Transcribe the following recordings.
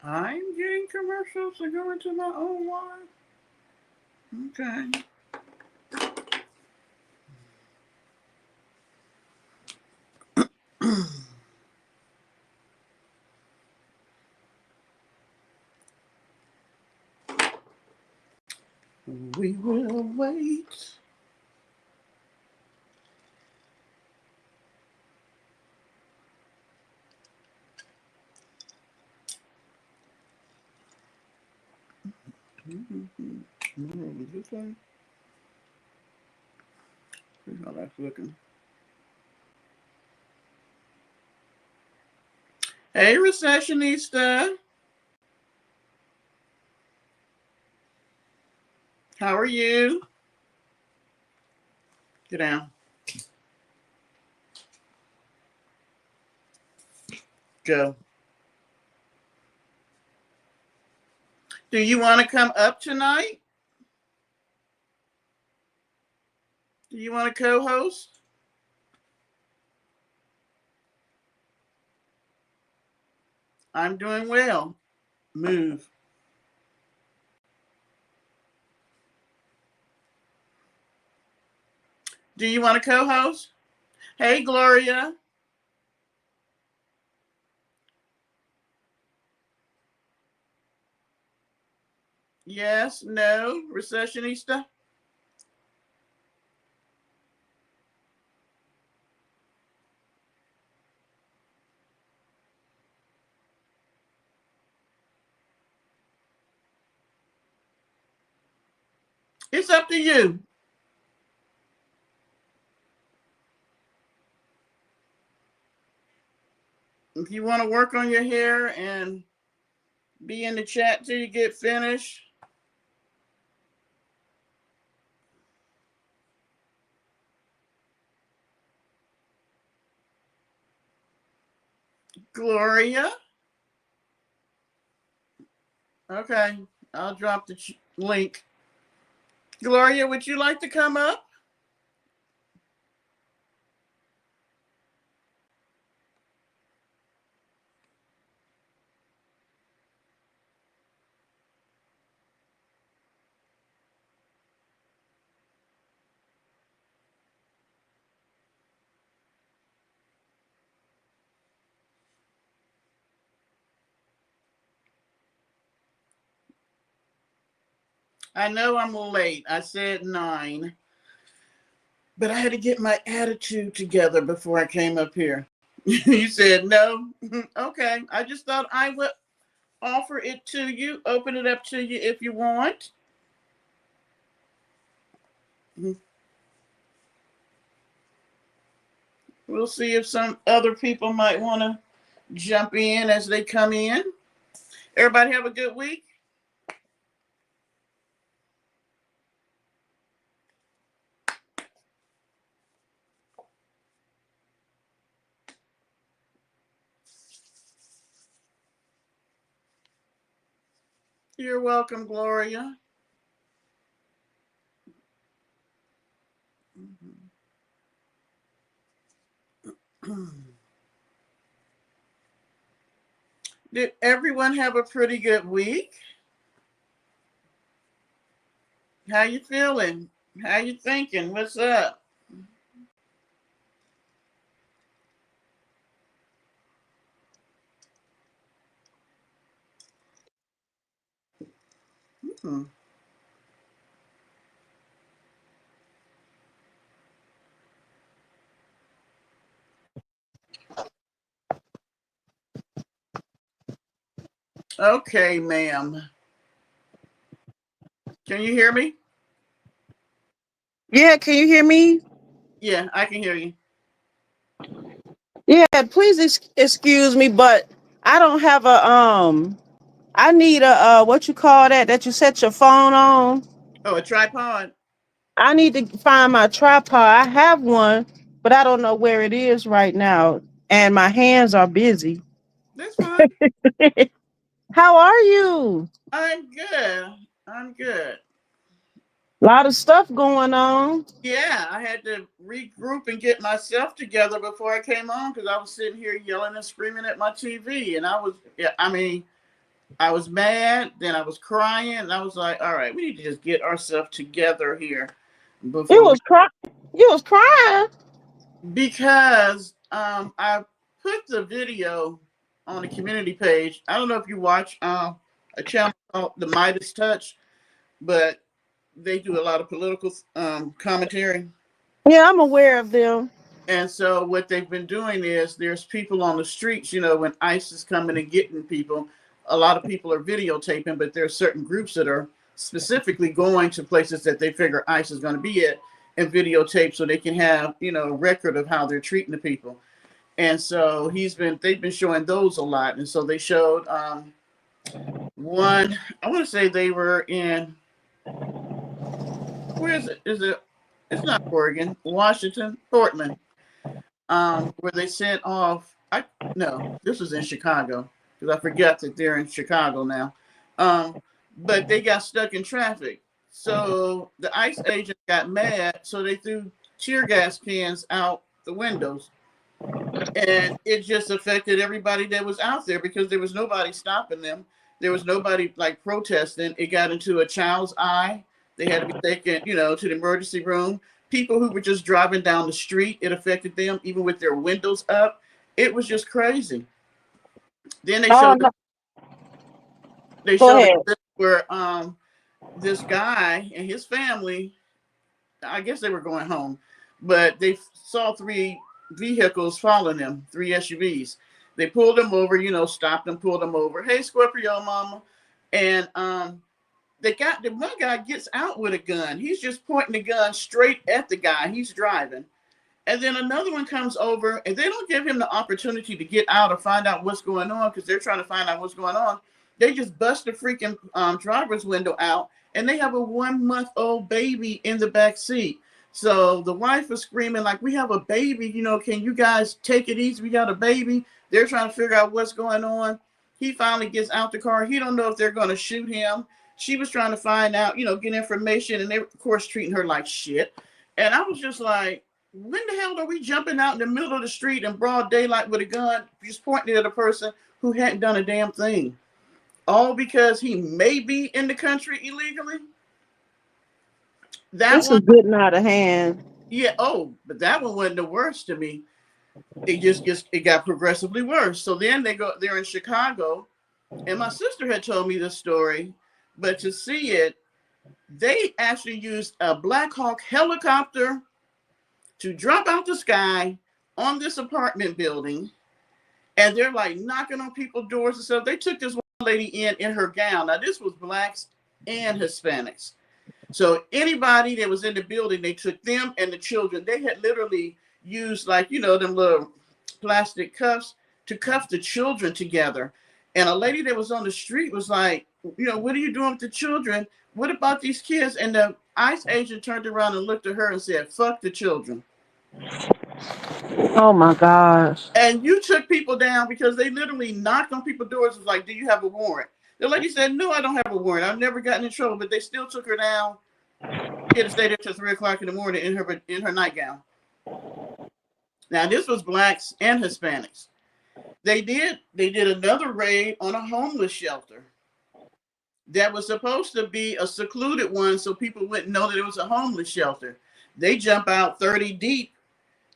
I'm getting commercials to go into my own life. Okay. We will wait. What did you say? See how that's looking. Hey, recessionista. How are you? Get down. Go. Do you want to come up tonight? Do you want to co-host? I'm doing well. Move. Do you want to co-host? Hey, Gloria. Yes, no, recessionista. It's up to you. If you want to work on your hair and be in the chat till you get finished. Gloria. Okay, I'll drop the link. Gloria, would you like to come up? I know I'm late. I said 9, but I had to get my attitude together before I came up here. You said no? Okay. I just thought I would offer it to you, open it up to you if you want. We'll see if some other people might want to jump in as they come in. Everybody have a good week. You're welcome, Gloria. Did everyone have a pretty good week? How you feeling? How you thinking? What's up? Hmm. Okay, ma'am. Can you hear me? Yeah, can you hear me? Yeah, I can hear you. Yeah, please excuse me, but I don't have a I need a what you call that you set your phone on. Oh, a tripod. I need to find my tripod. I have one, but I don't know where it is right now, and my hands are busy. That's fine. How are you? I'm good. I'm good. A lot of stuff going on. Yeah, I had to regroup and get myself together before I came on because I was sitting here yelling and screaming at my TV, and I was, yeah, I mean, I was mad, then I was crying, and I was like, all right, we need to just get ourselves together here You before we. was cry. You was crying. Because I put the video on the community page. I don't know if you watch a channel called The Midas Touch, but they do a lot of political commentary. Yeah, I'm aware of them. And so what they've been doing is there's people on the streets, when ICE is coming and getting people, a lot of people are videotaping, but there are certain groups that are specifically going to places that they figure ICE is going to be at and videotape so they can have, a record of how they're treating the people. And so they've been showing those a lot. And so they showed one, I want to say they were in, where is it? It's not Oregon, Washington, Portland, where they sent off. No, this was in Chicago because I forgot that they're in Chicago now. But they got stuck in traffic, so the ICE agent got mad, so they threw tear gas cans out the windows, and it just affected everybody that was out there because there was nobody stopping them. There was nobody like protesting. It got into a child's eye. They had to be taken, to the emergency room. People who were just driving down the street, it affected them even with their windows up. It was just crazy. Then Oh no. they Go showed a ahead. clip where this guy and his family, I guess they were going home, but they saw three vehicles following them, three SUVs. They pulled them over, stopped them, pulled them over. Hey, Scorpio mama. And the one guy gets out with a gun. He's just pointing the gun straight at the guy. He's driving. And then another one comes over and they don't give him the opportunity to get out or find out what's going on because they're trying to find out what's going on. They just bust the freaking driver's window out and they have a 1-month-old baby in the back seat. So the wife is screaming like, we have a baby, can you guys take it easy? We got a baby. They're trying to figure out what's going on. He finally gets out the car. He don't know if they're going to shoot him. She was trying to find out, get information, and they were, of course, treating her like shit. And I was just like, when the hell are we jumping out in the middle of the street in broad daylight with a gun, just pointing at a person who hadn't done a damn thing? All because he may be in the country illegally? That This is one, getting out of hand. yeah, but that one wasn't the worst to me. It got progressively worse. So then they're in Chicago, and my sister had told me this story, but to see it, they actually used a Black Hawk helicopter to drop out the sky on this apartment building, and they're like knocking on people's doors and stuff. They took this one lady in her gown. Now this was blacks and Hispanics. So anybody that was in the building, they took them and the children. They had literally used like, them little plastic cuffs to cuff the children together. And a lady that was on the street was like, what are you doing with the children? What about these kids? And the ICE agent turned around and looked at her and said, fuck the children. Oh my gosh. And you took people down because they literally knocked on people's doors. It was like, do you have a warrant? The lady said, no, I don't have a warrant. I've never gotten in trouble, but they still took her down. She had to stay there till 3 o'clock in the morning in her nightgown. Now this was blacks and Hispanics. They did another raid on a homeless shelter that was supposed to be a secluded one so people wouldn't know that it was a homeless shelter. They jump out 30 deep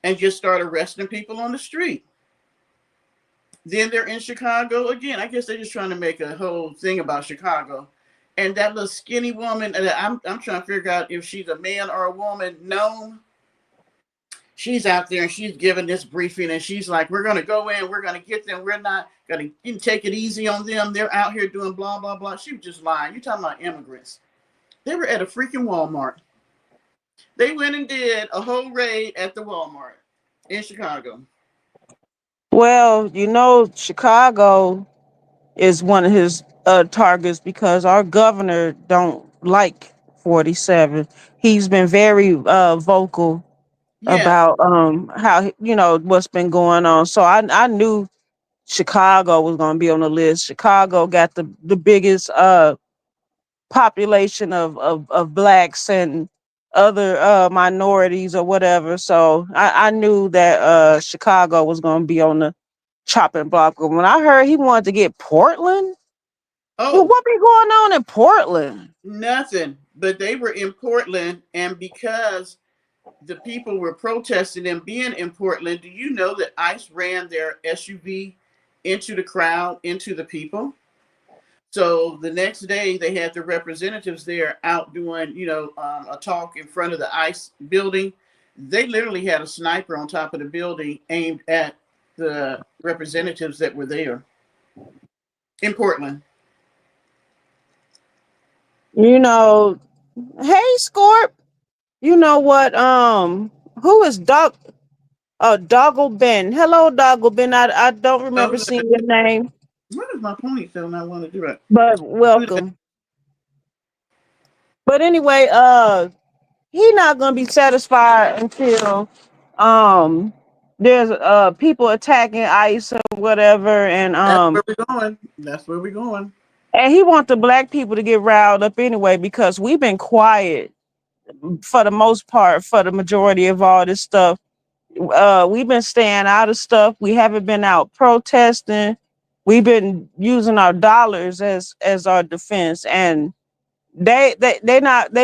and just start arresting people on the street. Then they're in Chicago again. I guess they're just trying to make a whole thing about Chicago. And that little skinny woman, and I'm trying to figure out if she's a man or a woman, Gnome. She's out there and she's giving this briefing and she's like, we're going to go in, we're going to get them, we're not going to take it easy on them. They're out here doing blah, blah, blah. She was just lying. You're talking about immigrants. They were at a freaking Walmart. They went and did a whole raid at the Walmart in Chicago. Well, Chicago is one of his targets because our governor don't like 47. He's been very vocal Yeah, about how what's been going on. So I knew Chicago was going to be on the list. Chicago got the biggest population of blacks and other minorities or whatever. So I knew that Chicago was going to be on the chopping block. But when I heard he wanted to get Portland, Well, Oh, what be going on in Portland? nothing. But they were in Portland, and because the people were protesting them being in Portland, do you know that ICE ran their SUV into the crowd, into the people? So the next day, they had the representatives there out doing, a talk in front of the ICE building. They literally had a sniper on top of the building aimed at the representatives that were there in Portland. You know, hey Scorp, you know what? Who is Doggle Ben? Hello, Doggle Ben. I don't remember Oh, seeing your name, what is my ponytail not want to do it? but Do that. welcome. But anyway, he not gonna be satisfied until um there's people attacking ICE or whatever, That's where we're going. That's where we're going. and he want the black people to get riled up anyway because we've been quiet for the most part for the majority of all this stuff. We've been staying out of stuff. We haven't been out protesting. We've been using our dollars as our defense, and they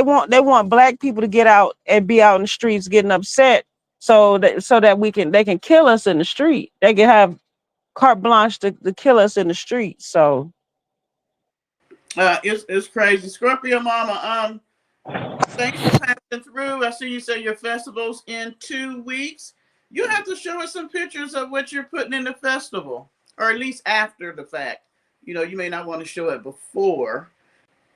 want black people to get out and be out in the streets getting upset so that they can kill us in the street. They can have carte blanche to kill us in the street. So It's crazy. Scorpio Mama, thanks for passing through. I see you say your festival's in 2 weeks. You have to show us some pictures of what you're putting in the festival, or at least after the fact. You may not want to show it before.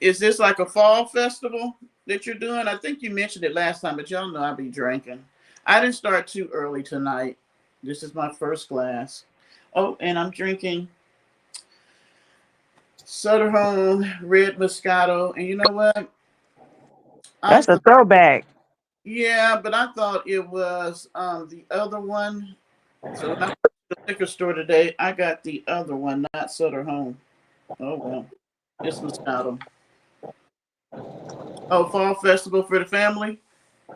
Is this like a fall festival that you're doing? I think you mentioned it last time, but y'all know I be drinking. I didn't start too early tonight. This is my first glass. Oh, and I'm drinking Southern Red Moscato. And you know what? I that's a thought, throwback. yeah, but I thought it was the other one. So when I went to the liquor store today, I got the other one, not Sutter Home. Oh well, it's Moscato. Oh, fall festival for the family.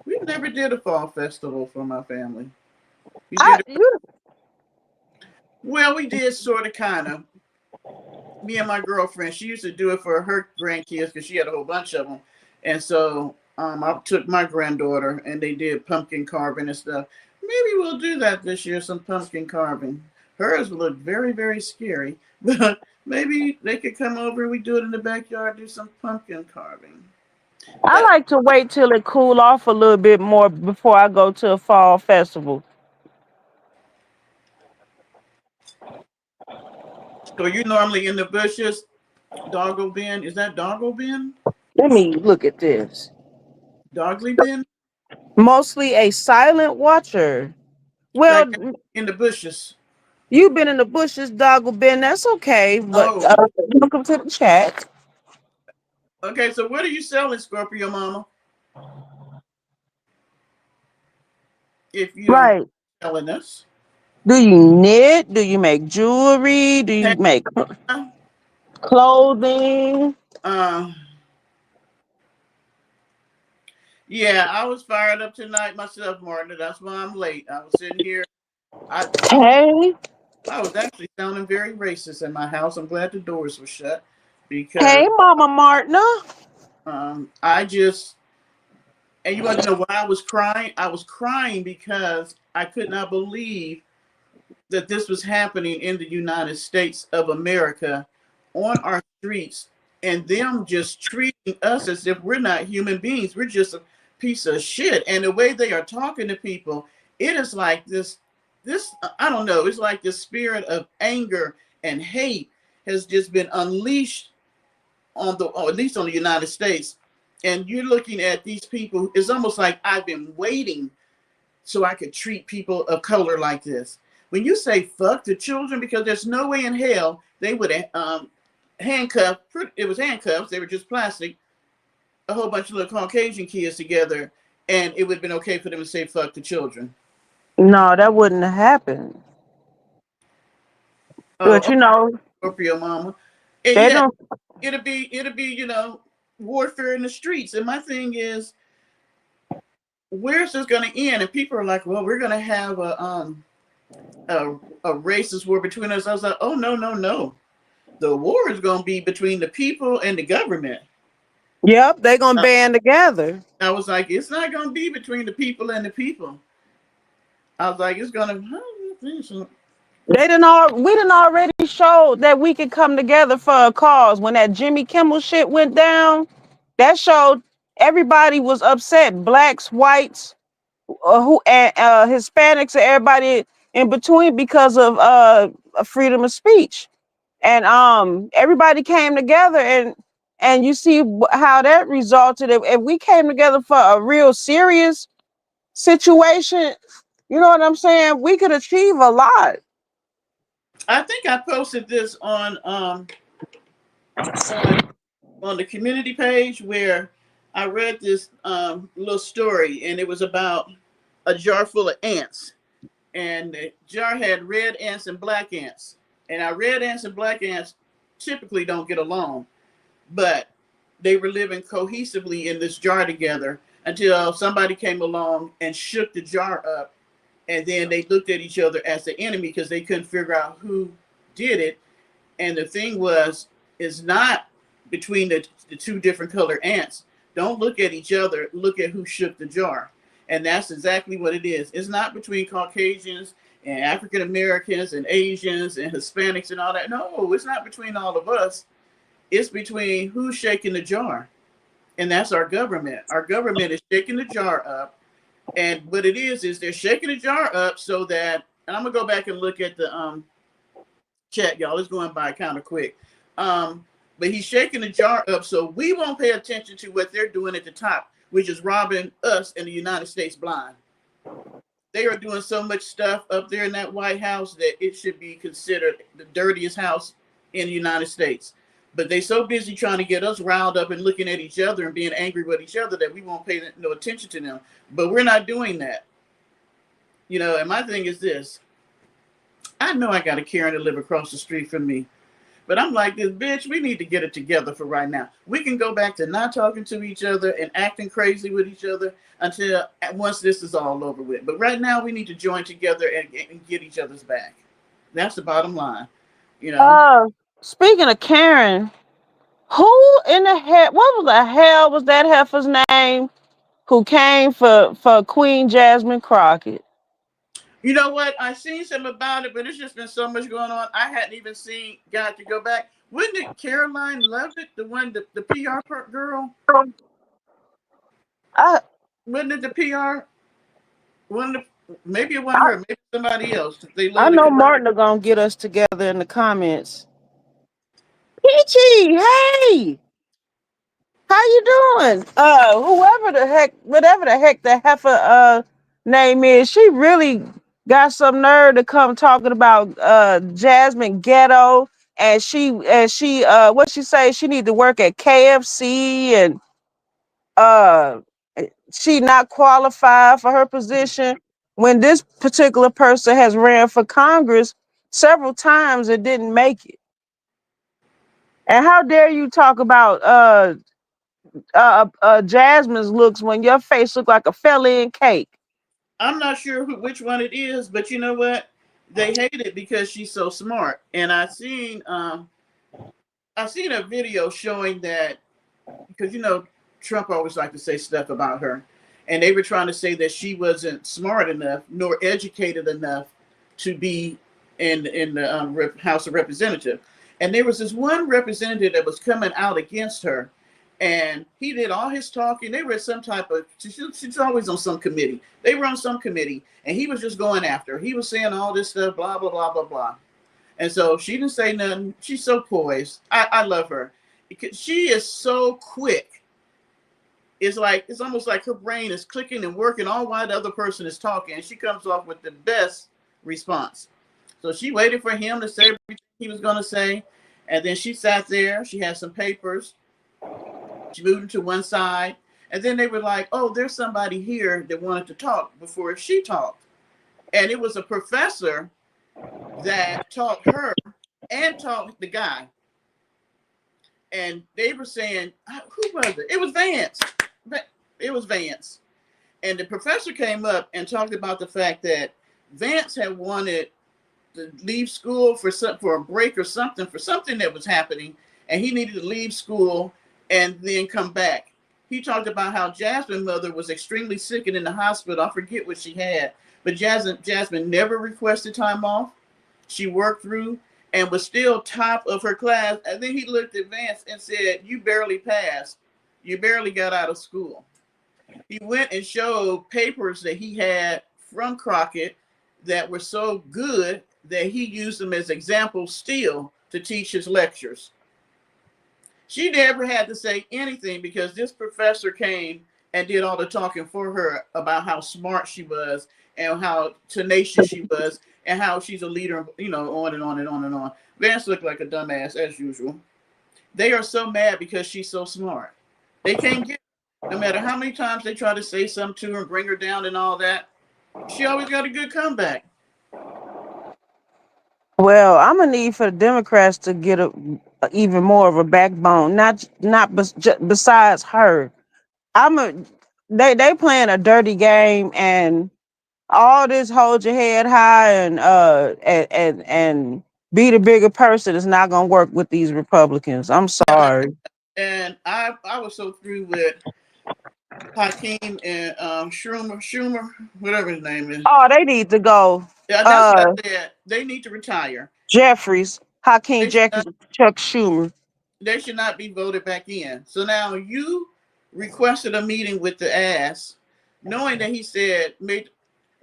We never did a fall festival for my family. We I did it. you Well, we did sort of, kind of. Me and my girlfriend, she used to do it for her grandkids because she had a whole bunch of them, and so I took my granddaughter and they did pumpkin carving and stuff. Maybe we'll do that this year, some pumpkin carving. Hers looked very, very scary, but maybe they could come over and we do it in the backyard, do some pumpkin carving. I That like to wait till it cool off a little bit more before I go to a fall festival. so you normally in the bushes, doggo bin. Is that doggo bin? Let me look at this. Dogly bin? Mostly a silent watcher. Like Well, in the bushes. you've been in the bushes, doggle Ben. That's okay, but Oh, welcome to the chat. okay. So what are you selling, Scorpio Mama? If you don't mind Right. telling us. Do you knit? Do you make jewelry? Do Hey, you make uh, clothing? uh, yeah, I was fired up tonight myself, Martin. That's why I'm late. I was sitting here. I, I, Hey, I was actually sounding very racist in my house. I'm glad the doors were shut because hey, Mama Martina. I just, and you want to know why I was crying? I was crying because I could not believe that this was happening in the United States of America on our streets, and them just treating us as if we're not human beings. We're just a piece of shit. And the way they are talking to people, it is like this I don't know, it's like this spirit of anger and hate has just been unleashed on the, or at least on the United States. And you're looking at these people, it's almost like I've been waiting so I could treat people of color like this. When you say fuck the children, because there's no way in hell they would have handcuffed, it was handcuffs, they were just plastic, a whole bunch of little Caucasian kids together, and it would have been okay for them to say fuck the children. No, that wouldn't have happened. But Oh, Scorpio Mama. And they yet don't. it'll be, warfare in the streets. And my thing is, where's this gonna end? And people are like, well, we're gonna have a racist war between us. I was like, oh no, no, no. The war is going to be between the people and the government. Yep, they gonna I, band together. I was like, it's not going to be between the people and the people. I was like, it's going to. We didn't already showed that we could come together for a cause. When that Jimmy Kimmel shit went down, that showed everybody was upset. Blacks, whites, who and Hispanics, and everybody in between because of freedom of speech. And everybody came together, and you see how that resulted. If we came together for a real serious situation, you know what I'm saying, we could achieve a lot. I think I posted this on on the community page where I read this little story, and it was about a jar full of ants, and the jar had red ants and black ants. And our red ants and black ants typically don't get along, but they were living cohesively in this jar together until somebody came along and shook the jar up, and then they looked at each other as the enemy because they couldn't figure out who did it. And the thing was, is not between the two different color ants. Don't look at each other, look at who shook the jar. And that's exactly what it is. It's not between Caucasians and African Americans and Asians and Hispanics and all that. No, it's not between all of us. It's between who's shaking the jar. And that's our government. Our government is shaking the jar up. And what it is they're shaking the jar up so that, and I'm gonna go back and look at the chat, y'all. It's going by kind of quick. But he's shaking the jar up so we won't pay attention to what they're doing at the top, which is robbing us in the United States blind. They are doing so much stuff up there in that White House that it should be considered the dirtiest house in the United States. But they're so busy trying to get us riled up and looking at each other and being angry with each other that we won't pay no attention to them. But we're not doing that. And my thing is this. I know I got a Karen to live across the street from me. But I'm like, this bitch, we need to get it together for right now. We can go back to not talking to each other and acting crazy with each other until once this is all over with. But right now, we need to join together and get each other's back. That's the bottom line, you know. Uh, Speaking of Karen, who in the hell? What the hell was that heifer's name? Who came for Queen Jasmine Crockett? You know what? I seen something about it, but it's just been so much going on. I hadn't even got to go back. Wasn't it Caroline Levitt, the one, the PR girl? I Wasn't it the PR? One of maybe it wasn't her, maybe somebody else. They I love to. know Martin are gonna get us together in the comments. Peachy, hey, how you doing? Whatever the heck the heifer name is, she really got some nerve to come talking about Jasmine Ghetto, and she what she say, she need to work at KFC, and uh she not qualified for her position when this particular person has ran for Congress several times and didn't make it. And how dare you talk about Jasmine's looks when your face look like a fell-in cake? I'm not sure which one it is, but you know what? They hate it because she's so smart. And I seen a video showing that because Trump always liked to say stuff about her, and they were trying to say that she wasn't smart enough nor educated enough to be in the House of Representatives. And there was this one representative that was coming out against her, and he did all his talking. They were at some type of she's always on some committee. They were on some committee, and he was just going after her. He was saying all this stuff, blah blah blah blah blah. And so she didn't say nothing. She's so poised. I love her. She is so quick. It's almost like her brain is clicking and working all while the other person is talking, and she comes off with the best response. So she waited for him to say everything he was going to say, and then she sat there. She had some papers. She moved to one side, and then they were like, "Oh, there's somebody here that wanted to talk before she talked," and it was a professor that taught her and taught the guy. And they were saying, who was it? It was Vance. It was Vance. And the professor came up and talked about the fact that Vance had wanted to leave school for a break or something, for something that was happening, and he needed to leave school and then come back. He talked about how Jasmine's mother was extremely sick and in the hospital. I forget what she had, but Jasmine never requested time off. She worked through and was still top of her class. And then he looked at Vance and said, "You barely passed. You barely got out of school." He went and showed papers that he had from Crockett that were so good that he used them as examples still to teach his lectures. She never had to say anything because this professor came and did all the talking for her about how smart she was and how tenacious she was and how she's a leader, on and on and on and on. Vance looked like a dumbass as usual. They are so mad because she's so smart. They can't get her. No matter how many times they try to say something to her and bring her down and all that, she always got a good comeback. Well, I'm gonna need for the Democrats to get even more of a backbone. Besides her. I'm a they playing a dirty game, and all this hold your head high and be the bigger person is not gonna work with these Republicans. I'm sorry. And I was so through with Hakeem and Schumer, whatever his name is. Oh, they need to go. Yeah, that's what Uh, I said. They need to retire. Jeffries, Hakeem They should Jeffries, not, Chuck Schumer. they should not be voted back in. So now you requested a meeting with the ass, knowing that he said, matter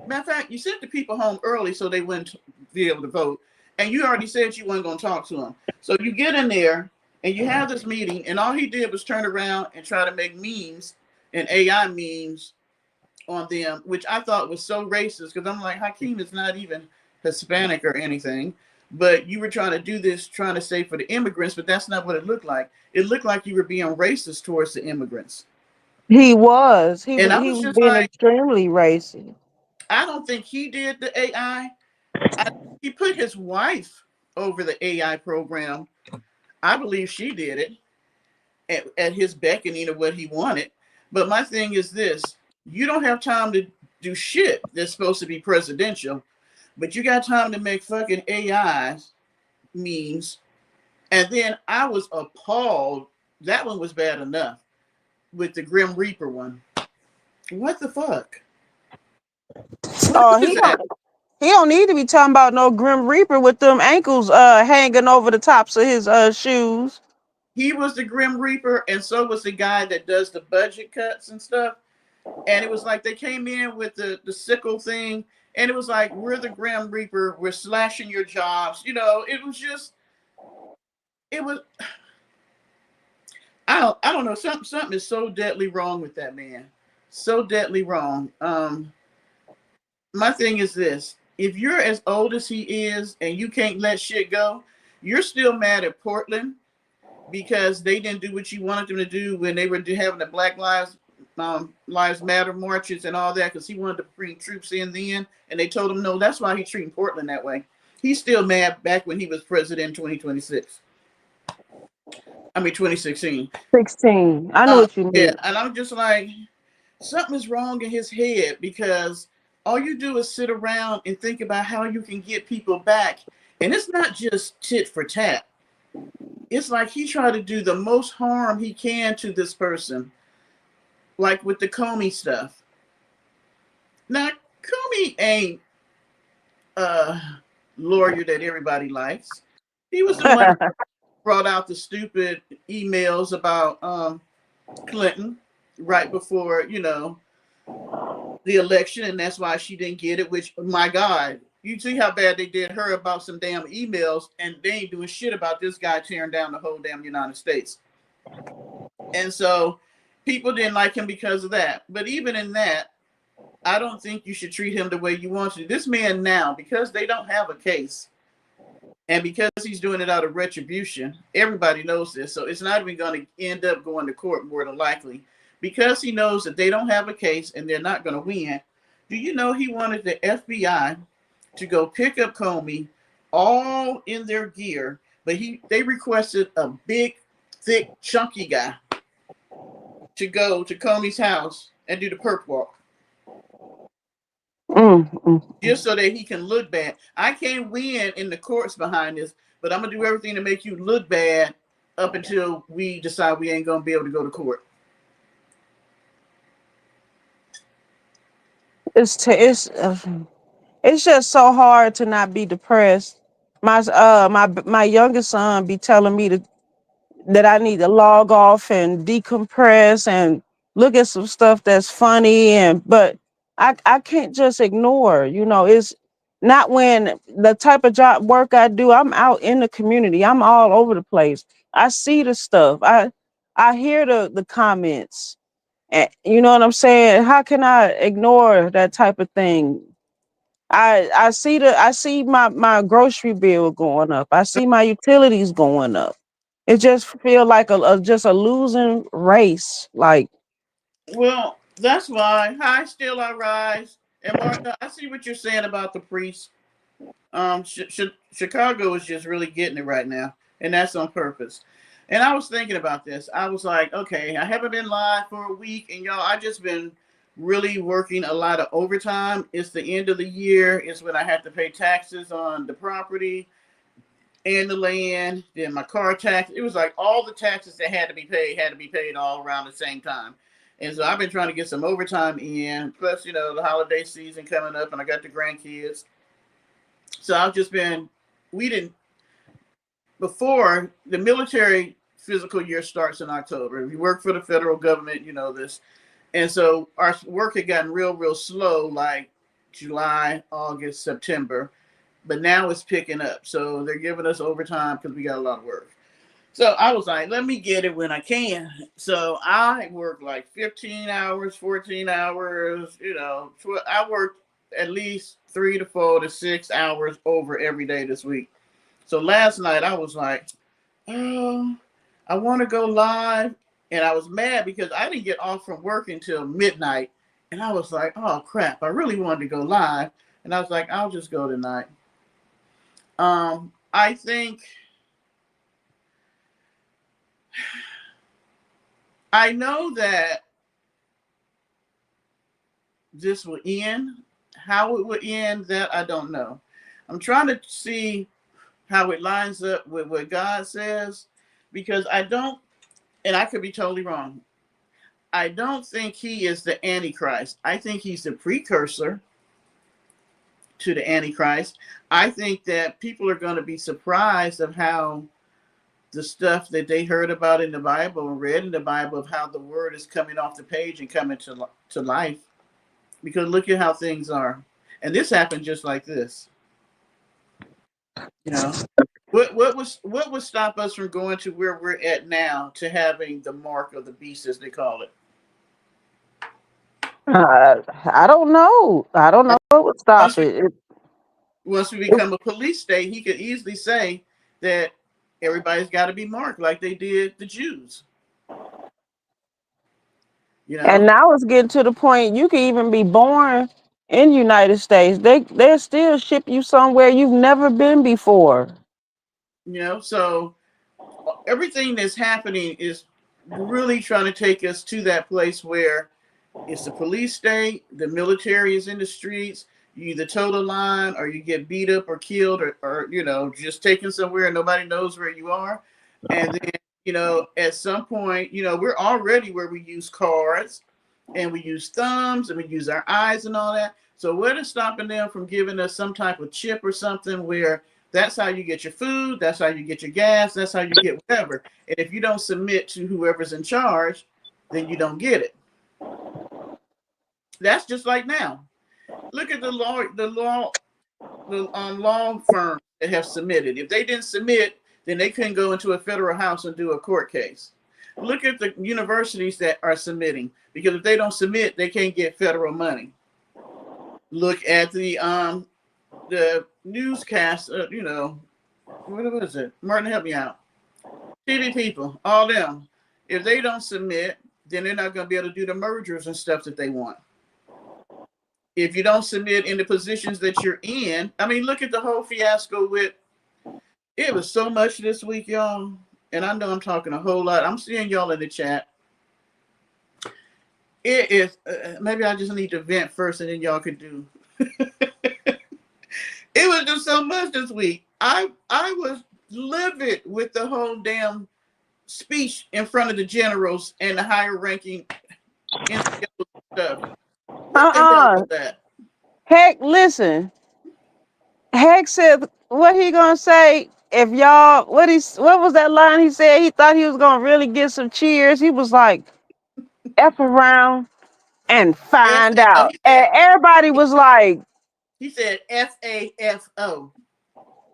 of fact, you sent the people home early so they wouldn't be able to vote. And you already said you weren't going to talk to them. So you get in there and you have this meeting, and all he did was turn around and try to make memes and AI memes on them, which I thought was so racist because I'm like, Hakeem is not even Hispanic or anything. But you were trying to do this, trying to say for the immigrants, but that's not what it looked like. It looked like you were being racist towards the immigrants. He was. He And was. I He was was just being like, extremely racist. I don't think he did the AI. He put his wife over the AI program. I believe she did it at his beckoning of what he wanted. But my thing is this: you don't have time to do shit that's supposed to be presidential, but you got time to make fucking AI memes. And then I was appalled. That one was bad enough with the Grim Reaper one. What the fuck? What Oh, is that? he don't need to be talking about no Grim Reaper with them ankles hanging over the tops of his shoes. He was the Grim Reaper, and so was the guy that does the budget cuts and stuff. And it was like they came in with the sickle thing, and it was like, we're the Grim Reaper, we're slashing your jobs. It was just, it was, I don't know, something is so deadly wrong with that man. So deadly wrong. My thing is this: if you're as old as he is and you can't let shit go, you're still mad at Portland because they didn't do what you wanted them to do when they were having the Black Lives Matter marches and all that, because he wanted to bring troops in then, and they told him no. That's why he's treating Portland that way. He's still mad back when he was president in 2026. I mean 2016. 16. I know what you Yeah, mean. and I'm just like, something is wrong in his head because all you do is sit around and think about how you can get people back, and it's not just tit for tat. It's like he tried to do the most harm he can to this person, like with the Comey stuff. Now, Comey ain't a lawyer that everybody likes. He was the one that brought out the stupid emails about Clinton right before, the election, and that's why she didn't get it, which, my God, you see how bad they did her about some damn emails, and they ain't doing shit about this guy tearing down the whole damn United States. And so people didn't like him because of that. But even in that, I don't think you should treat him the way you want to. This man now, because they don't have a case, and because he's doing it out of retribution, everybody knows this. So it's not even going to end up going to court more than likely. Because he knows that they don't have a case and they're not going to win. Do you know he wanted the FBI to go pick up Comey all in their gear, but they requested a big, thick, chunky guy to go to Comey's house and do the perp walk. mm. just so that he can look bad. I can't win in the courts behind this, but I'm gonna do everything to make you look bad up until we decide we ain't gonna be able to go to court. It's t- it's just so hard to not be depressed. My youngest son be telling me that I need to log off and decompress and look at some stuff that's funny, and but I can't just ignore, it's not when the type of job work I do, I'm out in the community. I'm all over the place. I see the stuff. I hear the comments. And you know what I'm saying? How can I ignore that type of thing? I see my grocery bill going up. I see my utilities going up. It just feel like just a losing race. Like, Well, that's why. Hi, still I rise. And Martha, I see what you're saying about the priests. Chicago is just really getting it right now, and that's on purpose. And I was thinking about this. I was like, okay, I haven't been live for a week, and y'all, I just been really working a lot of overtime. It's the end of the year. It's when I have to pay taxes on the property and the land, then my car tax. It was like all the taxes that had to be paid all around the same time. And so I've been trying to get some overtime in. Plus, the holiday season coming up, and I got the grandkids. So I've just been, we didn't, before the military physical year starts in October. We work for the federal government, you know this. And so our work had gotten real, real slow, like July, August, September. But now it's picking up. So they're giving us overtime because we got a lot of work. So I was like, let me get it when I can. So I work like 15 hours, 14 hours, I worked at least 3 to 4 to 6 hours over every day this week. So last night I was like, oh, I want to go live. And I was mad because I didn't get off from work until midnight. And I was like, oh crap, I really wanted to go live. And I was like, I'll just go tonight. I think I know that this will end. How it will end, that I don't know. I'm trying to see how it lines up with what God says, because I don't, and I could be totally wrong. I don't think he is the Antichrist. I think he's the precursor to the Antichrist. I think that people are going to be surprised of how the stuff that they heard about in the Bible and read in the Bible, of how the word is coming off the page and coming to life. Because look at how things are. And this happened just like this. You know, what would stop us from going to where we're at now, to having the mark of the beast, as they call it? I don't know. I don't know what would stop Once we it. once we become a police state, he could easily say that everybody's got to be marked like they did the Jews. You And know, now it's getting to the point you can even be born in United States. They still ship you somewhere you've never been before. so everything that's happening is really trying to take us to that place where it's the police state, the military is in the streets. You either toe the line or you get beat up or killed, or just taken somewhere and nobody knows where you are. And then, at some point, we're already where we use cards and we use thumbs and we use our eyes and all that. So what is stopping them from giving us some type of chip or something where that's how you get your food, that's how you get your gas, that's how you get whatever. And if you don't submit to whoever's in charge, then you don't get it. That's just like now. Look at the law firms that have submitted. If they didn't submit, then they couldn't go into a federal house and do a court case. Look at the universities that are submitting, because if they don't submit, they can't get federal money. Look at the newscast. What was it? Martin, help me out. TV people, all them. If they don't submit, then they're not going to be able to do the mergers and stuff that they want. If you don't submit in the positions that you're in, I mean, look at the whole fiasco with, it was so much this week, y'all. And I know I'm talking a whole lot. I'm seeing y'all in the chat. It is, maybe I just need to vent first and then y'all could do It was just so much this week. I was livid with the whole damn speech in front of the generals and the higher ranking NCO stuff. What the hell Uh-uh. was that? Heck, listen. Heck said what he gonna say if y'all what was that line he said he thought he was gonna really get some cheers. He was like, F around and find No, out. And everybody was like, he said FAFO.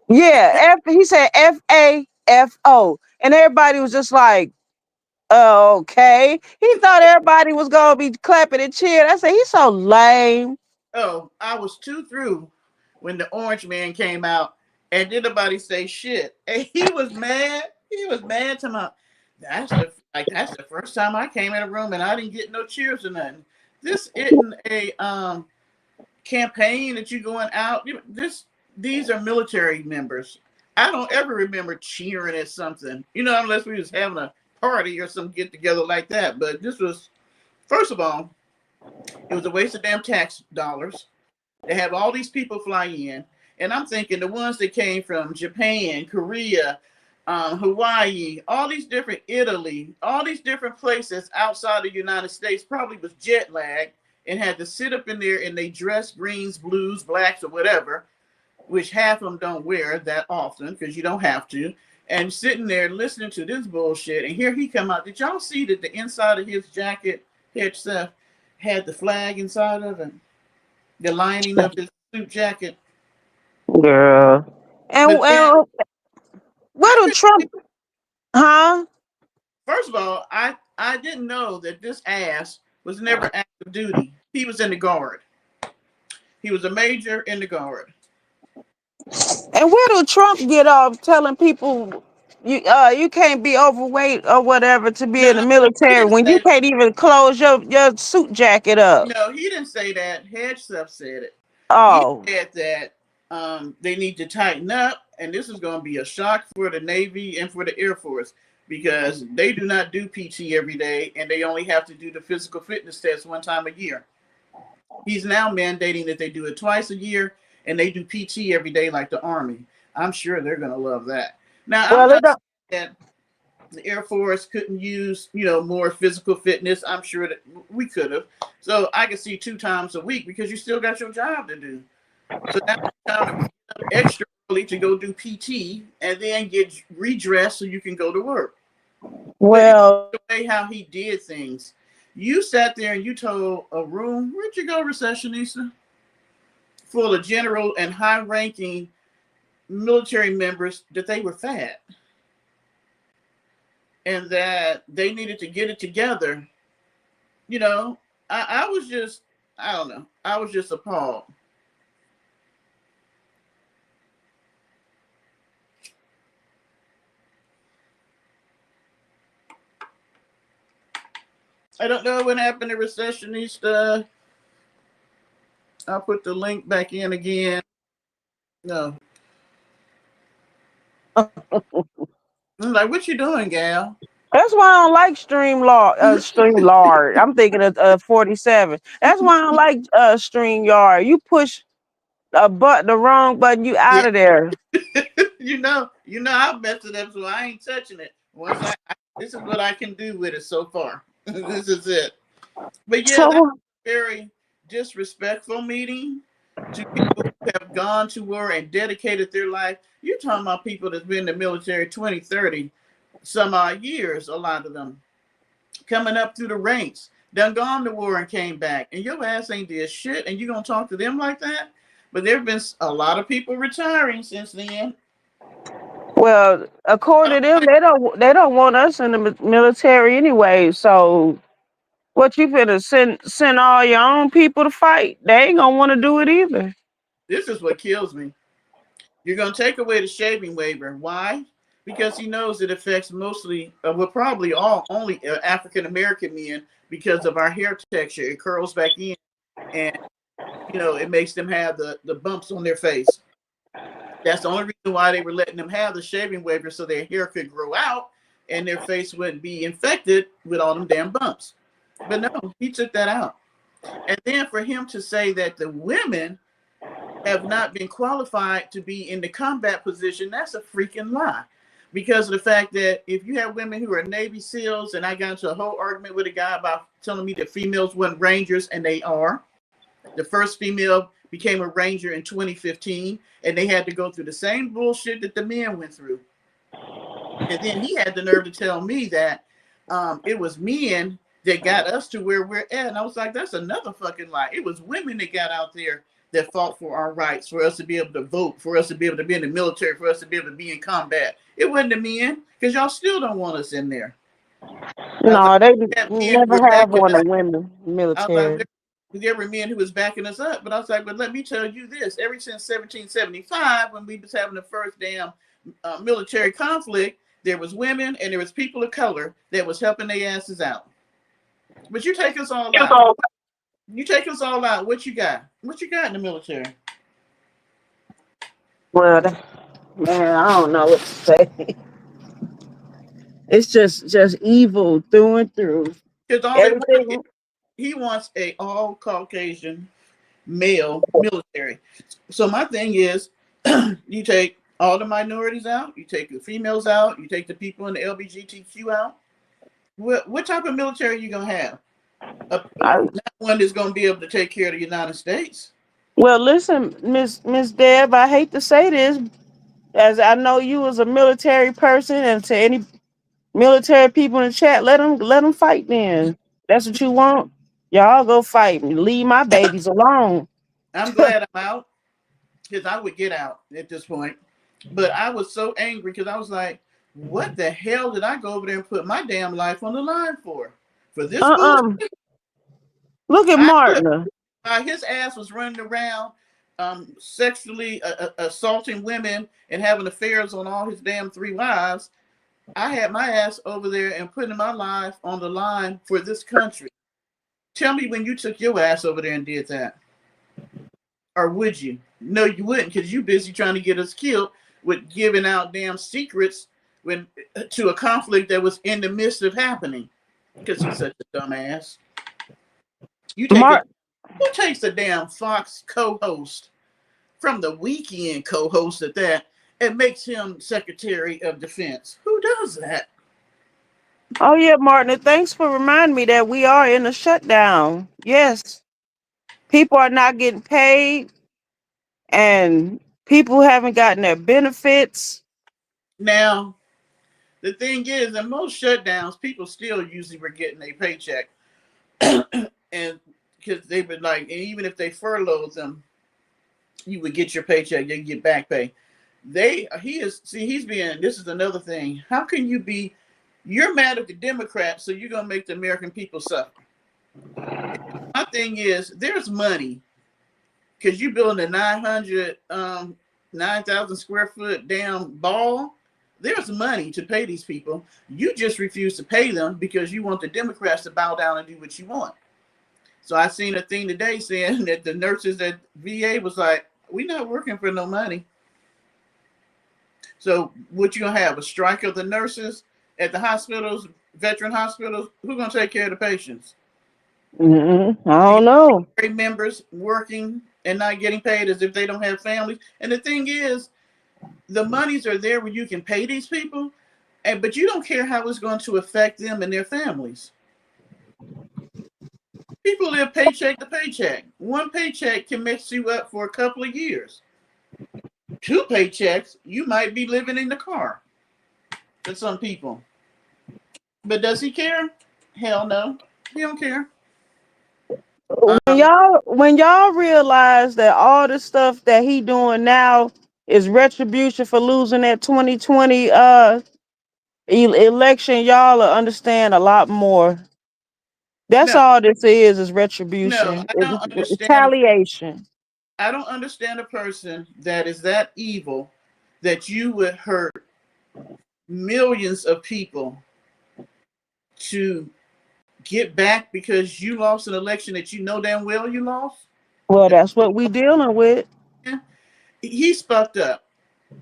yeah, he said FAFO. And everybody was just like, oh, okay. He thought everybody was gonna be clapping and cheering. I said, he's so lame. Oh, I was too through when the orange man came out and did nobody say shit. And he was mad. He was mad to my that's the first time I came in a room and I didn't get no cheers or nothing. This isn't a campaign that you going out. These are military members. I don't ever remember cheering at something, unless we was having a party or some get together like that. But this was, first of all, it was a waste of damn tax dollars. They have all these people fly in, and I'm thinking the ones that came from Japan, Korea, Hawaii, all these different Italy, all these different places outside the United States probably was jet lagged and had to sit up in there and they dress greens, blues, blacks, or whatever, which half of them don't wear that often because you don't have to, and sitting there listening to this bullshit. And here he come out. Did y'all see that the inside of his jacket, head stuff, had the flag inside of it? The lining of his suit jacket. Girl. And But then I what do could, Trump, huh? first of all, I didn't know that this ass was never active duty. He was in the guard. He was a major in the guard. And where do Trump get off telling people you can't be overweight or whatever to be No, in the he military didn't when you say. can't even close your suit jacket up? No, he didn't say that. Head stuff said it. He Oh, said that they need to tighten up, and this is going to be a shock for the Navy and for the Air Force because they do not do PT every day, and they only have to do the physical fitness test one time a year. He's now mandating that they do it twice a year, and they do PT every day like the Army. I'm sure they're going to love that. Now, I'm well, it not don't. saying that the Air Force couldn't use, more physical fitness. I'm sure that we could have. So I could see 2 times a week because you still got your job to do. So now it's time to get up extra early to go do PT and then get redressed so you can go to work. But it's Well, the way how he did things. You sat there and you told a room, where'd you go, receptionista? Full of general and high ranking military members that they were fat and that they needed to get it together. You know, I was just, I don't know, I was just appalled. I don't know what happened to receptionista. I'll put the link back in again. No. I'm like, what you doing, gal? that's why I don't like StreamLard. I'm thinking of 47. That's why I don't like StreamYard. You push the wrong button, you Yeah, out of there. I messed it up, so I ain't touching it. Once this is what I can do with it so far. This is it. But yeah, that's So a very disrespectful meeting to people who have gone to war and dedicated their life. You're talking about people that's been in the military 20, 30, some odd years, a lot of them, coming up through the ranks, done gone to war and came back, and your ass ain't did shit, and you gonna talk to them like that? But there have been a lot of people retiring since then. well, according to them, they don't want us in the military anyway. So what you finna send all your own people to fight? They ain't gonna want to do it either. This is what kills me. You're going to take away the shaving waiver. Why? Because he knows it affects mostly, well, probably all only African American men because of our hair texture. It curls back in, and it makes them have the bumps on their face. That's the only reason why they were letting them have the shaving waiver so their hair could grow out and their face wouldn't be infected with all them damn bumps. But no, he took that out. And then for him to say that the women have not been qualified to be in the combat position, that's a freaking lie. Because of the fact that if you have women who are Navy SEALs, and I got into a whole argument with a guy about telling me that females weren't Rangers, and they are. The first female became a Ranger in 2015, and they had to go through the same bullshit that the men went through. And then he had the nerve to tell me that it was men that got us to where we're at. And I was like, that's another fucking lie. It was women that got out there that fought for our rights, for us to be able to vote, for us to be able to be in the military, for us to be able to be in combat. It wasn't the men, because y'all still don't want us in there. I was like, No, they that men who never were have backing one us. of women I was like, military. there were men who was backing us up. But I was like, but let me tell you this. Ever since 1775, when we was having the first damn military conflict, there was women and there was people of color that was helping their asses out. But you take us all out. You take us all out. What you got? What you got in the military? Well, man, I don't know what to say. It's just evil through and through. Because all they want is, Everything. he wants a all Caucasian male military. So my thing is, you take all the minorities out, you take the females out, you take the people in the LGBTQ out. What type of military are you gonna have? Not one that's gonna be able to take care of the United States. Well, listen, Miss Deb, I hate to say this, as I know you as a military person, and to any military people in the chat, let them fight. Then that's what you want. Y'all go fight. Leave my babies alone. I'm glad I'm out, because I would get out at this point. But I was so angry because I was like, what the hell did I go over there and put my damn life on the line for? For this bullshit? Look at I put Martin. his ass was running around sexually assaulting women and having affairs on all his damn three wives. I had my ass over there and putting my life on the line for this country. Tell me when you took your ass over there and did that. Or would you? No, you wouldn't, because you busy trying to get us killed with giving out damn secrets when to a conflict that was in the midst of happening. Because he's such a dumbass. You take it. Who takes a damn Fox co-host from the weekend co-host at that and makes him Secretary of Defense? Who does that? Oh yeah, Martin. Thanks for reminding me that we are in a shutdown. Yes, people are not getting paid, and people haven't gotten their benefits. Now, the thing is, in most shutdowns, people still usually were getting a paycheck. And because they've been like, and even if they furloughed them, you would get your paycheck, you get back pay. He's being, this is another thing. How can you be, you're mad at the Democrats, so you're going to make the American people suffer. My thing is, there's money, because you building a 9,000 square foot damn ball. There's money to pay these people. You just refuse to pay them because you want the Democrats to bow down and do what you want. So I seen a thing today saying that the nurses at VA was like, we're not working for no money. So what you gonna have, a strike of the nurses at the hospitals, veteran hospitals? Who's gonna take care of the patients? I don't know. Members working and not getting paid as if they don't have families. And the thing is, the monies are there where you can pay these people, but you don't care how it's going to affect them and their families. People live paycheck to paycheck. One paycheck can mess you up for a couple of years. 2 paychecks, you might be living in the car for some people. But does he care? Hell no. He don't care. When y'all realize that all the stuff that he doing now is retribution for losing that 2020 election, y'all will understand a lot more. That's No, all this is no, retribution. I It's don't understand. retaliation. I don't understand a person that is that evil that you would hurt millions of people to get back because you lost an election that you know damn well you lost. Well, that's what we dealing with. He's fucked up.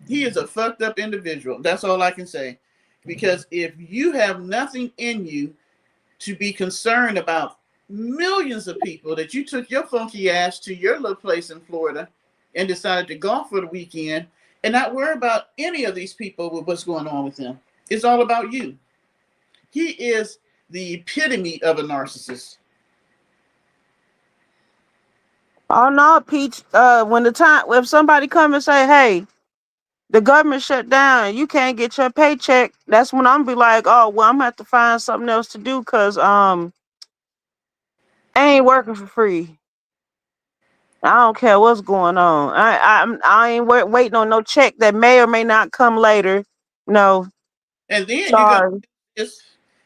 He is a fucked up individual. That's all I can say. Because if you have nothing in you to be concerned about millions of people that you took your funky ass to your little place in Florida and decided to golf for the weekend and not worry about any of these people with what's going on with them. It's all about you. He is the epitome of a narcissist. Oh no, Peach. When the time if somebody come and say, "Hey, the government shut down, and you can't get your paycheck," that's when I'm be like, "Oh well, I'm gonna have to find something else to do because I ain't working for free. I don't care what's going on. I ain't waiting on no check that may or may not come later. No, And then you're going sorry. to use this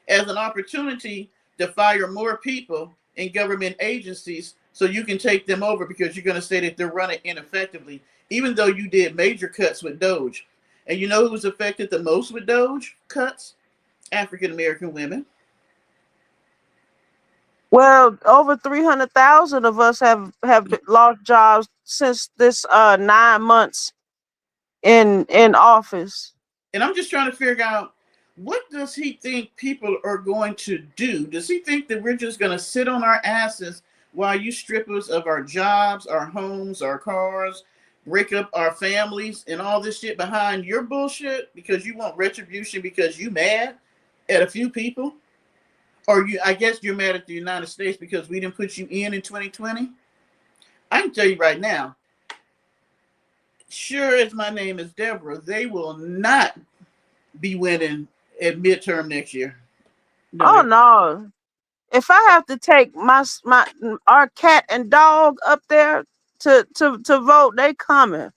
as an opportunity to fire more people in government agencies so you can take them over because you're going to say that they're running ineffectively, even though you did major cuts with Doge. And you know who was affected the most with Doge cuts? African American women. Well, over 300,000 of us have lost jobs since this 9 months in office. And I'm just trying to figure out, what does he think people are going to do? Does he think that we're just going to sit on our asses while you strip us of our jobs, our homes, our cars, break up our families, and all this shit behind your bullshit because you want retribution because you mad at a few people? Or you, I guess you're mad at the United States because we didn't put you in 2020? I can tell you right now, sure as my name is Deborah, they will not be winning at midterm next year. No, Oh they're no. If I have to take my our cat and dog up there to vote, they coming.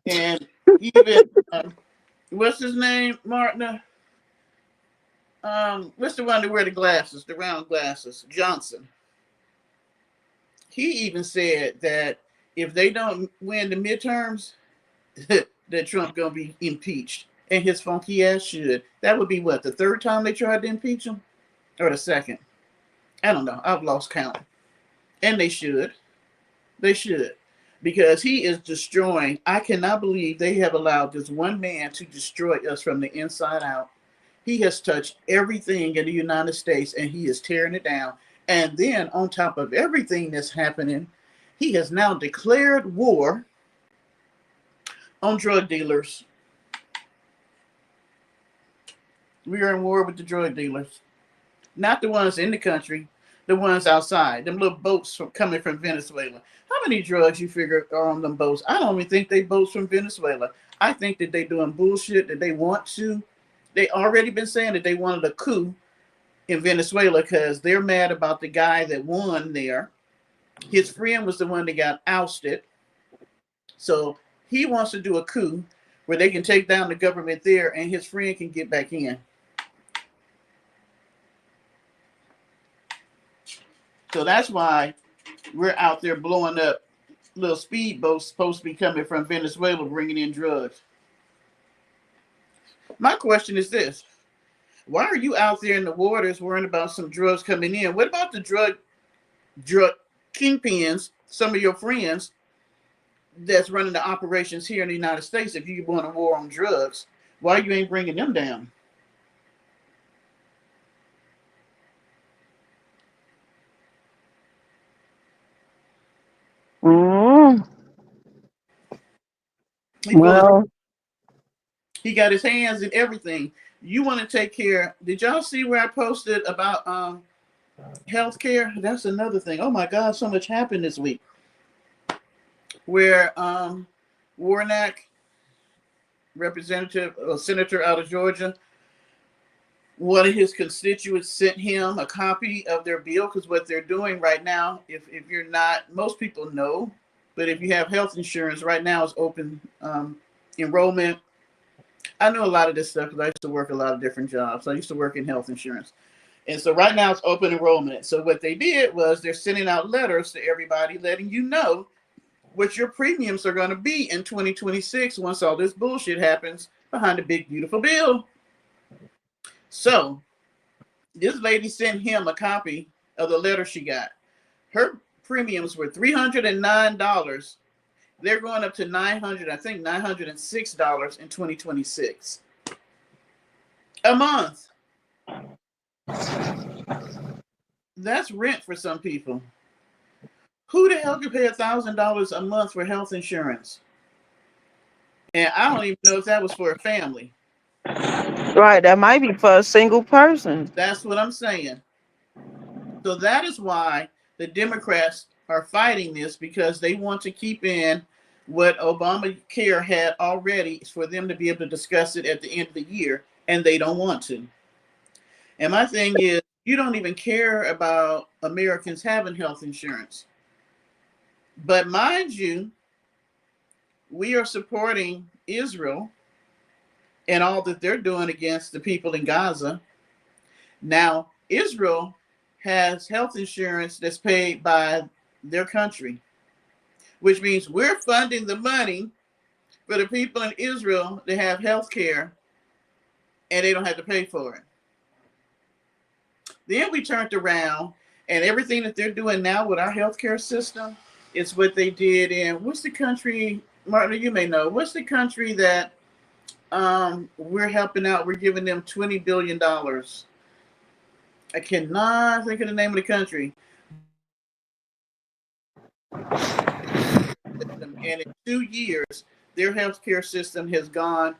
and even what's his name, Martin? What's the one that wear the glasses, the round glasses? Johnson. He even said that if they don't win the midterms, that Trump gonna be impeached, and his funky ass should. That would be what, the third time they tried to impeach him, or the second? I don't know. I've lost count. And they should. They should. Because he is destroying. I cannot believe they have allowed this one man to destroy us from the inside out. He has touched everything in the United States and he is tearing it down. And then, on top of everything that's happening, he has now declared war on drug dealers. We are in war with the drug dealers. Not the ones in the country, the ones outside. Them little boats coming from Venezuela. How many drugs you figure are on them boats? I don't even think they boats from Venezuela. I think that they doing bullshit that they want to. They already been saying that they wanted a coup in Venezuela because they're mad about the guy that won there. His friend was the one that got ousted. So he wants to do a coup where they can take down the government there and his friend can get back in. So that's why we're out there blowing up little speedboats supposed to be coming from Venezuela bringing in drugs. My question is this: why are you out there in the waters worrying about some drugs coming in? What about the drug kingpins, some of your friends that's running the operations here in the United States? If you want a war on drugs, why you ain't bringing them down? Mm, He full of, well, he got his hands in everything. You want to take care. Did y'all see where I posted about healthcare? That's another thing. Oh my God, so much happened this week. Where Warnock, representative or senator out of Georgia, one of his constituents sent him a copy of their bill because what they're doing right now, if you're not, most people know, but if you have health insurance right now, is open enrollment. I know a lot of this stuff because I used to work a lot of different jobs. I used to work in health insurance. And so right now it's open enrollment. So what they did was they're sending out letters to everybody letting you know what your premiums are going to be in 2026 once all this bullshit happens behind the big, beautiful bill. So this lady sent him a copy of the letter she got. Her premiums were $309. They're going up to 900, I think $906 in 2026 a month. That's rent for some people. Who the hell could pay $1,000 a month for health insurance? And I don't even know if that was for a family. Right, that might be for a single person. That's what I'm saying. So that is why the Democrats are fighting this, because they want to keep in what Obamacare had already for them to be able to discuss it at the end of the year, and they don't want to. And my thing is, you don't even care about Americans having health insurance. But mind you, we are supporting Israel and all that they're doing against the people in Gaza. Now, Israel has health insurance that's paid by their country, which means we're funding the money for the people in Israel to have health care and they don't have to pay for it. Then we turned around and everything that they're doing now with our healthcare system is what they did in, what's the country, Martin, you may know, what's the country that we're helping out? We're giving them $20 billion. I cannot think of the name of the country. And in 2 years, their healthcare system has gone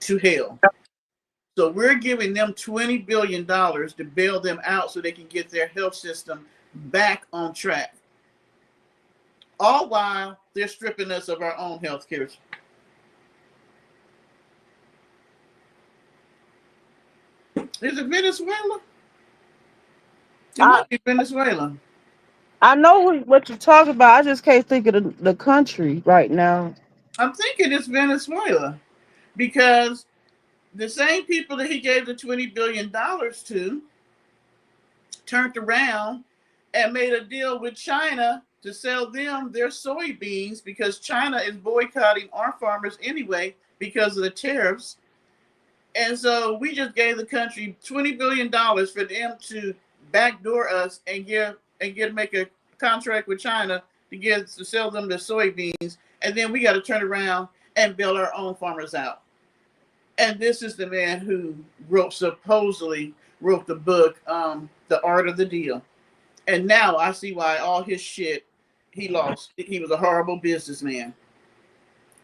to hell. So we're giving them $20 billion to bail them out so they can get their health system back on track. All while they're stripping us of our own health care. Is it Venezuela? It I might be Venezuela. I know what you're talking about. I just can't think of the country right now. I'm thinking it's Venezuela because the same people that he gave the $20 billion to turned around and made a deal with China to sell them their soybeans because China is boycotting our farmers anyway because of the tariffs. And so we just gave the country $20 billion for them to backdoor us and make a contract with China to sell them the soybeans, and then we got to turn around and bail our own farmers out. And this is the man who supposedly wrote the book, The Art of the Deal. And now I see why all his shit he lost. He was a horrible businessman.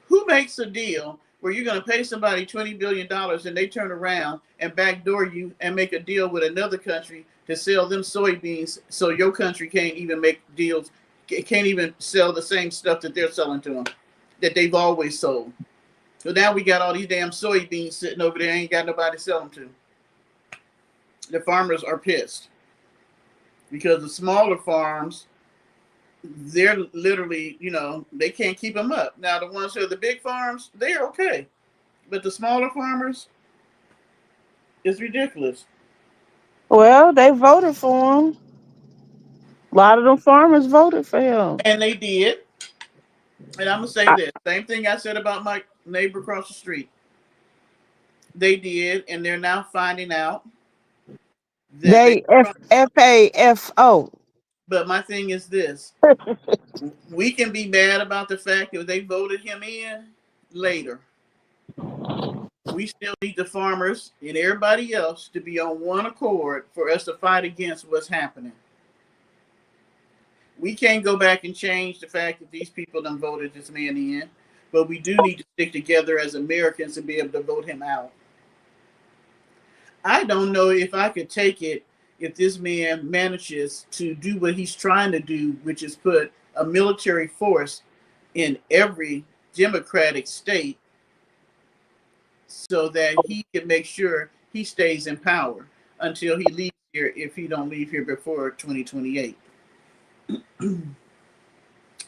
Who makes a deal where you're going to pay somebody $20 billion and they turn around and backdoor you and make a deal with another country to sell them soybeans so your country can't even make deals, can't even sell the same stuff that they're selling to them, that they've always sold. So now we got all these damn soybeans sitting over there, ain't got nobody to sell them to. The farmers are pissed because the smaller farms, they're literally, they can't keep them up. Now, the ones who are the big farms, they're okay. But the smaller farmers, it's ridiculous. Well, they voted for him. A lot of them farmers voted for him. And they did. And I'm going to say this same thing I said about my neighbor across the street. They did. And they're now finding out that they. They FAFO. But my thing is this, we can be mad about the fact that they voted him in later. We still need the farmers and everybody else to be on one accord for us to fight against what's happening. We can't go back and change the fact that these people done voted this man in, but we do need to stick together as Americans to be able to vote him out. I don't know if I could take it if this man manages to do what he's trying to do, which is put a military force in every Democratic state so that he can make sure he stays in power until he leaves here, if he don't leave here before 2028.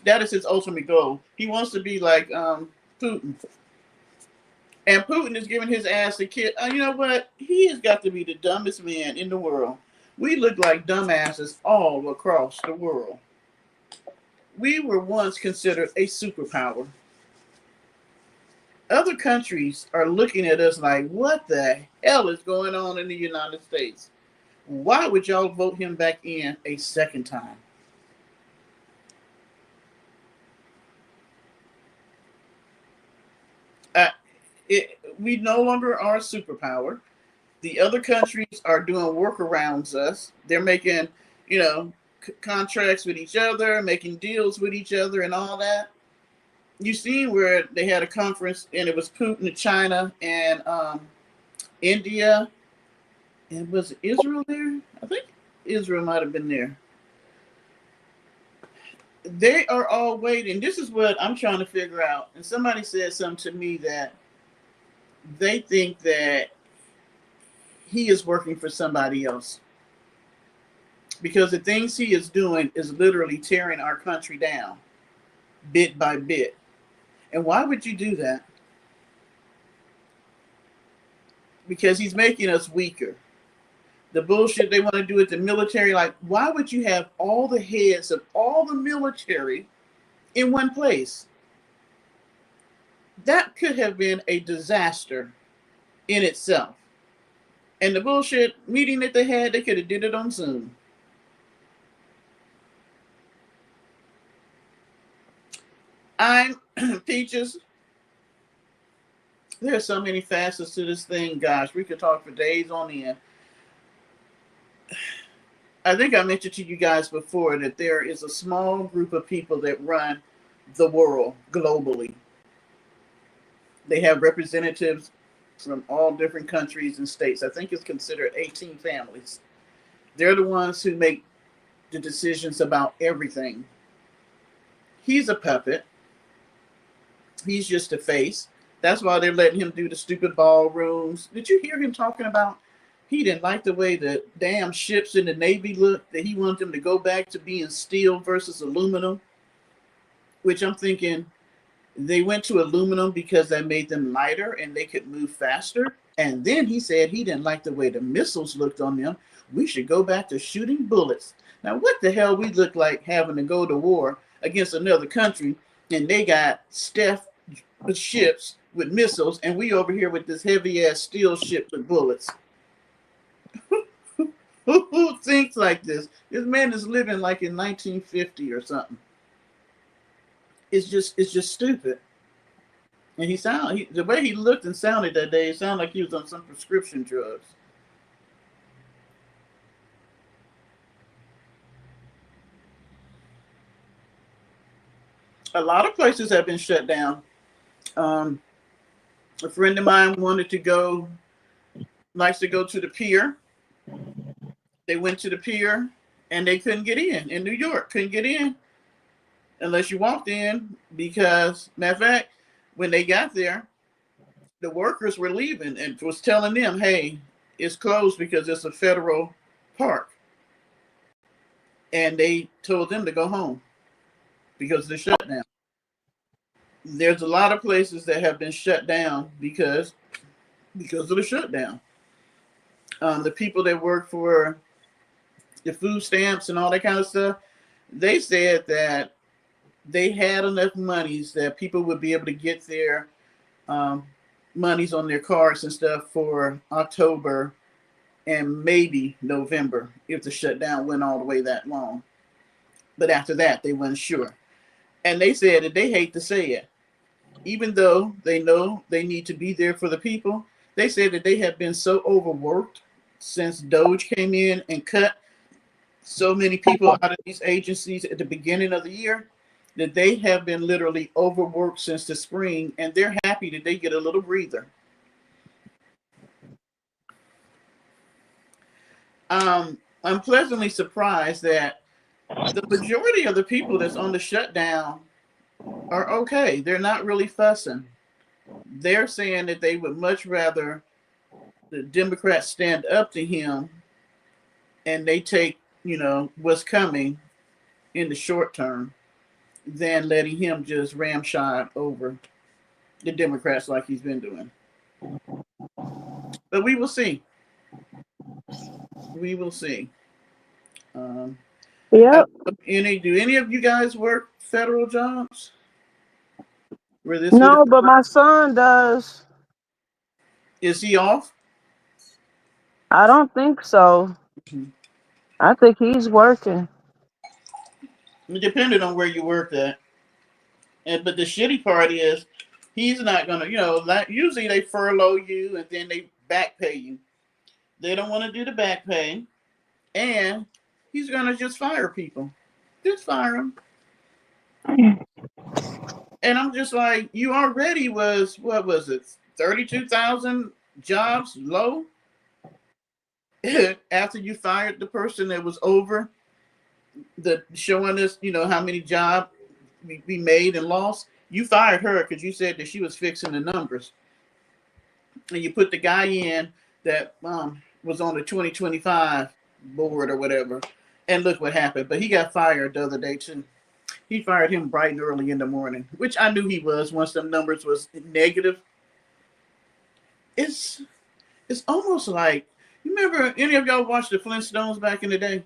That is his ultimate goal. He wants to be like Putin. And Putin is giving his ass a kid. You know what? He has got to be the dumbest man in the world. We look like dumbasses all across the world. We were once considered a superpower. Other countries are looking at us like, what the hell is going on in the United States? Why would y'all vote him back in a second time? We no longer are a superpower. The other countries are doing workarounds us. They're making, contracts with each other, making deals with each other, and all that. You seen where they had a conference and it was Putin, China, and India, and was Israel there? I think Israel might have been there. They are all waiting. This is what I'm trying to figure out. And somebody said something to me that they think that he is working for somebody else because the things he is doing is literally tearing our country down bit by bit. And why would you do that? Because he's making us weaker. The bullshit they want to do with the military, like, why would you have all the heads of all the military in one place? That could have been a disaster in itself. And the bullshit meeting that they had, they could have did it on Zoom. I'm Peaches. There are so many facets to this thing. Gosh, we could talk for days on end. I think I mentioned to you guys before that there is a small group of people that run the world globally. They have representatives from all different countries and states. I think it's considered 18 families. They're the ones who make the decisions about everything. He's a puppet. He's just a face. That's why they're letting him do the stupid ballrooms. Did you hear him talking about he didn't like the way the damn ships in the Navy looked, that he wanted them to go back to being steel versus aluminum? Which I'm thinking, they went to aluminum because that made them lighter and they could move faster. And then he said he didn't like the way the missiles looked on them. We should go back to shooting bullets. Now, what the hell we look like having to go to war against another country and they got stealth ships with missiles and we over here with this heavy ass steel ship with bullets? Who thinks like this? This man is living like in 1950 or something. It's just stupid. And the way he looked and sounded that day, it sounded like he was on some prescription drugs. A lot of places have been shut down. A friend of mine likes to go to the pier. They went to the pier and they couldn't get in New York. Couldn't get in unless you walked in because, matter of fact, when they got there, the workers were leaving and was telling them, hey, it's closed because it's a federal park. And they told them to go home because of the shutdown. There's a lot of places that have been shut down because of the shutdown. The people that work for the food stamps and all that kind of stuff, they said that they had enough monies that people would be able to get their monies on their cards and stuff for October and maybe November if the shutdown went all the way that long. But after that, they weren't sure. And they said that they hate to say it. Even though they know they need to be there for the people, they said that they have been so overworked since Doge came in and cut so many people out of these agencies at the beginning of the year that they have been literally overworked since the spring, and they're happy that they get a little breather. I'm pleasantly surprised that the majority of the people that's on the shutdown are okay. They're not really fussing. They're saying that they would much rather the Democrats stand up to him and they take, what's coming in the short term than letting him just ramshot over the Democrats like he's been doing. But we will see. We will see. Yep. Do any of you guys work federal jobs? Where this No, but my son does. Is he off? I don't think so. I think he's working. It depended on where you worked at. But the shitty part is he's not gonna, like usually they furlough you and then they back pay you. They don't want to do the back pay, and He's gonna just fire people. Just fire them. And I'm just like, you already was, what was it, 32,000 jobs low after you fired the person that was over the showing us, how many jobs we made and lost. You fired her because you said that she was fixing the numbers, and you put the guy in that was on the 2025 board or whatever. And look what happened. But he got fired the other day too. He fired him bright and early in the morning, which I knew he was once them numbers was negative. It's it's almost like, you remember any of y'all watched the Flintstones back in the day?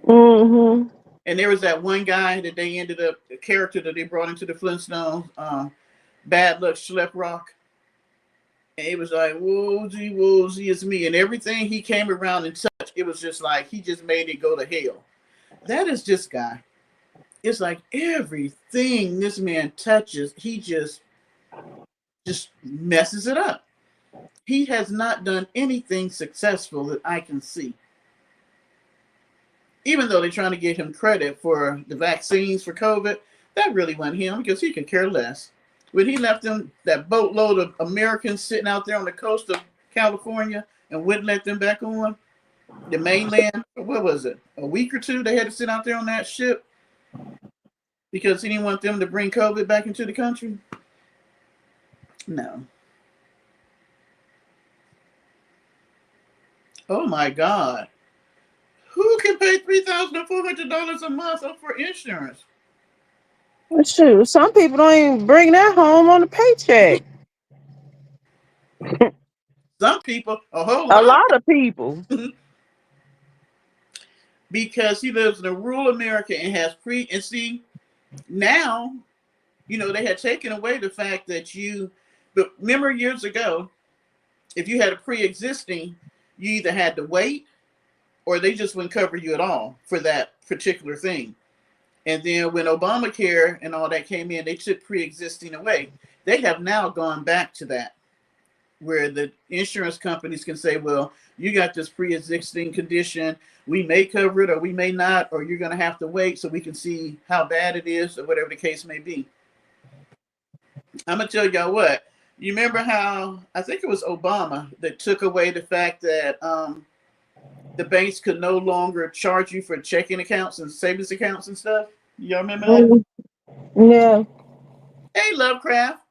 Mm-hmm. And there was that one guy that they ended up, the character that they brought into the Flintstones, Bad Luck Schleprock. And it was like, Woozy, Woozy, it's me. And everything he came around and touched, it was just like, he just made it go to hell. That is this guy. It's like everything this man touches, he just messes it up. He has not done anything successful that I can see. Even though they're trying to get him credit for the vaccines for COVID, that really wasn't him because he could care less. When he left them that boatload of Americans sitting out there on the coast of California and wouldn't let them back on the mainland, what was it, a week or two they had to sit out there on that ship because he didn't want them to bring COVID back into the country? No. Oh my God. Who can pay $3,400 a month for insurance? Shoot, some people don't even bring that home on a paycheck. Some people, a whole A lot, lot of people. because he lives in a rural America and has and see, now, they had taken away the fact that but remember years ago, if you had a pre-existing, you either had to wait or they just wouldn't cover you at all for that particular thing. And then when Obamacare and all that came in, they took pre-existing away. They have now gone back to that, where the insurance companies can say, well, you got this pre-existing condition. We may cover it or we may not, or you're going to have to wait so we can see how bad it is or whatever the case may be. I'm going to tell y'all what. You remember how, I think it was Obama that took away the fact that the banks could no longer charge you for checking accounts and savings accounts and stuff? Y'all remember that? Yeah. Hey, Lovecraft.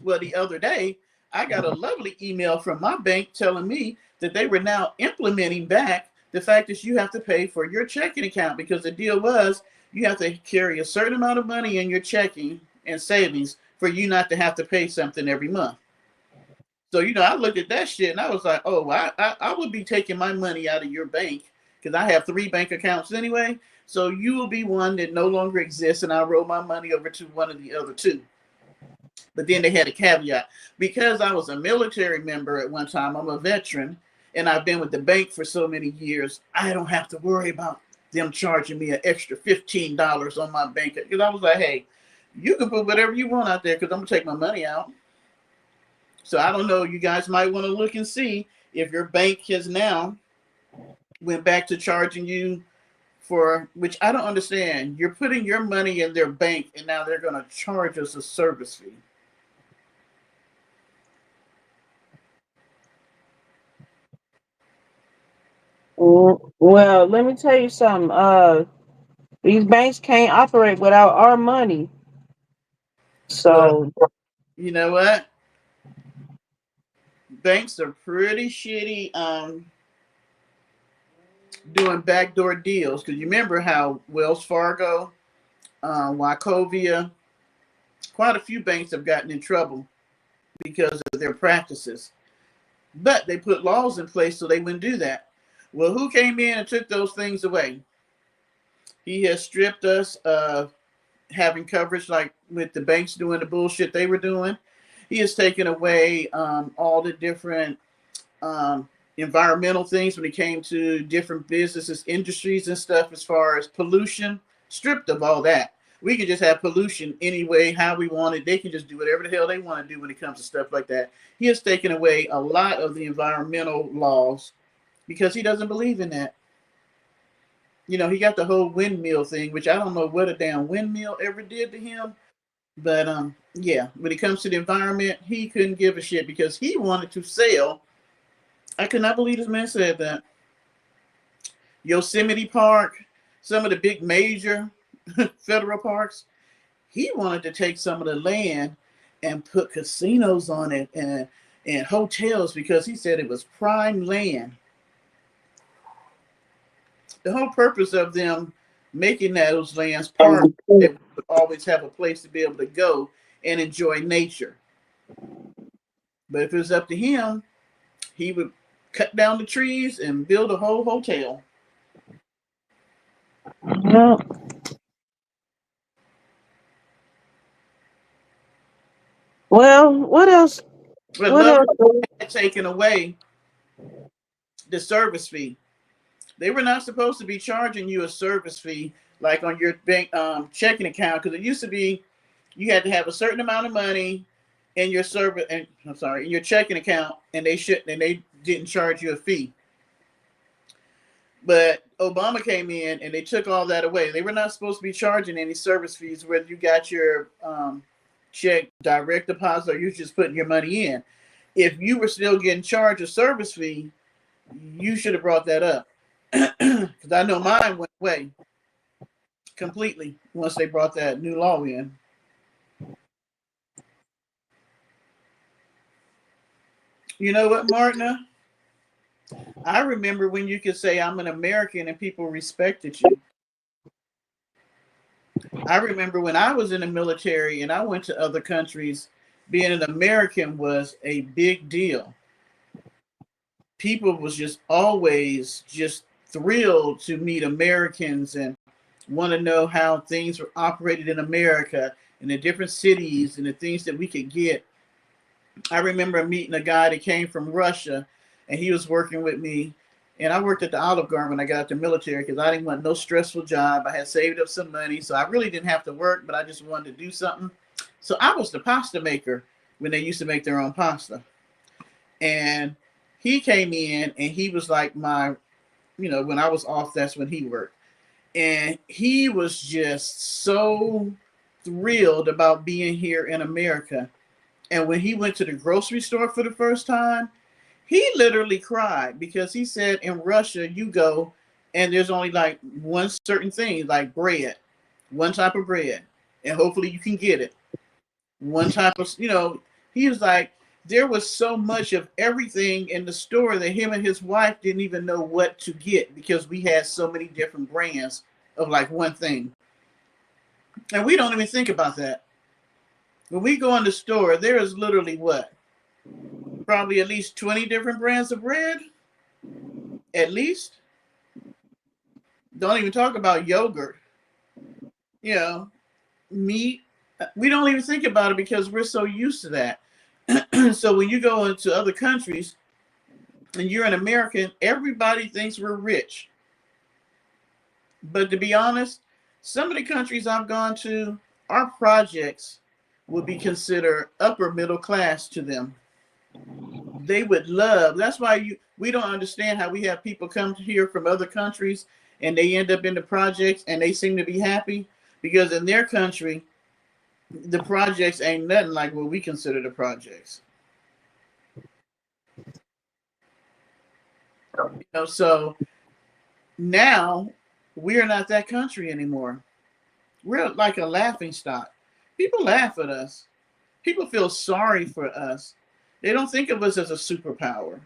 Well, the other day, I got a lovely email from my bank telling me that they were now implementing back the fact that you have to pay for your checking account, because the deal was you have to carry a certain amount of money in your checking and savings for you not to have to pay something every month. So, I looked at that shit and I was like, oh, I would be taking my money out of your bank because I have 3 bank accounts anyway. So you will be one that no longer exists and I'll roll my money over to one of the other 2. But then they had a caveat. Because I was a military member at one time, I'm a veteran, and I've been with the bank for so many years, I don't have to worry about them charging me an extra $15 on my bank. Because I was like, hey, you can put whatever you want out there because I'm going to take my money out. So I don't know. You guys might want to look and see if your bank has now went back to charging you for, which I don't understand. You're putting your money in their bank, and now they're going to charge us a service fee. Well, let me tell you something. These banks can't operate without our money. Well, So you know what? Banks are pretty shitty doing backdoor deals, because you remember how Wells Fargo, Wachovia, quite a few banks have gotten in trouble because of their practices. But they put laws in place so they wouldn't do that. Well, who came in and took those things away? He has stripped us of having coverage, like with the banks doing the bullshit they were doing. He has taken away all the different environmental things when it came to different businesses, industries, and stuff, as far as pollution, stripped of all that. We can just have pollution anyway, how we want it. They can just do whatever the hell they want to do when it comes to stuff like that. He has taken away a lot of the environmental laws because he doesn't believe in that. He got the whole windmill thing, which I don't know what a damn windmill ever did to him. But yeah, when it comes to the environment, he couldn't give a shit because he wanted to sell. I could not believe this man said that. Yosemite Park, some of the big major federal parks, he wanted to take some of the land and put casinos on it and hotels because he said it was prime land. The whole purpose of them making those lands parks, that we would always have a place to be able to go and enjoy nature. But if it was up to him, he would cut down the trees and build a whole hotel. Yeah. Well, what else? But What love else? had taken away the service fee. They were not supposed to be charging you a service fee like on your bank checking account because it used to be you had to have a certain amount of money in your service and I'm sorry in your checking account and they didn't charge you a fee. But Obama came in and they took all that away. They were not supposed to be charging any service fees whether you got your check direct deposit or you just putting your money in. If you were still getting charged a service fee, you should have brought that up because I know mine went away completely once they brought that new law in. You know what, Martina? I remember when you could say I'm an American and people respected you. I remember when I was in the military and I went to other countries, being an American was a big deal. People was just always just thrilled to meet Americans and want to know how things were operated in America and the different cities and the things that we could get. I remember meeting a guy that came from Russia and he was working with me. And I worked at the Olive Garden when I got out the military because I didn't want no stressful job. I had saved up some money, so I really didn't have to work, but I just wanted to do something. So I was the pasta maker when they used to make their own pasta. And he came in and he was like when I was off, that's when he worked. And he was just so thrilled about being here in America. And when he went to the grocery store for the first time, he literally cried because he said in Russia, you go and there's only like one certain thing, like bread, one type of bread, and hopefully you can get it. One type of, he was like, there was so much of everything in the store that him and his wife didn't even know what to get because we had so many different brands of like one thing. And we don't even think about that. When we go in the store, there is literally what? Probably at least 20 different brands of bread. At least. Don't even talk about yogurt. You know, meat. We don't even think about it because we're so used to that. So when you go into other countries and you're an American, everybody thinks we're rich. But to be honest, some of the countries I've gone to, our projects would be considered upper middle class to them. They would love. That's why we don't understand how we have people come here from other countries and they end up in the projects and they seem to be happy because in their country the projects ain't nothing like what we consider the projects. So now we're not that country anymore. We're like a laughing stock. People laugh at us. People feel sorry for us. They don't think of us as a superpower.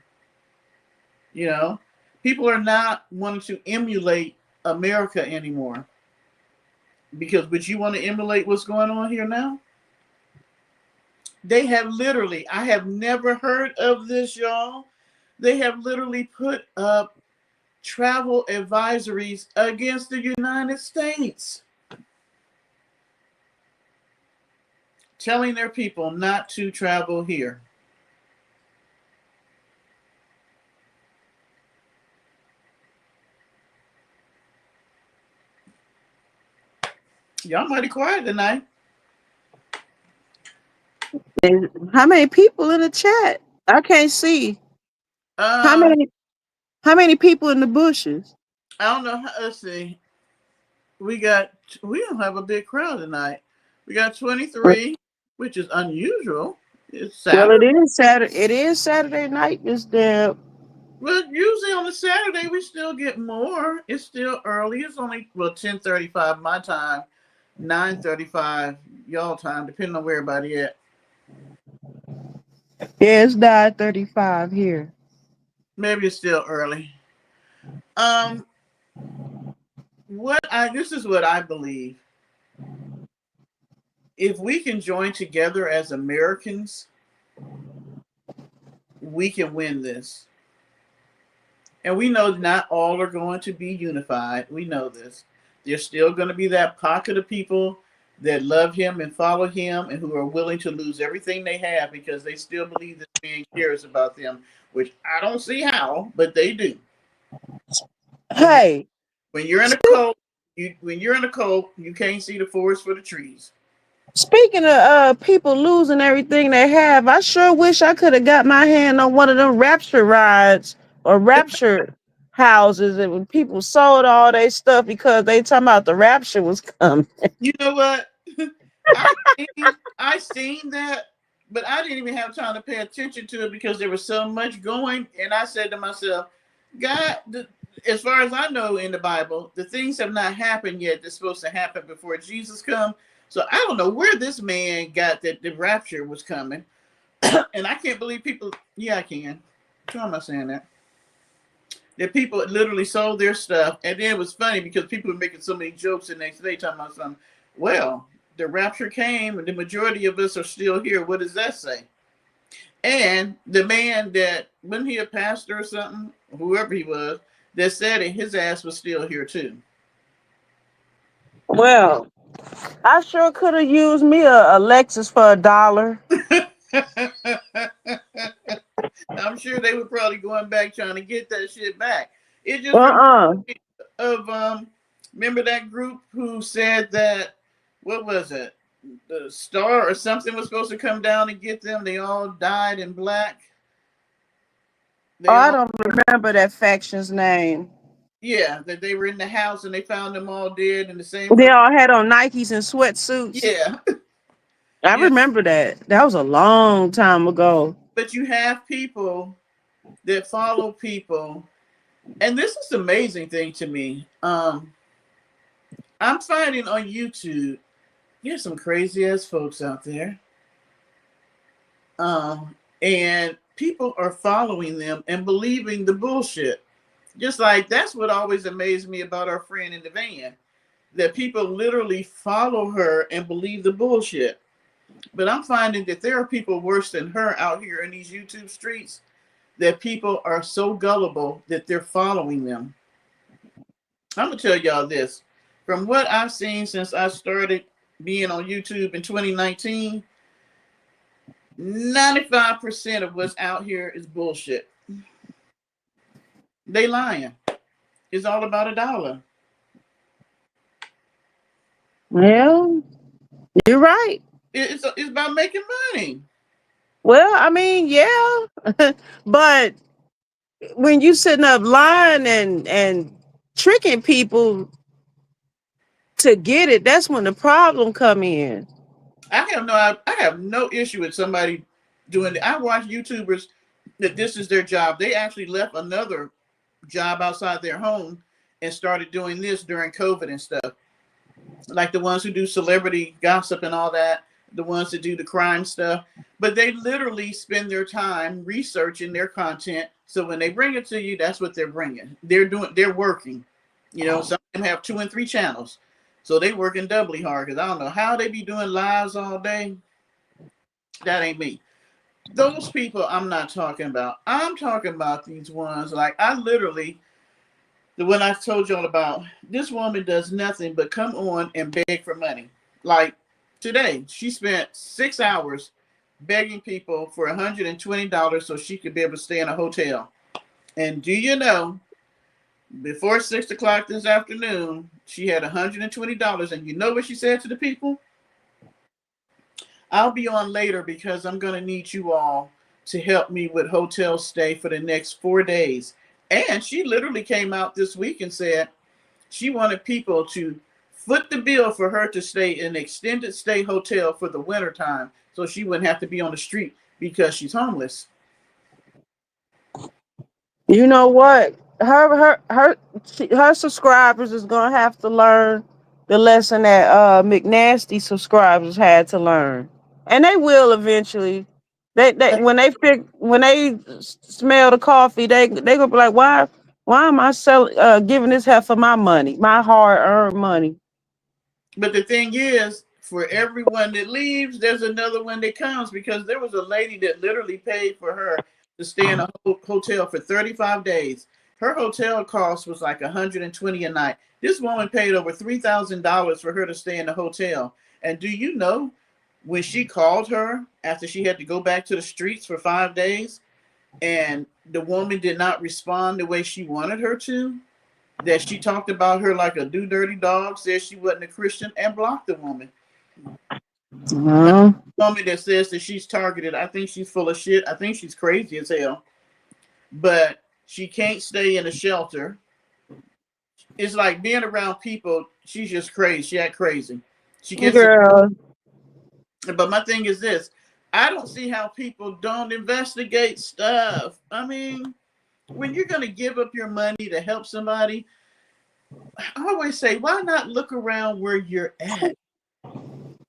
You know, people are not wanting to emulate America anymore because would you want to emulate what's going on here now? They have literally, I have never heard of this, y'all. They have literally put up travel advisories against the United States, telling their people not to travel here. Y'all mighty quiet tonight. How many people in the chat? I can't see. How Um, many? How many people in the bushes? I don't know. Let's see. We got. We don't have a big crowd tonight. We got 23, which is unusual. It's Well, Saturday. It is Saturday night, Miss Deb. But usually on a Saturday we still get more. It's still early. It's only 10:35 my time, 9:35 y'all time, depending on where everybody at. Yeah, it's 9:35 here. Maybe it's still early. Um, what I this is what I believe. If we can join together as Americans, we can win this. And we know not all are going to be unified. We know this. There's still going to be that pocket of people that love him and follow him and who are willing to lose everything they have because they still believe this man cares about them, which I don't see how, but they do. When you Hey, when you're in a cult, you can't see the forest for the trees. speaking of people losing everything they have, I sure wish I could have got my hand on one of them rapture rides or rapture houses, and when people sold all their stuff because they talking about the rapture was coming. You know what? I seen that, but I didn't even have time to pay attention to it because there was so much going. And I said to myself, God, as far as I know in the Bible, the things have not happened yet that's supposed to happen before Jesus come. So I don't know where this man got that the rapture was coming. And I can't believe people. Yeah, I can. Why am I saying that? That people literally sold their stuff, and then it was funny because people were making so many jokes the next day talking about something. Well, the rapture came, and the majority of us are still here. What does that say? And the man that wasn't he a pastor or something, whoever he was, that said it, his ass was still here too. Well, I sure could have used me a Lexus for $1. I'm sure they were probably going back trying to get that shit back. It just reminds Uh-uh. me of remember that group who said that what was it? The star or something was supposed to come down and get them. They all died in black. Oh, They I all don't remember that faction's name. yeah, that they were in the house and they found them all dead in the same They room. all had on Nikes and sweatsuits. Yeah. I Yeah. remember that. That was a long time ago. But you have people that follow people, and this is the amazing thing to me. I'm finding on YouTube, there's some crazy ass folks out there. And people are following them and believing the bullshit. Just like that's what always amazed me about our friend in the van. That people literally follow her and believe the bullshit. But I'm finding that there are people worse than her out here in these YouTube streets that people are so gullible that they're following them. I'm gonna tell y'all this. From what I've seen since I started being on YouTube in 2019, 95% of what's out here is bullshit. They lying. It's all about a dollar. Well, you're right. It's about making money. Well, I mean, yeah. But when you sitting up lying and tricking people to get it, that's when the problem come in. I have no issue with somebody doing it. I watch YouTubers that this is their job. They actually left another job outside their home and started doing this during COVID and stuff. Like the ones who do celebrity gossip and all that, the ones that do the crime stuff. But they literally spend their time researching their content. So when they bring it to you, that's what they're bringing. They're working. You know, some of them have 2 and 3 channels. So they working doubly hard because I don't know how they be doing lives all day. That ain't me. Those people I'm not talking about. I'm talking about these ones like I literally the one I told y'all about, this woman does nothing but come on and beg for money. Like today, she spent 6 hours begging people for $120 so she could be able to stay in a hotel. And do you know, before 6 o'clock this afternoon, she had $120. And you know what she said to the people? I'll be on later because I'm going to need you all to help me with hotel stay for the next 4 days. And she literally came out this week and said she wanted people to foot the bill for her to stay in an extended stay hotel for the winter time so she wouldn't have to be on the street because she's homeless. You know what? Her subscribers is gonna have to learn the lesson that McNasty subscribers had to learn, and they will eventually. They when they smell the coffee, they gonna be like, why am I selling giving this heifer my money, my hard earned money? But the thing is, for everyone that leaves, there's another one that comes because there was a lady that literally paid for her to stay in a hotel for 35 days. Her hotel cost was like 120 a night. This woman paid over $3,000 for her to stay in the hotel. And do you know when she called her after she had to go back to the streets for 5 days and the woman did not respond the way she wanted her to? That she talked about her like a do dirty dog, said she wasn't a Christian, and blocked the woman. Now, Uh, the woman that says that she's targeted, I think she's full of shit. I think she's crazy as hell. But she can't stay in a shelter. It's like being around people. She's just crazy. She act crazy. She gets it. Girl, But my thing is this: I don't see how people don't investigate stuff. I mean, when you're gonna give up your money to help somebody, I always say, why not look around where you're at?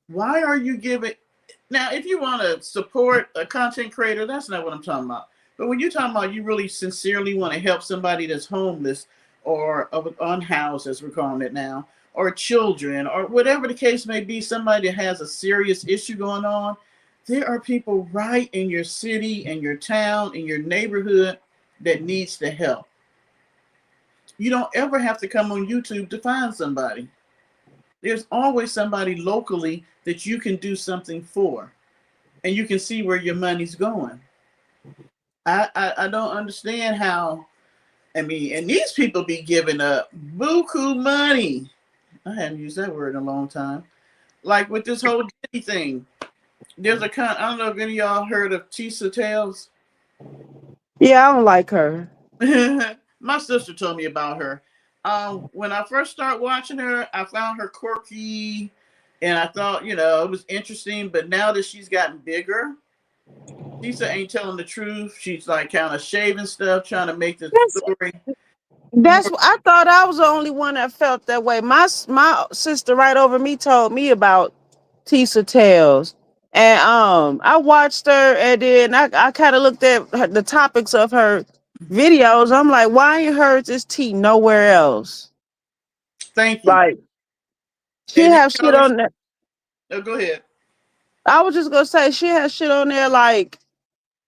Why are you giving? Now, if you want to support a content creator, that's not what I'm talking about. But when you're talking about you really sincerely want to help somebody that's homeless or unhoused, as we're calling it now, or children, or whatever the case may be, somebody that has a serious issue going on, there are people right in your city, in your town, in your neighborhood that needs the help. You don't ever have to come on YouTube to find somebody. There's always somebody locally that you can do something for, and you can see where your money's going. I don't understand how. I mean, and these people be giving up buku money. I haven't used that word in a long time. Like with this whole Diddy thing, there's a I don't know if any of y'all heard of Tisa Tales. yeah, I don't like her. My sister told me about her. When I first started watching her, I found her quirky, and I thought, it was interesting. But now that she's gotten bigger, Lisa ain't telling the truth. She's like kind of shaving stuff, trying to make the That's story that's more. I thought I was the only one that felt that way. My sister right over me told me about Tisa Tales. And I watched her and then I kind of looked at the topics of her videos. I'm like, why ain't heard this tea nowhere else? Thank you. Like she And then have shit on there. oh, go ahead. I was just gonna say she has shit on there like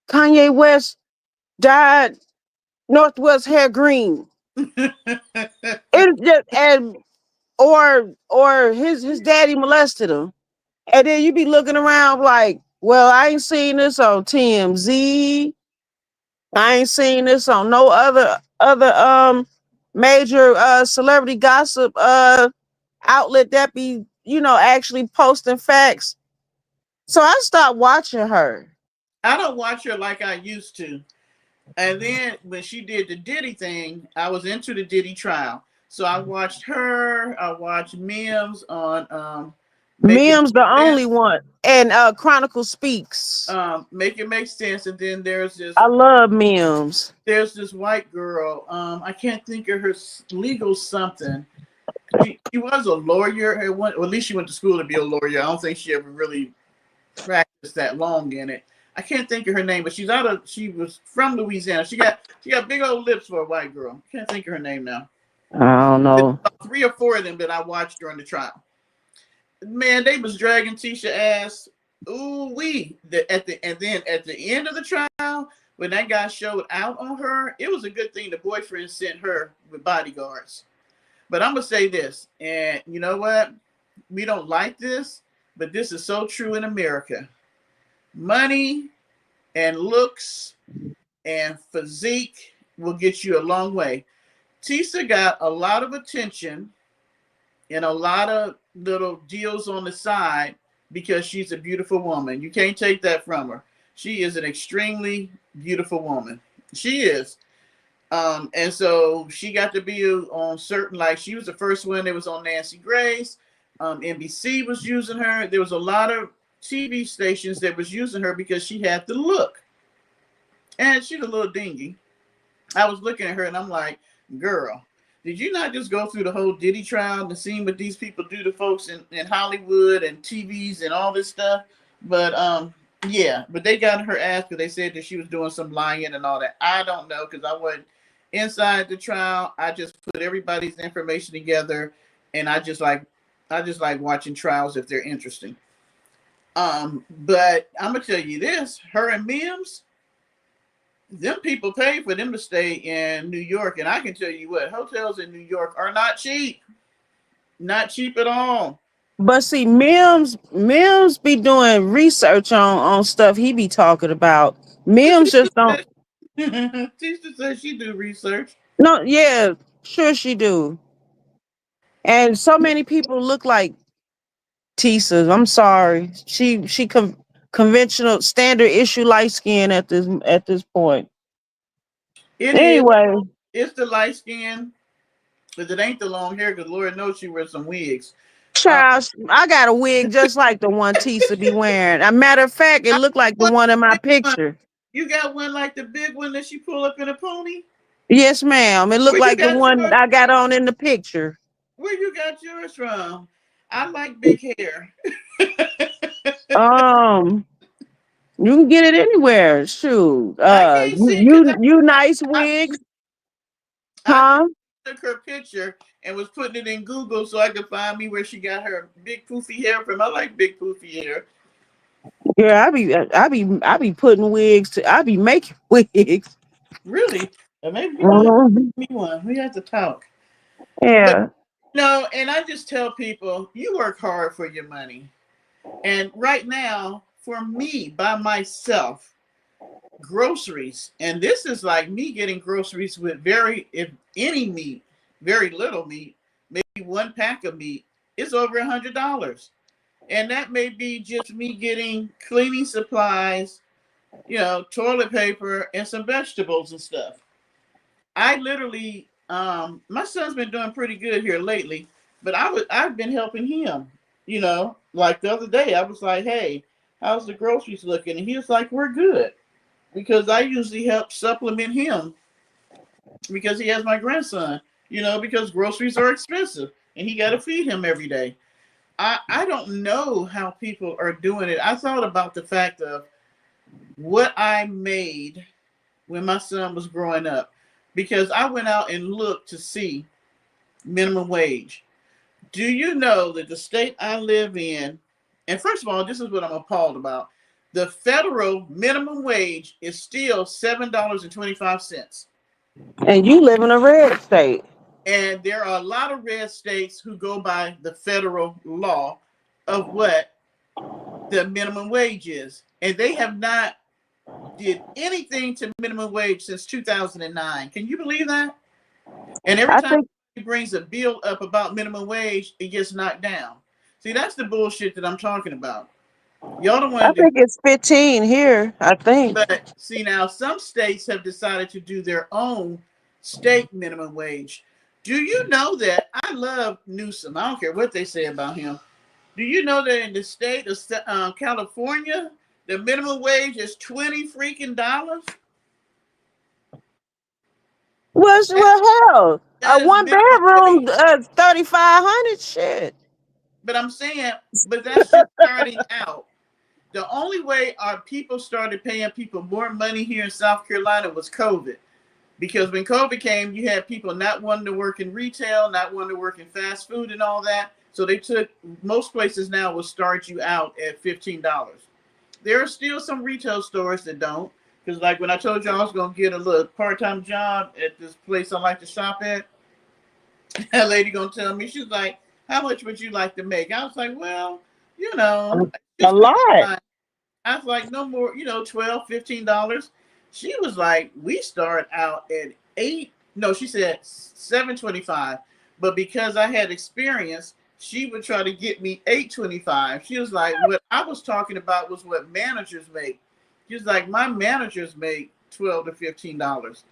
Kanye West dyed Northwest hair green. It just and or his daddy molested him. And then you be looking around like, well, I ain't seen this on TMZ. I ain't seen this on no other major celebrity gossip outlet that be, actually posting facts. So I stopped watching her. I don't watch her like I used to. And then when she did the Diddy thing, I was into the Diddy trial. So I watched her. I watched Mims on Make It Mim's the Make only Sense. one. And Chronicle Speaks. Make It Make Sense. And then I love Mims. there's this white girl. I can't think of her legal something. She was a lawyer at one, or at least she went to school to be a lawyer. I don't think she ever really practiced that long in it. I can't think of her name, but she was from Louisiana. She got big old lips for a white girl. Can't think of her name now. I don't There's know. about 3 or 4 of them that I watched during the trial. Man, they was dragging Tisha ass. Ooh wee. And then at the end of the trial, when that guy showed out on her, it was a good thing the boyfriend sent her with bodyguards. But I'm gonna say this, and you know what? We don't like this, but this is so true in America. Money and looks and physique will get you a long way. Tisa got a lot of attention and a lot of little deals on the side because she's a beautiful woman. You can't take that from her. She is an extremely beautiful woman. She is. And so she got to be on certain, like she was the first one that was on Nancy Grace. NBC was using her. There was a lot of TV stations that was using her because she had the look. And she's a little dingy. I was looking at her and I'm like, girl, did you not just go through the whole Diddy trial and see what these people do to folks in Hollywood and TVs and all this stuff? But yeah, but they got her ass because they said that she was doing some lying and all that. I don't know because I wasn't inside the trial. I just put everybody's information together, and I just like watching trials if they're interesting. But I'm gonna tell you this: her and Mims, them people pay for them to stay in New York, and I can tell you what, hotels in New York are not cheap, not cheap at all. But see, Mims be doing research on stuff he be talking about. But Mims just don't. Tisha says she do research. No, yeah, sure she do. And so many people look like Tisa. I'm sorry. Conventional standard issue light skin at this point. It is. Anyway, It's the light skin, because it ain't the long hair. Because Lord knows she wears some wigs. Uh, child, I got a wig just like the one Tisa be wearing. A matter of fact, it I looked like the want one in the my big one. picture. You got one like the big one that she pull up in a pony. Yes, ma'am. It looked Where you like the got one yours? I got on in the picture. Where you got yours from? I like big hair. Um, you can get it anywhere. Shoot. I can't You see because you you nice I wigs, I huh? took her picture and was putting it in Google so I could find me where she got her big poofy hair from. I like big poofy hair. Yeah, I be putting wigs to. I be making wigs. Really? Maybe you're gonna have Mhm. to give me one. We have to talk. But Yeah, no, and I just tell people you work hard for your money. And right now, for me by myself, groceries, and this is like me getting groceries with very, if any meat, very little meat, maybe one pack of meat, it's over $100. And that may be just me getting cleaning supplies, toilet paper and some vegetables and stuff. I literally, my son's been doing pretty good here lately, but I've been helping him. Like the other day, I was like, "Hey, how's the groceries looking?" And he was like, "We're good," because I usually help supplement him because he has my grandson. Because groceries are expensive and he got to feed him every day. I don't know how people are doing it. I thought about the fact of what I made when my son was growing up because I went out and looked to see minimum wage. Do you know that the state I live in, and first of all, this is what I'm appalled about. The federal minimum wage is still $7.25. and you live in a red state. And there are a lot of red states who go by the federal law of what the minimum wage is. And they have not did anything to minimum wage since 2009. Can you believe that? And every I time think he brings a bill up about minimum wage, it gets knocked down. See, that's the bullshit that I'm talking about. Y'all don't I want to do, think it's 15 here. I think. but see now, some states have decided to do their own state minimum wage. Do you know that I love Newsom? I don't care what they say about him. Do you know that in the state of California, the minimum wage is 20 freaking dollars? That, Well, hell, a that is one minimum bedroom, wage. 3,500. Shit. But I'm saying, but that's just starting out. The only way our people started paying people more money here in South Carolina was COVID. Because when COVID came, you had people not wanting to work in retail, not wanting to work in fast food and all that. So they took, most places now will start you out at $15. There are still some retail stores that don't. Because like when I told you I was going to get a little part-time job at this place I like to shop at, that lady going to tell me, she's like, how much would you like to make? I was like, well, A just lot. part-time. I was like, no more, $12, $15. She was like, we start out at eight. No, she said 7.25. But because I had experience, she would try to get me 8.25. She was like, what I was talking about was what managers make. She was like, my managers make $12 to $15.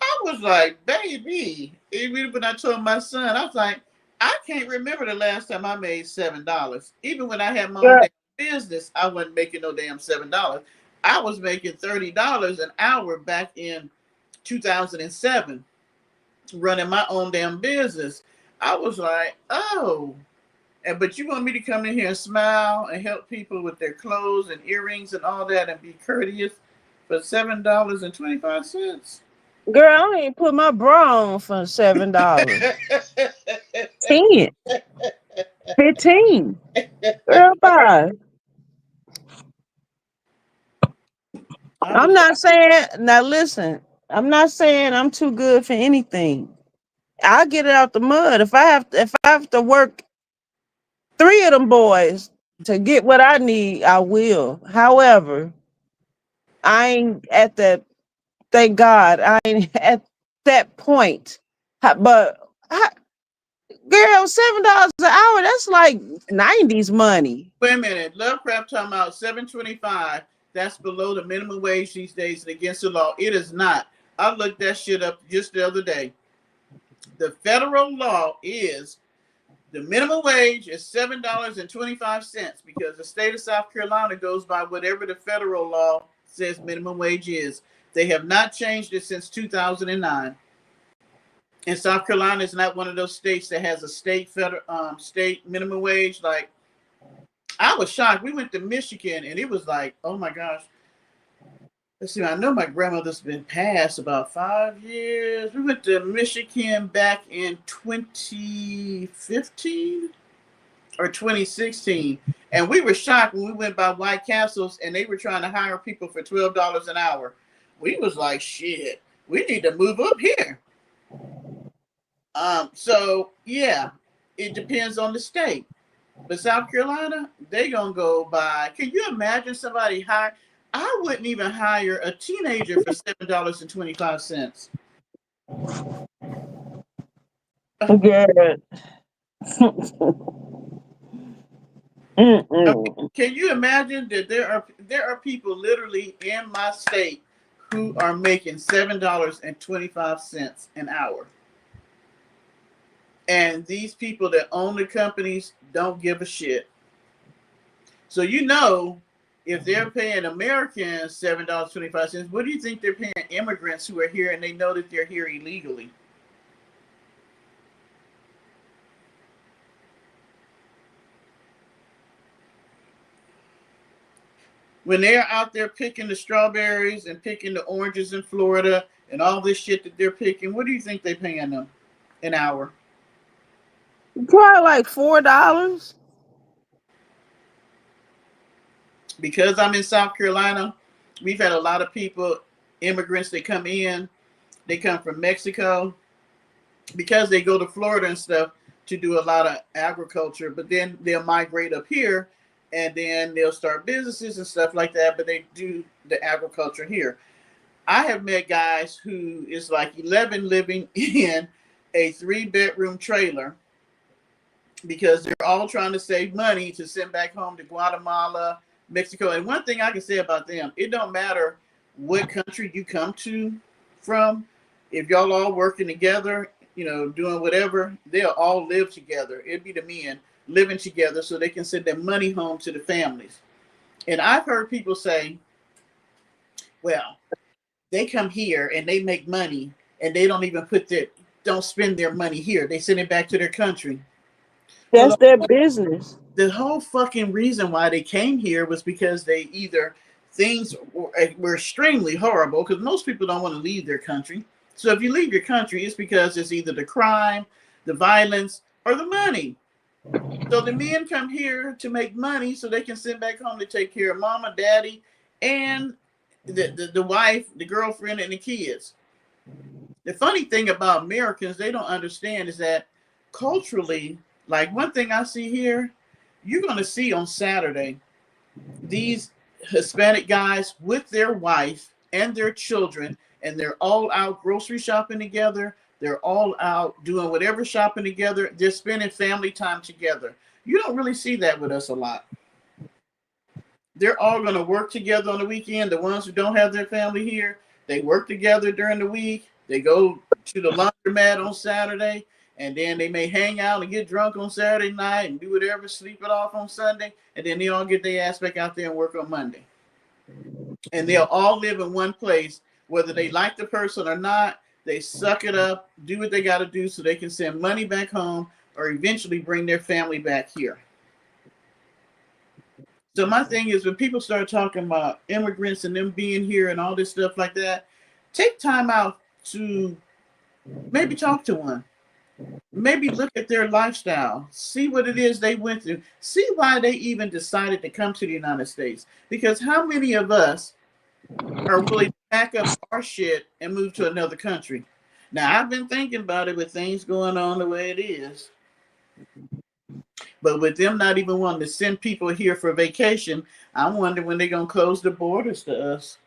I was like, baby. Even when I told my son, I was like, I can't remember the last time I made $7. Even when I had my own Girl, damn business, I wasn't making no damn $7. I was making $30 an hour back in 2007, running my own damn business. I was like, oh. And but you want me to come in here and smile and help people with their clothes and earrings and all that and be courteous for $7.25? girl, I don't even put my bra on for $7. 10, 15. Girl, bye. I I'm was not saying now listen, I'm not saying I'm too good for anything. I'll get it out the mud. If I have to work three of them boys to get what I need, I will. However, I ain't at that, thank God, I ain't at that point. But girl, $7 an hour, that's like 90s money. wait a minute. Lovecraft talking about 725. That's below the minimum wage these days and against the law. It is not. I looked that shit up just the other day. The federal law is the minimum wage is $7.25 because the state of South Carolina goes by whatever the federal law says minimum wage is. They have not changed it since 2009. And South Carolina is not one of those states that has a state minimum wage. Like, I was shocked. We went to Michigan and it was like, oh my gosh. Let's see. I know my grandmother's been passed about 5 years. We went to Michigan back in 2015 or 2016, and we were shocked when we went by White Castles and they were trying to hire people for $12 an hour. We was like, shit, we need to move up here. So yeah, it depends on the state. But South Carolina, they gonna go by. Can you imagine somebody hire? I wouldn't even hire a teenager for $7.25. Girl. Okay, Mm-mm. can you imagine that there are people literally in my state who are making $7.25 an hour, and these people that own the companies don't give a shit. So if they're paying Americans $7.25, what do you think they're paying immigrants who are here and they know that they're here illegally? When they're out there picking the strawberries and picking the oranges in Florida and all this shit that they're picking, what do you think they're paying them an hour? Probably like $4. Because I'm in South Carolina, we've had a lot of people, immigrants that come in. They come from Mexico because they go to Florida and stuff to do a lot of agriculture, but then they'll migrate up here and then they'll start businesses and stuff like that, but they do the agriculture here. I have met guys who is like 11 living in a 3-bedroom trailer because they're all trying to save money to send back home to Guatemala, Mexico. And one thing I can say about them, it don't matter what country you come to from. If y'all all working together, doing whatever, they'll all live together. It'd be the men living together so they can send their money home to the families. And I've heard people say, well, they come here and they make money and they don't spend their money here. They send it back to their country. That's Well, their business. the whole fucking reason why they came here was because they either things were extremely horrible because most people don't want to leave their country. So if you leave your country, it's because it's either the crime, the violence, or the money. So the men come here to make money so they can send back home to take care of mama, daddy, and the wife, the girlfriend, and the kids. The funny thing about Americans they don't understand is that culturally, like one thing I see here, you're going to see on Saturday these Hispanic guys with their wife and their children, and they're all out grocery shopping together. They're all out doing whatever shopping together. They're spending family time together. You don't really see that with us a lot. They're all going to work together on the weekend. The ones who don't have their family here, they work together during the week. They go to the laundromat on Saturday, and then they may hang out and get drunk on Saturday night and do whatever, sleep it off on Sunday, and then they all get their ass back out there and work on Monday. And they'll all live in one place, whether they like the person or not. They suck it up, do what they got to do so they can send money back home or eventually bring their family back here. So my thing is, when people start talking about immigrants and them being here and all this stuff like that, take time out to maybe talk to one. Maybe look at their lifestyle, see what it is they went through, see why they even decided to come to the United States. Because how many of us are willing to pack up our shit and move to another country? Now, I've been thinking about it with things going on the way it is. But with them not even wanting to send people here for vacation, I wonder when they're going to close the borders to us.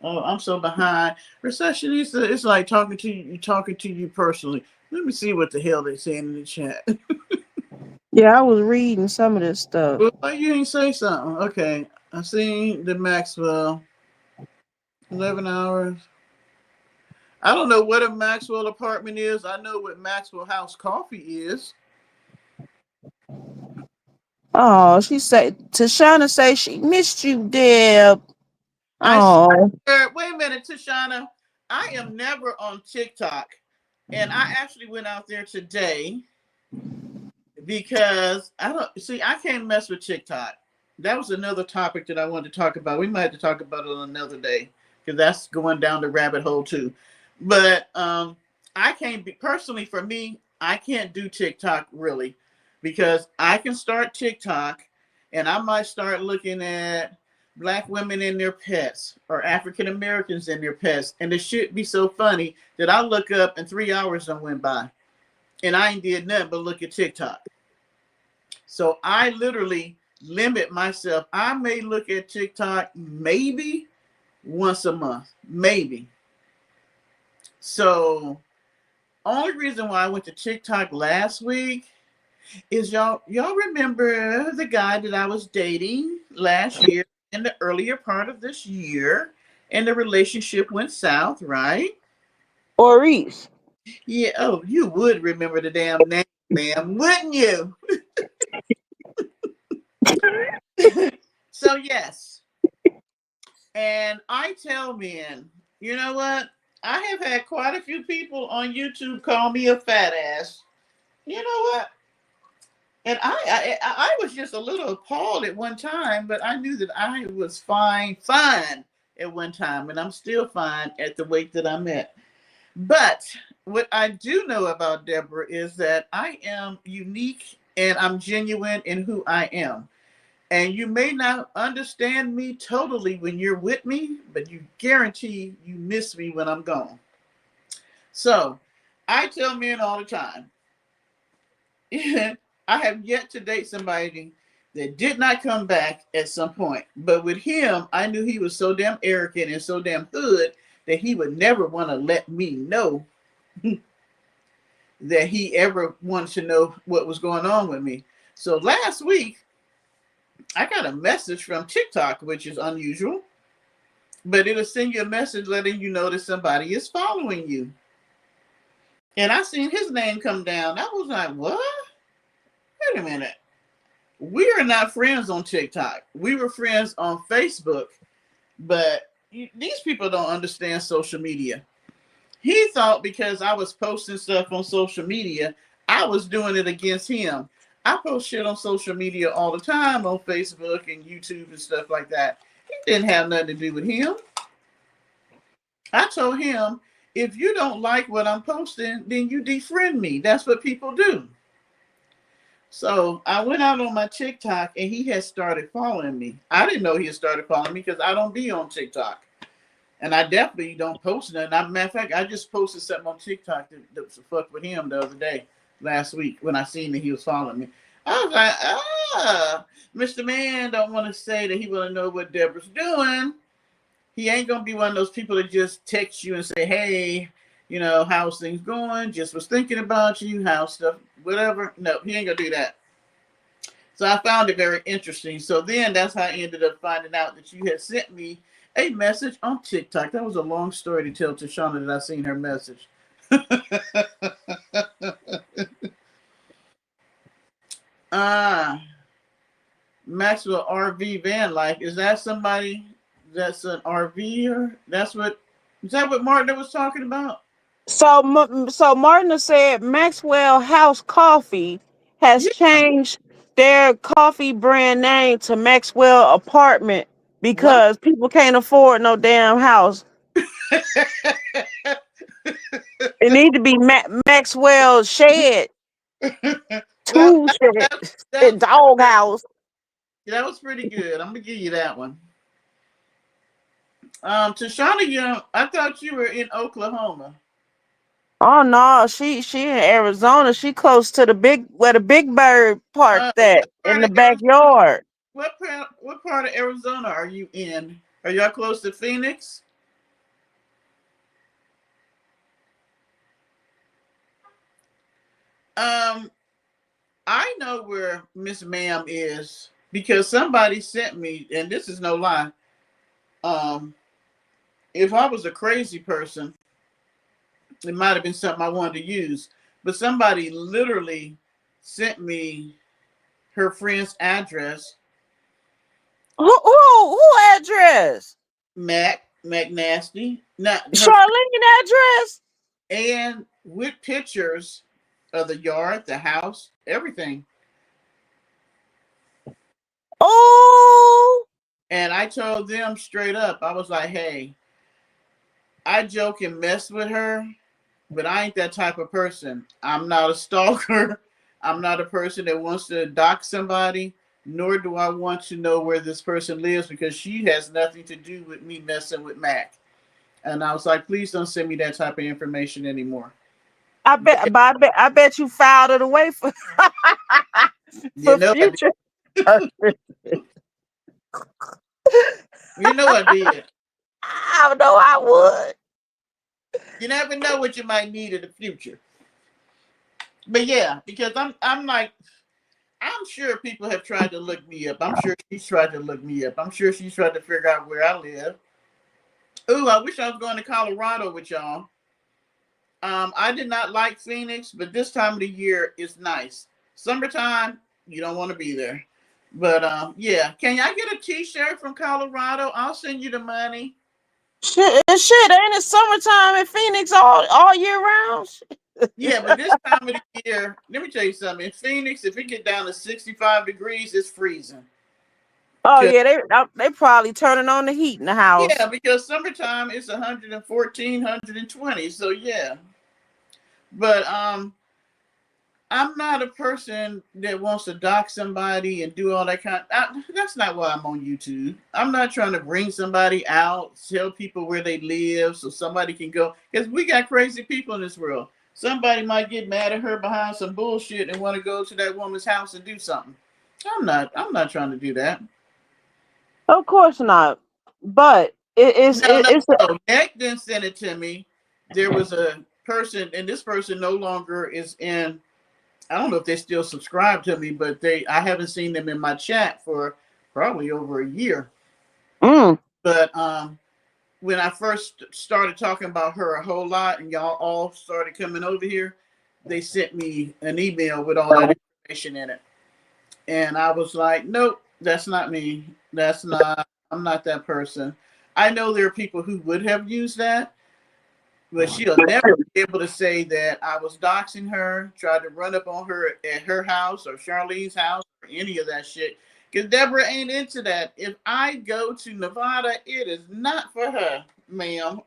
Oh, I'm so behind. Recessionista, it's like talking to you personally. Let me see what the hell they're saying in the chat. Yeah, I was reading some of this stuff. Well, you ain't say something. Okay. I seen the Maxwell. 11 hours. I don't know what a Maxwell apartment is. I know what Maxwell House Coffee is. Oh, she said Tashana say she missed you, Deb. Oh, Wait a minute, Tashana. I am never on TikTok. And I actually went out there today because I can't mess with TikTok. That was another topic that I wanted to talk about. We might have to talk about it on another day because that's going down the rabbit hole too. But I can't be personally for me, I can't do TikTok really because I can start TikTok and I might start looking at Black women and their pets or African Americans and their pets. And the shit be so funny that I look up and 3 hours done went by and I ain't did nothing but look at TikTok. So I literally limit myself. I may look at TikTok maybe once a month, maybe. So only reason why I went to TikTok last week is y'all remember the guy that I was dating last year in the earlier part of this year and the relationship went south, right? Maurice. Yeah, oh, you would remember the damn name, ma'am, wouldn't you? So yes. And I tell men, you know what? I have had quite a few people on YouTube call me a fat ass. You know what? And I was just a little appalled at one time, but I knew that I was fine at one time, and I'm still fine at the weight that I'm at. But what I do know about Deborah is that I am unique and I'm genuine in who I am. And you may not understand me totally when you're with me, but you guarantee you miss me when I'm gone. So I tell men all the time, I have yet to date somebody that did not come back at some point. But with him, I knew he was so damn arrogant and so damn hood that he would never want to let me know that he ever wanted to know what was going on with me. So last week, I got a message from TikTok, which is unusual, but it'll send you a message letting you know that somebody is following you. And I seen his name come down. I was like, what? Wait a minute. We are not friends on TikTok. We were friends on Facebook, but these people don't understand social media. He thought because I was posting stuff on social media, I was doing it against him. I post shit on social media all the time on Facebook and YouTube and stuff like that. It didn't have nothing to do with him. I told him, if you don't like what I'm posting, then you defriend me. That's what people do. So I went out on my TikTok and he had started following me. I didn't know he had started following me because I don't be on TikTok. And I definitely don't post nothing. Matter of fact, I just posted something on TikTok that was a fuck with him the other day, last week, when I seen that he was following me. I was like, Mr. Man don't want to say that he want to know what Deborah's doing. He ain't going to be one of those people that just text you and say, hey, how's things going? Just was thinking about you, how stuff, whatever. No, he ain't going to do that. So I found it very interesting. So then that's how I ended up finding out that you had sent me a message on TikTok. That was a long story to tell to Shauna that I seen her message. Ah, Maxwell RV van life. Is that somebody that's an RVer? That's what. Is that what Martin was talking about? So Martina said Maxwell House Coffee has Yeah. changed their coffee brand name to Maxwell Apartment What? because people can't afford no damn house. It need to be Maxwell Shed, well, Tool Shed, that and Dog House. that was pretty good. I'm gonna give you that one. Tashana, I thought you were in Oklahoma. Oh no, she in Arizona. She close to the big where the Big Bird park that What in part the of Arizona? backyard. What part of Arizona are you in? Are y'all close to Phoenix? Um, I know where Miss Ma'am is because somebody sent me, and this is no lie. Um, if I was a crazy person, it might have been something I wanted to use. But somebody literally sent me her friend's address, Who address? Mac McNasty, not her, Charlene address? and with pictures of the yard, the house, everything. Oh, And I told them straight up, I was like, hey, I joke and mess with her, but I ain't that type of person. I'm not a stalker. I'm not a person that wants to dox somebody, nor do I want to know where this person lives because she has nothing to do with me messing with Mac. And I was like, please don't send me that type of information anymore. But I bet you filed it away for you for know I did. future. You know I did. I know I would. You never know what you might need in the future. But yeah, because I'm like, I'm sure people have tried to look me up. I'm sure she's tried to look me up. I'm sure she's tried to figure out where I live. Ooh, I wish I was going to Colorado with y'all. I did not like Phoenix, but this time of the year is nice. Summertime, you don't want to be there. But yeah, can I get a T-shirt from Colorado? I'll send you the money. Shit, ain't it summertime in Phoenix all year round? Yeah, but this time of the year, let me tell you something. In Phoenix, if it get down to 65 degrees, it's freezing. Oh yeah, they probably turning on the heat in the Yeah, house. because summertime is 114, 120. So yeah. But I'm not a person that wants to dock somebody and do all that that's not why I'm on YouTube. I'm not trying to bring somebody out, tell people where they live so somebody can go cuz we got crazy people in this world. Somebody might get mad at her behind some bullshit and want to go to that woman's house and do something. I'm not trying to do that. Of course not. But No, no, it's no. Nick didn't send it to me. There was a person, and this person no longer is in. I don't know if they still subscribe to me, but I haven't seen them in my chat for probably over a year. mm, But when I first started talking about her a whole lot, and y'all all started coming over here, they sent me an email with all that information in it, and I was like, nope, that's not me. That's not. I'm not that person. I know there are people who would have used that, but she'll never be able to say that I was doxing her, tried to run up on her at her house or Charlene's house or any of that shit. Because Deborah ain't into that. If I go to Nevada, it is not for her, ma'am.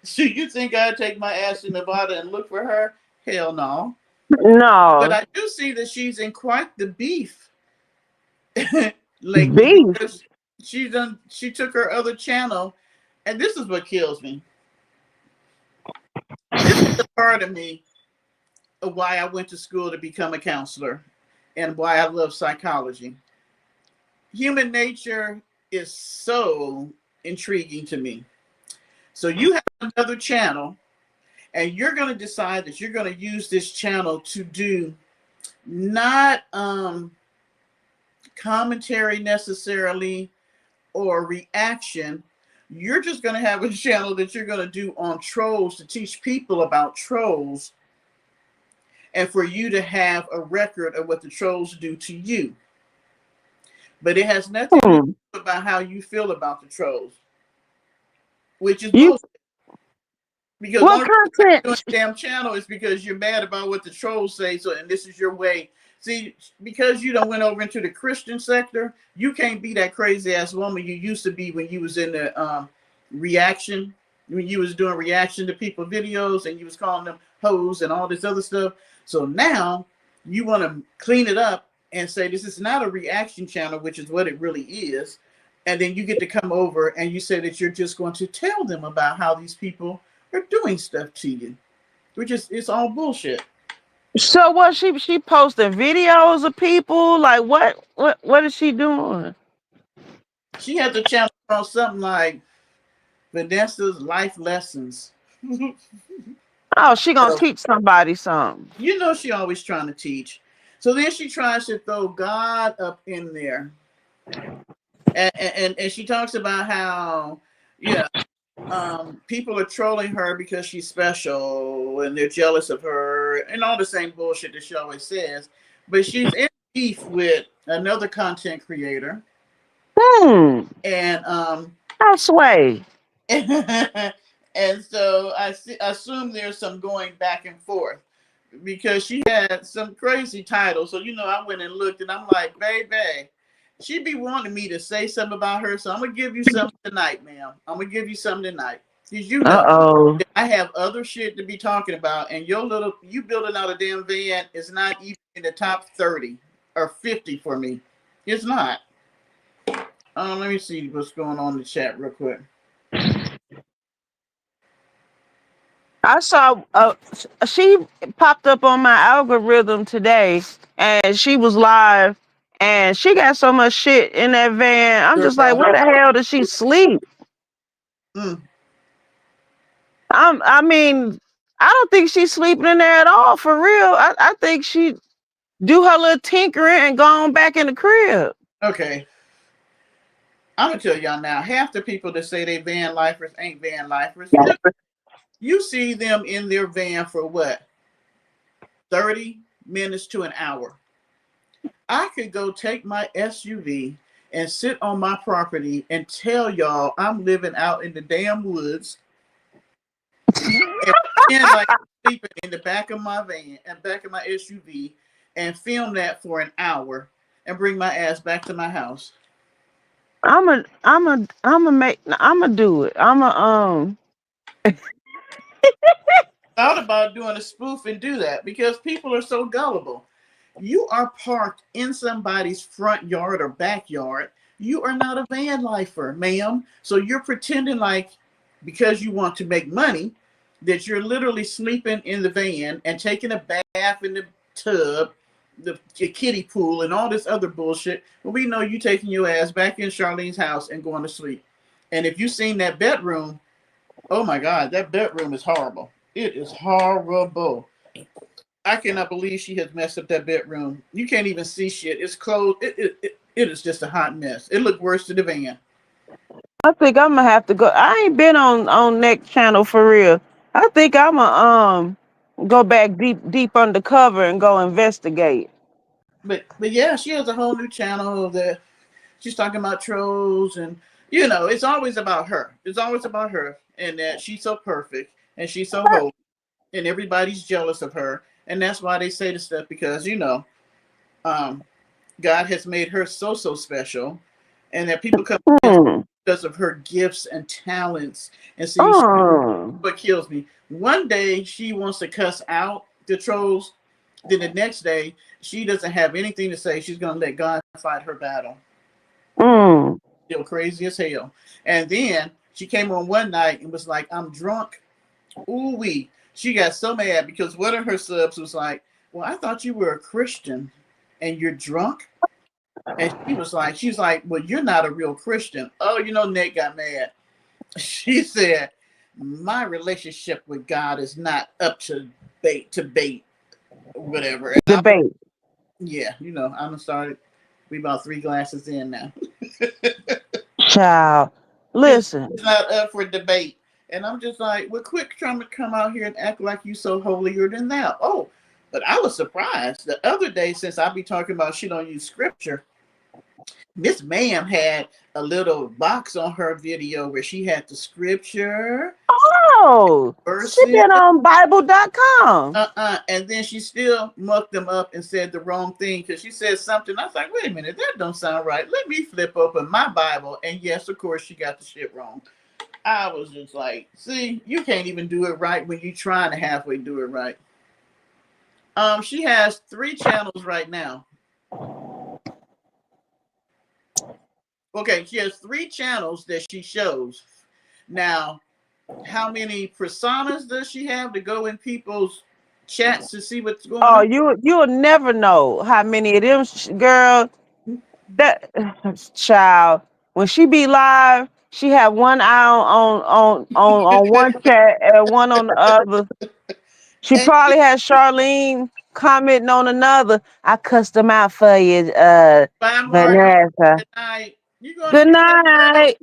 So you think I'd take my ass to Nevada and look for her? Hell no. But no I do see that she's in quite the beef lately beef. because she took her other channel, and this is what kills me. This is the part of me of why I went to school to become a counselor and why I love psychology. Human nature is so intriguing to me. So you have another channel and you're going to decide that you're going to use this channel to do not commentary necessarily or reaction, You're just going to have a channel that you're going to do on trolls to teach people about trolls and for you to have a record of what the trolls do to you. But it has nothing to Hmm. do about how you feel about the trolls, which is You bullshit. Because the what only reason why you're doing content? a damn channel is because you're mad about what the trolls say. So, and this is your way. See, because you don't went over into the Christian sector, you can't be that crazy ass woman you used to be when you was in the reaction, when you was doing reaction to people videos and you was calling them hoes and all this other stuff. So now you want to clean it up and say this is not a reaction channel, which is what it really is. And then you get to come over and you say that you're just going to tell them about how these people are doing stuff to you, which is it's all bullshit. So what she posting videos of people? Like what is she doing? She had the channel on something like Vanessa's life lessons. Oh, she gonna So, teach somebody something. you know she always trying to teach. So then she tries to throw God up in there, and she talks about how yeah people are trolling her because she's special and they're jealous of her and all the same bullshit that she always says. But she's in beef with another content creator, Hmm. and How sway? and so assume there's some going back and forth because she had some crazy titles. So I went and looked, and I'm like, baby, she be wanting me to say something about her. So I'm gonna give you something tonight, ma'am. I'm gonna give you something tonight because Uh oh. I have other shit to be talking about, and you building out a damn van is not even in the top 30 or 50 for me. It's not. Let me see what's going on in the chat real quick. I saw she popped up on my algorithm today and she was live and she got so much shit in that van. I'm just like, Girl, where the hell does she sleep? mm, I mean, I don't think she's sleeping in there at all for real. I think she do her little tinkering and go on back in the crib. okay. I'm gonna tell y'all now. Half the people that say they van lifers ain't van lifers. Look, you see them in their van for what? 30 minutes to an hour. I could go take my SUV and sit on my property and tell y'all I'm living out in the damn woods and pretend like I'm sleeping in the back of my van and back of my SUV and film that for an hour and bring my ass back to my house. I'm a do it. Thought about doing a spoof and do that because people are so gullible. You are parked in somebody's front yard or backyard. You are not a van lifer, ma'am. So you're pretending like because you want to make money that you're literally sleeping in the van and taking a bath in the tub, the kiddie pool, and all this other bullshit. But we know you taking your ass back in Charlene's house and going to sleep. And if you've seen that bedroom, oh my God, that bedroom is horrible. It is horrible. I cannot believe she has messed up that bedroom. You can't even see shit. It's closed. It is just a hot mess. It looked worse than the van. I think I'm gonna have to go. I ain't been on next channel for real. I think I'm gonna go back deep undercover and go investigate. But yeah, she has a whole new channel that she's talking about trolls and it's always about her. It's always about her and that she's so perfect and she's so holy and everybody's jealous of her and that's why they say the stuff because um, God has made her so special, and that people come against Hmm. because of her gifts and talents. And see, Oh. what kills me. One day she wants to cuss out the trolls. Then the next day she doesn't have anything to say. She's gonna let God fight her battle. Hmm. Still crazy as hell. And then she came on one night and was like, "I'm drunk." Ooh wee. She got so mad because one of her subs was like, "Well, I thought you were a Christian, and you're drunk." And she's like, well, you're not a real Christian. Oh, Nate got mad. She said, my relationship with God is not up to bait, whatever. And Debate. yeah, I'm started. We about 3 glasses in now. Child. It's, Listen. it's not up for debate. And I'm just like, well, quit trying to come out here and act like you so holier than thou. Oh, but I was surprised the other day, since I be talking about she don't use scripture. Miss Ma'am had a little box on her video where she had the scripture, Oh, she verses, been on Bible.com. and then she still mucked them up and said the wrong thing because she said something. I was like, wait a minute, that don't sound right. Let me flip open my Bible. And yes, of course, she got the shit wrong. I was just like, see, you can't even do it right when you trying to halfway do it right. She has 3 channels right now. Okay, she has 3 channels that she shows. Now, how many personas does she have to go in people's chats to see what's going Oh, on? you'll never know how many of them, girl. That child, when she be live, she have one eye on one chat and one on the other. She And probably has Charlene commenting on another. I cussed them out for you, by Mark, Vanessa. good night. You going to Good bed early? night.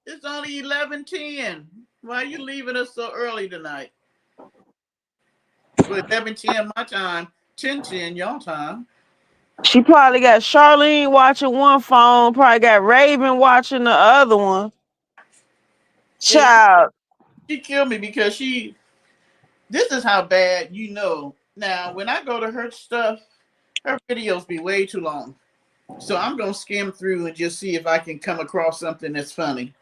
It's only 11:10. Why are you leaving us so early tonight? Well, 11:10 my time, 10:10 your time. She probably got Charlene watching one phone, probably got Raven watching the other one. And Child. she killed me because this is how bad you know. Now, when I go to her stuff, her videos be way too long. So I'm going to skim through and just see if I can come across something that's funny.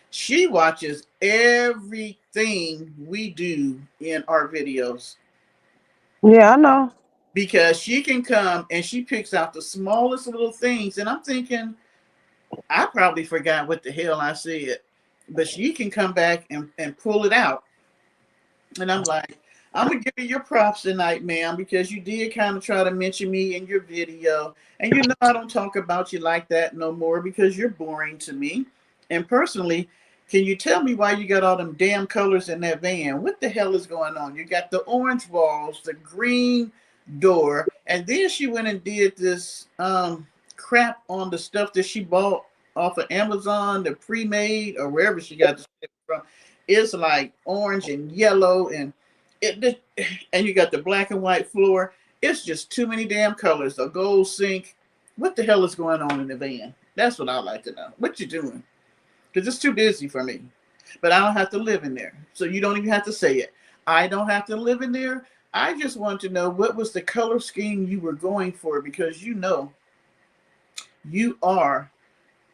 She watches everything we do in our videos Yeah, I know. because she can come and she picks out the smallest little things. And I'm thinking, I probably forgot what the hell I said, but she can come back and pull it out. And I'm like, I'm gonna give you your props tonight, ma'am, because you did kind of try to mention me in your video. And you know I don't talk about you like that no more because you're boring to me. And personally, can you tell me why you got all them damn colors in that van? What the hell is going on? You got the orange walls, the green door, and then she went and did this crap on the stuff that she bought off of Amazon, the pre-made or wherever she got the shit from. It's like orange and yellow it and you got the black and white floor. It's just too many damn colors. A gold sink. What the hell is going on in the van? That's what I like to know. What you doing? Because it's too busy for me. But I don't have to live in there. So you don't even have to say it. I don't have to live in there. I just want to know what was the color scheme you were going for because you know you are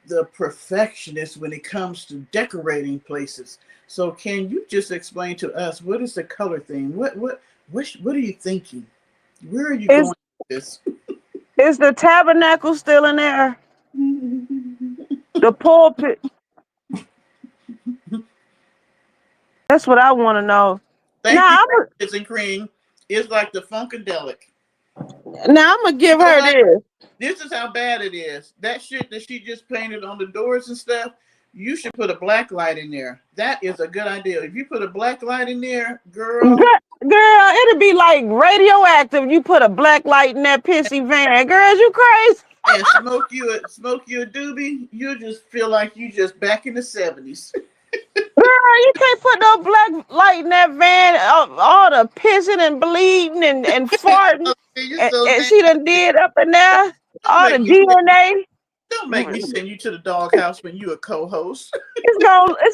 the perfectionist when it comes to decorating places. So can you just explain to us what is the color thing? What are you thinking? Where are you Is going with this? is the tabernacle still in there? The pulpit. That's what I want to know. Thank you, Now Kids and Cream. It's like the Funkadelic. I'm gonna You give know her what? this. This is how bad it is. That shit that she just painted on the doors and stuff. You should put a black light in there. That is a good idea. If you put a black light in there, girl, Girl, it'd be like radioactive. You put a black light in that pissy van. Girl, you crazy? and smoke you a doobie, you just feel like you just back in the 70s. Girl, you can't put no black light in that van. All the pissing and bleeding and farting. You're And, so and damn. she done did up in there. Don't All the make me send, DNA. don't make me send you to the doghouse when you a co-host. It's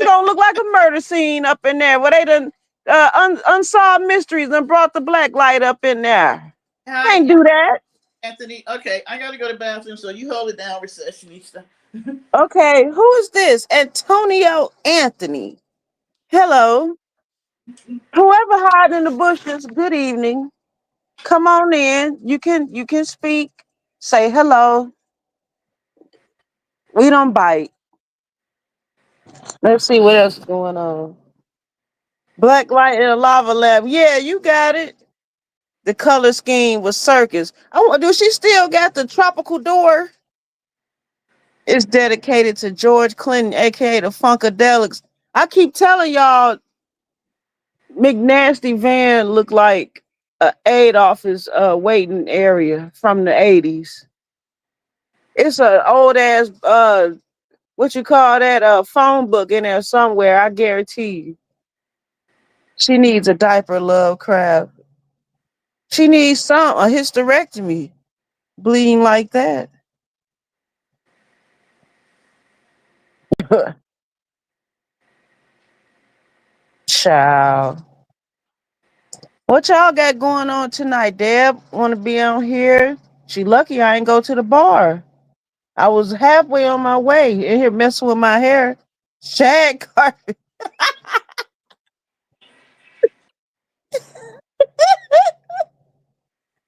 gonna look like a murder scene up in there where they done unsolved mysteries and brought the black light up in there. Hi, Can't do that. Anthony. Okay, I gotta go to the bathroom, so you hold it down, receptionista. Okay, who is this? Antonio Anthony. Hello. Whoever hiding in the bushes, good evening. Come on in. You can speak. Say hello. We don't bite. Let's see what else is going on. Black light in a lava lab. Yeah, you got it. The color scheme was circus. Oh, do she still got the tropical door? It's dedicated to George Clinton, aka the Funkadelics. I keep telling y'all, McNasty Van looked like a aid office waiting area from the 80s. It's a old ass what you call that phone book in there somewhere. I guarantee you. She needs a diaper, love crab. She needs a hysterectomy, bleeding like that. Child. What y'all got going on tonight, Deb? Want to be on here? She lucky I ain't go to the bar. I was halfway on my way in here messing with my hair. Shag carpet.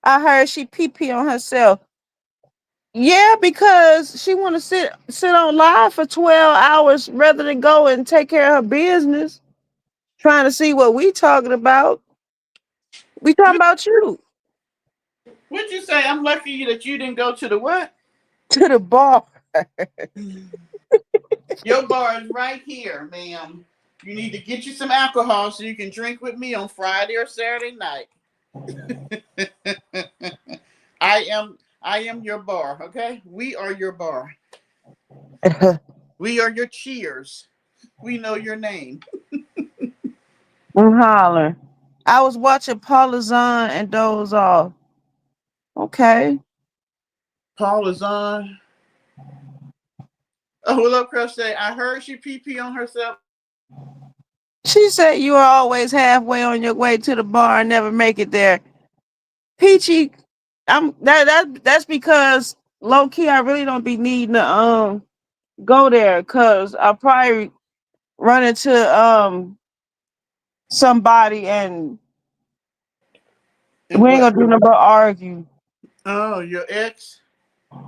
I heard she pee pee on herself. Yeah, because she want to sit on live for 12 hours rather than go and take care of her business. Trying to see what we talking about. We talking about you What'd you say? I'm lucky that you didn't go to the what? to the bar. Your bar is right here, ma'am. You need to get you some alcohol so you can drink with me on Friday or Saturday night. I am your bar, okay? We are your bar. We are your cheers. We know your name. I'm hollering. I was watching Paula Zahn and doze off. Okay. Paul is on. Oh, hello, Crochet. I heard she pee pee on herself. She said you are always halfway on your way to the bar and never make it there. Peachy, that's because low key I really don't be needing to go there because I'll probably run into somebody and And we ain't what? gonna do nothing but argue. Oh, your ex?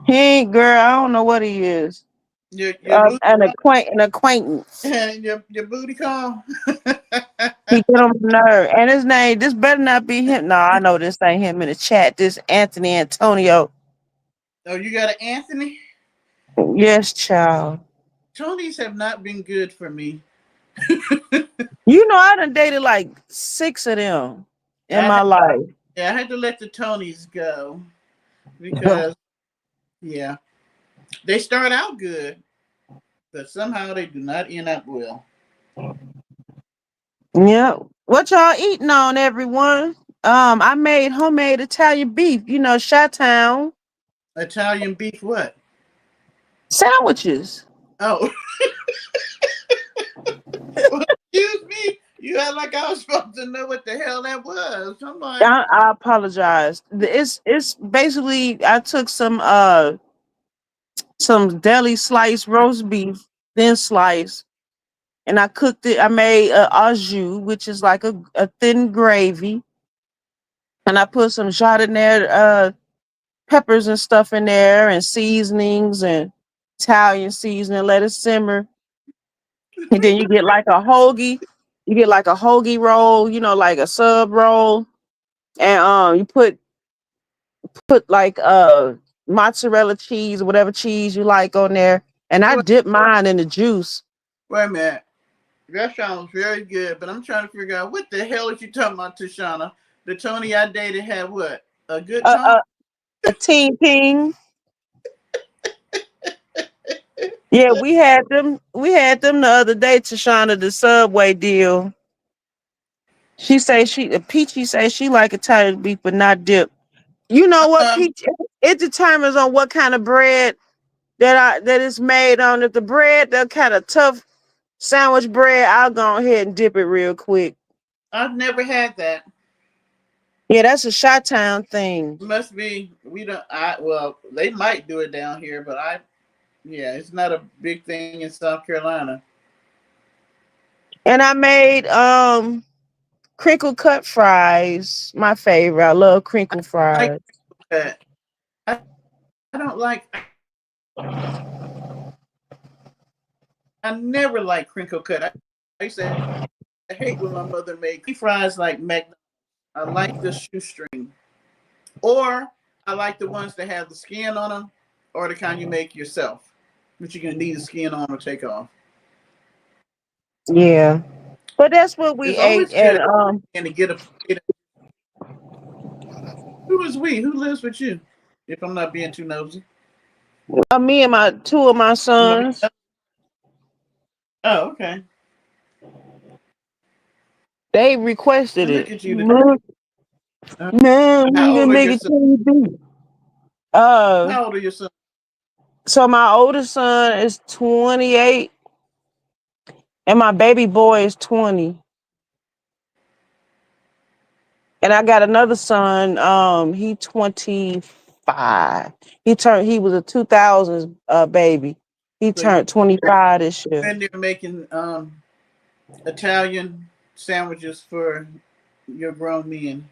He ain't girl, I don't know what he is. Your booty? An acquaintance. Your booty call? He get on my nerve. And his name, this better not be him. No, I know this ain't him in the chat. This Anthony Antonio. Oh, you got an Anthony? Yes, child. Tonys have not been good for me. You know, I done dated like 6 of them in I my had, life. yeah, I had to let the Tonys go because yeah, they start out good, but somehow they do not end up well. Yeah. What y'all eating on, everyone? I made homemade Italian beef, you know, Chi-Town Italian beef, what? sandwiches. Oh, well, excuse me. You act like I was supposed to know what the hell that was. I'm like, I apologize. It's basically I took some deli sliced roast beef, thin slice, and I cooked it. I made au jus, which is like a thin gravy, and I put some jardiniere peppers and stuff in there, and seasonings and Italian seasoning. Let it simmer, and then you get like a hoagie. You get like a hoagie roll, you know, like a sub roll, and you put like mozzarella cheese, whatever cheese you like on there, and I wait, dip mine in the juice. wait a minute. That sounds very good, but I'm trying to figure out what the hell is you talking about, Tashana? The Tony I dated had what? A good A Tony? a, a team ping. Yeah, we had them. We had them the other day. Tashana, the Subway deal. She say Peachy say she like Italian beef, but not dip. You know what, Um, Peach? It determines on what kind of bread that is made on. If the bread, that kind of tough sandwich bread, I'll go ahead and dip it real quick. I've never had that. Yeah, that's a Chi-Town thing. Must be we don't. I well, they might do it down here, but yeah, it's not a big thing in South Carolina. And I made crinkle cut fries. My favorite. I love crinkle Like fries. that. I don't like. I never like crinkle cut. I used to hate when my mother made fries like McDonald's. I like the shoestring, or I like the ones that have the skin on them, or the kind you make yourself, which you're gonna need the skin on or take off. Yeah. But that's what we It's ate. always good And to get a plate. Who is we? Who lives with you? If I'm not being too nosy. me and my two of my Somebody sons. else? Oh, okay. They requested Well, it. look at you. Man, Uh, we how can old are make your it son? 20B. Uh, How old are your son? so my oldest son is 28 and my baby boy is 20. And I got another son, he 25. He was a 2000s baby. He So you turned 25 this year. in there making Italian sandwiches for your grown men.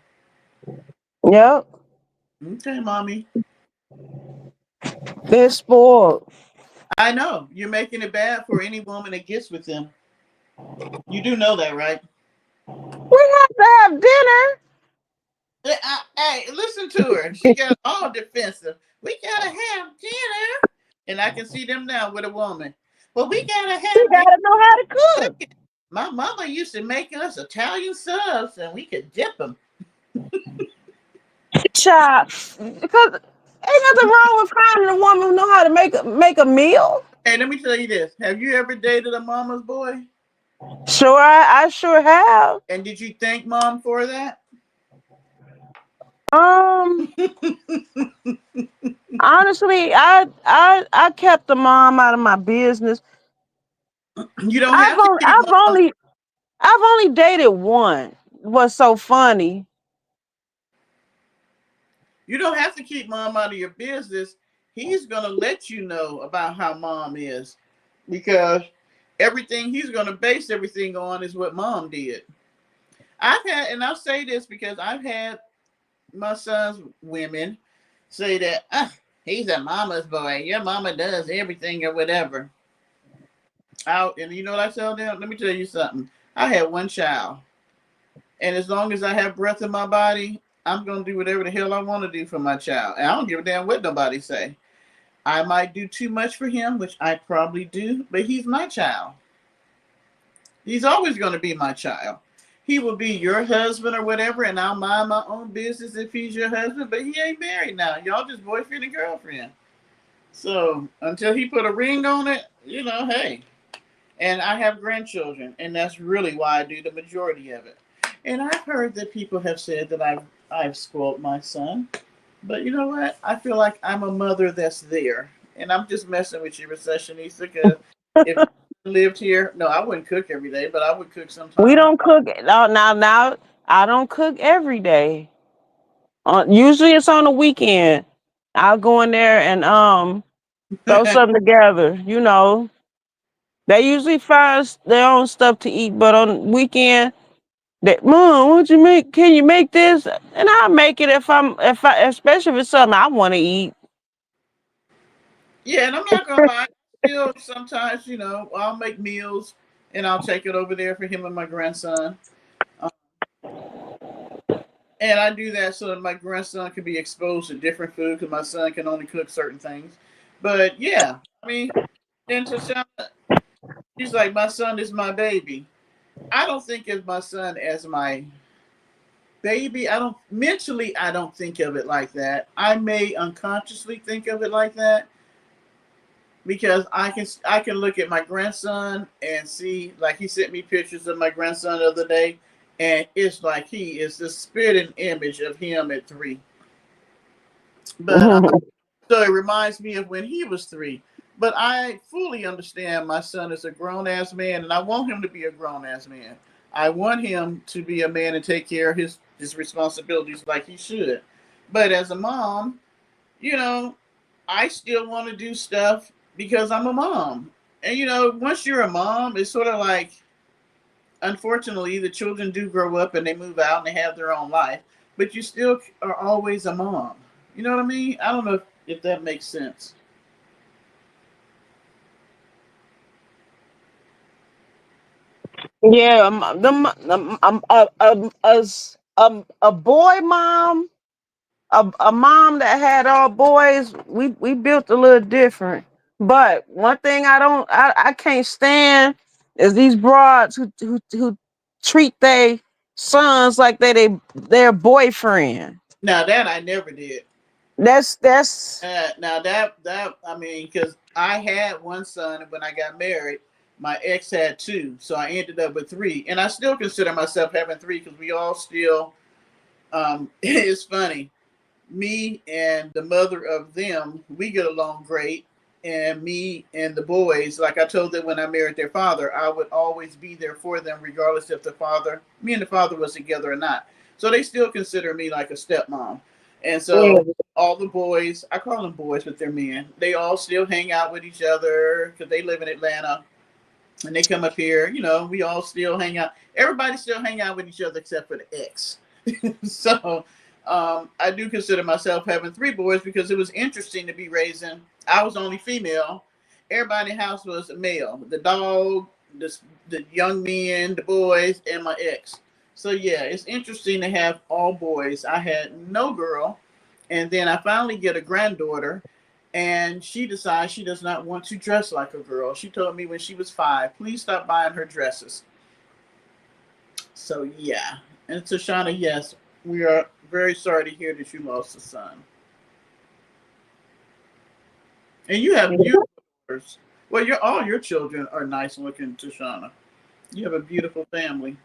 Yep. Okay, mommy. They're spoiled. I know you're making it bad for any woman that gets with them. You do know that, right? We have to have dinner. Hey, listen to her. She got all defensive. We gotta have dinner, and I can see them now with a woman. Well, we gotta You have dinner. gotta know how to cook. Cooking. My mama used to make us Italian subs, and we could dip them. Child. Because ain't nothing wrong with finding a woman who know how to make a meal. Hey, let me tell you this: have you ever dated a mama's boy? Sure, I sure have. And did you thank mom for that? Um, honestly, I kept the mom out of my business. You don't I've have to only keep I've mom. only I've only dated one. What's so funny? You don't have to keep mom out of your business. He's gonna let you know about how mom is, because everything he's gonna base everything on is what mom did. I've had, and I'll say this because I've had my son's women say that he's a mama's boy. Your mama does everything or whatever. Out, and you know what I tell them? Let me tell you something. I had one child, and as long as I have breath in my body, I'm gonna do whatever the hell I want to do for my child. And I don't give a damn what nobody say. I might do too much for him, which I probably do, but he's my child. He's always going to be my child. He will be your husband or whatever, and I'll mind my own business if he's your husband, but he ain't married now. Y'all just boyfriend and girlfriend. So until he put a ring on it, hey. And I have grandchildren, and that's really why I do the majority of it. And I've heard that people have said that I've spoiled my son. But you know what? I feel like I'm a mother that's there. And I'm just messing with you, Recessionista, because if you lived here, no, I wouldn't cook every day, but I would cook We sometimes. don't cook now. I don't cook every day. Usually it's on the weekend. I'll go in there and throw something together. They usually find their own stuff to eat, but on weekend, Mom, what you make? Can you make this? And I'll make it especially if it's something I want to eat. Yeah, and I'm not going to lie. Still, sometimes, I'll make meals and I'll take it over there for him and my grandson. Um, and I do that so that my grandson can be exposed to different food because my son can only cook certain things. But yeah, I mean, then Tashana, she's like, my son is my baby. I don't think of my son as my baby. I don't think of it like that. I may unconsciously think of it like that because I can look at my grandson and see, like, he sent me pictures of my grandson the other day, and it's like he is the spirit and image of him at 3. But so it reminds me of when he was 3. But I fully understand my son is a grown ass man, and I want him to be a grown ass man. I want him to be a man and take care of his responsibilities like he should. But as a mom, you know, I still want to do stuff because I'm a mom. And once you're a mom, it's sort of like, unfortunately, the children do grow up and they move out and they have their own life, but you still are always a mom. You know what I mean? I don't know if that makes sense. Yeah, a boy mom, a mom that had all boys. We built a little different. But one thing I can't stand is these broads who treat their sons like their boyfriend. Now that I never did. That's Now that I mean, because I had one son when I got married, My ex had two, so I ended up with three, and I still consider myself having three because we all still. It's funny. Me and the mother of them, we get along great. And me and the boys, like I told them when I married their father, I would always be there for them, regardless if me and the father was together or not. So they still consider me like a stepmom. And so Yeah. all the boys, I call them boys, but they're men. They all still hang out with each other because they live in Atlanta and they come up here. We all still hang out. Everybody still hang out with each other except for the ex. So I do consider myself having three boys because it was interesting to be raising. I was only female. Everybody in the house was a male. The dog, the young men, the boys, and my ex. So yeah, it's interesting to have all boys. I had no girl, and then I finally get a granddaughter, and she decides she does not want to dress like a girl. She told me when she was 5, please stop buying her dresses. So yeah, and Tashana, yes, we are very sorry to hear that you lost a son. And you have beautiful daughters. Well, all your children are nice looking, Tashana. You have a beautiful family,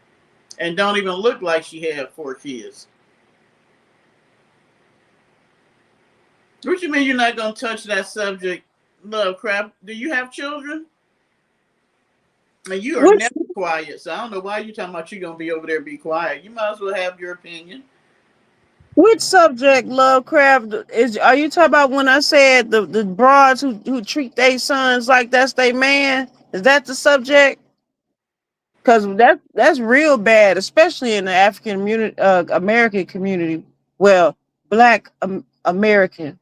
and don't even look like she had 4 kids. What you mean you're not gonna touch that subject? Love crap. Do you have children? And you are Which never quiet, so I don't know why you talking about you gonna be over there be quiet. You might as well have your opinion. which subject, Lovecraft, is? Are you talking about when I said the broads who treat their sons like that's their man? Is that the subject? Because that's real bad, especially in the African community, American community. Well, Black American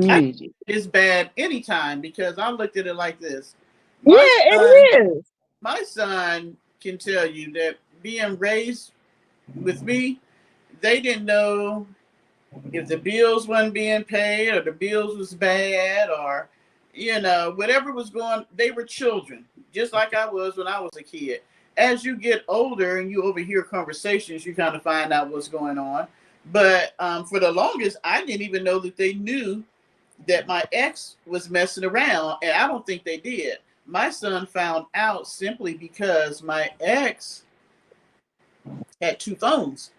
I community. it's bad anytime because I looked at it like this. Yeah, My son, it is. my son can tell you that being raised with me, they didn't know if the bills wasn't being paid or the bills was bad or whatever was going. They were children, just like I was when I was a kid. As you get older and you overhear conversations, you kind of find out what's going on. But for the longest, I didn't even know that they knew that my ex was messing around, and I don't think they did. My son found out simply because my ex had two phones,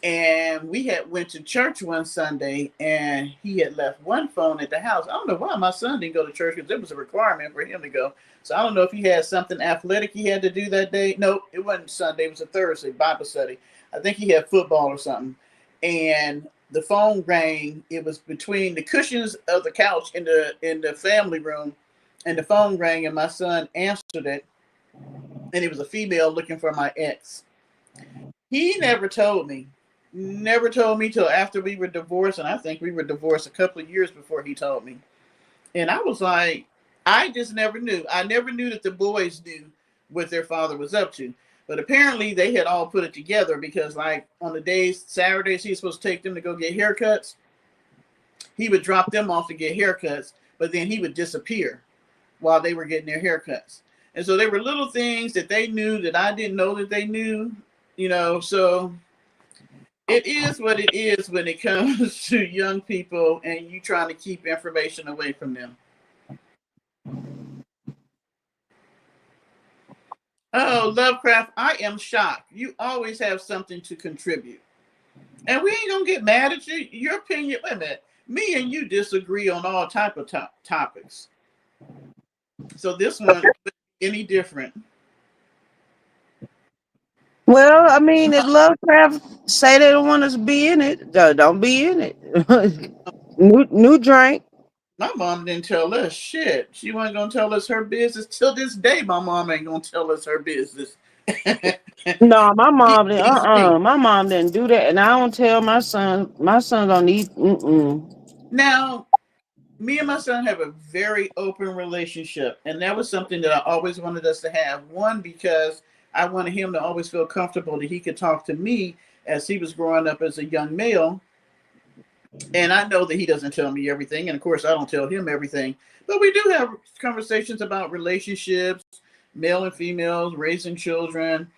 and we had went to church one Sunday, and he had left one phone at the house. I don't know why my son didn't go to church because it was a requirement for him to go. So I don't know if he had something athletic he had to do that day. No, it wasn't Sunday. It was a Thursday Bible study. I think he had football or something. And the phone rang. It was between the cushions of the couch in the family room, and the phone rang, and my son answered it, and it was a female looking for my ex. He never told me till after we were divorced, and I think we were divorced a couple of years before he told me. And I was like, I just never knew. I never knew that the boys knew what their father was up to. But apparently they had all put it together because, like, on the days, Saturdays, he was supposed to take them to go get haircuts. He would drop them off to get haircuts, but then he would disappear while they were getting their haircuts. And so there were little things that they knew that I didn't know that they knew. So it is what it is when it comes to young people and you trying to keep information away from them. Oh, Lovecraft, I am shocked. You always have something to contribute. And we ain't gonna get mad at you. Your opinion, wait a minute. Me and you disagree on all type of topics. So this one any different. Well, I mean, if Lovecraft say they don't want us to be in it, don't be in it. new drink. My mom didn't tell us shit. She wasn't gonna tell us her business. Till this day, my mom ain't gonna tell us her business. No, my mom didn't. It's me. My mom didn't do that, and I don't tell my son. My son don't eat. Now, me and my son have a very open relationship, and that was something that I always wanted us to have. One, because I wanted him to always feel comfortable that he could talk to me as he was growing up as a young male. And I know that he doesn't tell me everything, and of course I don't tell him everything. But we do have conversations about relationships, male and females, raising children,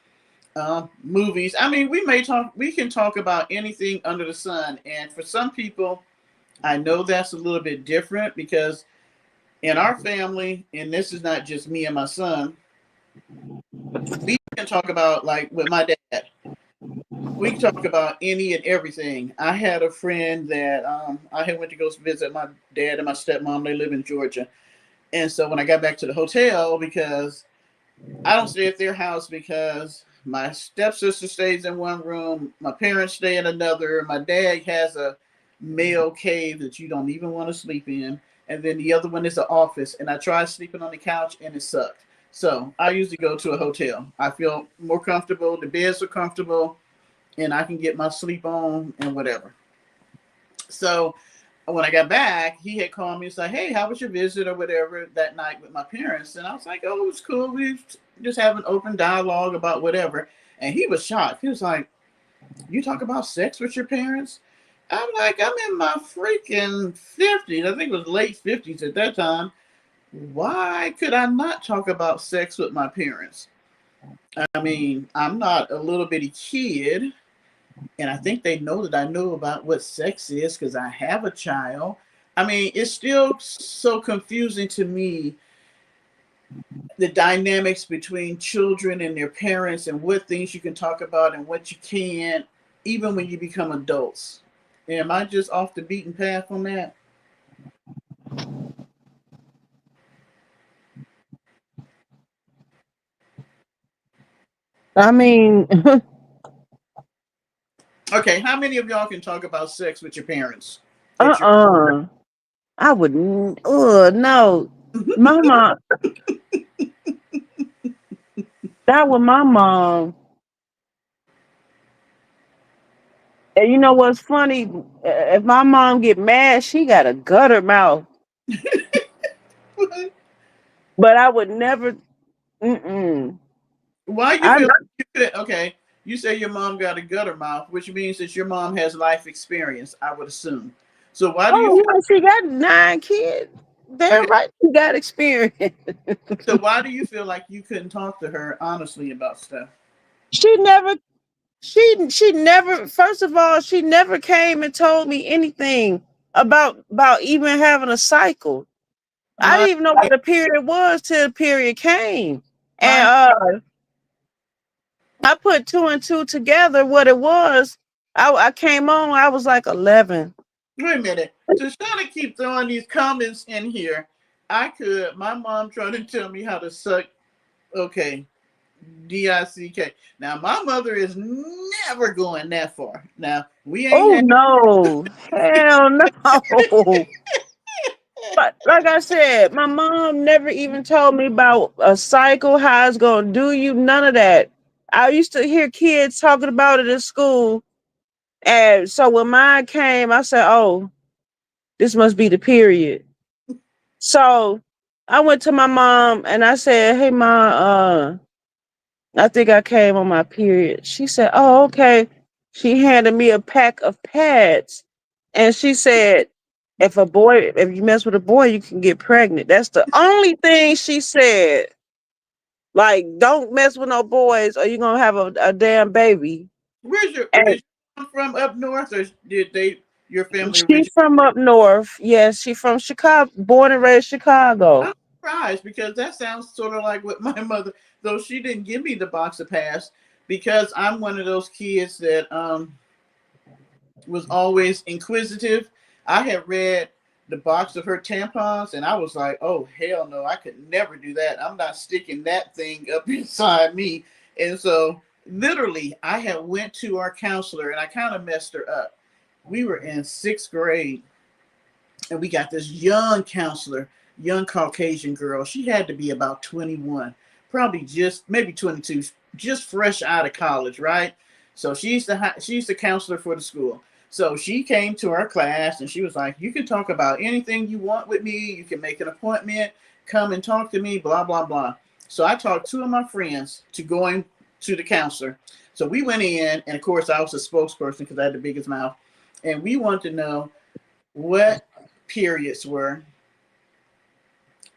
movies. I mean, we can talk about anything under the sun. And for some people, I know that's a little bit different because in our family, and this is not just me and my son, We can talk about, like, with my dad. We can talk about any and everything. I had a friend that I had went to go visit my dad and my stepmom. They live in Georgia, and so when I got back to the hotel, because I don't stay at their house because my stepsister stays in one room, my parents stay in another. My dad has a male cave that you don't even want to sleep in, and then the other one is an office. And I tried sleeping on the couch and it sucked. So I usually go to a hotel. I feel more comfortable. The beds are comfortable, and I can get my sleep on and whatever. So when I got back, he had called me and said, "Hey, how was your visit or whatever that night with my parents?" And I was like, "Oh, it was cool. We just have an open dialogue about whatever." And he was shocked. He was like, "You talk about sex with your parents?" I'm like, "I'm in my freaking 50s. I think it was late 50s at that time. Why could I not talk about sex with my parents? I mean, I'm not a little bitty kid, and I think they know that I know about what sex is because I have a child. I mean, it's still so confusing to me, the dynamics between children and their parents and what things you can talk about and what you can't, even when you become adults. Am I just off the beaten path on that? I mean, Okay, how many of y'all can talk about sex with your parents? At your uh-uh. I wouldn't. No. My mom. That was my mom. And you know what's funny? If my mom get mad, she got a gutter mouth. But I would never. Mm-mm. Why you I. feel like you could? Okay, you say your mom got a gutter mouth, which means that your mom has life experience, I would assume. So why do you Oh, feel? yeah, she got 9 kids. They're Okay, right. She got experience. so why do you feel like you couldn't talk to her honestly about stuff? She never. She never. First of all, she never came and told me anything about even having a cycle. I My didn't even know what a period was till the period came. And my I put two and two together what it was. I came on, I was like 11. Wait a minute. To try to keep throwing these comments in here, I could. My mom tried to tell me how to suck. Okay, DICK. Now my mother is never going that far. Now we ain't Oh had. no. Hell no. But like I said, my mom never even told me about a cycle, how it's gonna do you, none of that. I used to hear kids talking about it in school. And so when mine came, I said, oh, this must be the period. So I went to my mom and I said, "Hey mom, I think I came on my period." She said, "Oh, okay." She handed me a pack of pads and she said, if you mess with a boy, you can get pregnant. That's the only thing she said. Like, don't mess with no boys or you're gonna have a damn baby. Where's your? And Is your mom from up north, or did they your family she originally? from up north. Yes, she from Chicago, born and raised Chicago. I'm surprised because that sounds sort of like what my mother, though she didn't give me the box of pass, because I'm one of those kids that was always inquisitive. I had read the box of her tampons and I was like, "Oh hell no, I could never do that. I'm not sticking that thing up inside me." And so literally I had went to our counselor and I kind of messed her up. We were in 6th grade and we got this young counselor, young Caucasian girl. She had to be about 21, probably just maybe 22, just fresh out of college, right? So she's the counselor for the school. So she came to our class and she was like, "You can talk about anything you want with me. You can make an appointment, come and talk to me, blah blah blah." So I talked two of my friends to going to the counselor. So we went in, and of course I was a spokesperson because I had the biggest mouth, and we wanted to know what periods were.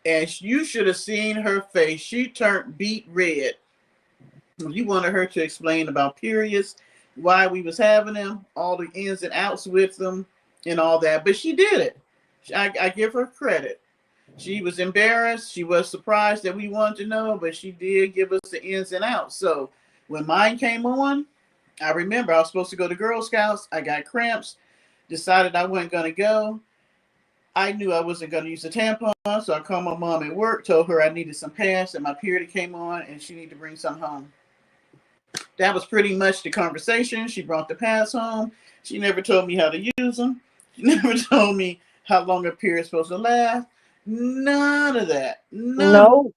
And you should have seen her face. She turned beet red. You wanted her to explain about periods, why we was having them, all the ins and outs with them, and all that. But she did it. I give her credit. She was embarrassed. She was surprised that we wanted to know, but she did give us the ins and outs. So when mine came on, I remember I was supposed to go to Girl Scouts. I got cramps, decided I wasn't going to go. I knew I wasn't going to use a tampon, so I called my mom at work, told her I needed some pads, and my period came on, and she needed to bring some home. That was pretty much the conversation. She brought the pads home. She never told me how to use them. She never told me how long a period's supposed to last. None of that. None. No.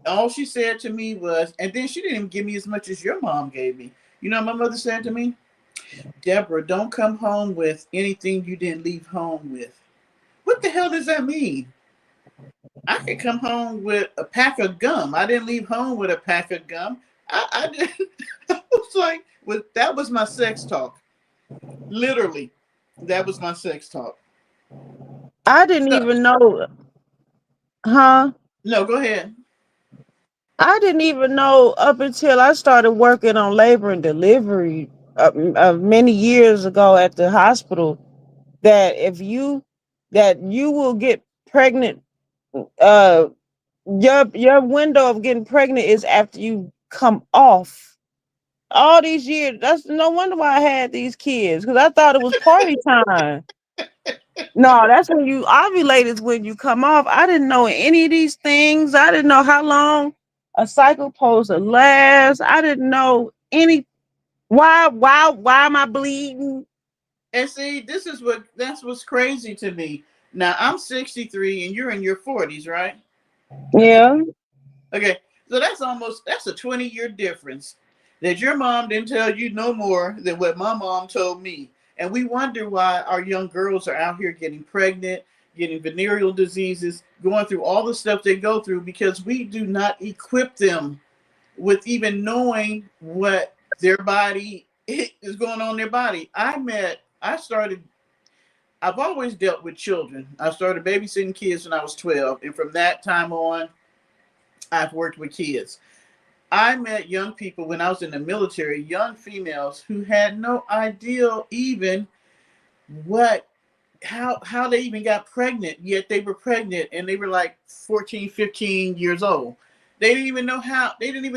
All she said to me was, and then she didn't even give me as much as your mom gave me. You know what my mother said to me? Deborah, don't come home with anything you didn't leave home with. What the hell does that mean? I could come home with a pack of gum. I didn't leave home with a pack of gum. I did. I was like, that was my sex talk. Literally, that was my sex talk. I didn't So, even know, huh? no, go ahead. I didn't even know up until I started working on labor and delivery many years ago at the hospital that that you will get pregnant. Uh, your window of getting pregnant is after you come off. All these years, that's no wonder why I had these kids because I thought it was party time. No, that's when you ovulate is when you come off. I didn't know any of these things. I didn't know how long a cycle supposed to last. I didn't know any why am I bleeding? And see, that's what's crazy to me. Now I'm 63 and you're in your 40s, right? Yeah. Okay, so that's a 20-year difference that your mom didn't tell you no more than what my mom told me. And we wonder why our young girls are out here getting pregnant, getting venereal diseases, going through all the stuff they go through because we do not equip them with even knowing what their body is going on in their body. I've always dealt with children. I started babysitting kids when I was 12, and from that time on, I've worked with kids. I met young people when I was in the military, young females who had no idea even what how they even got pregnant, yet they were pregnant and they were like 14, 15 years old. They didn't even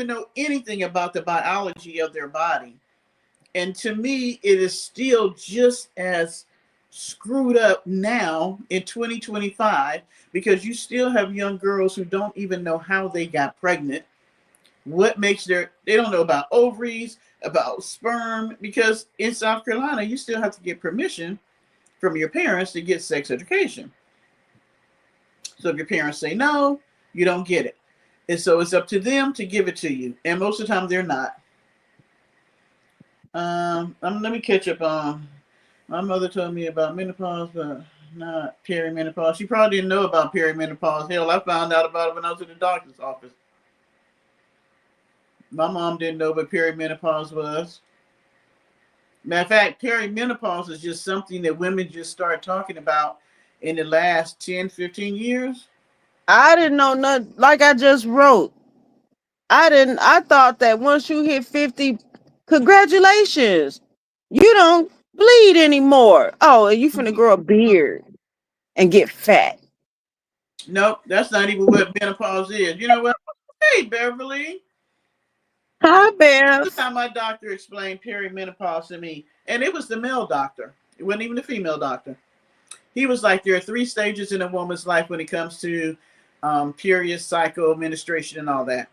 know anything about the biology of their body. And to me, it is still just as screwed up now in 2025 because you still have young girls who don't even know how they got pregnant, what makes they don't know about ovaries, about sperm, because in South Carolina you still have to get permission from your parents to get sex education. So if your parents say no, you don't get it. And so it's up to them to give it to you, and most of the time they're not. Let me catch up on. My mother told me about menopause, but not perimenopause. She probably didn't know about perimenopause. Hell, I found out about it when I was in the doctor's office. My mom didn't know what perimenopause was. Matter of fact, perimenopause is just something that women just start talking about in the last 10, 15 years. I didn't know nothing. Like I just wrote, I thought that once you hit 50, congratulations, you don't bleed anymore. Oh, and you finna grow a beard and get fat. Nope, that's not even what menopause is. You know what? Hey, Beverly. Hi, The Beth. time my doctor explained perimenopause to me, and it was the male doctor. It wasn't even the female doctor. He was like, there are three stages in a woman's life when it comes to period, cycle, menstruation, and all that.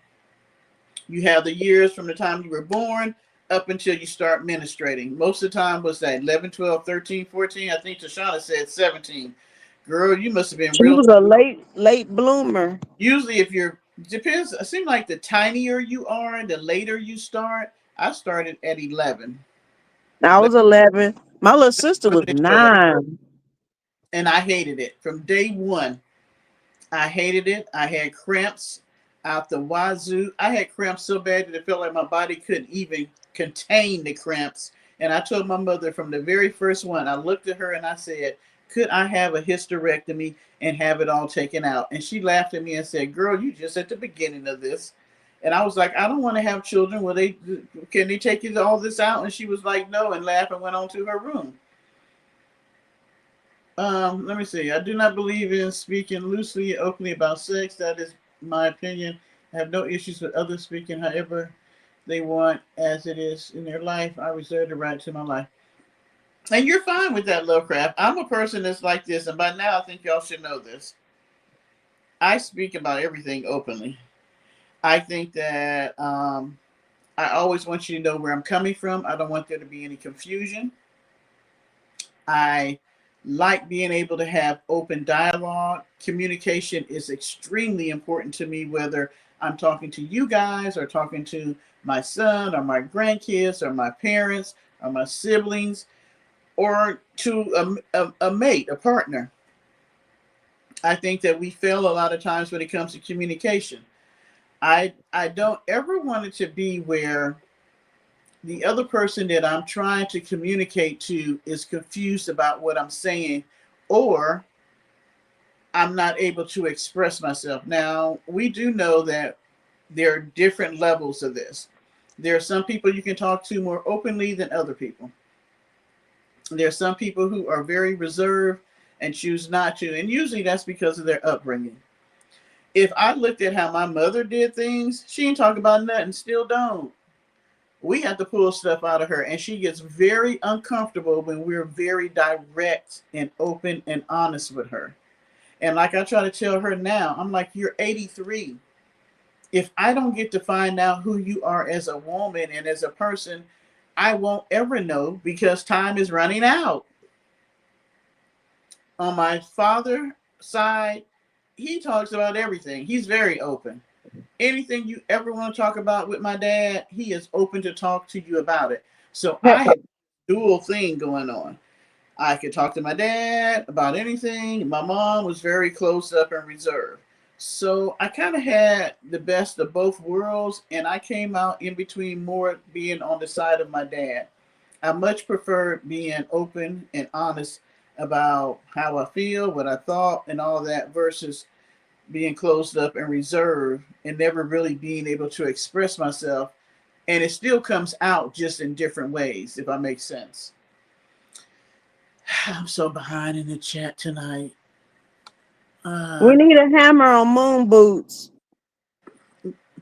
You have the years from the time you were born up until you start menstruating. Most of the time was that 11, 12, 13, 14. I think Tashana said 17. Girl, you must have been She real. was a late bloomer. Usually, if you're, depends, it seems like the tinier you are, the later you start. I started at 11. I was 11. My little sister was Wasn't until 9. and I hated it from day one. I hated it. I had cramps out the wazoo. I had cramps so bad that it felt like my body couldn't even contain the cramps. And I told my mother from the very first one, I looked at her and I said, could I have a hysterectomy and have it all taken out? And she laughed at me and said, girl, you just at the beginning of this. And I was like, I don't want to have children. Well, can they take all this out? And she was like, no, and laughed and went on to her room. Let me see. I do not believe in speaking loosely and openly about sex. That is my opinion. I have no issues with others speaking however they want as it is in their life. I reserve the right to my life. And you're fine with that, Lovecraft. I'm a person that's like this, and by now I think y'all should know this. I speak about everything openly. I think that I always want you to know where I'm coming from. I don't want there to be any confusion. I like being able to have open dialogue. Communication is extremely important to me, whether I'm talking to you guys or talking to my son or my grandkids or my parents or my siblings or to a mate, a partner. I think that we fail a lot of times when it comes to communication. I don't ever want it to be where the other person that I'm trying to communicate to is confused about what I'm saying, or I'm not able to express myself. Now, we do know that there are different levels of this. There are some people you can talk to more openly than other people. There are some people who are very reserved and choose not to, and usually that's because of their upbringing. If I looked at how my mother did things, she ain't talk about nothing, still don't. We have to pull stuff out of her, and she gets very uncomfortable when we're very direct and open and honest with her. And like I try to tell her now, I'm like, you're 83. If I don't get to find out who you are as a woman and as a person, I won't ever know because time is running out. On my father side, he talks about everything. He's very open. Anything you ever want to talk about with my dad, he is open to talk to you about it. So I have dual thing going on. I could talk to my dad about anything. My mom was very close up and reserved. So I kind of had the best of both worlds, and I came out in between more being on the side of my dad. I much prefer being open and honest about how I feel, what I thought, and all that versus being closed up and reserved and never really being able to express myself. And it still comes out just in different ways, if I make sense. I'm so behind in the chat tonight. We Uh, need a hammer on moon boots.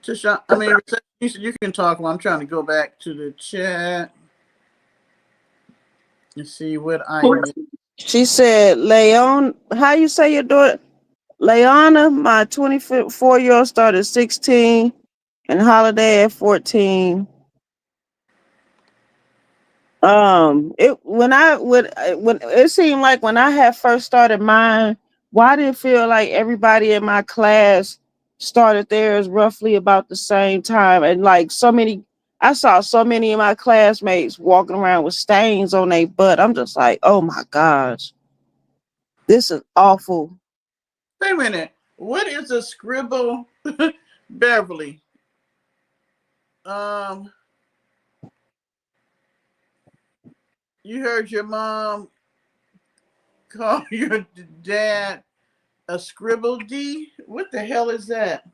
Tisha, I mean, you can talk while I'm trying to go back to the chat and see what I missed. She said, Leon, how you say your daughter? Leona, my 24-year-old started at 16 and Holiday at 14. It when it seemed like when I had first started mine, why did it feel like everybody in my class started theirs roughly about the same time? And like I saw so many of my classmates walking around with stains on their butt. I'm just like, oh my gosh, this is awful. Wait a minute. What is a scribble, Beverly? Um, you heard your mom call your dad a scribble D? What the hell is that?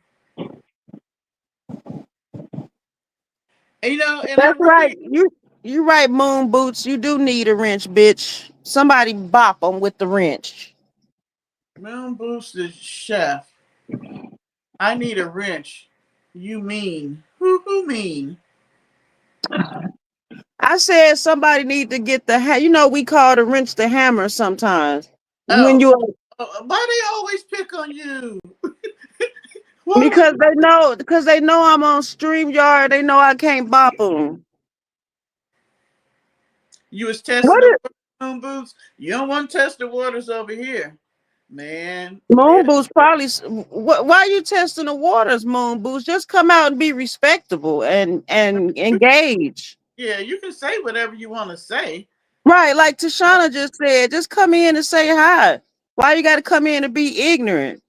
And, and I That's right. really, You right, moon boots. You do need a wrench, bitch. Somebody bop them with the wrench. Moon Boosted Chef, I need a wrench. You mean? Who mean? I said somebody need to get we call the wrench the hammer sometimes. When Oh, you why they always pick on you? Why would because they know I'm on StreamYard, they know I can't bop them. you was testing What the is water, Moon Boots? You don't want to test the waters over here, man. Moon Boots probably why you testing the waters, Moon Boots? Just come out and be respectable and engage. Yeah, you can say whatever you want to say. Right, like Tashana just said, just come in and say hi. Why you gotta come in and be ignorant?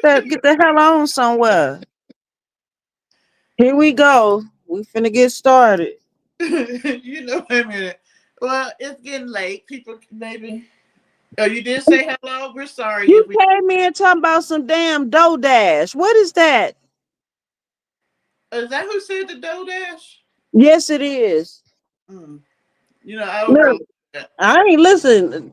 Get the hell on somewhere. Here we go. We finna get started. Wait a minute. Well, it's getting late. People maybe. Oh, you did say hello. We're sorry You if we. came in talking about some damn DoorDash. What is that? Is that who said the dough dash? Yes, it is. Mm. I Look, overlooked that. I ain't listening.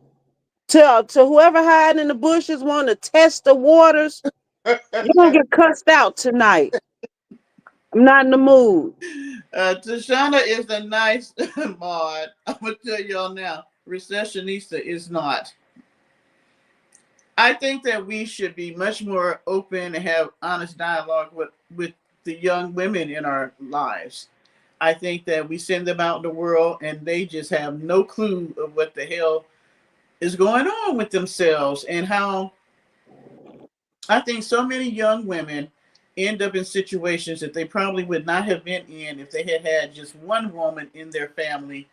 To whoever hiding in the bushes want to test the waters, you're gonna get cussed out tonight. I'm not in the mood. Tashana is a nice mod. I'm gonna tell y'all now. Recessionista is not. I think that we should be much more open and have honest dialogue with the young women in our lives. I think that we send them out in the world and they just have no clue of what the hell is going on with themselves, and how I think so many young women end up in situations that they probably would not have been in if they had had just one woman in their family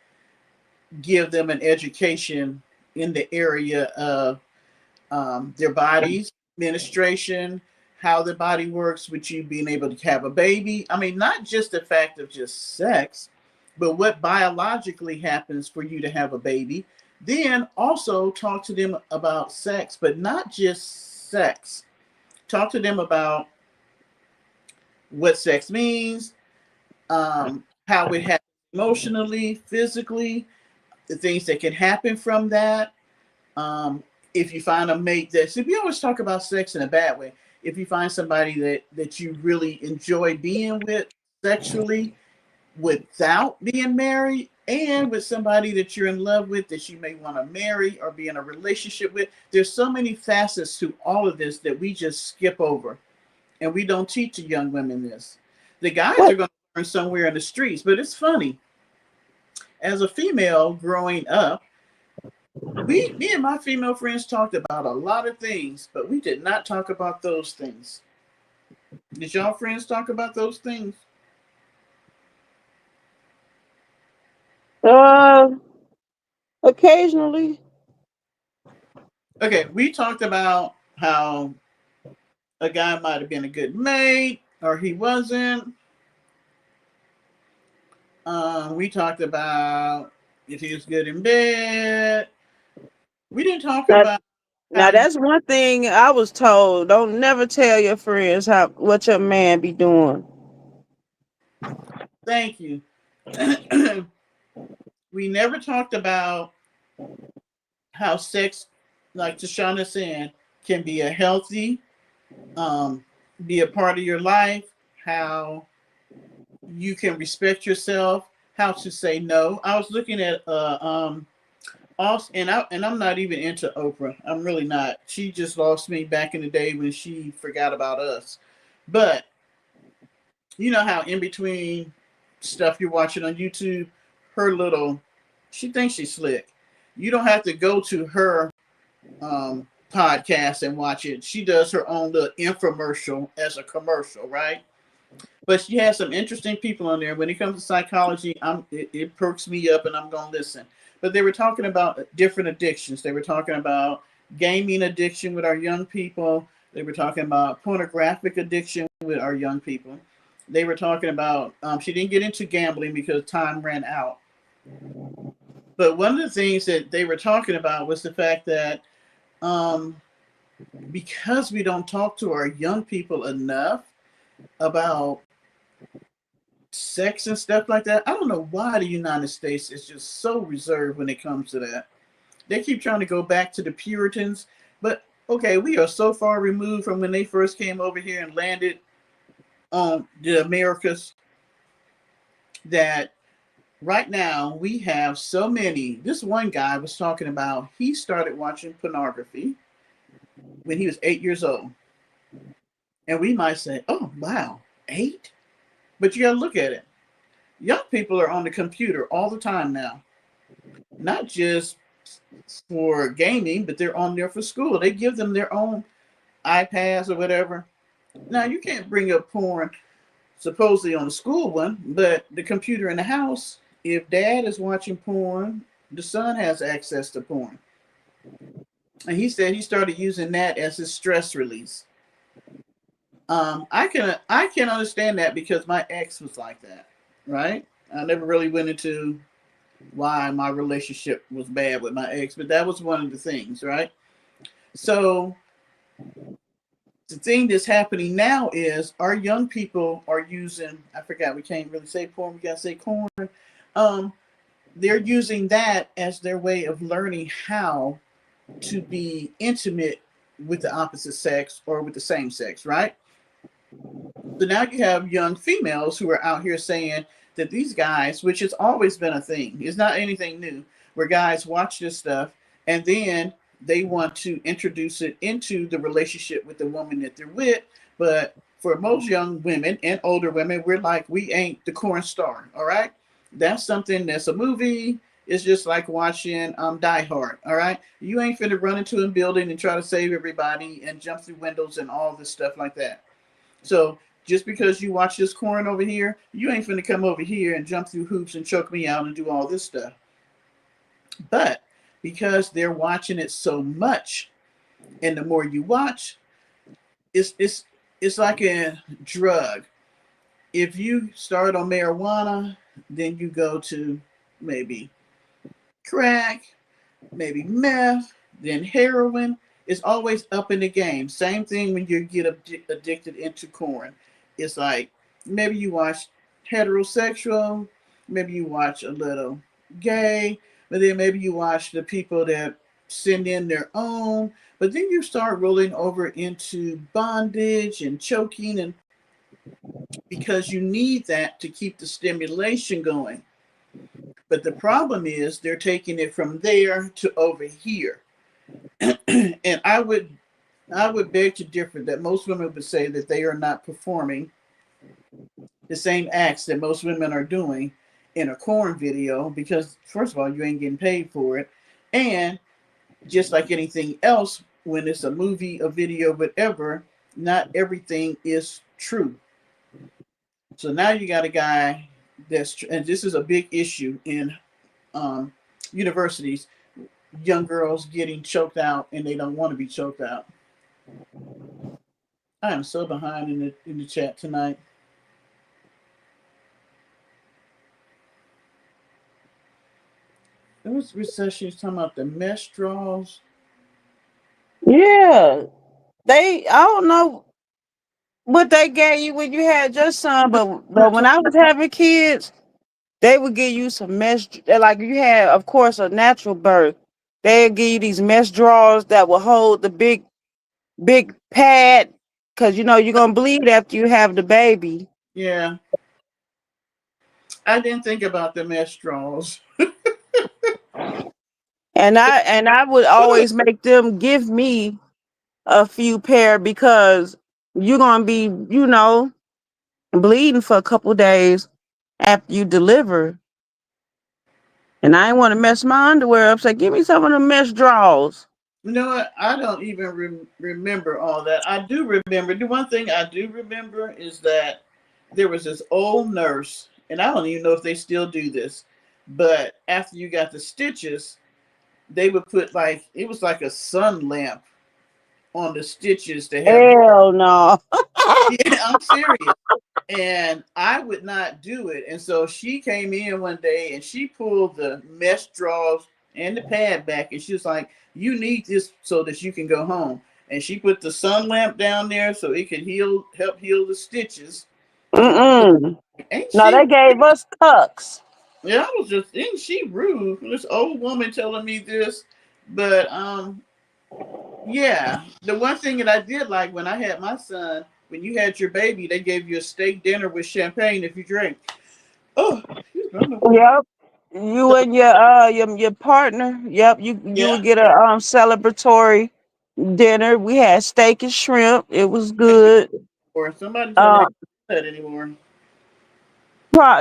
give them an education in the area of their bodies, menstruation, how the body works, with you being able to have a baby. I mean, not just the fact of just sex, but what biologically happens for you to have a baby. Then also talk to them about sex, but not just sex. Talk to them about what sex means, how it happens emotionally, physically, the things that can happen from that. Um, if you find a mate that, see, we always talk about sex in a bad way. If you find somebody that you really enjoy being with sexually without being married, and with somebody that you're in love with that you may want to marry or be in a relationship with, there's so many facets to all of this that we just skip over, and we don't teach the young women this. The guys are What? going to learn somewhere in the streets, but it's funny. As a female growing up, me and my female friends talked about a lot of things, but we did not talk about those things. Did y'all friends talk about those things? Uh, occasionally. Okay, we talked about how a guy might have been a good mate or he wasn't. We talked about if he was good in bed. We didn't talk Now, about how now you that's one thing I was told. Don't never tell your friends how what your man be doing. thank you. We never talked about how sex, like Tashana said, can be a healthy, um, be a part of your life, how you can respect yourself, how to say no. I was looking at also, and I'm not even into Oprah. I'm really not. She just lost me back in the day when she forgot about us. But you know how in between stuff you're watching on YouTube, her little, she thinks she's slick. You don't have to go to her podcast and watch it. She does her own little infomercial as a commercial, right? But she has some interesting people on there. When it comes to psychology, it perks me up and I'm going to listen. But they were talking about different addictions. They were talking about gaming addiction with our young people. They were talking about pornographic addiction with our young people. They were talking about, she didn't get into gambling because time ran out. But one of the things that they were talking about was the fact that um, because we don't talk to our young people enough about sex and stuff like that. I don't know why the United States is just so reserved when it comes to that. They keep trying to go back to the Puritans, but okay, we are so far removed from when they first came over here and landed on the Americas that right now we have so many. This one guy was talking about he started watching pornography when he was 8 years old. And we might say, oh, wow, eight? But you got to look at it. Young people are on the computer all the time now, not just for gaming, but they're on there for school. They give them their own iPads or whatever. Now, you can't bring up porn supposedly on the school one, but the computer in the house, if dad is watching porn, the son has access to porn. And he said he started using that as his stress release. I can understand that because my ex was like that, right? I never really went into why my relationship was bad with my ex, but that was one of the things, right? So the thing that's happening now is our young people are using, I forgot, we can't really say porn, we gotta say corn. Um, they're using that as their way of learning how to be intimate with the opposite sex or with the same sex, right? So now you have young females who are out here saying that these guys, which has always been a thing, it's not anything new, where guys watch this stuff and then they want to introduce it into the relationship with the woman that they're with. But for most young women and older women, we're like, we ain't the corn star, all right? That's something that's a movie. It's just like watching Die Hard, all right? You ain't finna run into a building and try to save everybody and jump through windows and all this stuff like that. So just because you watch this corn over here, you ain't finna come over here and jump through hoops and choke me out and do all this stuff. But because they're watching it so much, and the more you watch, it's like a drug. If you start on marijuana, then you go to maybe crack, maybe meth, then heroin. It's always up in the game. Same thing when you get addicted into corn. It's like maybe you watch heterosexual, maybe you watch a little gay, but then maybe you watch the people that send in their own. But then you start rolling over into bondage and choking, and because you need that to keep the stimulation going. But the problem is they're taking it from there to over here. And I would beg to differ that most women would say that they are not performing the same acts that most women are doing in a corn video because first of all you ain't getting paid for it, and just like anything else, when it's a movie, a video, whatever, not everything is true. So now you got a guy and this is a big issue in um, universities, young girls getting choked out and they don't want to be choked out. I am so behind in the chat tonight. There was recession talking about the mesh draws. Yeah. I don't know what they gave you when you had your son, but when I was having kids, they would give you some mesh, like you had, of course, a natural birth. They'd give you these mesh drawers that will hold the big pad, because you know you're gonna bleed after you have the baby. Yeah, I didn't think about the mesh draws. And I would always make them give me a few pair because you're gonna be, bleeding for a couple days after you deliver. And I didn't want to mess my underwear up. So give me some of the mesh drawers. You know what? I don't even remember all that. I do remember. The one thing I do remember is that there was this old nurse, and I don't even know if they still do this, but after you got the stitches, they would put like it was like a sun lamp on the stitches to have. Hell no. Yeah, I'm serious. And I would not do it. And so she came in one day and she pulled the mesh drawers and the pad back, and she was like, "You need this so that you can go home." And she put the sun lamp down there so it could help heal the stitches. And Mm-mm. ain't No, she? they gave us tucks. Yeah, I was just, ain't she rude? This old woman telling me this, but yeah. The one thing that I did like when I had my son, when you had your baby, they gave you a steak dinner with champagne if you drank. Oh, excuse me, I don't know what. Yep. You So and your partner. Yep. You yeah, would get a celebratory dinner. We had steak and shrimp. It was good. or somebody told me Um, they don't do that anymore.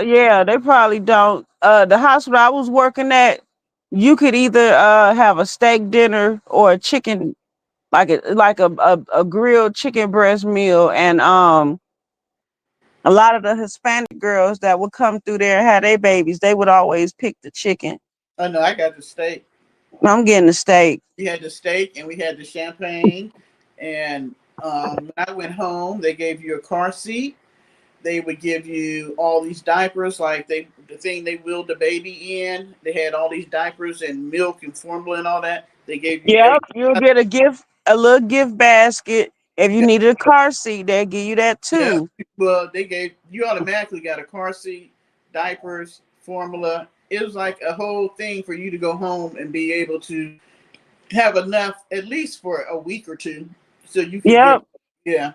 yeah, they probably don't. The hospital I was working at, you could either have a steak dinner or a chicken, like a grilled chicken breast meal, and a lot of the Hispanic girls that would come through there and have their babies, they would always pick the chicken. Oh no, I got the steak. I'm getting the steak. We had the steak and we had the champagne. And when I went home, they gave you a car seat. They would give you all these diapers, like the thing they wheeled the baby in. They had all these diapers and milk and formula and all that. They gave you baby. Yep, you'll get a little gift basket. If you needed a car seat, they'll give you that Yeah. too. Well, they gave you automatically got a car seat, diapers, formula. It was like a whole thing for you to go home and be able to have enough at least for a week or two, so you can get. Yep. Yeah,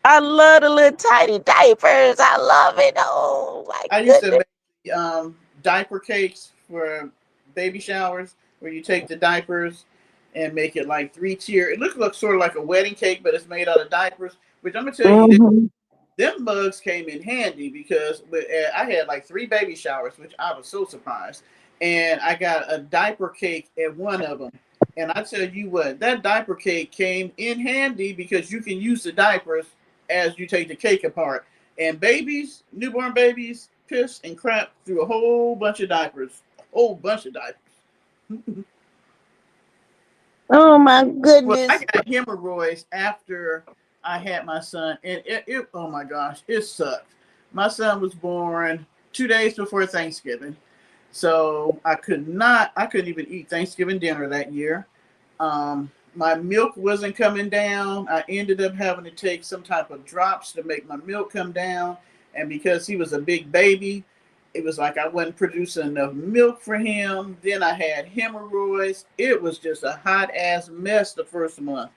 I love the little tiny diapers. I love it. Oh my I used to goodness. make diaper cakes for baby showers, where you take the diapers and make it like three tier. It looks like sort of like a wedding cake, but it's made out of diapers. Which I'm gonna tell you, Hmm. them mugs came in handy because I had like three baby showers, which I was so surprised. And I got a diaper cake at one of them. And I tell you what, that diaper cake came in handy because you can use the diapers as you take the cake apart. And babies, newborn babies, piss and crap through a whole bunch of diapers. A whole bunch of diapers. Oh my Well, I goodness. got hemorrhoids after I had my son, and oh my gosh, it sucked. My son was born 2 days before Thanksgiving, so I couldn't even eat Thanksgiving dinner that year. My milk wasn't coming down. I ended up having to take some type of drops to make my milk come down, and because he was a big baby, it was like I wasn't producing enough milk for him. Then I had hemorrhoids. It was just a hot ass mess the first month.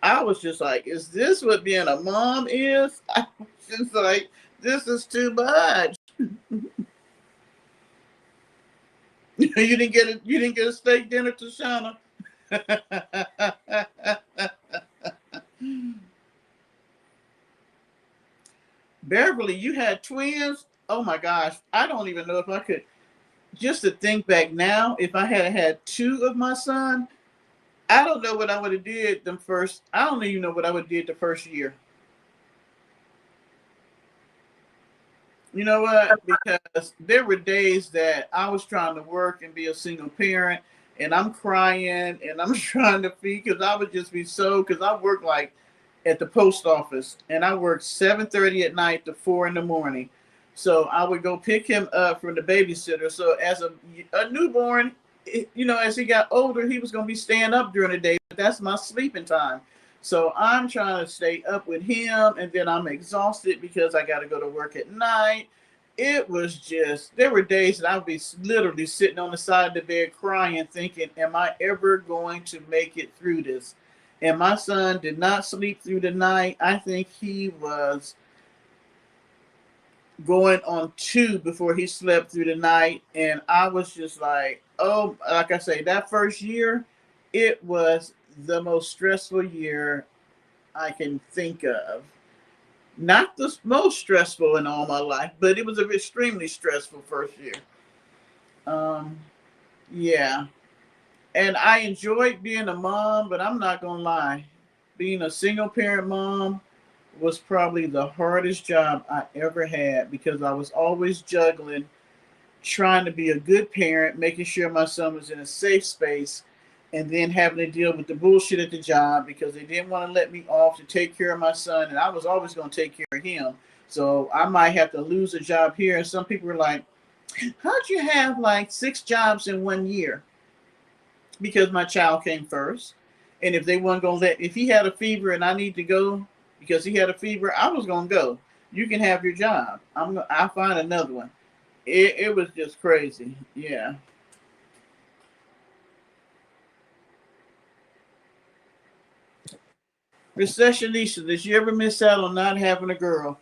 I was just like, is this what being a mom is? I was just like, this is too much. You didn't get a steak dinner, Tashana. Beverly, you had twins. Oh my gosh, I don't even know if I could. Just to think back now, if I had had two of my son, I don't know what I would have did them first. I don't even know what I would have did the first year. You know what? Because there were days that I was trying to work and be a single parent, and I'm crying and I'm trying to feed because I would just be so because I work like at the post office and I worked 7:30 at night to 4 in the morning. So I would go pick him up from the babysitter. So as a newborn, as he got older, he was going to be staying up during the day, but that's my sleeping time. So I'm trying to stay up with him, and then I'm exhausted because I got to go to work at night. It was just, there were days that I would be literally sitting on the side of the bed crying, thinking, am I ever going to make it through this? And my son did not sleep through the night. I think he was going on two before he slept through the night. And I was just like, oh, like I say, that first year, it was the most stressful year I can think of. Not the most stressful in all my life, but it was an extremely stressful first year. Um, yeah. And I enjoyed being a mom, but I'm not going to lie. Being a single parent mom was probably the hardest job I ever had because I was always juggling trying to be a good parent, making sure my son was in a safe space, and then having to deal with the bullshit at the job because they didn't want to let me off to take care of my son, and I was always going to take care of him. So I might have to lose a job here. And some people were like, how'd you have like six jobs in 1 year? Because my child came first. And if they weren't going to if he had a fever and I need to go because he had a fever, I was going to go. You can have your job. I'll find another one. It was just crazy. Yeah. Recessionista, did you ever miss out on not having a girl?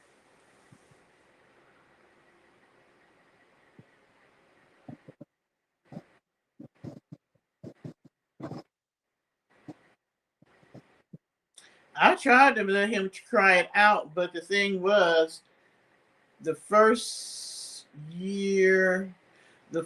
I tried to let him try it out, but the thing was, the first year, the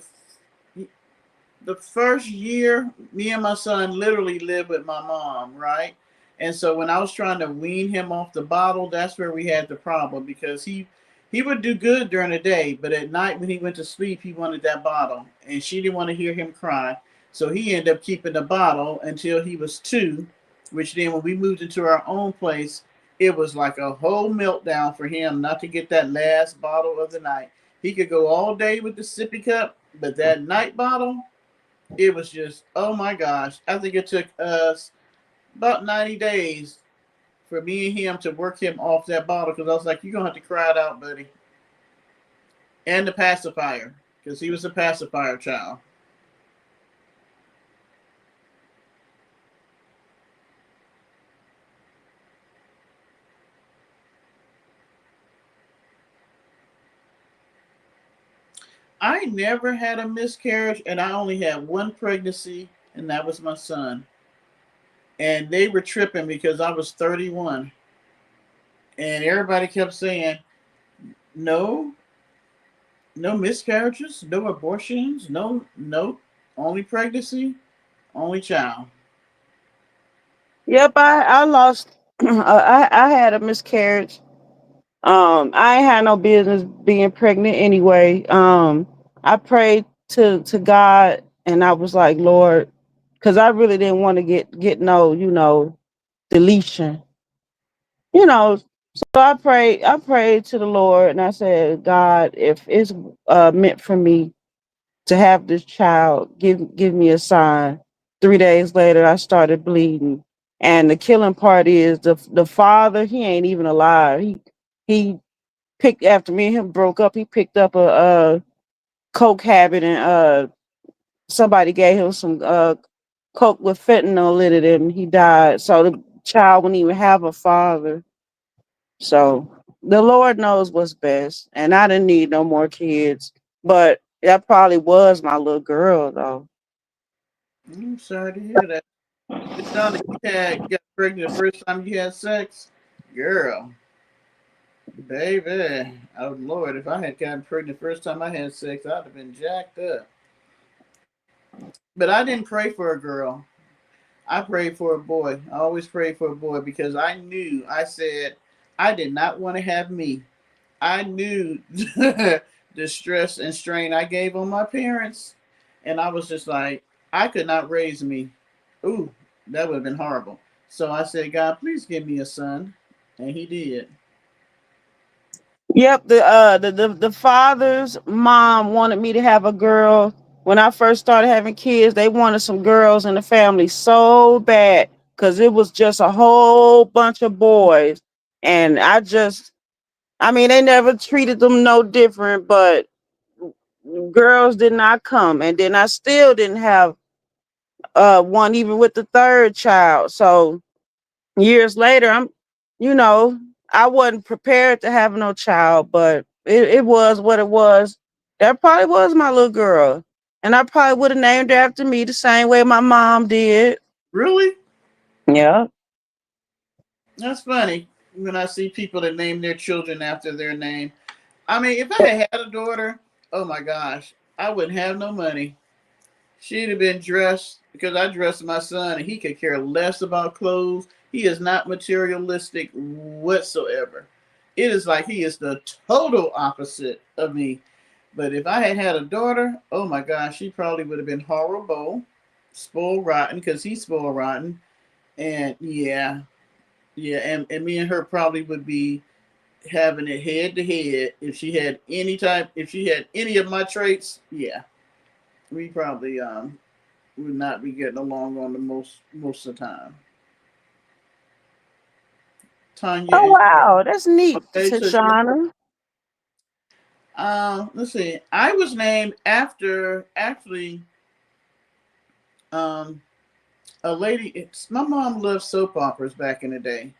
the first year, me and my son literally lived with my mom, right? And so when I was trying to wean him off the bottle, that's where we had the problem because he would do good during the day, but at night when he went to sleep, he wanted that bottle, and she didn't want to hear him cry. So he ended up keeping the bottle until he was two, which then when we moved into our own place, it was like a whole meltdown for him not to get that last bottle of the night. He could go all day with the sippy cup, but that night bottle, it was just, oh my gosh. I think it took us about 90 days for me and him to work him off that bottle because I was like, you're going to have to cry it out, buddy. And the pacifier because he was a pacifier child. I never had a miscarriage, and I only had one pregnancy, and that was my son. And they were tripping because I was 31, and everybody kept saying, "No, no miscarriages, no abortions, no, only pregnancy, only child." Yep, I lost. I had a miscarriage. I ain't had no business being pregnant anyway. I prayed to God, and I was like, Lord, because I really didn't want to get no, deletion, you know. So I prayed to the Lord, and I said, God, if it's meant for me to have this child, give me a sign. 3 days later, I started bleeding, and the killing part is the father. He ain't even alive. He picked after me and him broke up. He picked up a coke habit, and somebody gave him some coke with fentanyl in it, and he died. So the child wouldn't even have a father. So the Lord knows what's best, and I didn't need no more kids. But that probably was my little girl, though. I'm sorry to hear that. It sounded like you had got pregnant the first time you had sex, girl, baby. Oh Lord, if I had gotten pregnant the first time I had sex, I'd have been jacked up. But I didn't pray for a girl. I prayed for a boy. I always prayed for a boy because I knew. I said I did not want to have me. I knew the stress and strain I gave on my parents, and I was just like, I could not raise me. Ooh, that would have been horrible. So I said, God, please give me a son, and He did. Yep, the father's mom wanted me to have a girl. When I first started having kids, they wanted some girls in the family so bad because it was just a whole bunch of boys. And I mean, they never treated them no different, but girls did not come. And then I still didn't have one even with the third child. So years later, you know, I wasn't prepared to have no child, but it was what it was. That probably was my little girl. And I probably would have named her after me the same way my mom did. Really? Yeah. That's funny when I see people that name their children after their name. I mean, if I had had a daughter, oh my gosh, I wouldn't have no money. She'd have been dressed because I dressed my son and he could care less about clothes. He is not materialistic whatsoever. It is like he is the total opposite of me. But if I had had a daughter, oh my gosh, she probably would have been horrible, spoiled rotten because he's spoiled rotten. And yeah, yeah, and me and her probably would be having it head to head if she had any type, if she had any of my traits. Yeah, we probably would not be getting along on the most of the time. Tanya Oh and wow, that's neat, okay, so Tashana. let's see. I was named after actually um a lady. My mom loved soap operas back in the day,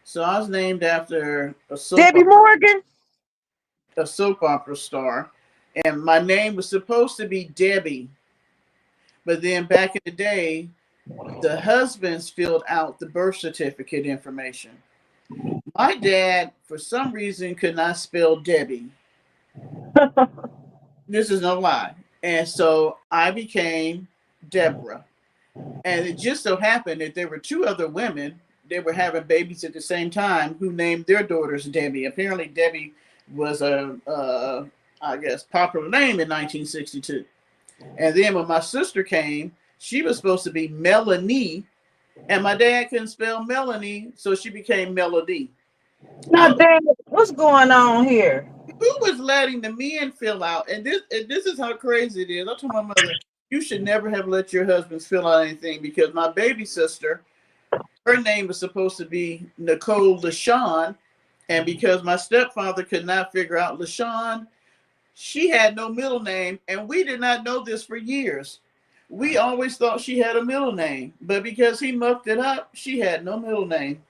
so I was named after Debbie Morgan. a soap opera star, and my name was supposed to be Debbie, but then back in the day, the husbands filled out the birth certificate information. My dad, for some reason, could not spell Debbie. This is no lie. And so I became Deborah. And it just so happened that there were two other women that were having babies at the same time who named their daughters Debbie. Apparently, Debbie was I guess, popular name in 1962. And then when my sister came, she was supposed to be Melanie, and my dad couldn't spell Melanie, so she became Melody. Now, I'm Dad, what's going on here? who was letting the men fill out, and this is how crazy it is. I told my mother, you should never have let your husbands fill out anything because my baby sister, her name was supposed to be Nicole LaShawn, and because my stepfather could not figure out LaShawn, she had no middle name, and we did not know this for years. We always thought she had a middle name, but because he mucked it up, she had no middle name.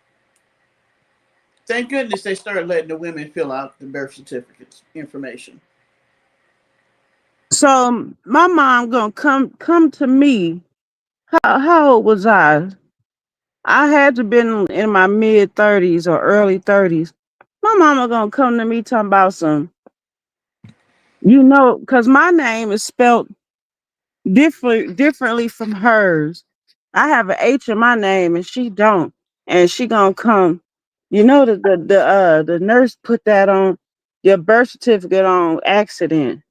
Thank goodness they started letting the women fill out the birth certificates information. So my mom gonna come to me. How old was I? I had to been in my mid 30s or early 30s. My mama gonna come to me talking about some, cause my name is spelled differently from hers. I have an H in my name and she don't. And she gonna come. The nurse put that on your birth certificate on accident.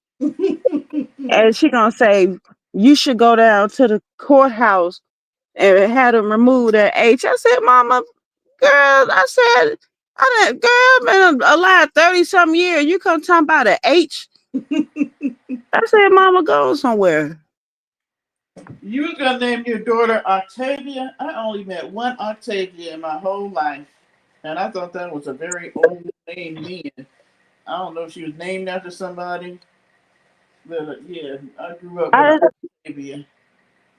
And she gonna say you should go down to the courthouse and had them remove that H. I said, Mama, girl, girl, been alive 30 some years. You come talking about an H. I said, Mama, go somewhere. You was gonna name your daughter Octavia. I only met one Octavia in my whole life, and I thought that was a very old name then. I don't know if she was named after somebody, but yeah, I grew up with I Octavia.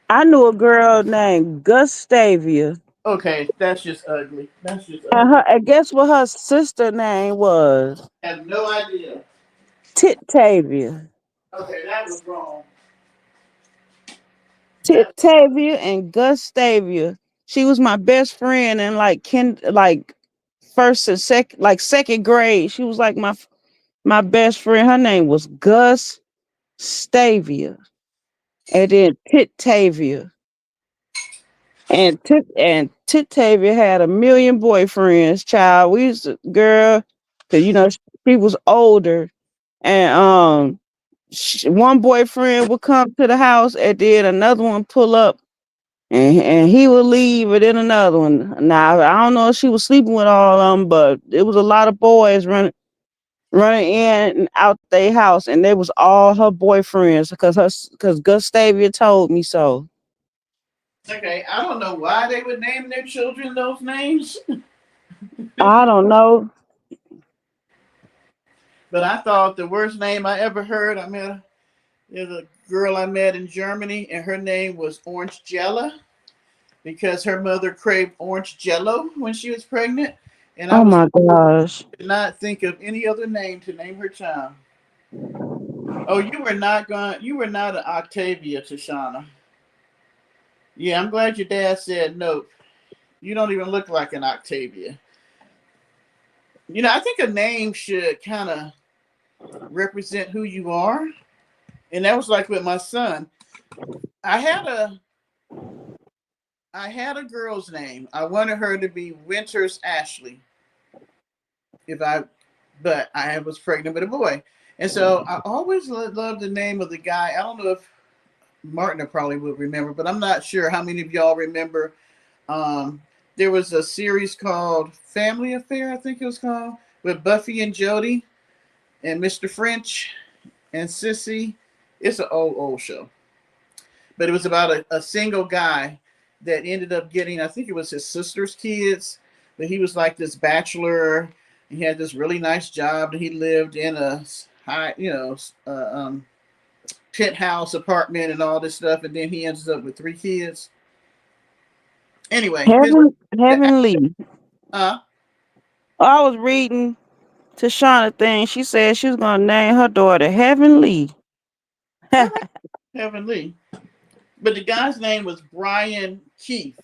I knew a girl named Gustavia. Okay, that's just ugly. That's just And ugly. guess what her sister name was? I have no idea. Titavia. Okay, that was wrong. That Titavia and Gustavia. She was my best friend in like first and second grade. She was like my best friend. Her name was Gus Stavia. And then Titavia. And Titavia had a million boyfriends, child. We used to girl, cause she was older. And one boyfriend would come to the house and then another one pull up and he would leave and then another one. Now I don't know if she was sleeping with all of them, but it was a lot of boys running in and out their house, and they was all her boyfriends because Gustavia told me so. okay. I don't know why they would name their children those names, I don't know. but I thought the worst name I ever heard. There's a girl I met in Germany, and her name was Orange Jella because her mother craved orange Jello when she was pregnant, and I Oh was my gosh. could not think of any other name to name her child. Oh, you were not going. You were not an Octavia, Tashana. Yeah, I'm glad your dad said no. You don't even look like an Octavia. I think a name should kind of represent who you are, and that was like with my son. I had a I had a girl's name. I wanted her to be Winters Ashley. If I, but I was pregnant with a boy, and so I always loved the name of the guy. I don't know if Martin probably would remember, but I'm not sure how many of y'all remember. Um, there was a series called Family Affair, I think it was called, with Buffy and Jody and Mr. French and Sissy. It's an old show, but it was about a single guy that ended up getting, I think it was his sister's kids, but he was like this bachelor. He had this really nice job, and he lived in a high, penthouse apartment and all this stuff. And then he ends up with three kids. Anyway, his the Heavenly. uh I was reading Tashana thing. She said she was gonna name her daughter Heavenly. Kevin Lee, but the guy's name was Brian Keith.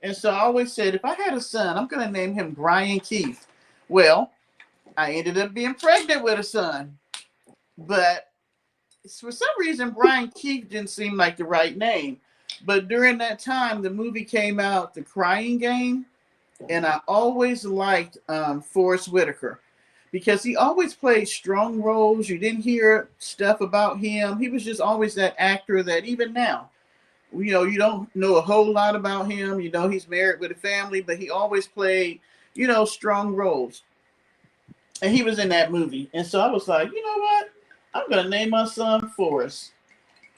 And so I always said, if I had a son, I'm going to name him Brian Keith. Well, I ended up being pregnant with a son, but for some reason, Brian Keith didn't seem like the right name. But during that time, the movie came out, The Crying Game, and I always liked Forrest Whitaker because he always played strong roles. You didn't hear stuff about him. He was just always that actor that even now, you don't know a whole lot about him. He's married with a family, but he always played, strong roles. And he was in that movie. And so I was like, you know what? I'm going to name my son Forrest.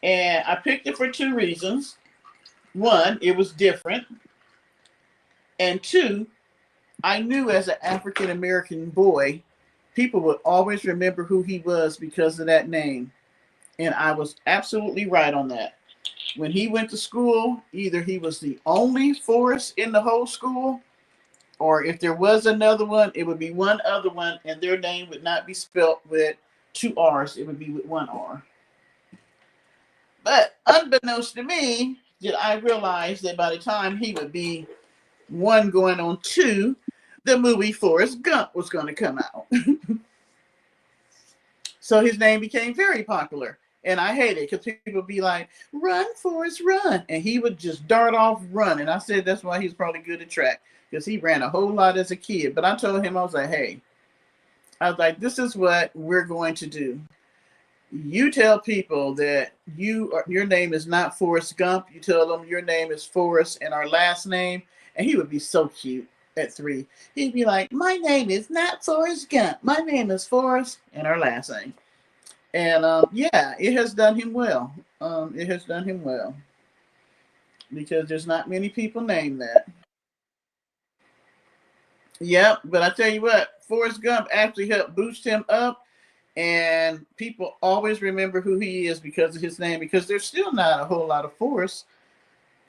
And I picked it for two reasons. One, it was different. And two, I knew as an African American boy, people would always remember who he was because of that name. And I was absolutely right on that. When he went to school, either he was the only Forrest in the whole school, or if there was another one, it would be one other one, and their name would not be spelt with two R's. It would be with one R. But unbeknownst to me, did I realize that by the time he would be one going on two, the movie Forrest Gump was going to come out. So his name became very popular. And I hate it because people would be like, run, Forrest, run. And he would just dart off, run. And I said that's why he's probably good at track because he ran a whole lot as a kid. But I told him, I was like, hey, I was like, this is what we're going to do. You tell people that your name is not Forrest Gump. You tell them your name is Forrest and our last name. And he would be so cute at 3. He'd be like, my name is not Forrest Gump. My name is Forrest and our last name. And yeah, it has done him well. It has done him well because there's not many people named that. Yep, but I tell you what, Forrest Gump actually helped boost him up, and people always remember who he is because of his name. Because there's still not a whole lot of Forrest.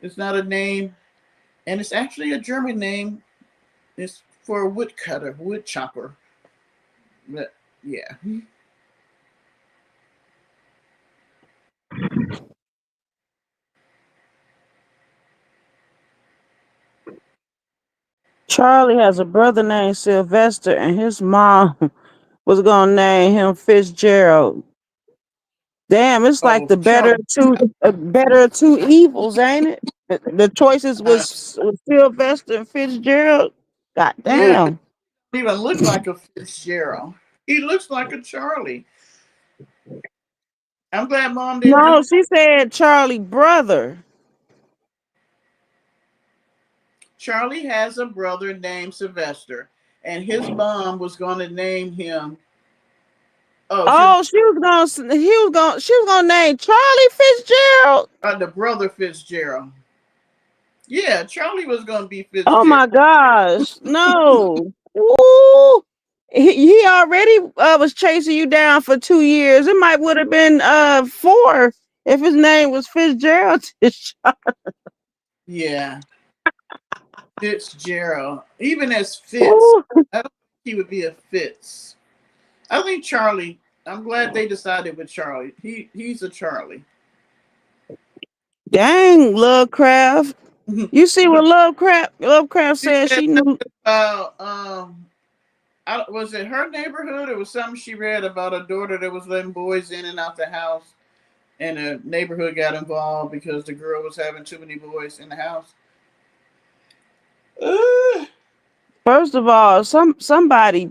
It's not a name, and it's actually a German name. It's for a woodcutter, wood chopper. But yeah. Charlie has a brother named Sylvester, and his mom was gonna name him Fitzgerald. Damn, it's like Oh, the Charlie. better of two evils, ain't it? The choices Uh, was Sylvester and Fitzgerald. God yeah, damn. he even look like a Fitzgerald. He looks like a Charlie. I'm glad mom didn't do. No, she said Charlie brother. Charlie has a brother named Sylvester, and his mom was going to name him. Oh, she Oh, she was gonna name Charlie Fitzgerald. the brother Fitzgerald. Yeah, Charlie was going to be Oh Fitzgerald. my gosh, no. Ooh. He already was chasing you down for 2 years. It might would have been 4 if his name was Fitzgerald. Yeah, Fitzgerald. Even as Fitz, Ooh, I don't think he would be a Fitz. I think Charlie. I'm glad they decided with Charlie. He's a Charlie. dang, Lovecraft. She You see what Lovecraft said said she knew. about was it her neighborhood or was something she read about a daughter that was letting boys in and out the house, and the neighborhood got involved because the girl was having too many boys in the house. Uh, First of all, somebody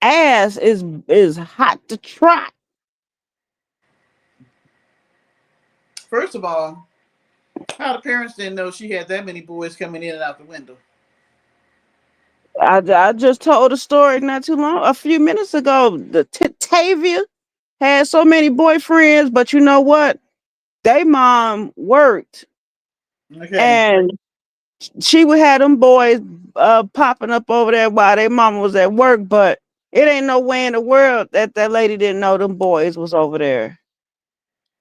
ass is hot to try. First of all, how the parents didn't know she had that many boys coming in and out the window. I just told a story not too long, a few minutes ago. The Tavia had so many boyfriends, but you know what? They mom worked, Okay, and she would have them boys popping up over there while their mama was at work. But it ain't no way in the world that that lady didn't know them boys was over there.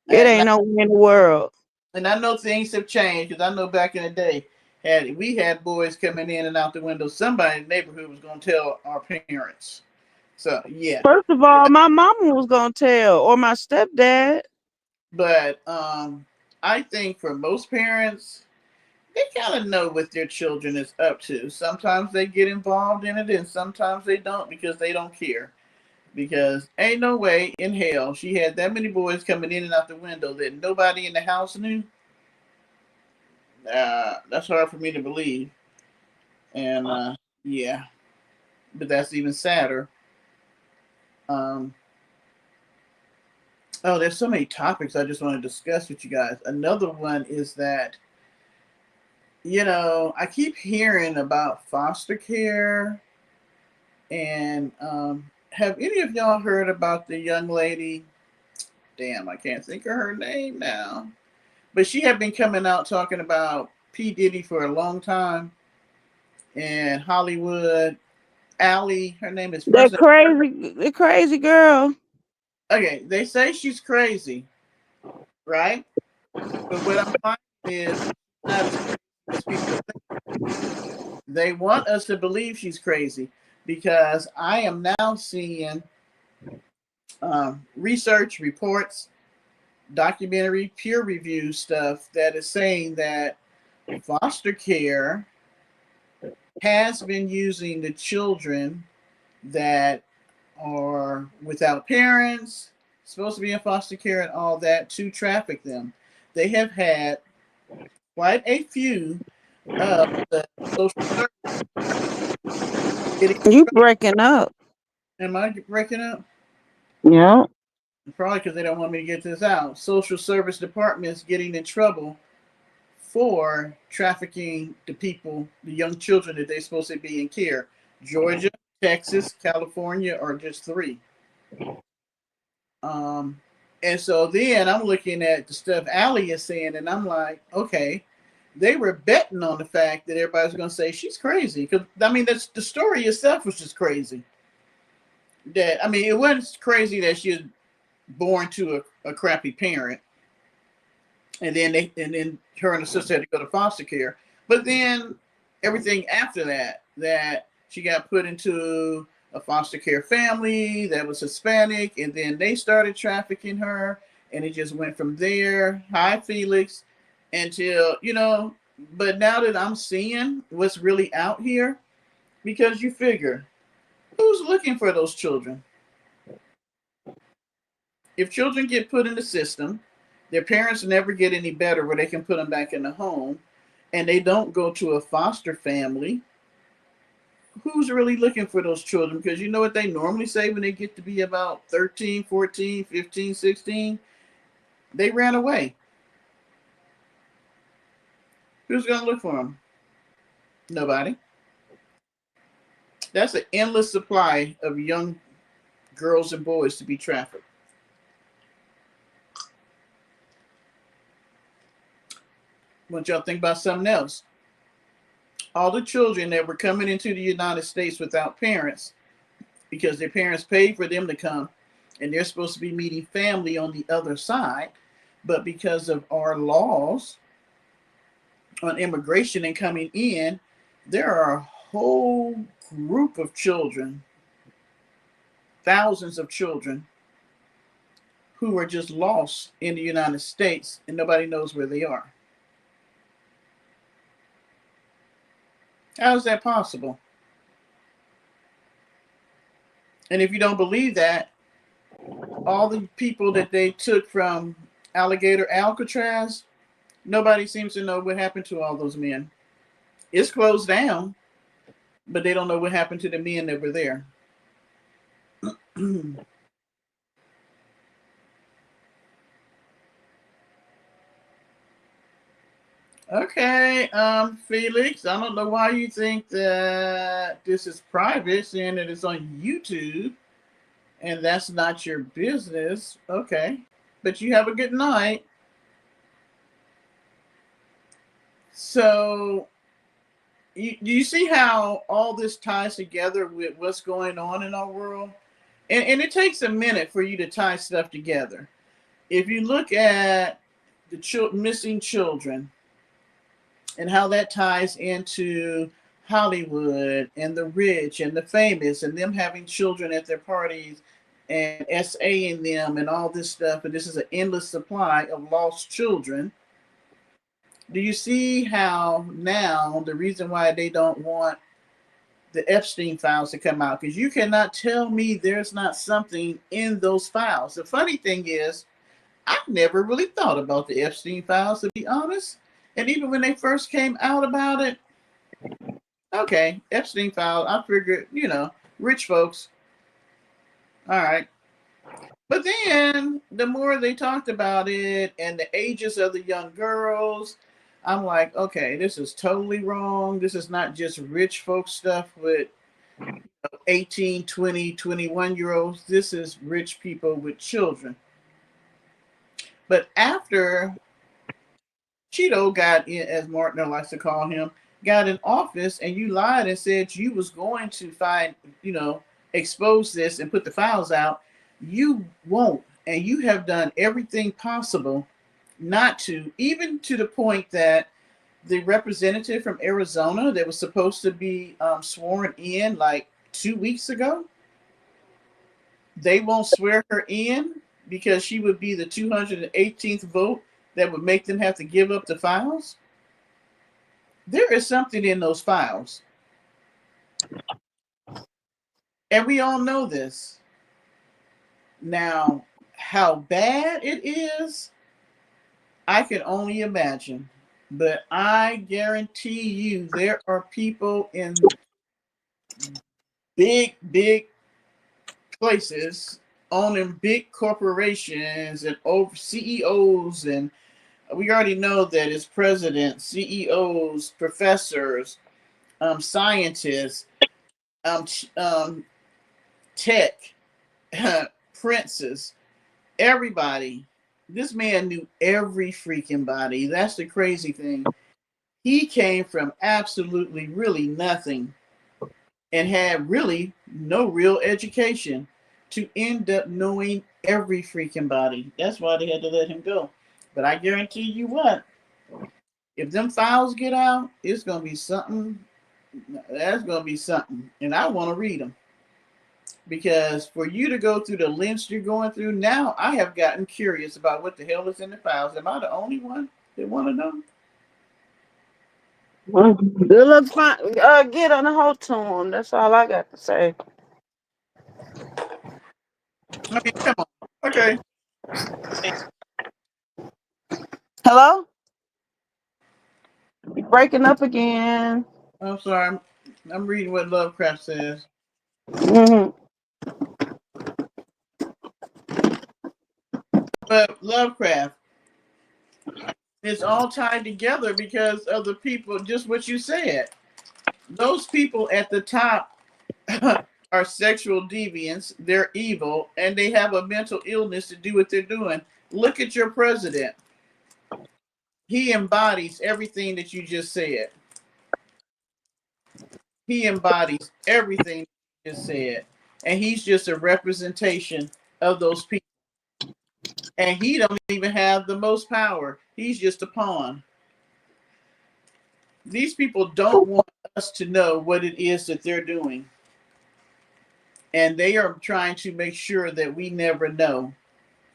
It and ain't no way in the world. I know things have changed because I know back in the day, had we had boys coming in and out the window, somebody in the neighborhood was going to tell our parents. So yeah, First of all, my mama was gonna tell, or my stepdad. but I think for most parents, they kind of know what their children is up to. Sometimes they get involved in it, and sometimes they don't because they don't care. Because ain't no way in hell she had that many boys coming in and out the window that nobody in the house knew. That's hard for me to believe. And yeah, but that's even sadder. Um, oh, there's so many topics I just want to discuss with you guys. Another one is that I keep hearing about foster care, and have any of y'all heard about the young lady? Damn, I can't think of her name now. But she had been coming out talking about P. Diddy for a long time in Hollywood. Allie, her name is first. The crazy girl. Okay, they say she's crazy, right? But what I'm finding is not as crazy as people think. They want us to believe she's crazy because I am now seeing research reports documentary peer review stuff that is saying that foster care has been using the children that are without parents, supposed to be in foster care and all that, to traffic them. They have had quite a few of the social service getting. You breaking up. Am I breaking up? Yeah. Probably because they don't want me to get this out. Social service departments getting in trouble for trafficking the people, the young children that they're supposed to be in care. Georgia, Texas, California are just three. Um, and so then I'm looking at the stuff Allie is saying, and I'm like, okay, they were betting on the fact that everybody's going to say she's crazy. Because I mean, that's the story itself was just crazy. That I mean, it wasn't crazy that she was born to a crappy parent, and then her and her sister had to go to foster care. But then everything after that, that she got put into a foster care family that was Hispanic, and then they started trafficking her, and it just went from there. Hi, Felix, until you know. But now that I'm seeing what's really out here, because you figure who's looking for those children? If children get put in the system, their parents never get any better where they can put them back in the home, and they don't go to a foster family, who's really looking for those children? Because you know what they normally say when they get to be about 13, 14, 15, 16? They ran away. Who's going to look for them? Nobody. That's an endless supply of young girls and boys to be trafficked. I want y'all to think about something else. All the children that were coming into the United States without parents, because their parents paid for them to come, and they're supposed to be meeting family on the other side, but because of our laws on immigration and coming in, there are a whole group of children, thousands of children, who are just lost in the United States and nobody knows where they are. How is that possible? And if you don't believe that, all the people that they took from Alligator Alcatraz, nobody seems to know what happened to all those men. It's closed down, but they don't know what happened to the men that were there. Okay, Felix, I don't know why you think that this is private, saying that it's on YouTube, and that's not your business. Okay, but you have a good night. So, you see how all this ties together with what's going on in our world? And it takes a minute for you to tie stuff together. If you look at the missing children, and how that ties into Hollywood and the rich and the famous and them having children at their parties and SAing them and all this stuff. And this is an endless supply of lost children. Do you see how now the reason why they don't want the Epstein files to come out? Because you cannot tell me there's not something in those files. The funny thing is, I've never really thought about the Epstein files, to be honest. And even when they first came out about it, okay, Epstein files, I figured, rich folks, all right. But then the more they talked about it and the ages of the young girls, I'm like, okay, this is totally wrong. This is not just rich folk stuff with 18, 20, 21-year olds. This is rich people with children. But after Cheeto got in, as Martin likes to call him, got in office, and you lied and said you was going to expose this and put the files out, you won't. And you have done everything possible not to, even to the point that the representative from Arizona that was supposed to be sworn in like 2 weeks ago, they won't swear her in because she would be the 218th vote that would make them have to give up the files? There is something in those files. And we all know this. Now, how bad it is, I can only imagine. But I guarantee you there are people in big places owning big corporations and over CEOs, and we already know that it's presidents, CEOs, professors, scientists, um, tech, princes, everybody. This man knew every freaking body. That's the crazy thing. He came from absolutely really nothing and had really no real education to end up knowing every freaking body. That's why they had to let him go. But I guarantee you what, if them files get out, it's gonna be something. That's gonna be something, and I want to read them because for you to go through the lengths you're going through now, I have gotten curious about what the hell is in the files. Am I the only one that want to know? Well, good luck get on the whole tune. That's all I got to say. I mean, come on. Okay. Hello? You breaking up again. I'm sorry. I'm reading what Lovecraft says. Hmm. But Lovecraft, it's all tied together because of the people, just what you said. Those people at the top are sexual deviants, they're evil, and they have a mental illness to do what they're doing. Look at your president. He embodies everything that you just said. He embodies everything you just said. And he's just a representation of those people. And he don't even have the most power. He's just a pawn. These people don't want us to know what it is that they're doing. And they are trying to make sure that we never know.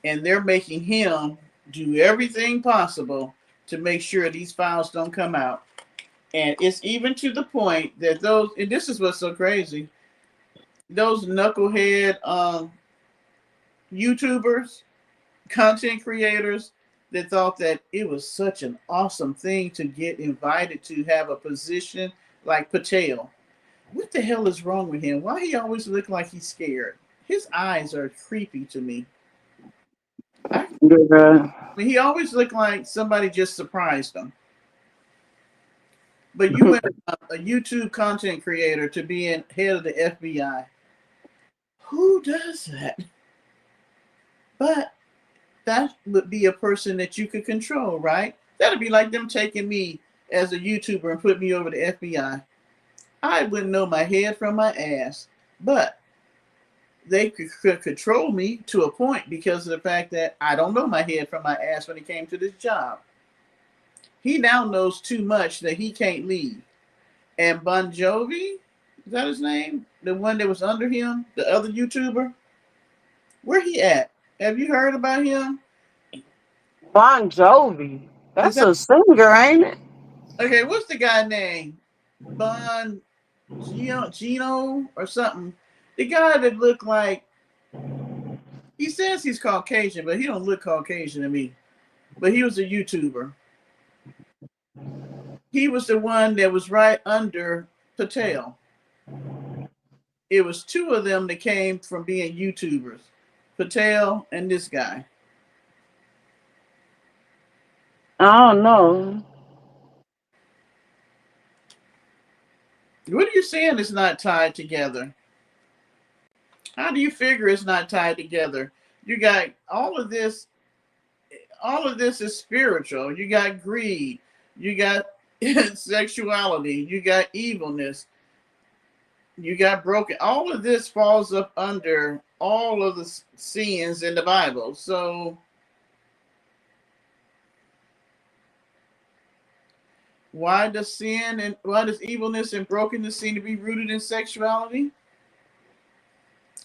And they're making him do everything possible to make sure these files don't come out. And it's even to the point that those, and this is what's so crazy, those knucklehead YouTubers, content creators that thought that it was such an awesome thing to get invited to have a position like Patel. What the hell is wrong with him? Why he always look like he's scared? His eyes are creepy to me. I Yeah. mean, he always looked like somebody just surprised him. But you went from a YouTube content creator to being head of the FBI. Who does that? But that would be a person that you could control, right? That'd be like them taking me as a YouTuber and put me over the FBI. I wouldn't know my head from my ass. But they could control me to a point because of the fact that I don't know my head from my ass when it came to this job. He now knows too much that he can't leave. And Bon Jovi, is that his name? The one that was under him, the other YouTuber? Where he at? Have you heard about him? Bon Jovi. Is That's that a singer, ain't it? okay? What's the guy name? Bon Gino or something? The guy that looked like he says he's Caucasian, but he don't look Caucasian to me. But he was a YouTuber. He was the one that was right under Patel. It was two of them that came from being YouTubers, Patel and this guy. I don't know. What are you saying it's not tied together? How do you figure it's not tied together? You got all of this is spiritual. You got greed, you got sexuality, you got evilness, you got broken. All of this falls up under all of the sins in the Bible. So why does sin and why does evilness and brokenness seem to be rooted in sexuality?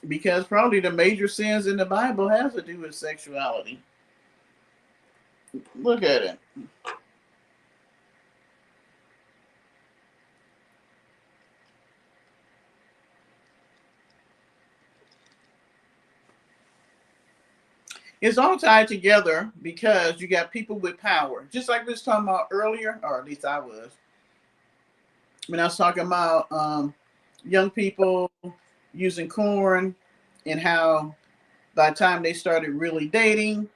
because probably the major sins in the Bible has to do with sexuality. Look at it. It's all tied together because you got people with power, just like we was talking about earlier, or at least I was. When I was talking about young people using corn and how by the time they started really dating,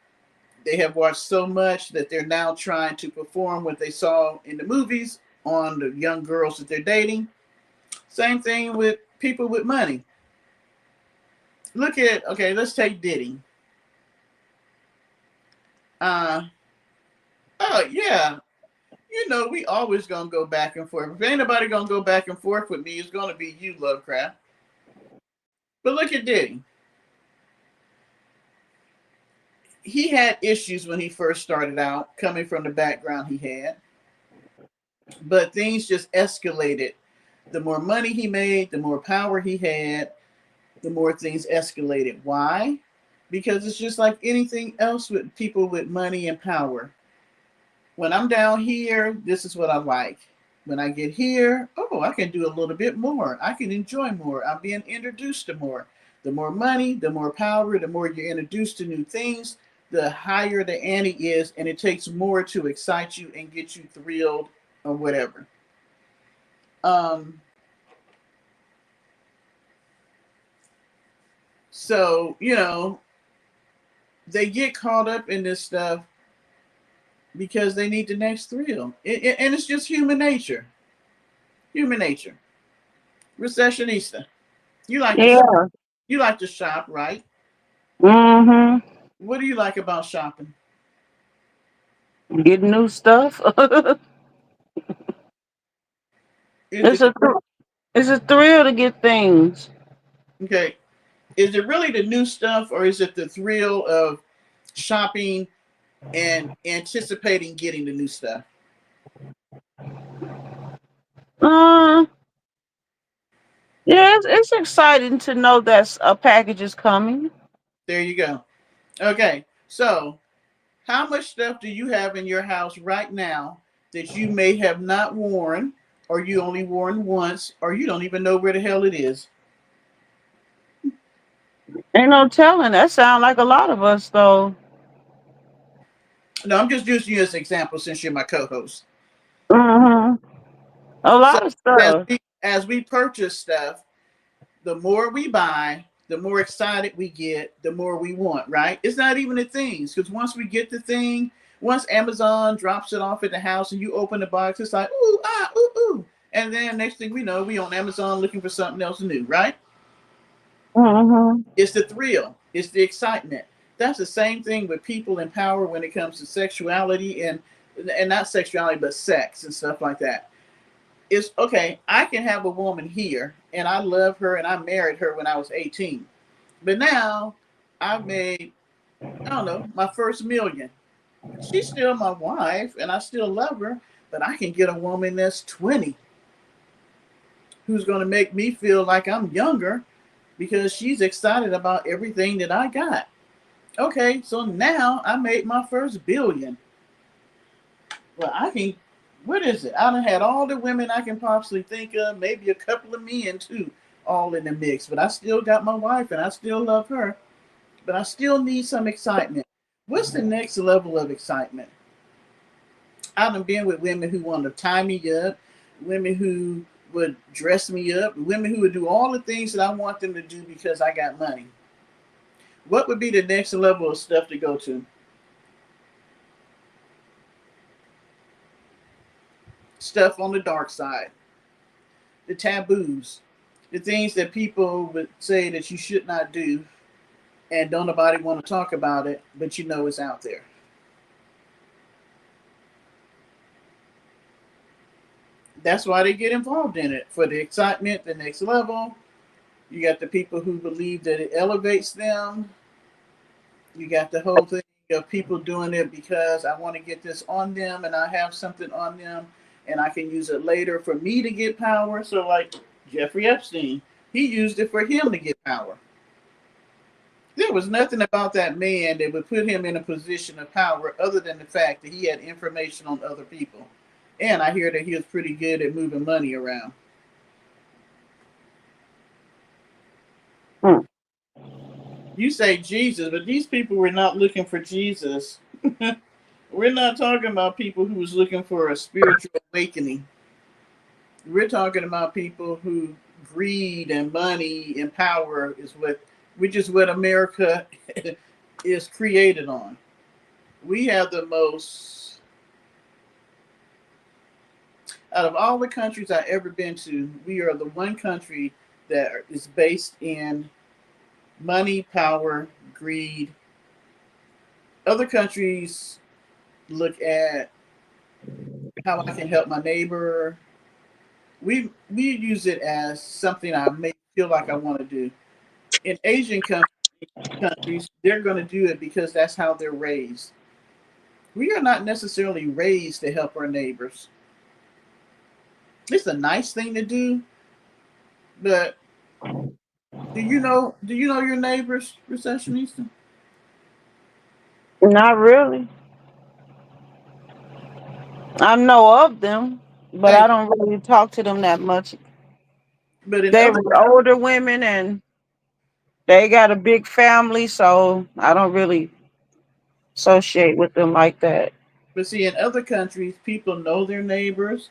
they have watched so much that they're now trying to perform what they saw in the movies on the young girls that they're dating. Same thing with people with money. Look at, okay, let's take Diddy. Uh, oh, yeah. You know, we always gonna go back and forth. If anybody gonna go back and forth with me, it's gonna be you, Lovecraft. But look at Diddy. He had issues when he first started out, coming from the background he had. But things just escalated. The more money he made, the more power he had, the more things escalated. Why? Because it's just like anything else with people with money and power. When I'm down here, this is what I like. When I get here, oh, I can do a little bit more. I can enjoy more. I'm being introduced to more. The more money, the more power, the more you're introduced to new things, the higher the ante is, and it takes more to excite you and get you thrilled or whatever. Um, so, they get caught up in this stuff because they need the next thrill. And it's just human nature. Human nature. Recessionista. You like to shop. Yeah. You like to shop, right? Mm-hmm. What do you like about shopping? Get new stuff. Is it's it a it's a thrill to get things. okay? Is it really the new stuff, or is it the thrill of shopping and anticipating getting the new stuff? Uh, yeah, it's exciting to know that a package is coming. There you go. Okay, so how much stuff do you have in your house right now that you may have not worn, or you only worn once, or you don't even know where the hell it is? Ain't no telling. That sound like a lot of us though. No, I'm just using you as an example since you're my co-host. Mm-hmm. A So lot of as stuff. we purchase stuff, the more we buy, the more excited we get, the more we want, right? It's not even the things, because once we get the thing, once Amazon drops it off at the house and you open the box, it's like, ooh, ah, ooh, ooh. And then next thing we know, we on Amazon looking for something else new, right? Mm-hmm. It's the thrill, it's the excitement. That's the same thing with people in power when it comes to sexuality and not sexuality, but sex and stuff like that. It's okay. I can have a woman here, and I love her, and I married her when I was 18. But now I've made, I don't know, my first million. She's still my wife, and I still love her. But I can get a woman that's 20 who's going to make me feel like I'm younger because she's excited about everything that I got. Okay, so now I made my first billion. Well, I can. What is it? I done had all the women I can possibly think of, maybe a couple of men too, all in the mix. But I still got my wife, and I still love her. But I still need some excitement. What's the next level of excitement? I've been with women who want to tie me up, women who would dress me up, women who would do all the things that I want them to do because I got money. What would be the next level of stuff to go to? Stuff on the dark side, the taboos, the things that people would say that you should not do, and don't nobody want to talk about it, but you know it's out there. That's why they get involved in it, for the excitement, the next level. You got the people who believe that it elevates them. You got the whole thing of people doing it because I want to get this on them and I have something on them and I can use it later for me to get power. So, like Jeffrey Epstein, he used it for him to get power. There was nothing about that man that would put him in a position of power other than the fact that he had information on other people. And I hear that he was pretty good at moving money around. Hmm. You say Jesus, but these people were not looking for Jesus. We're not talking about people who was looking for a spiritual awakening. We're talking about people who greed and money and power is which is what America is created on. We have the most out of all the countries I've ever been to, we are the one country that is based in money, power, greed. Other countries look at how I can help my neighbor. We use it as something I may feel like I want to do. In countries, they're going to do it because that's how they're raised. We are not necessarily raised to help our neighbors. It's a nice thing to do, but do you know your neighbors, recessionista? Not really. I know of them, but I Thank don't really talk to them that much. you. But in They other were older women and they got a big family, so I don't really associate with them like that. but see, in other countries, people know their neighbors.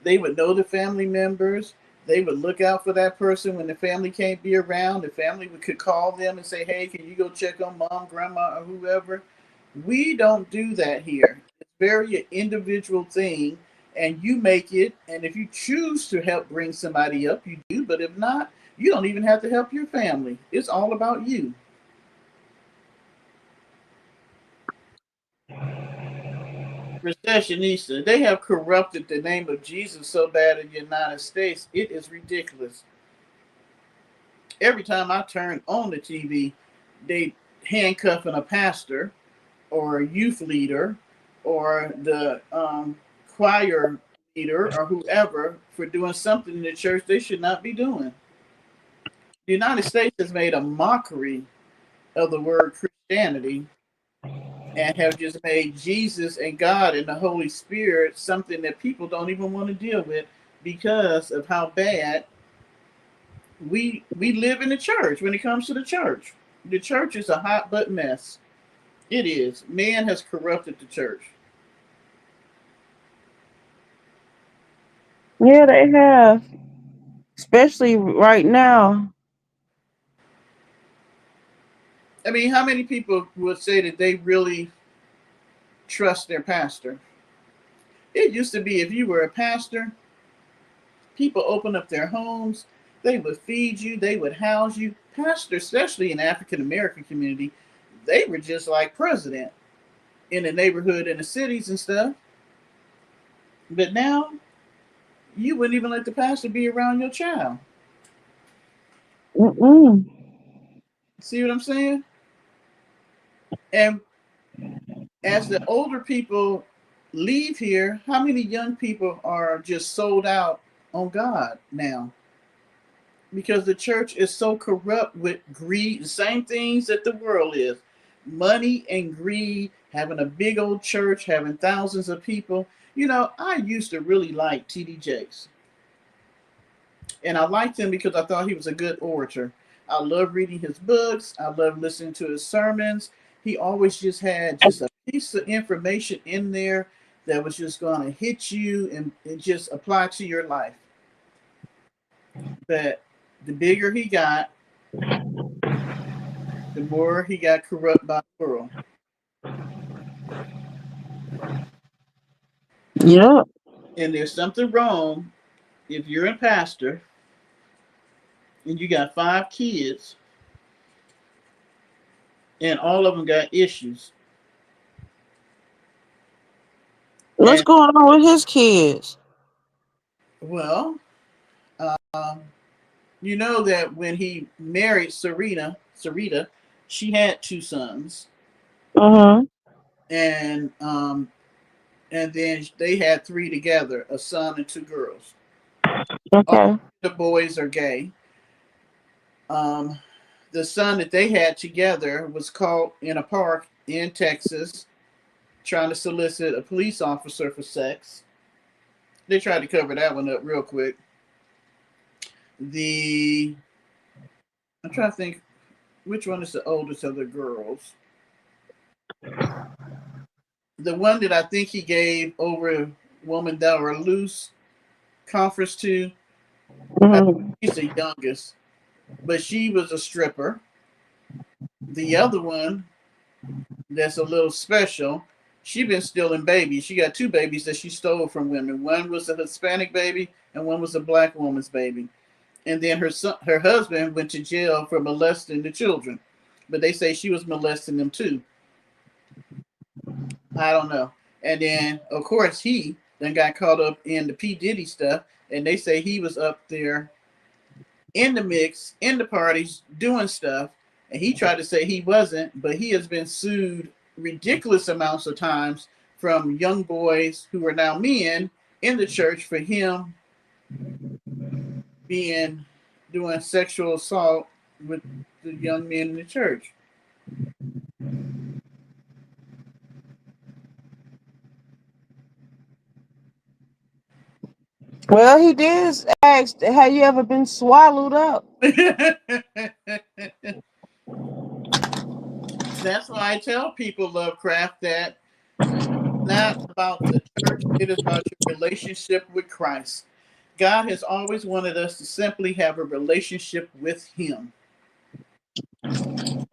They would know the family members. They would look out for that person when the family can't be around. The family could call them and say, "Hey, can you go check on mom, grandma, or whoever?" We don't do that here. It's very an individual thing, and you make it. And if you choose to help bring somebody up, you do. But if not, you don't even have to help your family. It's all about you. Recessionista, they have corrupted the name of Jesus so bad in the United States, it is ridiculous. Every time I turn on the TV, they handcuffing a pastor or a youth leader or the choir leader or whoever for doing something in the church they should not be doing. The United States has made a mockery of the word Christianity and have just made Jesus and God and the Holy Spirit something that people don't even want to deal with because of how bad we live in the church when it comes to the church. The church is a hot butt mess. It is. Man has corrupted the church. Yeah, they have, especially right now. I mean, how many people would say that they really trust their pastor? It used to be if you were a pastor, people open up their homes, they would feed you, they would house you. Pastors, especially in the African American community, they were just like president in the neighborhood and the cities and stuff. But now you wouldn't even let the pastor be around your child. Mm-mm. See what I'm saying? And as the older people leave here, how many young people are just sold out on God now? Because the church is so corrupt with greed, the same things that the world is money and greed, having a big old church, having thousands of people. I used to really like TD Jakes, and I liked him because I thought he was a good orator. I love reading his books, I love listening to his sermons. He always just had just a piece of information in there that was just going to hit you and just apply to your life. But the bigger he got, the more he got corrupt by the world. Yeah. And there's something wrong if you're a pastor and you got 5 kids and all of them got issues. What's And going on with his kids? well, um, you know that when he married Sarita, she had 2 sons, Uh-huh. and then they had 3 together, a son and 2 girls. All Okay. the boys are gay. Um, The son that they had together was caught in a park in Texas trying to solicit a police officer for sex. They tried to cover that one up real quick. The I'm trying to think which one is the oldest of the girls. The one that I think he gave over a woman that were loose conference to, I think Mhm. she's the youngest, but she was a stripper. The other one that's a little special, she been stealing babies. She got two babies that she stole from women. One was a Hispanic baby and one was a black woman's baby. And then her husband went to jail for molesting the children, but they say she was molesting them too. I don't know. And then of course he then got caught up in the P Diddy stuff, and they say he was up there in the mix, in the parties, doing stuff. And he tried to say he wasn't, but he has been sued ridiculous amounts of times from young boys who are now men in the church for him being doing sexual assault with the young men in the church. Well, he did ask, "Have you ever been swallowed up?" That's why I tell people, Lovecraft, that not about the church, it is about your relationship with Christ. God has always wanted us to simply have a relationship with Him.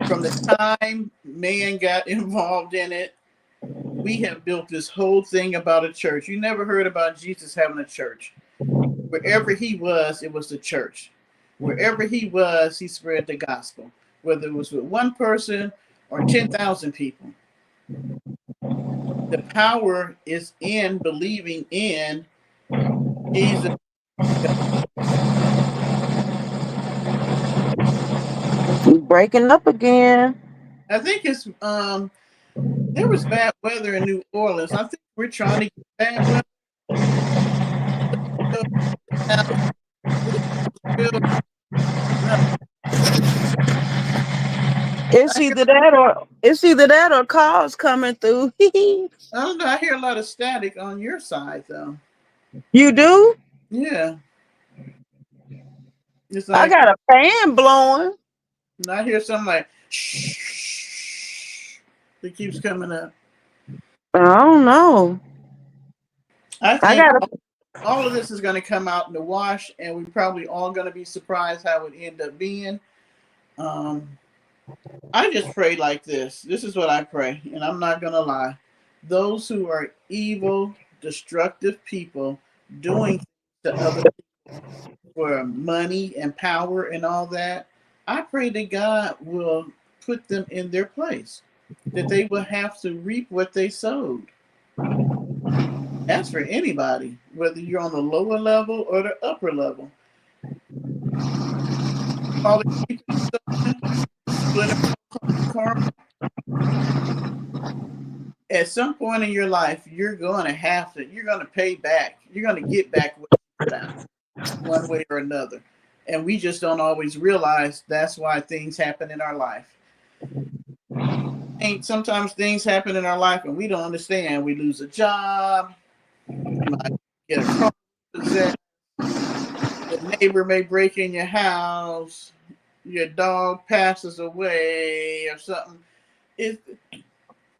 From the time man got involved in it, we have built this whole thing about a church. You never heard about Jesus having a church. Wherever he was, it was the church. Wherever he was, he spread the gospel, whether it was with one person or 10,000 people. The power is in believing in Jesus. You breaking up again. I think it's there was bad weather in New Orleans. I think we're trying to get bad weather. It was real rough. It's I hear, either that or calls coming through. I don't know. I hear a lot of static on your side, though. You do? Yeah, it's I like got a fan blowing. I hear something like shh. It keeps coming up. I don't know. I I think got a all of this is going to come out in the wash, and we probably all going to be surprised how it end up being. Um, I just pray like this. This is what I pray, and I'm not going to lie. Those who are evil, destructive people doing things to other for money and power and all that, I pray that God will put them in their place, that they will have to reap what they sowed. That's for anybody, whether you're on the lower level or the upper level. All the reaping and sowing, karma. At some point in your life, you're going to pay back. You're going to get back what you put out, one way or another. And we just don't always realize that's why things happen in our life. And sometimes things happen in our life and we don't understand. We lose a job, you might get a car possessed, the neighbor may break in your house, your dog passes away or something. It,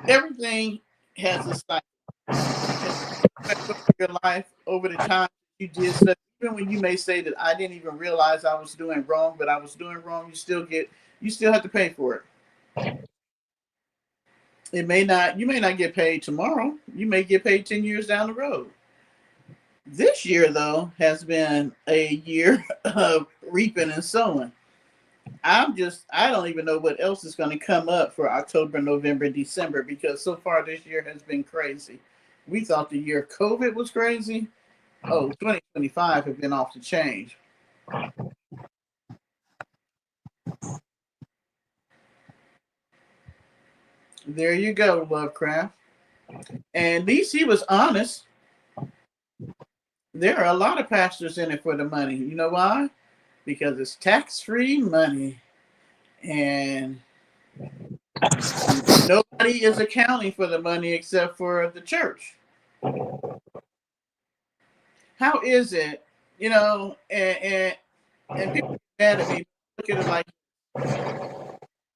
everything has a cycle. And over your life, over the time you did stuff, even when you may say that I didn't even realize I was doing wrong, but I was doing wrong, you still have to pay for it. You may not get paid tomorrow. You may get paid 10 years down the road. This year, though, has been a year of reaping and sowing. I don't even know what else is going to come up for October, November, December because so far this year has been crazy. We thought the year COVID was crazy. Oh, 2025 has been off the change. There you go, Lovecraft. And at least he was honest. There are a lot of pastors in it for the money. You know why? Because it's tax free money. and nobody is accounting for the money except for the church. How is it, and people get mad at me, look at it like,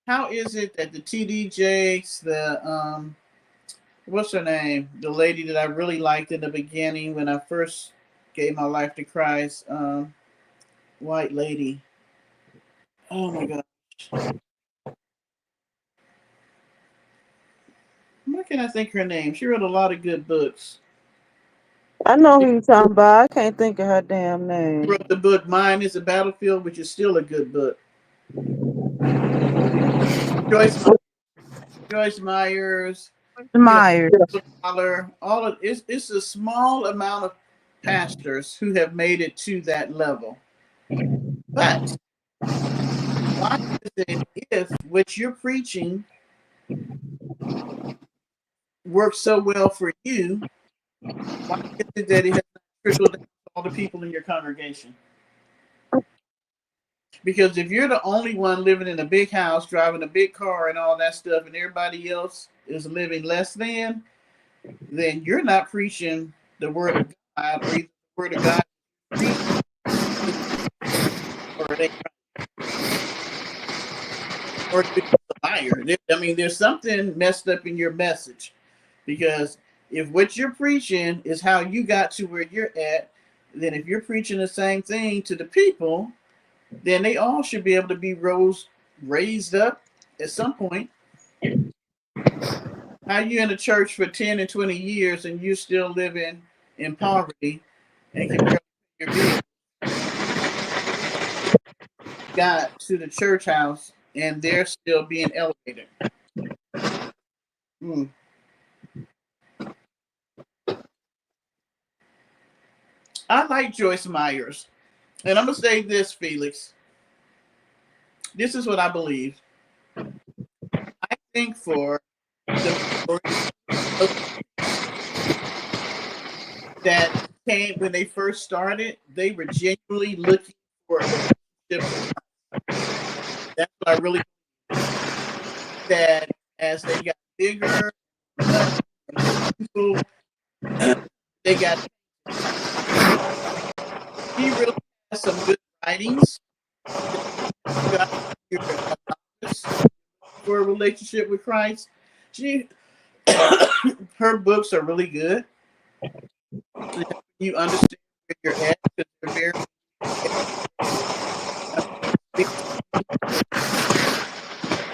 how is it that the TD Jakes, the what's her name, the lady that I really liked in the beginning when I first gave my life to Christ, white lady. Oh my God. Why can't I think her name? She wrote a lot of good books. I know who you talking about. I can't think of her damn She wrote name. the book Mine is a Battlefield, which is still a good book. Joyce, Joyce Myers, you know, Myers. Dollar, all of it's a small amount of pastors who have made it to that level. But why is it if what you're preaching works so well for you, why is it that it has not trickled down to all the people in your congregation? Because if you're the only one living in a big house, driving a big car and all that stuff, and everybody else is living less than, then you're not preaching the word of God, or either the word of God preached, or it ain't right, or you're a liar. I mean, there's something messed up in your message. Because if what you're preaching is how you got to where you're at, then if you're preaching the same thing to the people, then they all should be able to be raised up at some point. How you in the church for 10 and 20 years and you still living in poverty and can barely pay your bills, got to the church house and they're still being elevated. Hmm. I like Joyce Myers. And I'm going to say this, Felix. This is what I believe. I think for the majority of that came when they first started, they were genuinely looking for a relationship with God. That's what I really that as they got bigger, money, and more people, they got. He really has some good writings. You got your for a relationship with Christ. She, her books are really good. You understand where you're at because they're very.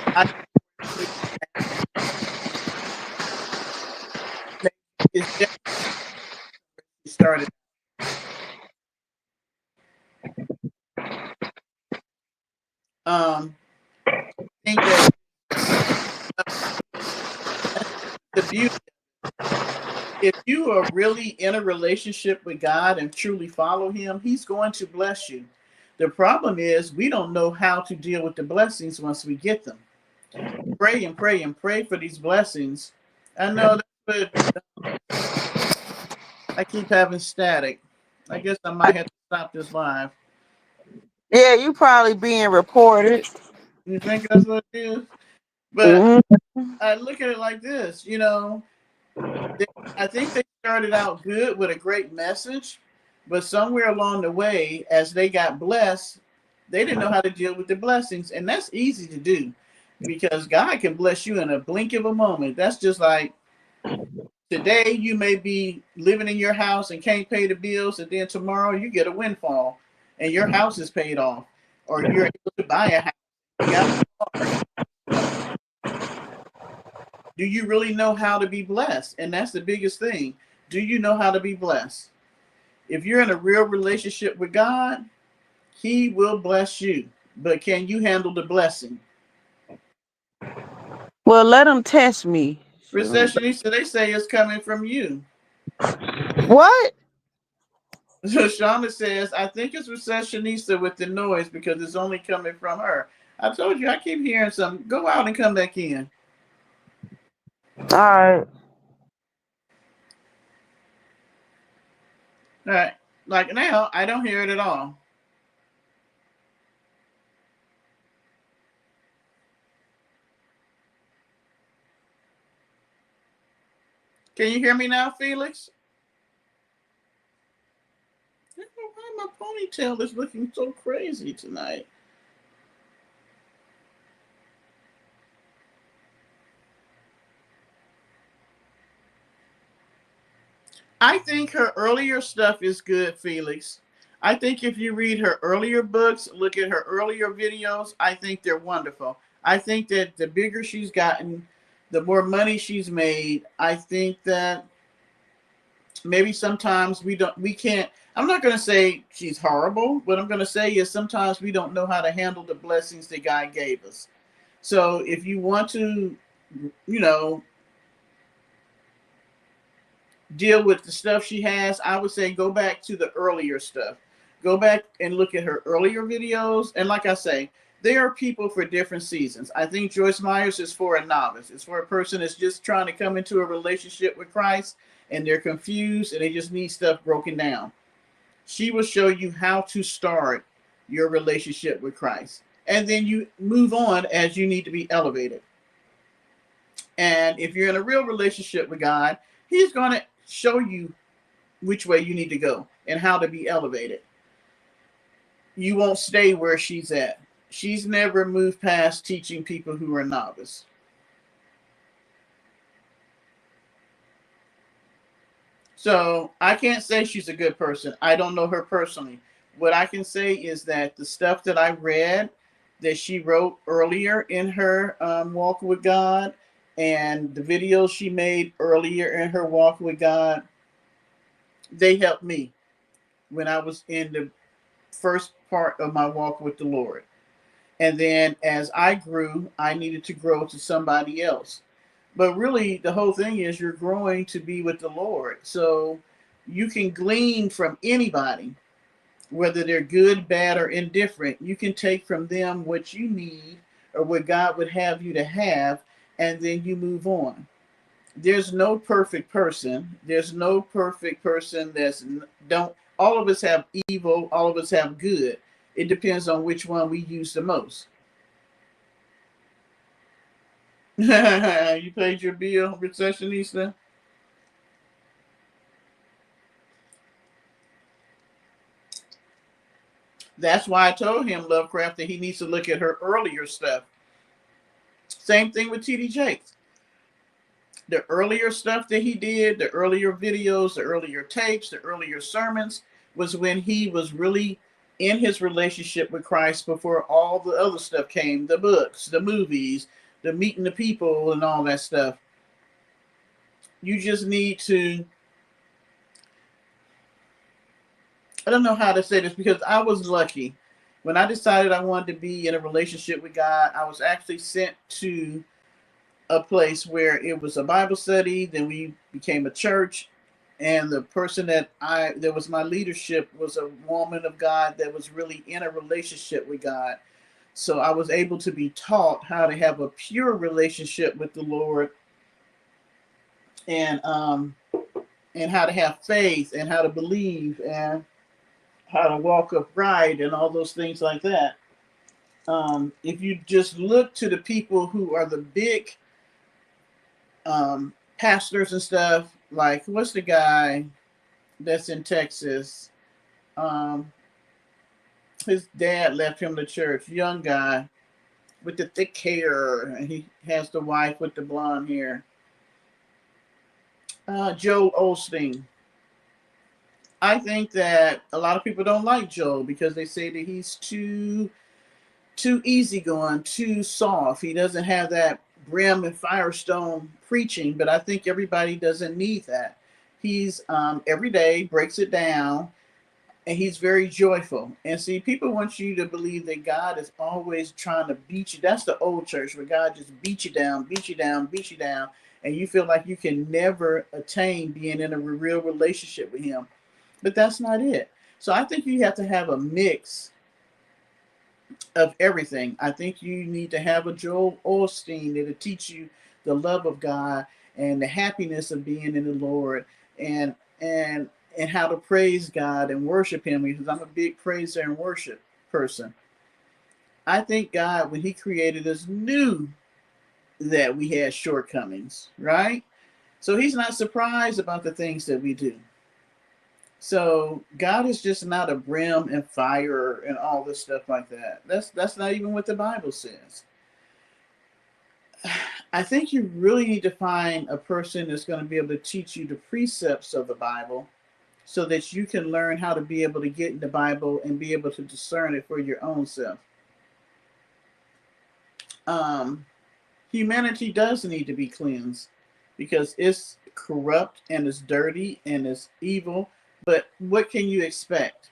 I it's just started. I think that the beauty. If you are really in a relationship with God and truly follow Him, He's going to bless you. The problem is we don't know how to deal with the blessings once we get them. Pray and pray and pray for these blessings. I know that, but I keep having static. I guess I might have to stop this live. Yeah, you probably being reported. You think that's what it is? But Mhm. I look at it like this, I think they started out good with a great message, but somewhere along the way, as they got blessed, they didn't know how to deal with the blessings. And that's easy to do because God can bless you in a blink of a moment. That's just like today, you may be living in your house and can't pay the bills, and then tomorrow you get a windfall and your house is paid off, or you're able to buy a house. You got Do you really know how to be blessed? And that's the biggest thing. Do you know how to be blessed? If you're in a real relationship with God, He will bless you. But can you handle the blessing? Well, let them test me. Shoot. Recessionista, they say it's coming from you. What? So Shauna says, I think it's recessionista with the noise because it's only coming from her. I told you, I keep hearing something. Go out and come back in. All right. All right. Like now, I don't hear it at all. Can you hear me now, Felix? I don't know why my ponytail is looking so crazy tonight. I think her earlier stuff is good, Felix. I think if you read her earlier books, look at her earlier videos, I think they're wonderful. I think that the bigger she's gotten, the more money she's made. I think that maybe sometimes we can't, I'm not going to say she's horrible. What I'm going to say is sometimes we don't know how to handle the blessings that God gave us. So if you want to, you know, deal with the stuff she has, I would say go back to the earlier stuff. Go back and look at her earlier videos. And like I say, there are people for different seasons. I think Joyce Myers is for a novice. It's for a person that's just trying to come into a relationship with Christ and they're confused and they just need stuff broken down. She will show you how to start your relationship with Christ. And then you move on as you need to be elevated. And if you're in a real relationship with God, He's going to show you which way you need to go and how to be elevated. You won't stay where she's at. She's never moved past teaching people who are novice. So I can't say she's a good person. I don't know her personally. What I can say is that the stuff that I read that she wrote earlier in her walk with God and the videos she made earlier in her walk with God, they helped me when I was in the first part of my walk with the Lord. And then as I grew, I needed to grow to somebody else. But really, the whole thing is you're growing to be with the Lord. So you can glean from anybody, whether they're good, bad, or indifferent. You can take from them what you need or what God would have you to have, and then you move on. There's no perfect person. There's no perfect person that's don't all of us have evil, all of us have good. It depends on which one we use the most. You paid your bill, recessionista? That's why I told him, Lovecraft, that he needs to look at her earlier stuff. Same thing with TD Jakes. The earlier stuff that he did, the earlier videos, the earlier tapes, the earlier sermons, was when he was really in his relationship with Christ before all the other stuff came, the books, the movies, the meeting the people and all that stuff. You just need to, I don't know how to say this because I was lucky. When I decided I wanted to be in a relationship with God, I was actually sent to a place where it was a Bible study. Then we became a church, and the person that was my leadership was a woman of God that was really in a relationship with God. So I was able to be taught how to have a pure relationship with the Lord, and and how to have faith and how to believe and how to walk upright and all those things like that. If you just look to the people who are the big pastors and stuff, like what's the guy that's in Texas? Um, his dad left him the church. Young guy with the thick hair, and he has the wife with the blonde hair. Joel Osteen. I think that a lot of people don't like Joel because they say that he's too easygoing, too soft. He doesn't have that brim and firestone preaching, but I think everybody doesn't need that. He's every day breaks it down, and he's very joyful. And see, people want you to believe that God is always trying to beat you. That's the old church where God just beat you down, beat you down, beat you down, and you feel like you can never attain being in a real relationship with Him. But that's not it. So I think you have to have a mix of everything. I think you need to have a Joel Osteen that'll teach you the love of God and the happiness of being in the Lord, and and how to praise God and worship Him, because I'm a big praiser and worship person. I think God, when He created us, knew that we had shortcomings, right? So he's not surprised about the things that we do. So God is just not a brim and fire and all this stuff like that. That's not even what the Bible says. I think you really need to find a person that's going to be able to teach you the precepts of the Bible so that you can learn how to be able to get in the Bible and be able to discern it for your own self. Um, Humanity does need to be cleansed because it's corrupt and it's dirty and it's evil. But what can you expect?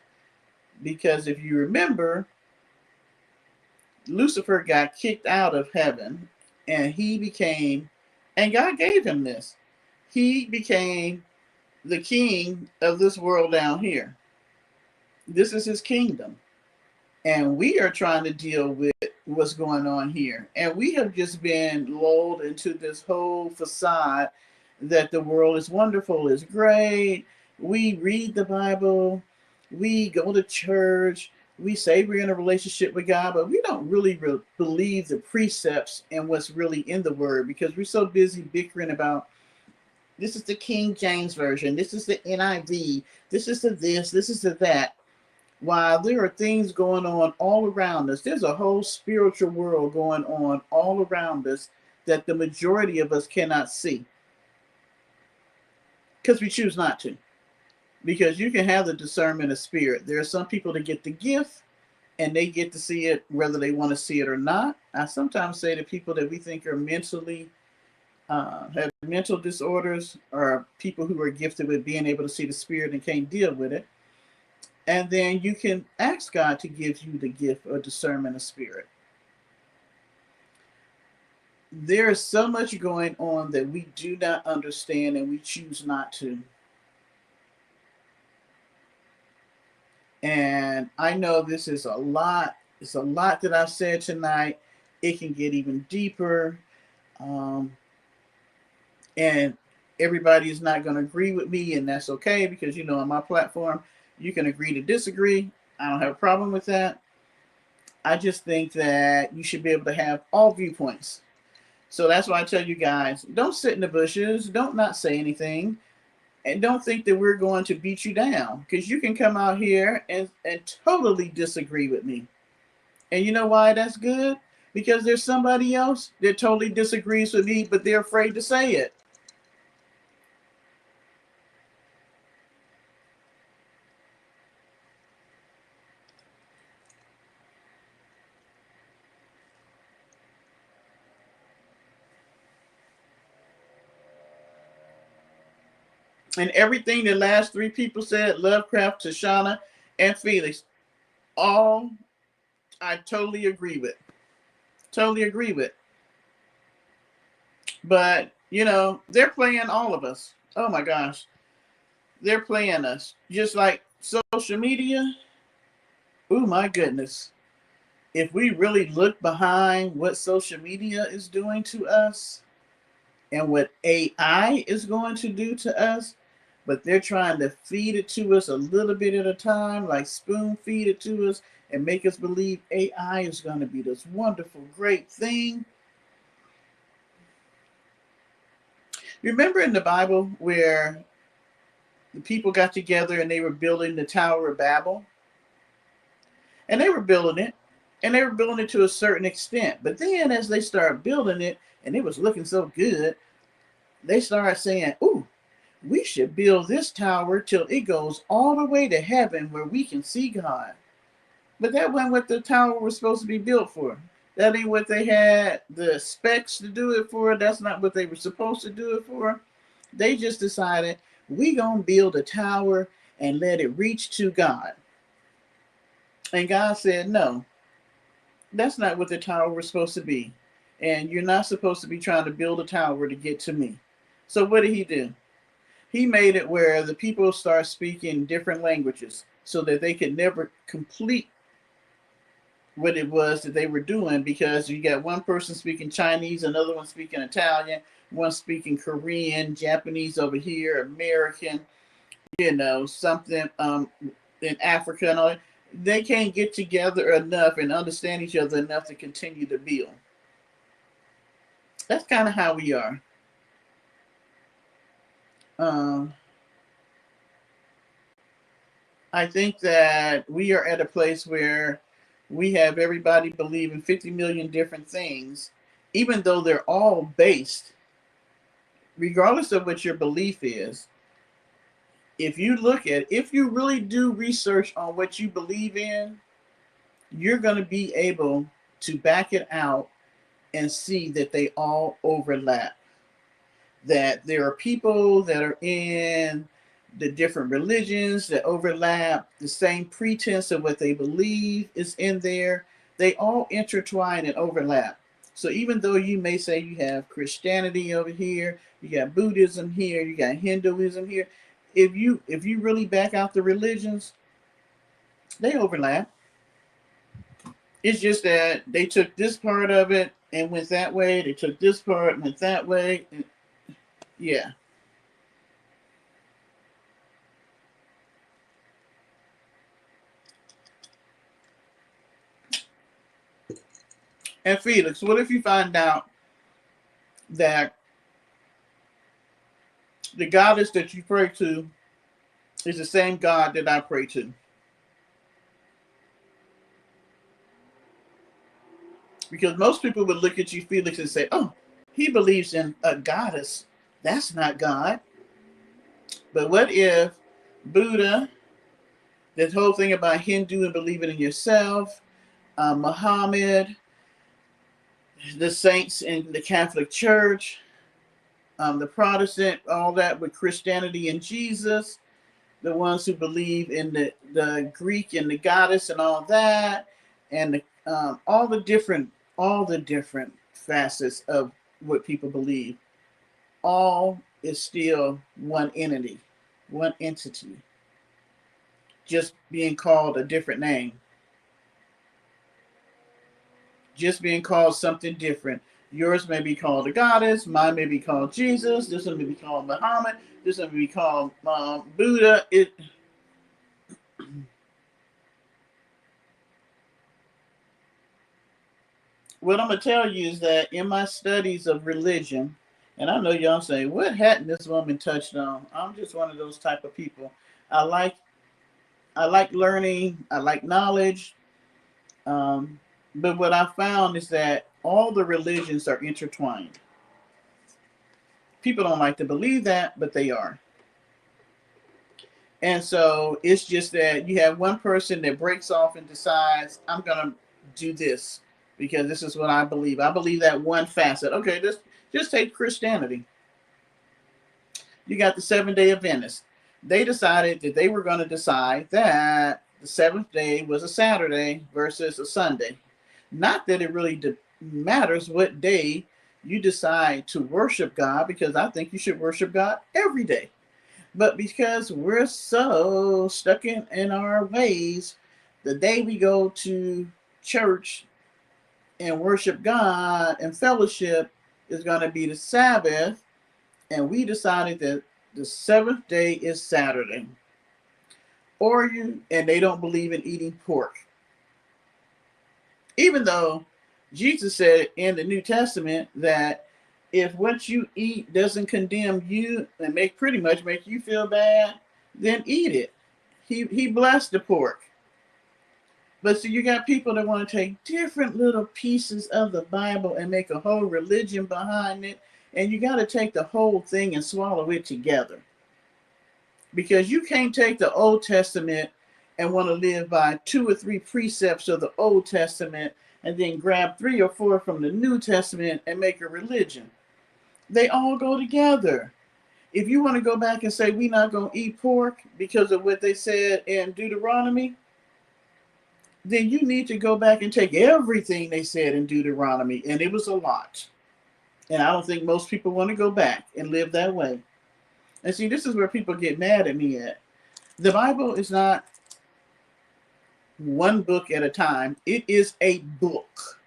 Because if you remember, Lucifer got kicked out of heaven and he became, and God gave him this. He became the king of this world down here. This is his kingdom. And we are trying to deal with what's going on here. And we have just been lulled into this whole facade that the world is wonderful, is great. We read the Bible, we go to church, we say we're in a relationship with God, but we don't really believe the precepts and what's really in the word because we're so busy bickering about this is the King James Version, this is the NIV, this is the this is the that. While there are things going on all around us, there's a whole spiritual world going on all around us that the majority of us cannot see because we choose not to. Because you can have the discernment of spirit. There are some people that get the gift and they get to see it whether they want to see it or not. I sometimes say to people that we think are mentally have mental disorders or people who are gifted with being able to see the spirit and can't deal with it. And then you can ask God to give you the gift of discernment of spirit. There is so much going on that we do not understand and we choose not to. And I know this is a lot. It's a lot that I've said tonight. It can get even deeper. Um, and everybody is not going to agree with me, and that's okay because, you know, on my platform, you can agree to disagree. I don't have a problem with that. I just think that you should be able to have all viewpoints. So that's why I tell you guys, don't sit in the bushes, don't not say anything, and don't think that we're going to beat you down because you can come out here and totally disagree with me. And you know why that's good? Because there's somebody else that totally disagrees with me, but they're afraid to say it. And everything the last three people said, Lovecraft, Tashana, and Felix, all I totally agree with. Totally agree with. But, you know, they're playing all of us. Oh my gosh. They're playing us. Just like social media. Oh my goodness. If we really look behind what social media is doing to us and what AI is going to do to us, but they're trying to feed it to us a little bit at a time, like spoon feed it to us and make us believe AI is going to be this wonderful, great thing. Remember in the Bible where the people got together and they were building the Tower of Babel? And they were building it, and they were building it to a certain extent. But then as they started building it, and it was looking so good, they started saying, ooh, we should build this tower till it goes all the way to heaven where we can see God. But that wasn't what the tower was supposed to be built for. That ain't what they had the specs to do it for. That's not what they were supposed to do it for. They just decided we gonna build a tower and let it reach to God. And God said, no, that's not what the tower was supposed to be. And you're not supposed to be trying to build a tower to get to me. So what did he do? He made it where the people start speaking different languages so that they could never complete what it was that they were doing, because you got one person speaking Chinese, another one speaking Italian, one speaking Korean, Japanese over here, American, you know, something in Africa and all that. They can't get together enough and understand each other enough to continue to build. That's kind of how we are. Um, I think that we are at a place where we have everybody believing 50 million different things, even though they're all based, regardless of what your belief is. If you look at, if you really do research on what you believe in, you're going to be able to back it out and see that they all overlap. That there are people that are in the different religions that overlap, the same pretense of what they believe is in there. They all intertwine and overlap. So even though you may say you have Christianity over here, you got Buddhism here, you got Hinduism here, if you really back out the religions, they overlap. It's just that they took this part of it and went that way. They took this part and went that way. And yeah. And Felix, what if you find out that the goddess that you pray to is the same God that I pray to? Because most people would look at you, Felix, and say, oh, he believes in a goddess. That's not God. But what if Buddha, this whole thing about Hindu and believing in yourself, Muhammad, the saints in the Catholic Church, the Protestant, all that with Christianity and Jesus, the ones who believe in the Greek and the goddess and all that, and all the different facets of what people believe, all is still one entity, one entity, just being called a different name, just being called something different. Yours may be called a goddess, mine may be called Jesus, this one may be called Muhammad, this one may be called Buddha. What I'm gonna tell you is that in my studies of religion, and I know y'all say, what hadn't this woman touched on? I'm just one of those type of people. I like I like learning, I like knowledge. Um, but what I found is that all the religions are intertwined. People don't like to believe that, but they are. And so it's just that you have one person that breaks off and decides, I'm going to do this because this is what I believe. I believe that one facet. Okay, just take Christianity. You got the Seventh-day Adventists. They decided that they were going to decide that the seventh day was a Saturday versus a Sunday. Not that it really matters what day you decide to worship God, because I think you should worship God every day. But because we're so stuck in our ways, the day we go to church and worship God and fellowship is going to be the Sabbath. And we decided that the seventh day is Saturday. And they don't believe in eating pork. Even though Jesus said in the New Testament that if what you eat doesn't condemn you and pretty much make you feel bad, then eat it. He blessed the pork. But so you got people that want to take different little pieces of the Bible and make a whole religion behind it. And you got to take the whole thing and swallow it together. Because you can't take the Old Testament and want to live by 2 or 3 precepts of the Old Testament and then grab 3 or 4 from the New Testament and make a religion. They all go together. If you want to go back and say we're not going to eat pork because of what they said in Deuteronomy, then you need to go back and take everything they said in Deuteronomy, and it was a lot. And I don't think most people want to go back and live that way. And see, this is where people get mad at me at. The Bible is not one book at a time. It is a book.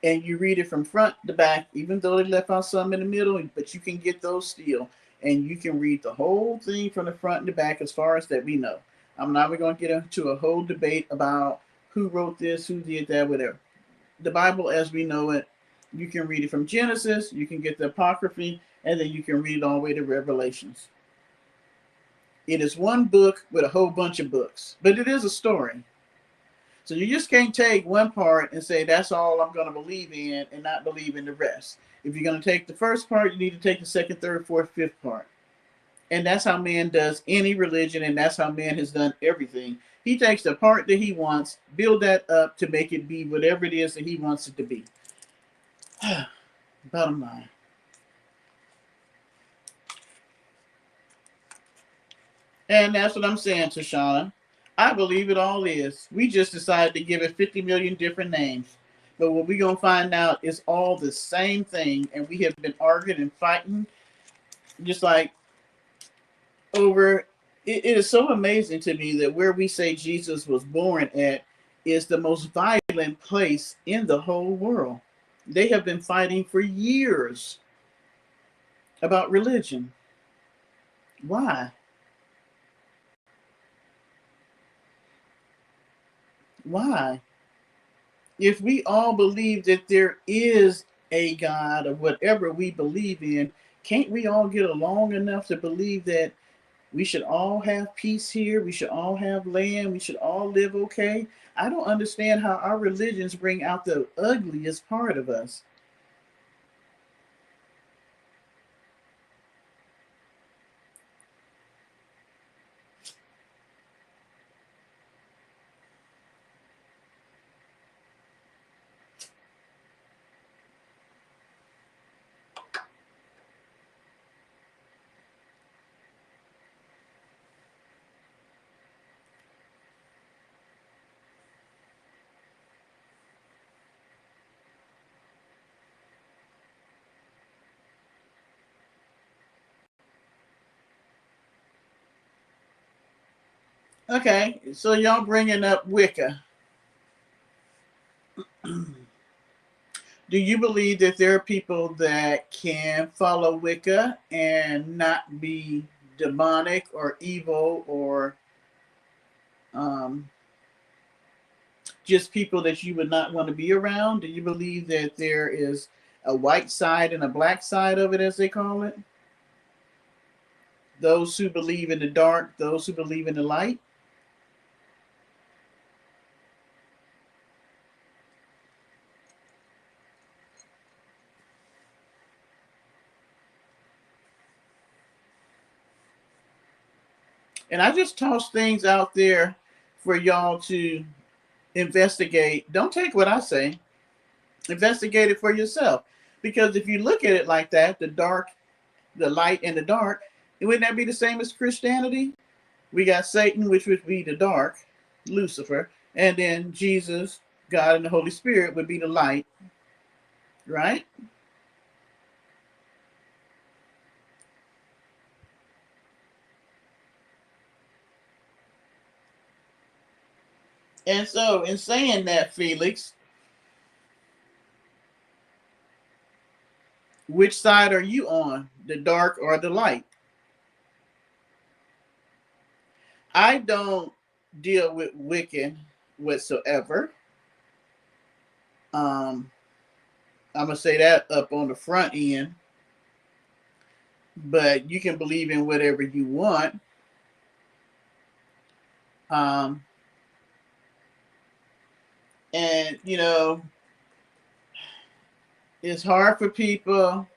And you read it from front to back, even though they left out some in the middle, but you can get those still. And you can read the whole thing from the front and the back as far as that we know. I'm not going to get into a whole debate about who wrote this, who did that, whatever. The Bible as we know it You can read it from Genesis, you can get the Apocryphy, and then you can read it all the way to Revelations. It is one book with a whole bunch of books, but it is a story. So you just can't take one part and say that's all I'm going to believe in and not believe in the rest. If you're going to take the first part, you need to take the second, third, fourth, fifth part. And that's how man does any religion, and that's how man has done everything. He takes the part that he wants, build that up to make it be whatever it is that he wants it to be. Bottom line. And that's what I'm saying, Tashana. I believe it all is. We just decided to give it 50 million different names. But what we're going to find out is all the same thing. And we have been arguing and fighting just like over. It is so amazing to me that where we say Jesus was born at is the most violent place in the whole world. They have been fighting for years about religion. Why? Why? If we all believe that there is a God or whatever we believe in, can't we all get along enough to believe that we should all have peace here? We should all have land. We should all live okay. I don't understand how our religions bring out the ugliest part of us. Okay, so y'all bringing up Wicca. Do you believe that there are people that can follow Wicca and not be demonic or evil or um, just people that you would not want to be around? Do you believe that there is a white side and a black side of it, as they call it? Those who believe in the dark, those who believe in the light? And I just toss things out there for y'all to investigate. Don't take what I say, investigate it for yourself. Because if you look at it like that, the dark, the light, and the dark, wouldn't that be the same as Christianity? We got Satan, which would be the dark, Lucifer, and then Jesus, God, and the Holy Spirit would be the light, right? And so, in saying that, Felix, which side are you on, the dark or the light? I don't deal with Wiccan whatsoever. Um, I'm gonna say that up on the front end, but you can believe in whatever you want. Um, and it's hard for people.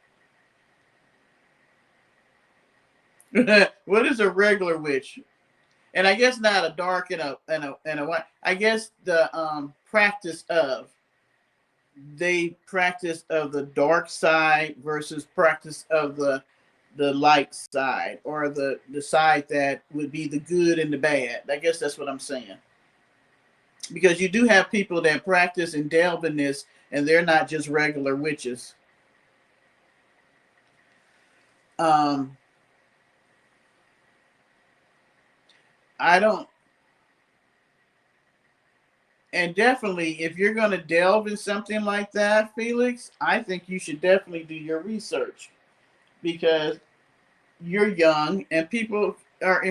What is a regular witch? And I guess not a dark and a white. I guess the practice of they practice of the dark side versus practice of the light side, or the side that would be the good and the bad. I guess that's what I'm saying. Because you do have people that practice and delve in this, and they're not just regular witches. Um, I don't, and definitely, if you're going to delve in something like that, Felix, I think you should definitely do your research, because you're young and people are,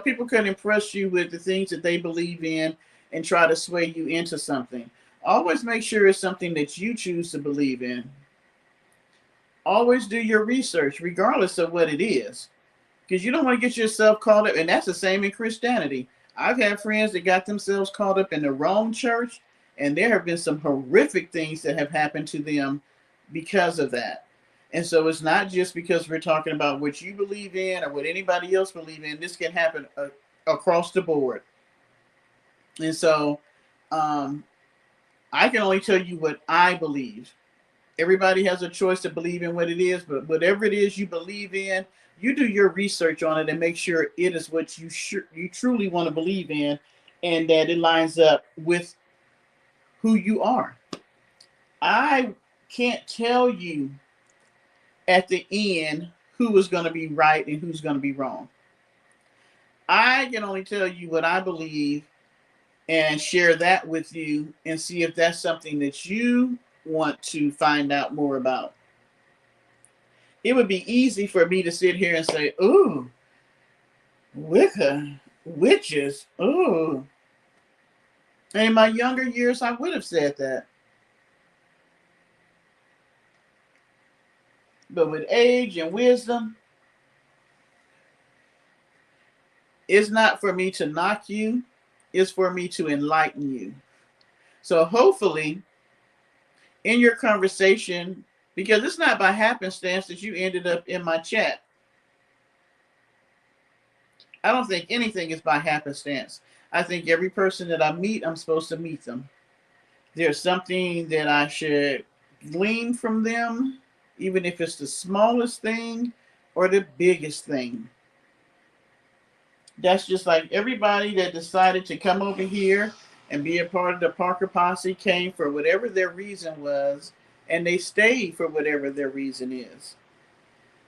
people can impress you with the things that they believe in and try to sway you into something. Always make sure it's something that you choose to believe in. Always do your research, regardless of what it is, because you don't want to get yourself caught up. And that's the same in Christianity. I've had friends that got themselves caught up in the wrong church, and there have been some horrific things that have happened to them because of that. And so it's not just because we're talking about what you believe in or what anybody else believe in. This can happen across the board. And so um, I can only tell you what I believe. Everybody has a choice to believe in what it is, but whatever it is you believe in, you do your research on it and make sure it is what you truly want to believe in, and that it lines up with who you are. I can't tell you at the end who is going to be right and who's going to be wrong. I can only tell you what I believe and share that with you and see if that's something that you want to find out more about. It would be easy for me to sit here and say, ooh, Wicca, witches, ooh. And in my younger years, I would have said that. But with age and wisdom, it's not for me to knock you, it's for me to enlighten you. So hopefully, in your conversation, because it's not by happenstance that you ended up in my chat. I don't think anything is by happenstance. I think every person that I meet, I'm supposed to meet them. There's something that I should glean from them, even if it's the smallest thing or the biggest thing. That's just like everybody that decided to come over here and be a part of the Parker Posse came for whatever their reason was, and they stayed for whatever their reason is.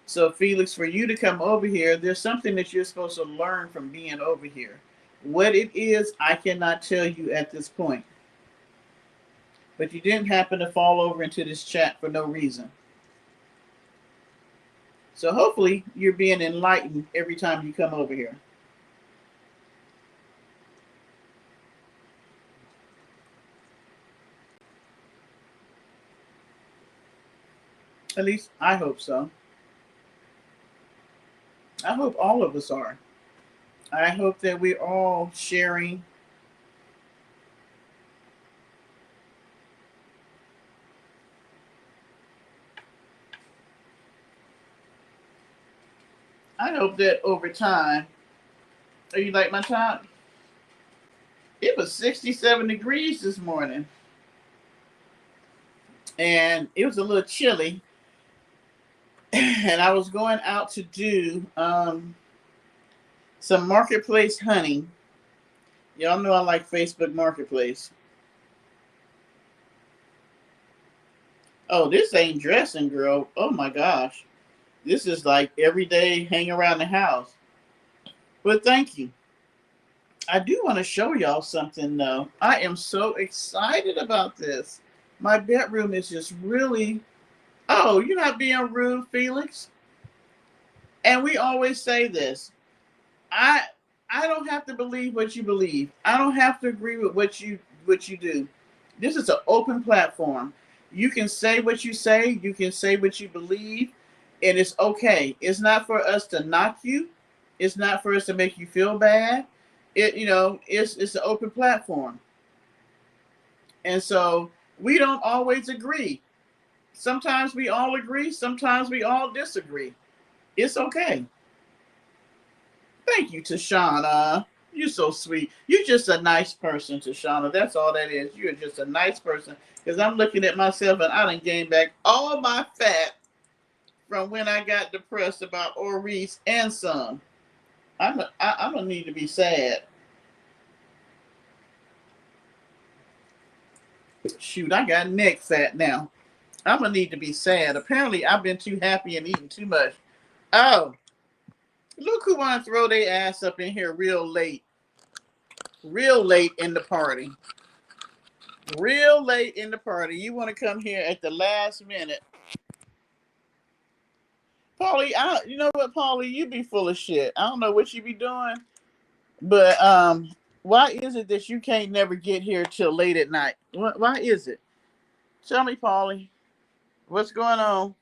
So, Felix, for you to come over here, there's something that you're supposed to learn from being over here. What it is, I cannot tell you at this point. But you didn't happen to fall over into this chat for no reason. So hopefully you're being enlightened every time you come over here. At least I hope so. I hope all of us are. I hope that we're all sharing I hope that over time, are you like my top? It was 67 degrees this morning. And it was a little chilly. And I was going out to do some marketplace hunting. Y'all know I like Facebook Marketplace. Oh, this ain't dressing, girl. Oh my gosh. This is like every day hang around the house. But thank you. I do want to show y'all something though. I am so excited about this. My bedroom is just really. Oh, you're not being rude, Felix. And we always say this. I I don't have to believe what you believe. I don't have to agree with what you do. This is an open platform. You can say what you say, you can say what you believe, and it's okay. It's not for us to knock you. It's not for us to make you feel bad. It's an open platform. And so we don't always agree. Sometimes we all agree, sometimes we all disagree. It's okay. Thank you, Tashana. You're so sweet. You're just a nice person, Tashana. That's all that is. You're just a nice person. Because I'm looking at myself and I done gained back all my fat from when I got depressed about Oris and some. I'm gonna need to be sad. Shoot, I got neck fat now. I'm gonna need to be sad. Apparently, I've been too happy and eating too much. Oh, look who wanna throw their ass up in here real late in the party. Real late in the party. You want to come here at the last minute. Paulie, you know what, Paulie, you be full of shit. I don't know what you be doing, but Why is it that you can't never get here till late at night? Why is it? Tell me, Polly. What's going on?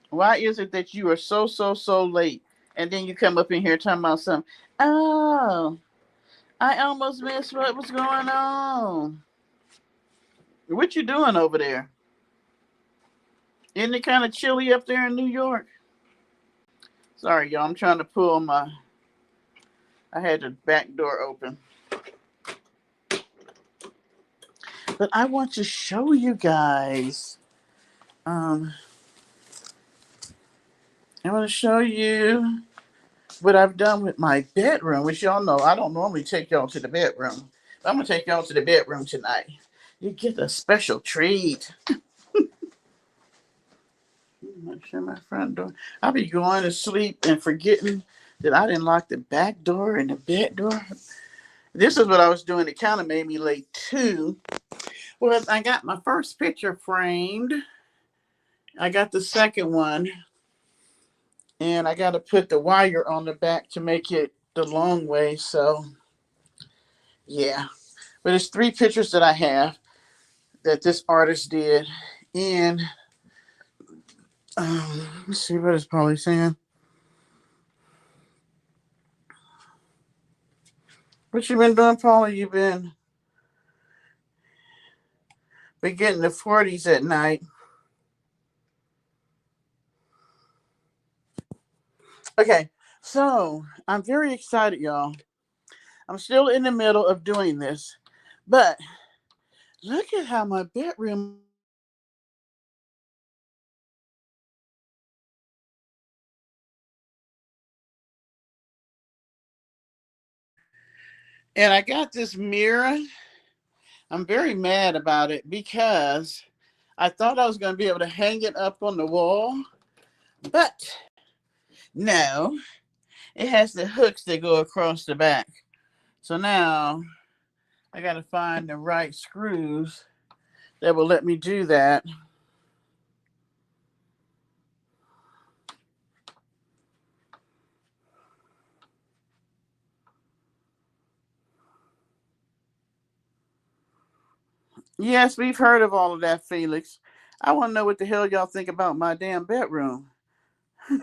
Why is it that you are so late, and then you come up in here talking about something? Oh, I almost missed what was going on. What you doing over there? Isn't it kind of chilly up there in New York? Sorry, y'all. I'm trying to pull my. I had the back door open, but I want to show you guys. Um, I want to show you what I've done with my bedroom, which y'all know I don't normally take y'all to the bedroom. I'm gonna take y'all to the bedroom tonight. You get a special treat. Make sure my front door. I'll be going to sleep and forgetting that I didn't lock the back door and the bed door. This is what I was doing. It kind of made me late too. Well, I got my first picture framed. I got the second one, and I got to put the wire on the back to make it the long way. So, yeah. But it's 3 pictures that I have that this artist did. And let's see what is Polly saying. What you been doing, Polly? You been getting the 40s at night. Okay, so I'm very excited, y'all. I'm still in the middle of doing this, but look at how my bedroom. And I got this mirror. I'm very mad about it because I thought I was going to be able to hang it up on the wall, but no, it has the hooks that go across the back. So now I got to find the right screws that will let me do that. Yes, we've heard of all of that, Felix. I want to know what the hell y'all think about my damn bedroom. I'm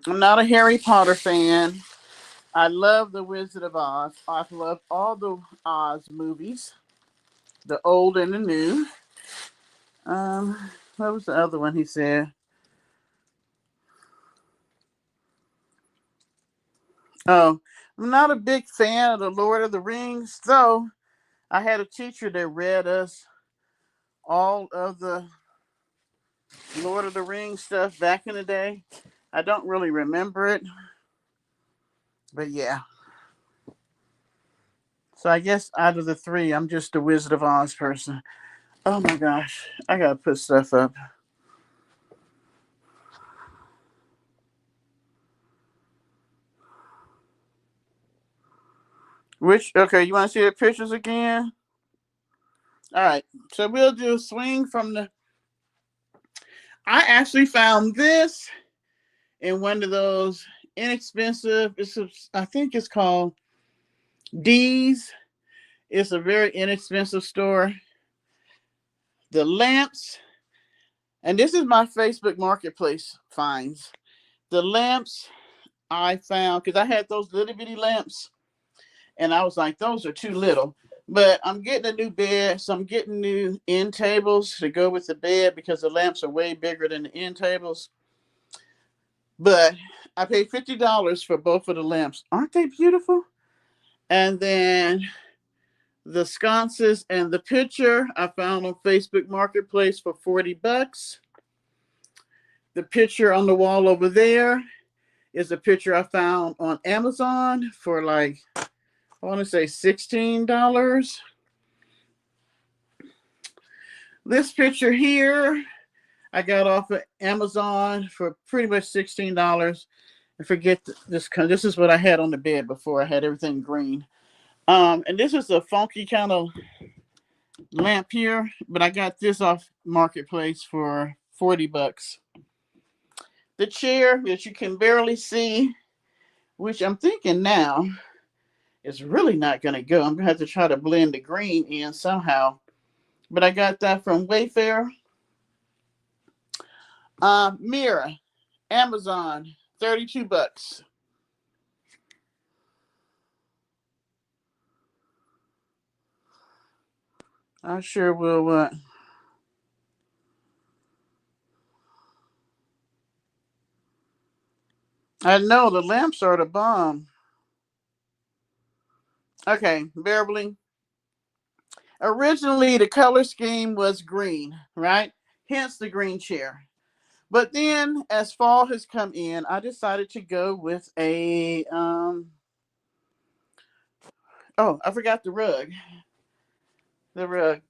not a Harry Potter fan. I love The Wizard of Oz. I've loved all the Oz movies, the old and the new. What was the other one he said? Oh, I'm not a big fan of the Lord of the Rings, though. I had a teacher that read us all of the Lord of the Rings stuff back in the day. I don't really remember it, but yeah. So I guess out of the 3, I'm just a Wizard of Oz person. Oh my gosh, I gotta put stuff up. Which, okay, you want to see the pictures again? All right, so we'll do a swing from the. I actually found this in one of those inexpensive. I think it's called D's. It's a very inexpensive store. The lamps, and this is my Facebook Marketplace finds. The lamps I found because I had those little bitty lamps, and I was like, those are too little. But I'm getting a new bed, so I'm getting new end tables to go with the bed because the lamps are way bigger than the end tables. But I paid $50 for both of the lamps. Aren't they beautiful? And then the sconces and the picture I found on Facebook Marketplace for $40. The picture on the wall over there is a picture I found on Amazon for like, I want to say $16. This picture here I got off of Amazon for pretty much $16. I forget this. This is what I had on the bed before. I had everything green. And this is a funky kind of lamp here, but I got this off Marketplace for $40. The chair that you can barely see, which I'm thinking now is really not going to go. I'm going to have to try to blend the green in somehow. But I got that from Wayfair. Mirror, Amazon, $32. I sure will. I know the lamps are the bomb. Okay, Beverly. Originally, the color scheme was green, right? Hence the green chair. But then, as fall has come in, I decided to go with a oh, I forgot the rug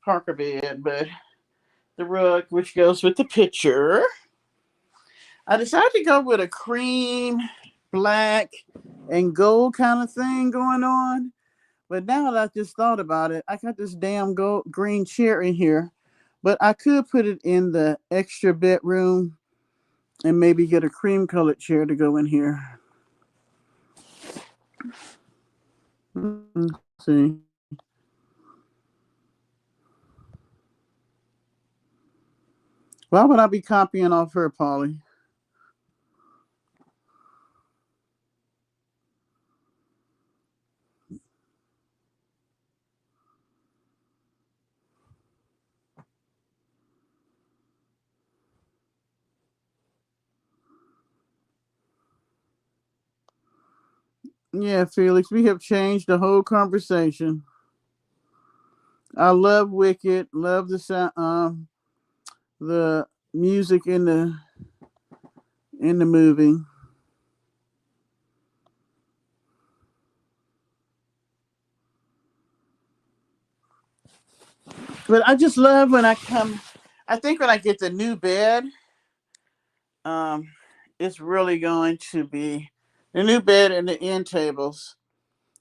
Parker bed, but the rug which goes with the picture. I decided to go with a cream, black, and gold kind of thing going on. But now that I just thought about it, I got this damn gold green chair in here, but I could put it in the extra bedroom and maybe get a cream colored chair to go in here. See. Why would I be copying off her, Polly? Yeah, Felix, we have changed the whole conversation. I love Wicked, love the sound, the music in the movie. But I just love when I come. I think when I get the new bed, um, it's really going to be the new bed and the end tables.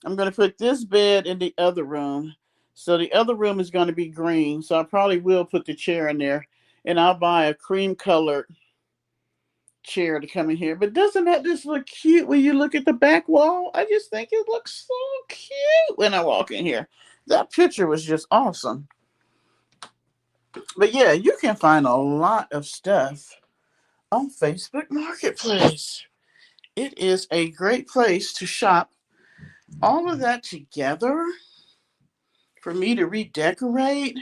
I'm going to put this bed in the other room. So the other room is going to be green. So I probably will put the chair in there. And I'll buy a cream colored chair to come in here. But doesn't that just look cute when you look at the back wall? I just think it looks so cute when I walk in here. That picture was just awesome. But yeah, you can find a lot of stuff on Facebook Marketplace. It is a great place to shop all of that together for me to redecorate.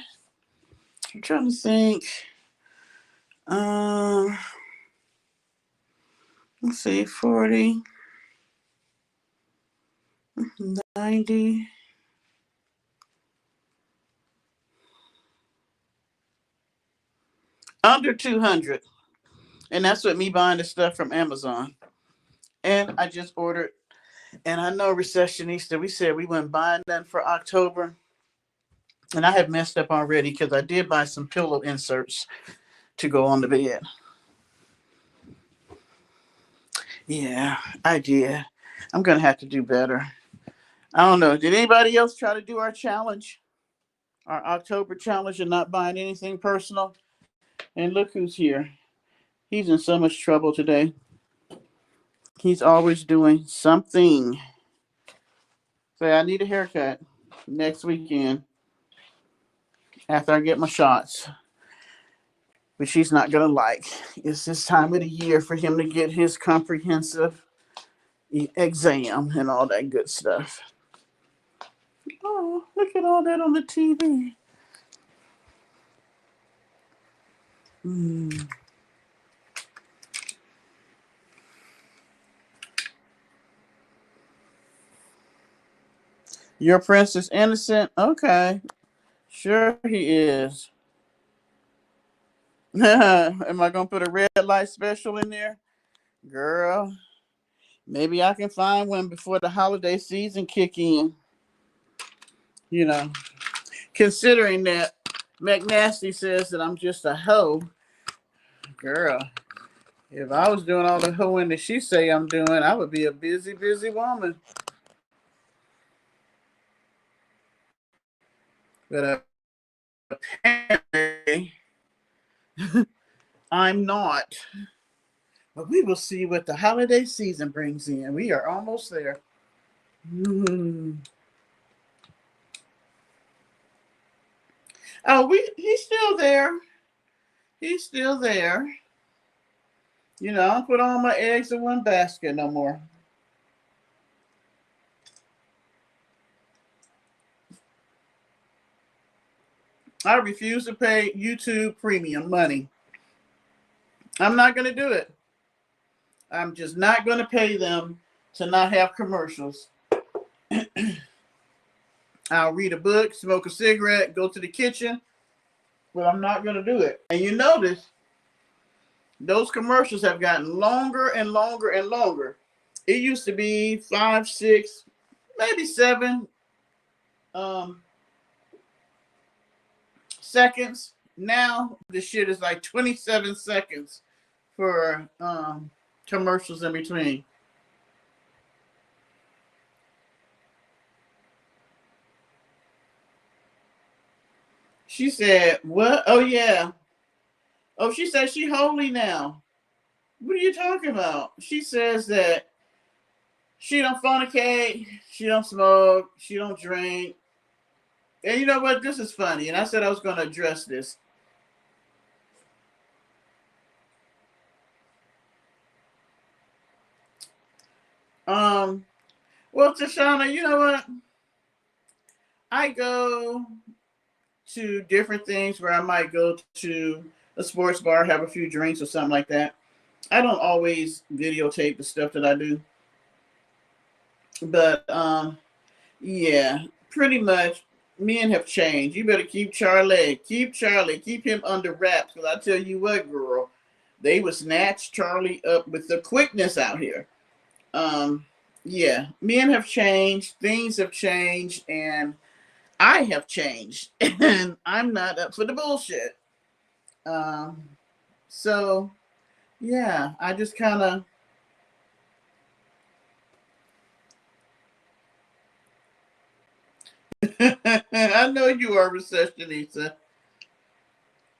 I'm trying to think. Uh, let's see, 40, 90, under 200. And that's with me buying the stuff from Amazon. And I just ordered, and I know Recessionista, we said we wouldn't buy nothing for October. And I have messed up already because I did buy some pillow inserts to go on the bed. Yeah, I did. I'm going to have to do better. I don't know. Did anybody else try to do our challenge? Our October challenge of not buying anything personal? And look who's here. He's in so much trouble today. He's always doing something. Say, I need a haircut next weekend after I get my shots. But she's not going to like. It's this time of the year for him to get his comprehensive exam and all that good stuff. Oh, look at all that on the TV. Mm. Your prince is innocent? Okay. Sure he is. Am I going to put a red light special in there? Girl, maybe I can find one before the holiday season kick in. You know, considering that McNasty says that I'm just a hoe. Girl, if I was doing all the hoeing that she say I'm doing, I would be a busy, busy woman. But apparently I'm not. But we will see what the holiday season brings in. We are almost there. Mm. Oh, he's still there. He's still there. You know, I don't put all my eggs in one basket no more. I refuse to pay YouTube premium money. I'm not going to do it. I'm just not going to pay them to not have commercials. I'll read a book, smoke a cigarette, go to the kitchen, but I'm not going to do it. And you notice those commercials have gotten longer and longer and longer. It used to be 5, 6, maybe 7 um, seconds. Now the shit is like 27 seconds for commercials in between. She said, "What? Oh yeah. Oh, she said she holy now. What are you talking about?" She says that she don't fornicate, she don't smoke, she don't drink. And you know what? This is funny. And I said I was going to address this. Um, well, Tashana, you know what? I go to different things where I might go to a sports bar, have a few drinks or something like that. I don't always videotape the stuff that I do. But yeah, pretty much men have changed. You better keep Charlie, keep him under wraps. Because I tell you what, girl, they would snatch Charlie up with the quickness out here. Um, yeah, men have changed, things have changed, and I have changed, and I'm not up for the bullshit. Um, so yeah, I just kind of. I know you are receptionista.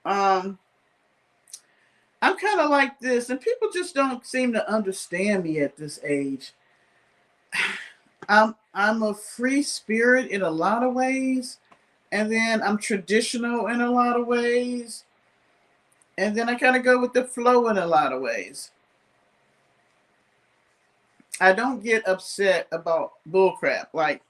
Um, I'm kind of like this, and people just don't seem to understand me at this age. I'm a free spirit in a lot of ways, and then I'm traditional in a lot of ways, and then I kind of go with the flow in a lot of ways. I don't get upset about bullcrap. Like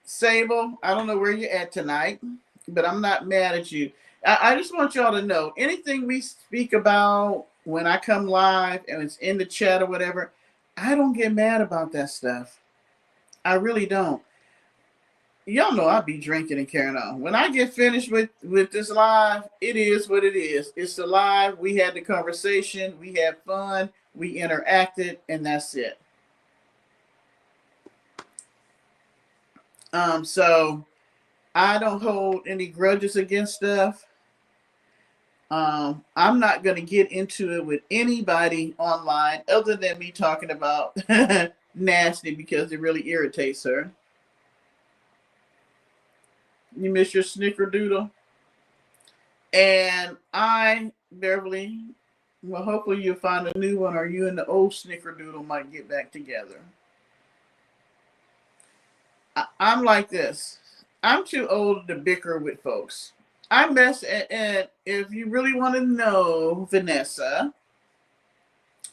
Sable, I don't know where you're at tonight, but I'm not mad at you. I just want y'all to know anything we speak about when I come live and it's in the chat or whatever, I don't get mad about that stuff. I really don't. Y'all know I be drinking and carrying on. When I get finished with this live, it is what it is. It's the live. We had the conversation. We had fun. We interacted, and that's it. So I don't hold any grudges against stuff. I'm not going to get into it with anybody online other than me talking about nasty because it really irritates her. You miss your snickerdoodle? And I, Beverly, well, hopefully you'll find a new one or you and the old snickerdoodle might get back together. I'm like this. I'm too old to bicker with folks. I mess, and if you really want to know, Vanessa,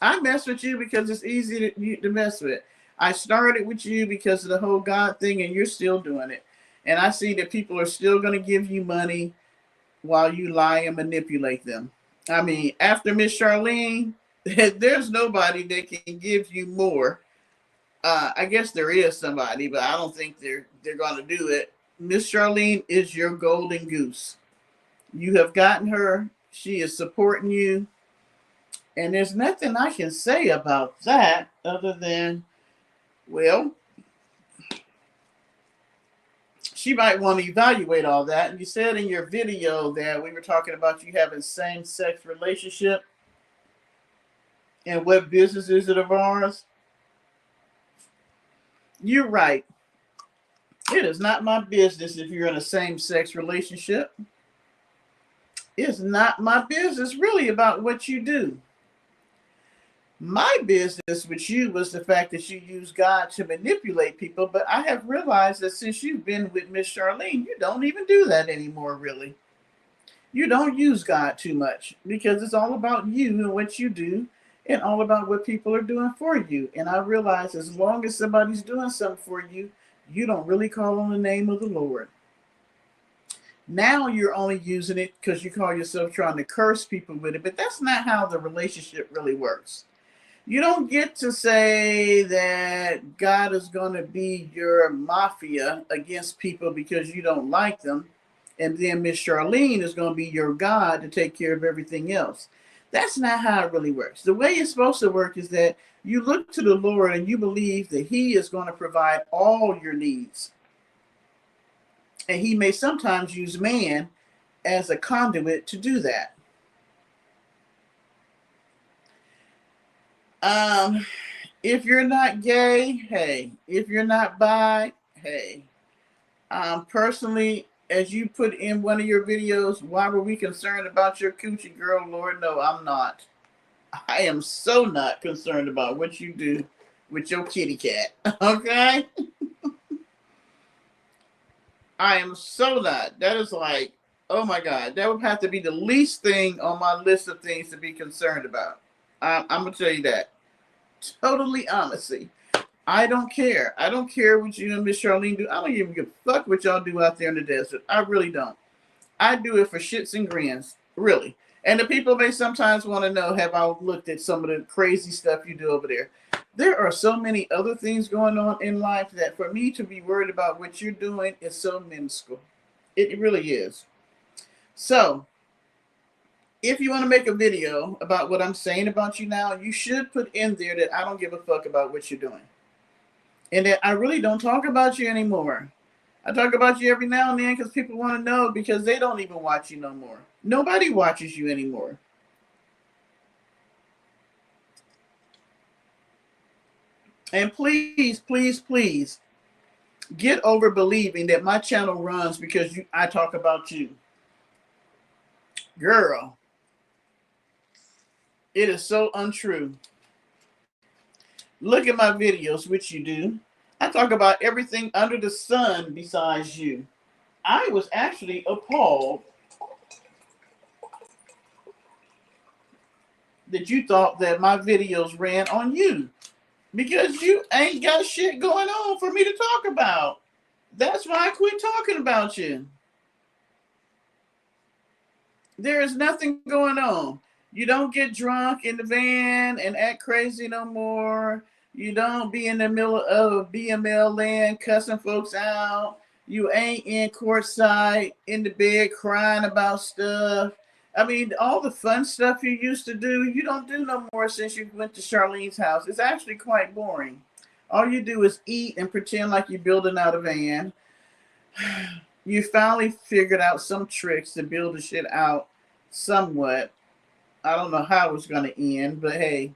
I mess with you because it's easy to mess with. I started with you because of the whole God thing, and you're still doing it. And I see that people are still going to give you money while you lie and manipulate them. I mean, after Miss Charlene, there's nobody that can give you more. I guess there is somebody, but I don't think they're going to do it. Miss Charlene is your golden goose. You have gotten her. She is supporting you. And there's nothing I can say about that other than, well, she might want to evaluate all that. And you said in your video that we were talking about you having same-sex relationship. And what business is it of ours? You're right. It is not my business if you're in a same-sex relationship. It's not my business really about what you do. My business with you was the fact that you use God to manipulate people, but I have realized that since you've been with Miss Charlene, you don't even do that anymore, really. You don't use God too much because it's all about you and what you do and all about what people are doing for you. And I realize as long as somebody's doing something for you, you don't really call on the name of the Lord. Now you're only using it because you call yourself trying to curse people with it, but that's not how the relationship really works. You don't get to say that God is going to be your mafia against people because you don't like them, and then Miss Charlene is going to be your God to take care of everything else. That's not how it really works. The way it's supposed to work is that you look to the Lord and you believe that He is going to provide all your needs. And He may sometimes use man as a conduit to do that. If you're not gay, hey. If you're not bi, hey. Personally, as you put in one of your videos, why were we concerned about your coochie, girl? Lord, no, I'm not. I am so not concerned about what you do with your kitty cat. Okay? I am so not. That is like, oh my God, that would have to be the least thing on my list of things to be concerned about. I'm going to tell you that. Totally honestly. I don't care. I don't care what you and Miss Charlene do. I don't even give a fuck what y'all do out there in the desert. I really don't. I do it for shits and grins. Really. And the people may sometimes want to know, have I looked at some of the crazy stuff you do over there? There are so many other things going on in life that for me to be worried about what you're doing is so minuscule. It really is. So, if you want to make a video about what I'm saying about you now, you should put in there that I don't give a fuck about what you're doing. And that I really don't talk about you anymore. I talk about you every now and then because people want to know because they don't even watch you no more. Nobody watches you anymore. And please, please, please get over believing that my channel runs because I talk about you. Girl, it is so untrue. Look at my videos, which you do. I talk about everything under the sun besides you. I was actually appalled that you thought that my videos ran on you because you ain't got shit going on for me to talk about. That's why I quit talking about you. There is nothing going on. You don't get drunk in the van and act crazy no more. You don't be in the middle of BML land cussing folks out. You ain't in courtside in the bed crying about stuff. I mean, all the fun stuff you used to do, you don't do no more since you went to Charlene's house. It's actually quite boring. All you do is eat and pretend like you're building out a van. You finally figured out some tricks to build the shit out somewhat. I don't know how it's going to end, but hey,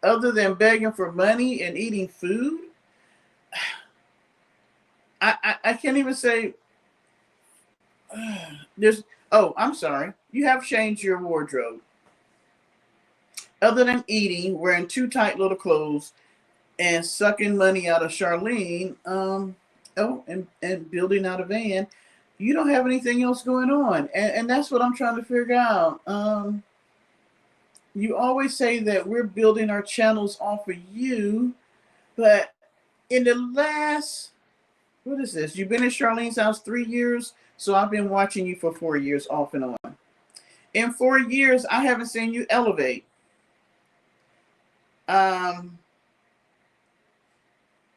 other than begging for money and eating food, I can't even say there's, oh, I'm sorry. You have changed your wardrobe. Other than eating, wearing too tight little clothes, and sucking money out of Charlene, and building out a van, you don't have anything else going on. And that's what I'm trying to figure out. You always say that we're building our channels off of you, but in the last, what is this? You've been at Charlene's house 3 years, so I've been watching you for 4 years off and on. In 4 years, I haven't seen you elevate. And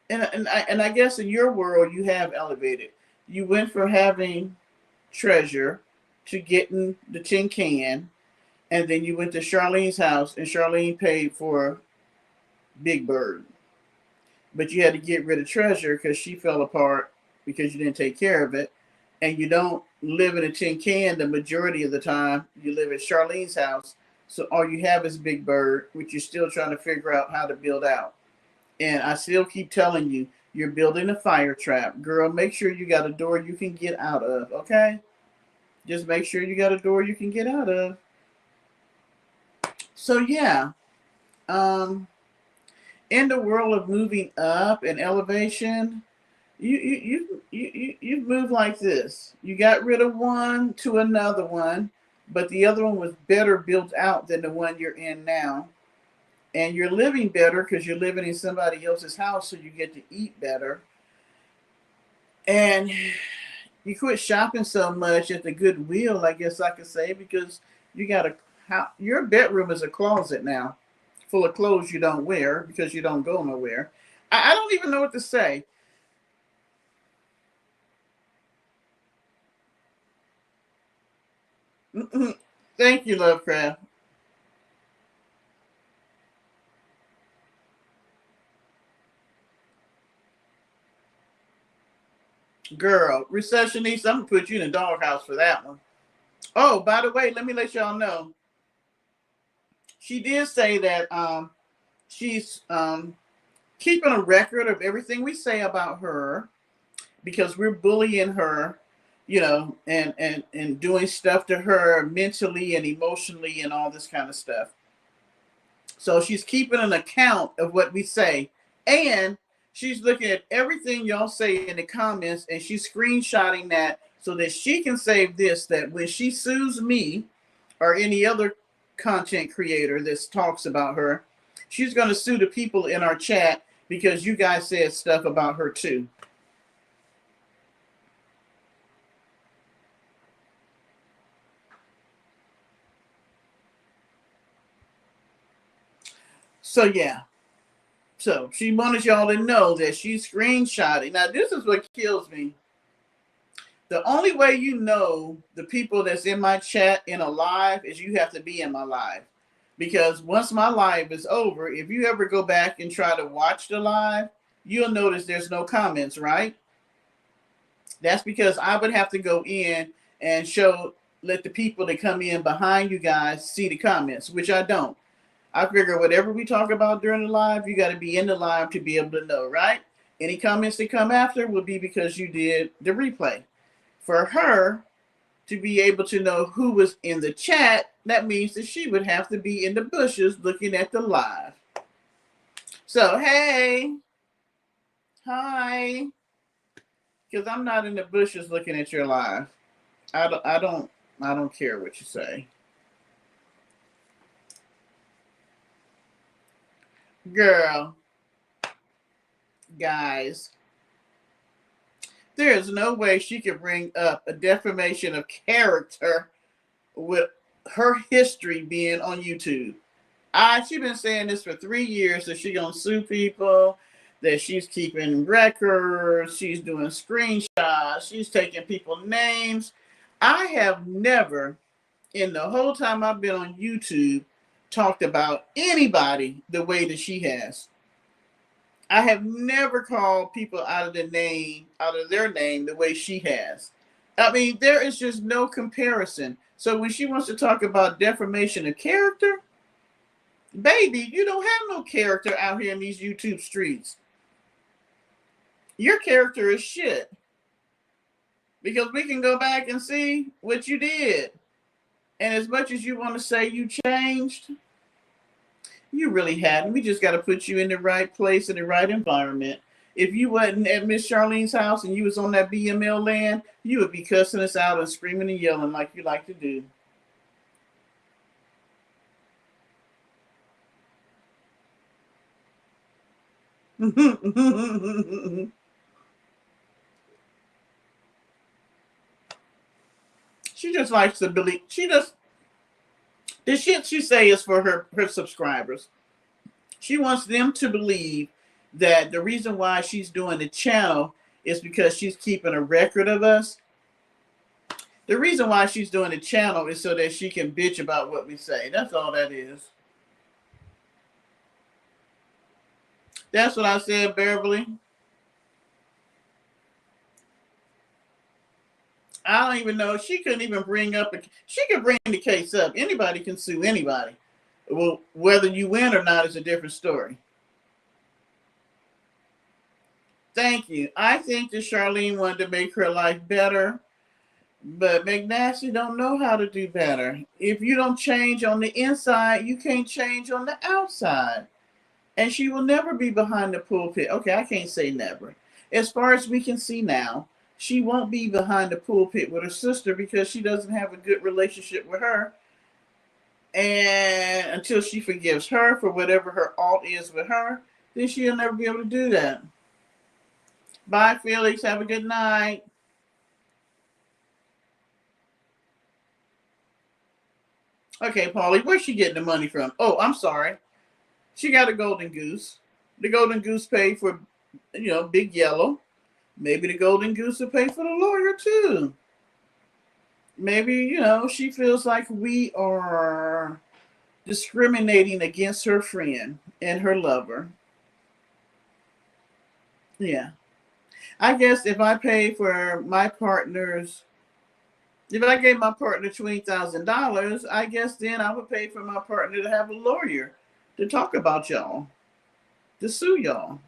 I guess in your world, you have elevated. You went from having treasure to getting the tin can, and then you went to Charlene's house, and Charlene paid for Big Bird. But you had to get rid of treasure because she fell apart because you didn't take care of it. And you don't live in a tin can the majority of the time. You live at Charlene's house. So all you have is Big Bird, which you're still trying to figure out how to build out. And I still keep telling you, You're building a fire trap. Girl, make sure you got a door you can get out of, okay? Just make sure you got a door you can get out of. So yeah, um, in the world of moving up and elevation, you've moved like this. You got rid of one to another one, but the other one was better built out than the one you're in now. And you're living better because you're living in somebody else's house, so you get to eat better. And you quit shopping so much at the Goodwill, I guess I could say, because you got your bedroom is a closet now, full of clothes you don't wear because you don't go nowhere. I don't even know what to say. Thank you, Lovecraft. Girl, recessionist, I'm gonna put you in a doghouse for that one. Oh, by the way, let me let y'all know. She did say that she's keeping a record of everything we say about her because we're bullying her, and doing stuff to her mentally and emotionally and all this kind of stuff. So she's keeping an account of what we say, and she's looking at everything y'all say in the comments, and she's screenshotting that so that she can save this, that when she sues me or any other content creator that talks about her, she's going to sue the people in our chat because you guys said stuff about her too. So yeah. So she wanted y'all to know that she's screenshotting. Now this is what kills me. The only way you know the people that's in my chat in a live is you have to be in my live. Because once my live is over, if you ever go back and try to watch the live, you'll notice there's no comments, right? That's because I would have to go in and let the people that come in behind you guys see the comments, which I don't. I figure whatever we talk about during the live, you got to be in the live to be able to know, right? Any comments that come after will be because you did the replay. For her to be able to know who was in the chat, that means that she would have to be in the bushes looking at the live. So, hey, hi, because I'm not in the bushes looking at your live. I don't care what you say. Girl, guys, there is no way she could bring up a defamation of character with her history being on YouTube. She's been saying this for 3 years that she's gonna sue people, that she's keeping records, she's doing screenshots, she's taking people's names. I have never, in the whole time I've been on YouTube, talked about anybody the way that she has. I have never called people out of their name the way she has. I mean, there is just no comparison. So when she wants to talk about defamation of character, baby, you don't have no character out here in these YouTube streets. Your character is shit. Because we can go back and see what you did. And as much as you want to say you changed, you really hadn't. We just got to put you in the right place, in the right environment. If you wasn't at Miss Charlene's house and you was on that BML land, you would be cussing us out and screaming and yelling like you like to do. She just likes to believe. The shit she say is for her subscribers. She wants them to believe that the reason why she's doing the channel is because she's keeping a record of us. The reason why she's doing the channel is so that she can bitch about what we say. That's all that is. That's what I said, Beverly. I don't even know. She couldn't even she could bring the case up. Anybody can sue anybody. Well, whether you win or not is a different story. Thank you. I think that Charlene wanted to make her life better, but McNasty don't know how to do better. If you don't change on the inside, you can't change on the outside. And she will never be behind the pulpit. Okay, I can't say never. As far as we can see now, she won't be behind the pulpit with her sister because she doesn't have a good relationship with her. And until she forgives her for whatever her alt is with her, then she'll never be able to do that. Bye, Felix. Have a good night. Okay, Paulie, where's she getting the money from? Oh, I'm sorry. She got a golden goose. The golden goose paid for, Big Yellow. Maybe the golden goose will pay for the lawyer too. Maybe, she feels like we are discriminating against her friend and her lover. Yeah. I guess if I pay for my partner's, if I gave my partner $20,000, I guess then I would pay for my partner to have a lawyer to talk about y'all, to sue y'all.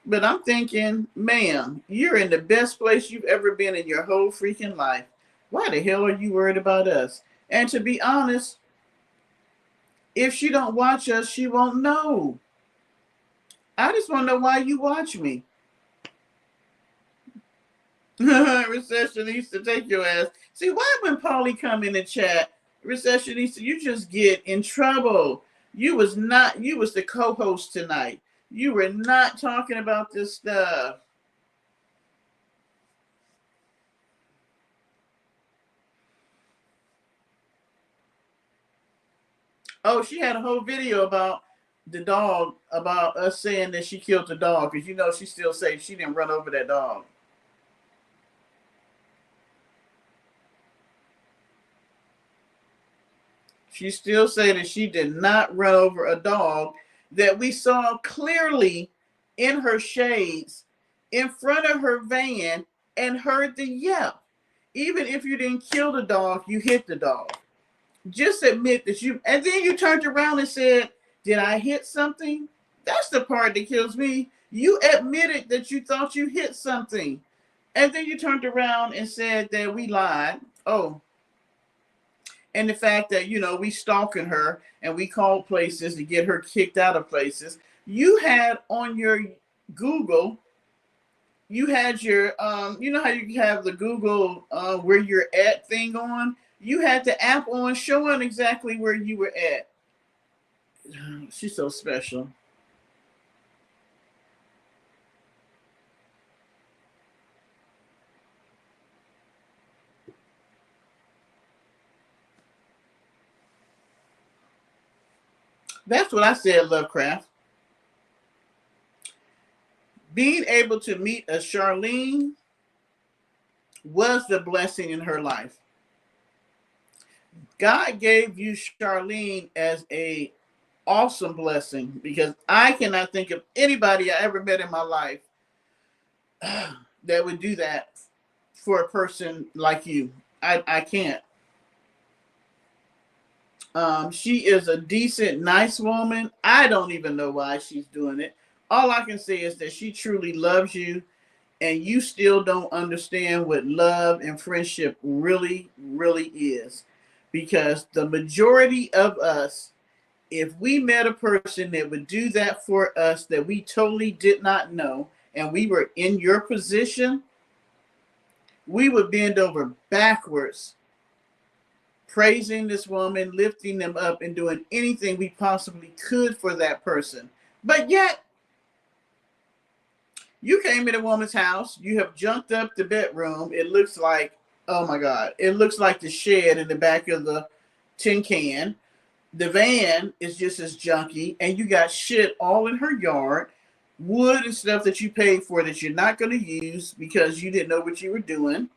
But I'm thinking, ma'am, you're in the best place you've ever been in your whole freaking life. Why the hell are you worried about us? And to be honest, if she don't watch us, she won't know. I just want to know why you watch me. Recessionista, take your ass. See, why when Paulie come in the chat, Recessionista, you just get in trouble. You was the co-host tonight. You were not talking about this stuff. Oh, she had a whole video about the dog, about us saying that she killed the dog, because she still say she didn't run over that dog. She still said that she did not run over a dog that we saw clearly in her shades in front of her van and heard the yelp. Even if you didn't kill the dog, you hit the dog. Just admit that and then you turned around and said, did I hit something? That's the part that kills me. You admitted that you thought you hit something. And then you turned around and said that we lied. Oh, and the fact that, we stalking her and we called places to get her kicked out of places. You had on your Google, you had your, you know how you have the Google where you're at thing on? You had the app on showing exactly where you were at. She's so special. That's what I said, Lovecraft. Being able to meet a Charlene was the blessing in her life. God gave you Charlene as a awesome blessing, because I cannot think of anybody I ever met in my life that would do that for a person like you. I can't. She is a decent, nice woman. I don't even know why she's doing it. All I can say is that she truly loves you, and you still don't understand what love and friendship really, really is. Because the majority of us, if we met a person that would do that for us that we totally did not know, and we were in your position, we would bend over backwards praising this woman, lifting them up, and doing anything we possibly could for that person. But yet, you came in a woman's house, you have junked up the bedroom. It looks like, oh my God, it looks like the shed in the back of the tin can. The van is just as junky, and you got shit all in her yard, wood and stuff that you paid for that you're not going to use because you didn't know what you were doing.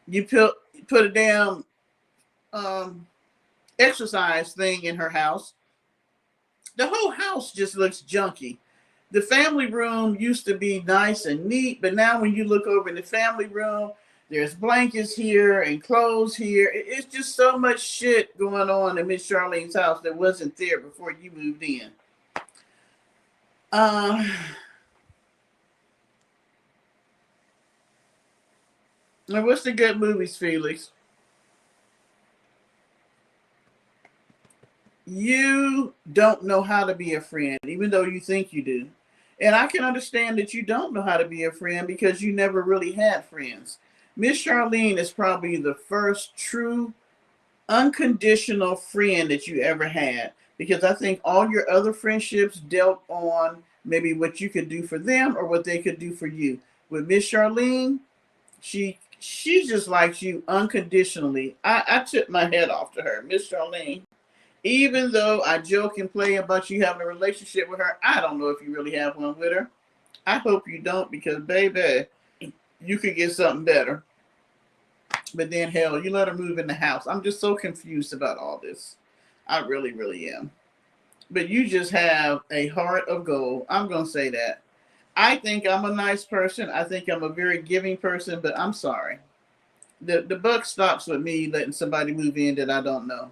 You put a damn exercise thing in her house. The whole house just looks junky. The family room used to be nice and neat, but now when you look over in the family room, there's blankets here and clothes here. It's just so much shit going on in Miss Charlene's house that wasn't there before you moved in. Uh, and what's the good movies, Felix? You don't know how to be a friend, even though you think you do. And I can understand that you don't know how to be a friend because you never really had friends. Miss Charlene is probably the first true unconditional friend that you ever had, because I think all your other friendships dealt on maybe what you could do for them or what they could do for you. With Miss Charlene, she just likes you unconditionally. I took my head off to her, Miss Charlene. Even though I joke and play about you having a relationship with her, I don't know if you really have one with her. I hope you don't, because baby, you could get something better. But then hell, you let her move in the house. I'm just so confused about all this. I really, really am. But you just have a heart of gold. I'm gonna say that. I think I'm a nice person. I think I'm a very giving person, but I'm sorry. The buck stops with me letting somebody move in that I don't know.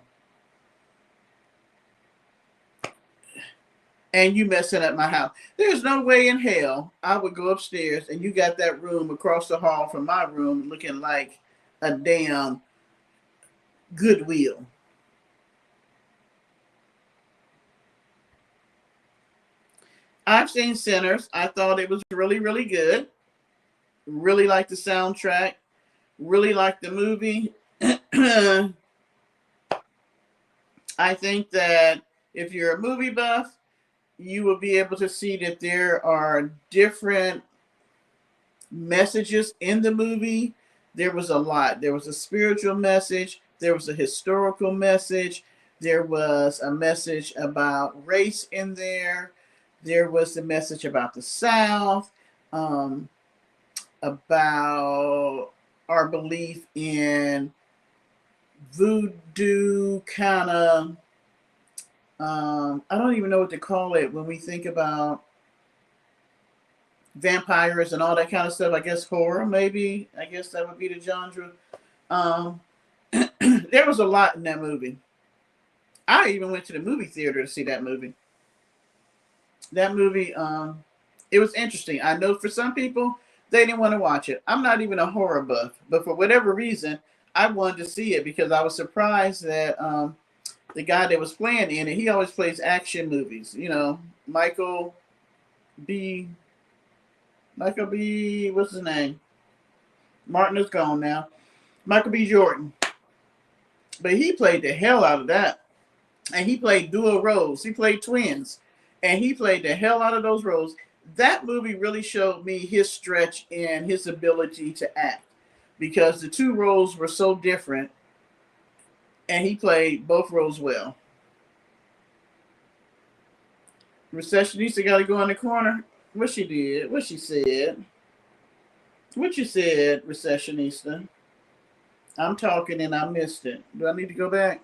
And you messing up my house. There's no way in hell I would go upstairs and you got that room across the hall from my room looking like a damn Goodwill. I've seen Sinners. I thought it was really, really good. Really liked the soundtrack. Really liked the movie. I think that if you're a movie buff, you will be able to see that there are different messages in the movie. There was a lot. There was a spiritual message, there was a historical message, there was a message about race in there, there was a message about the South, um, about our belief in voodoo kind of, I don't even know what to call it when we think about vampires and all that kind of stuff. I guess horror, maybe. I guess that would be the genre. Um, there was a lot in that movie. I even went to the movie theater to see that movie. That movie, it was interesting. I know for some people, they didn't want to watch it. I'm not even a horror buff, but for whatever reason, I wanted to see it because I was surprised that the guy that was playing in it, he always plays action movies. You know, B. Michael B. What's his name? Martin is gone now. Michael B. Jordan. But he played the hell out of that. And he played dual roles. He played twins. And he played the hell out of those roles. That movie really showed me his stretch and his ability to act. Because the two roles were so different. And he played both roles well. Recessionista got to go in the corner. What she did? What she said? What you said, Recessionista? I'm talking and I missed it. Do I need to go back?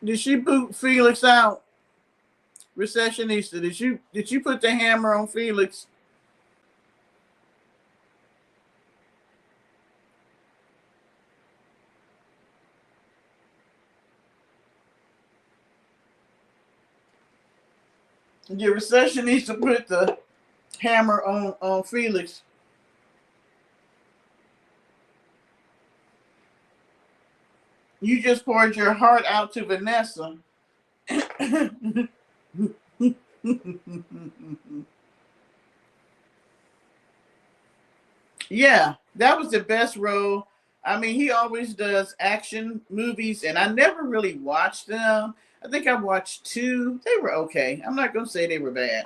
Did she boot Felix out? Recessionista, did you put the hammer on Felix? Did Recessionista put the hammer on Felix? You just poured your heart out to Vanessa. Yeah, that was the best role. I mean, he always does action movies, and I never really watched them. I think I watched two. They were okay. I'm not going to say they were bad.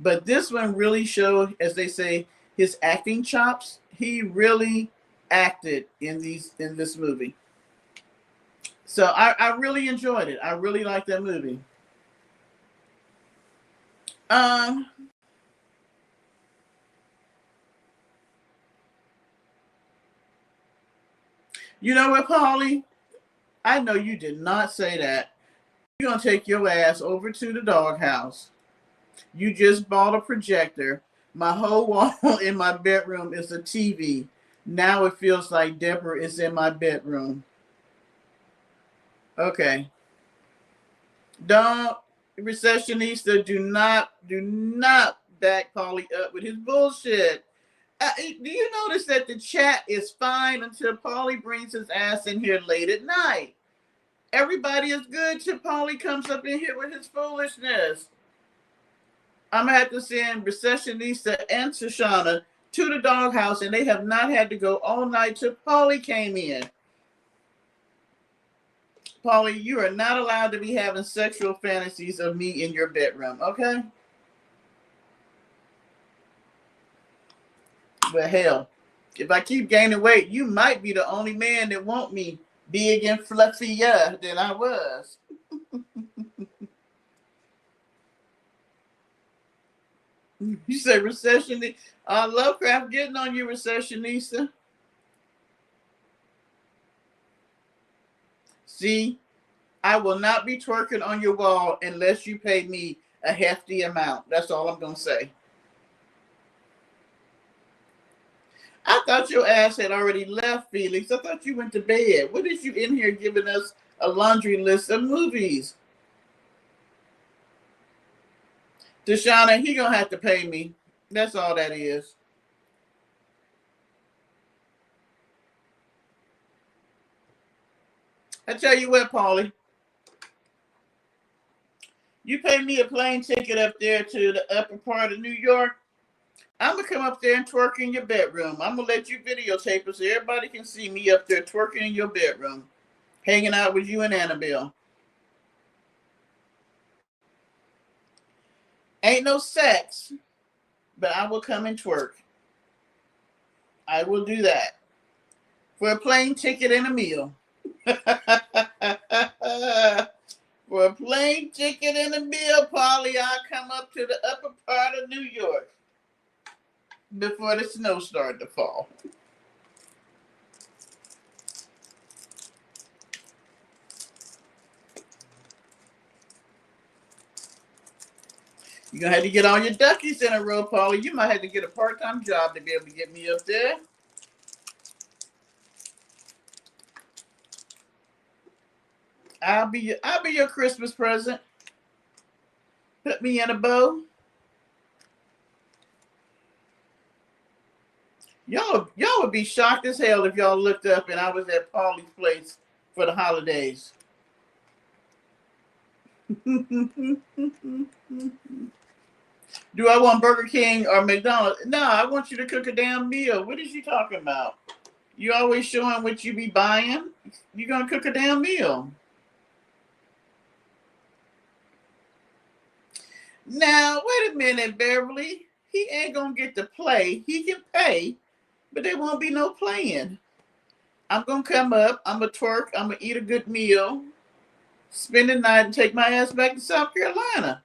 But this one really showed, as they say, his acting chops. He really acted in this movie. So I really enjoyed it. I really liked that movie. Um, you know what, Polly? I know you did not say that. You're gonna take your ass over to the doghouse. You just bought a projector. My whole wall in my bedroom is a TV. Now it feels like Deborah is in my bedroom. Okay. Don't, recessionista, do not back Paulie up with his bullshit. Do you notice that the chat is fine until Paulie brings his ass in here late at night? Everybody is good till Paulie comes up in here with his foolishness. I'm gonna have to send Recessionista and Shoshana to the doghouse, and they have not had to go all night till Paulie came in. Paulie, you are not allowed to be having sexual fantasies of me in your bedroom, okay? But hell, if I keep gaining weight, you might be the only man that want me big and fluffier than I was. You say recession. Lovecraft getting on you, recessionista. See, I will not be twerking on your wall unless you pay me a hefty amount. That's all I'm going to say. I thought your ass had already left, Felix. I thought you went to bed. What is you in here giving us a laundry list of movies? Deshauna, he going to have to pay me. That's all that is. I tell you what, Paulie. You pay me a plane ticket up there to the upper part of New York, I'm going to come up there and twerk in your bedroom. I'm going to let you videotape us so everybody can see me up there twerking in your bedroom, hanging out with you and Annabelle. Ain't no sex, but I will come and twerk. I will do that for a plane ticket and a meal. For a plane ticket and a meal, Polly, I'll come up to the upper part of New York before the snow started to fall. You're going to have to get all your duckies in a row, Polly. You might have to get a part-time job to be able to get me up there. I'll be your Christmas present. Put me in a bow. Y'all would be shocked as hell if y'all looked up and I was at Polly's place for the holidays. Do I want Burger King or McDonald's? No, I want you to cook a damn meal. What is you talking about? You always showing what you be buying. You gonna cook a damn meal. Now, wait a minute, Beverly. He ain't gonna get to play. He can pay, but there won't be no playing. I'm gonna come up, I'm gonna twerk, I'm gonna eat a good meal, spend the night, and take my ass back to South Carolina.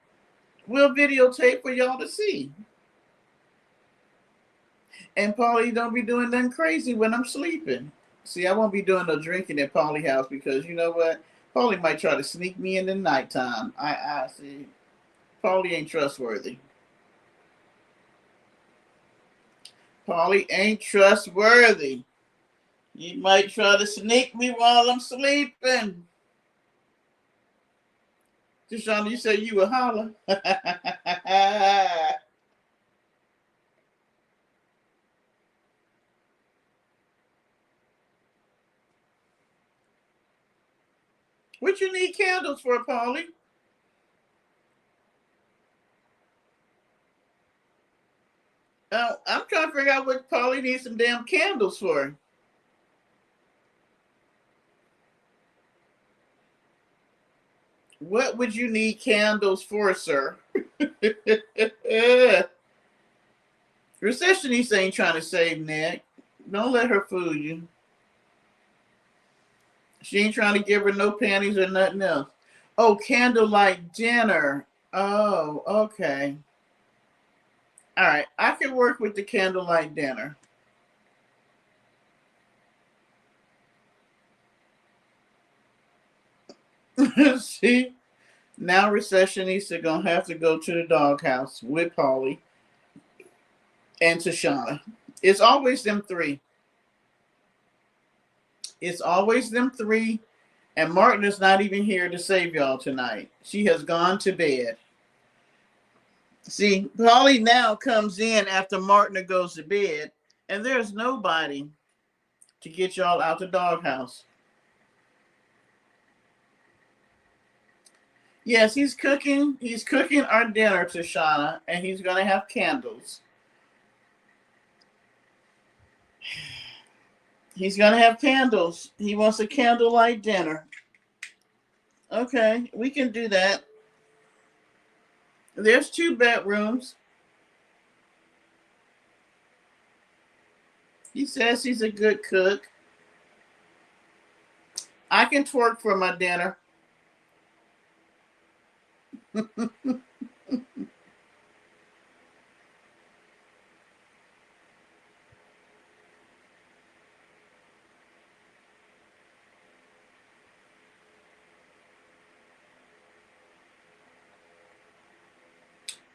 We'll videotape for y'all to see. And Paulie don't be doing nothing crazy when I'm sleeping. See, I won't be doing no drinking at Paulie house because you know what? Paulie might try to sneak me in the nighttime. I see. Paulie ain't trustworthy. Paulie ain't trustworthy. You might try to sneak me while I'm sleeping. Deshauna, you said you would holler. What you need candles for, Paulie? I'm trying to figure out what Paulie needs some damn candles for. What would you need candles for, sir? Recessionist ain't trying to save Nick. Don't let her fool you. She ain't trying to give her no panties or nothing else. Oh, candlelight dinner. Oh, okay. All right. I can work with the candlelight dinner. See? Now Recessionista gonna have to go to the doghouse with Paulie. and Tashana. It's always them three. It's always them three. And Martin is not even here to save y'all tonight. She has gone to bed. See, Polly now comes in after Martin goes to bed, and there's nobody to get y'all out the doghouse. Yes, he's cooking. He's cooking our dinner, Tashana, and he's gonna have candles. He's gonna have candles. He wants a candlelight dinner. Okay, we can do that. There's 2 bedrooms. He says he's a good cook. I can twerk for my dinner.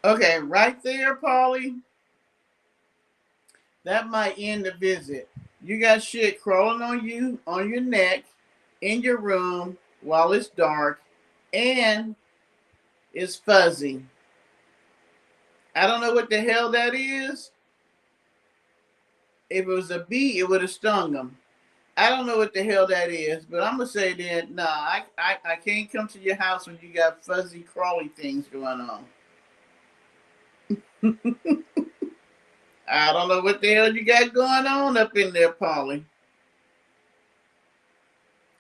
Okay, right there, Polly. That might end the visit. You got shit crawling on you, on your neck, in your room while it's dark, and it's fuzzy. I don't know what the hell that is. If it was a bee, it would have stung him. I don't know what the hell that is, but I'm gonna say that nah, I can't come to your house when you got fuzzy crawly things going on. I don't know what the hell you got going on up in there, Polly.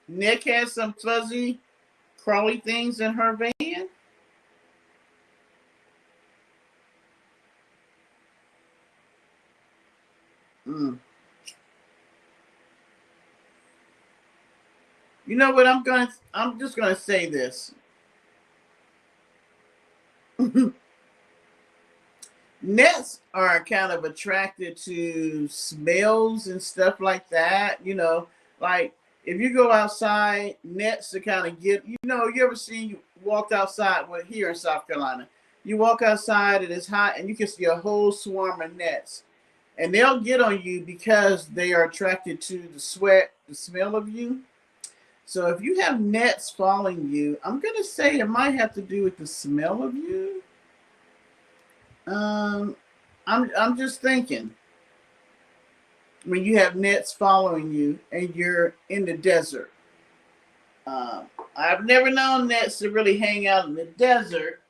Nick has some fuzzy crawly things in her van. Mm. You know what? I'm just gonna say this. Nets are kind of attracted to smells and stuff like that. Like if you go outside, nets to kind of get, you ever seen you walked outside, well, here in South Carolina, you walk outside and it's hot and you can see a whole swarm of nets. And they'll get on you because they are attracted to the sweat, the smell of you. So if you have nets following you, I'm going to say it might have to do with the smell of you. I'm just thinking when you have nets following you and you're in the desert. I've never known nets to really hang out in the desert,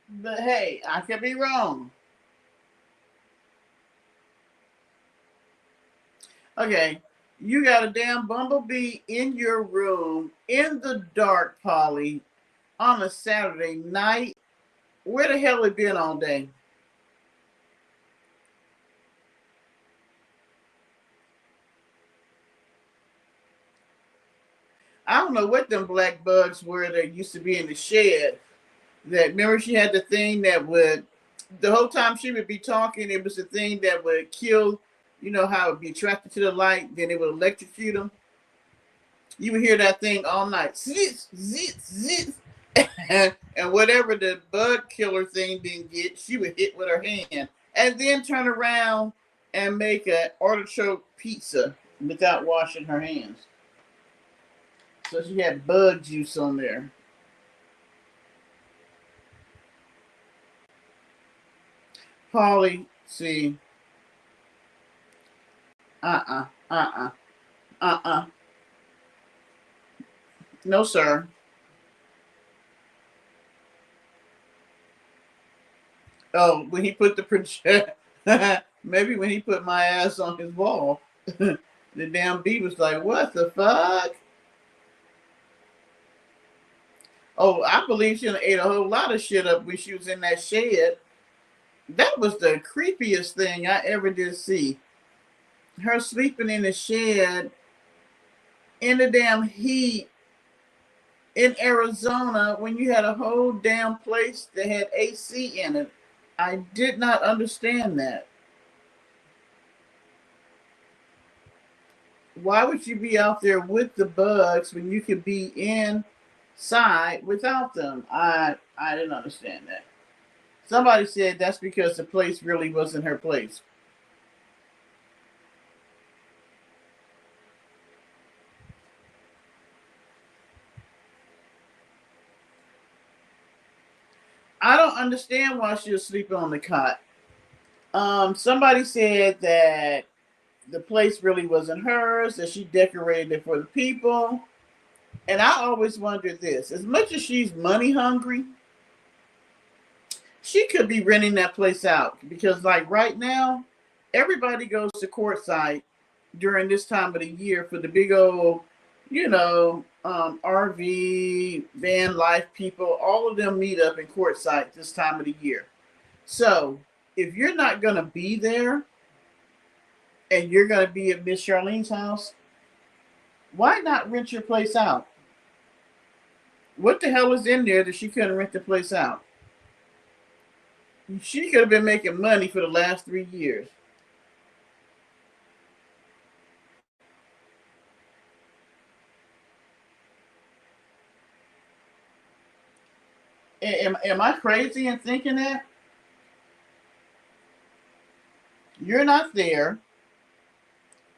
but hey, I could be wrong. Okay, you got a damn bumblebee in your room in the dark, Polly, on a Saturday night. Where the hell it been all day? I don't know what them black bugs were that used to be in the shed. That remember she had the thing that would, the whole time she would be talking, it was the thing that would kill, how it would be attracted to the light, then it would electrocute them. You would hear that thing all night. Zit, zit, zit. And whatever the bug killer thing didn't get, she would hit with her hand. And then turn around and make an artichoke pizza without washing her hands. So she had bug juice on there. Polly, see. Uh-uh. Uh-uh. Uh-uh. No, sir. Oh, when he put the project, maybe when he put my ass on his wall, the damn bee was like, what the fuck? Oh, I believe she ate a whole lot of shit up when she was in that shed. That was the creepiest thing I ever did see. Her sleeping in the shed in the damn heat in Arizona when you had a whole damn place that had AC in it. I did not understand that. Why would you be out there with the bugs when you could be inside without them? I didn't understand that. Somebody said that's because the place really wasn't her place. understand why she was sleeping on the cot. Somebody said that the place really wasn't hers, that she decorated it for the people. And I always wondered this: as much as she's money hungry, she could be renting that place out because, like right now, everybody goes to Quartzsite during this time of the year for the big old, RV van life people. All of them meet up in Quartzsite this time of the year. So if you're not gonna be there and you're gonna be at Miss Charlene's house, why not rent your place out? What the hell is in there that she couldn't rent the place out? She could have been making money for the last 3 years. Am I crazy in thinking that? You're not there.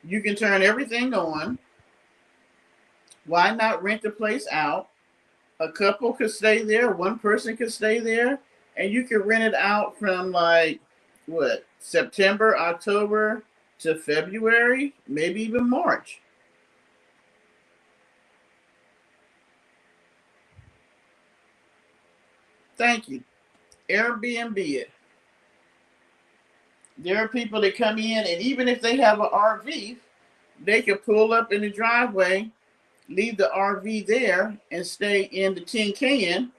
You can turn everything on. Why not rent the place out? A couple could stay there, one person could stay there, and you could rent it out from like what, September, October to February, maybe even March. Thank you. Airbnb it. There are people that come in, and even if they have an RV, they could pull up in the driveway, leave the RV there, and stay in the tin can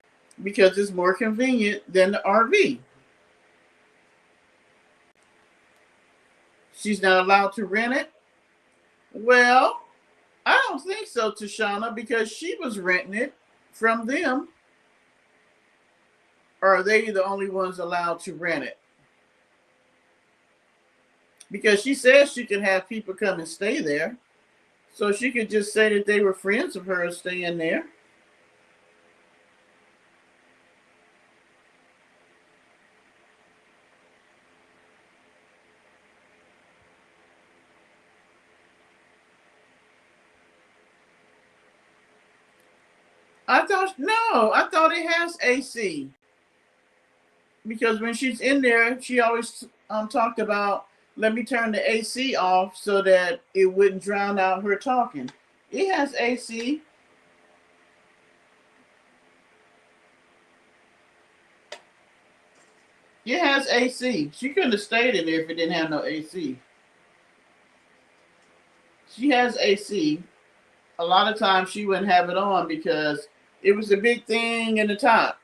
because it's more convenient than the RV. She's not allowed to rent it? Well, I don't think so, Tashana, because she was renting it from them. Or are they the only ones allowed to rent it? Because she says she could have people come and stay there. So she could just say that they were friends of hers staying there. I thought it has AC. Because when she's in there, she always talked about, let me turn the AC off so that it wouldn't drown out her talking. It has AC. It has AC. She couldn't have stayed in there if it didn't have no AC. She has AC. A lot of times she wouldn't have it on because it was a big thing in the top.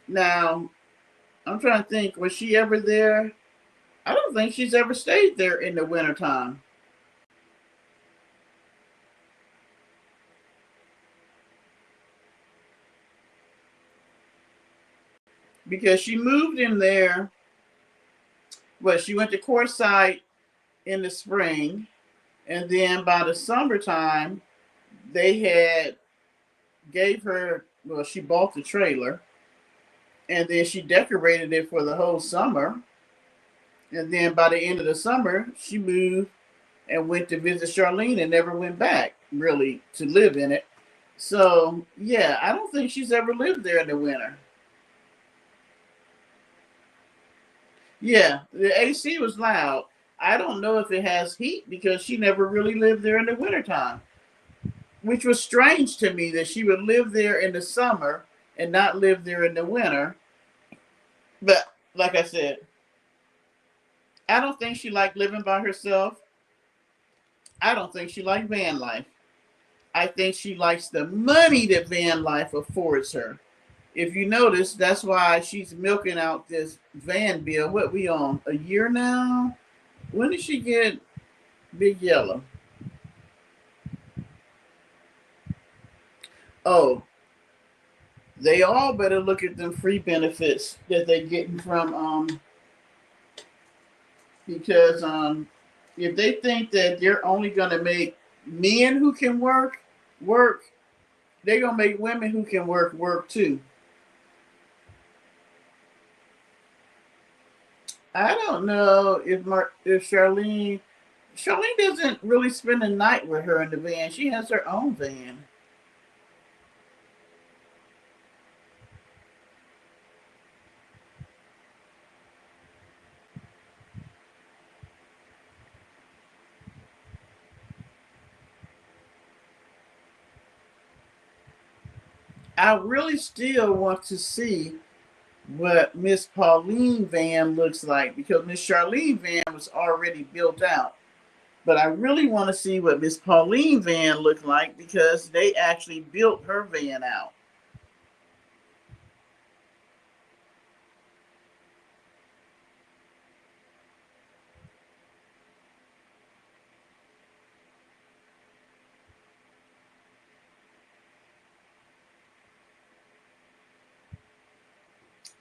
Now, I'm trying to think, was she ever there? I don't think she's ever stayed there in the wintertime. Because she moved in there. Well, she went to Quartzsite in the spring, and then by the summertime, they had gave her, well, she bought the trailer, and then she decorated it for the whole summer. And then by the end of the summer, she moved and went to visit Charlene and never went back really to live in it. So yeah, I don't think she's ever lived there in the winter. Yeah, the AC was loud. I don't know if it has heat because she never really lived there in the wintertime, which was strange to me that she would live there in the summer and not live there in the winter. But like I said, I don't think she liked living by herself. I don't think she liked van life. I think she likes the money that van life affords her. If you notice, that's why she's milking out this van bill. What we on? A year now? When did she get Big Yellow? Oh, they all better look at them free benefits that they're getting from because if they think that they're only gonna make men who can work, they're gonna make women who can work too. I don't know if Charlene doesn't really spend the night with her in the van. She has her own van. I really still want to see what Miss Pauline van looks like because Miss Charlene van was already built out. But I really want to see what Miss Pauline van looked like because they actually built her van out.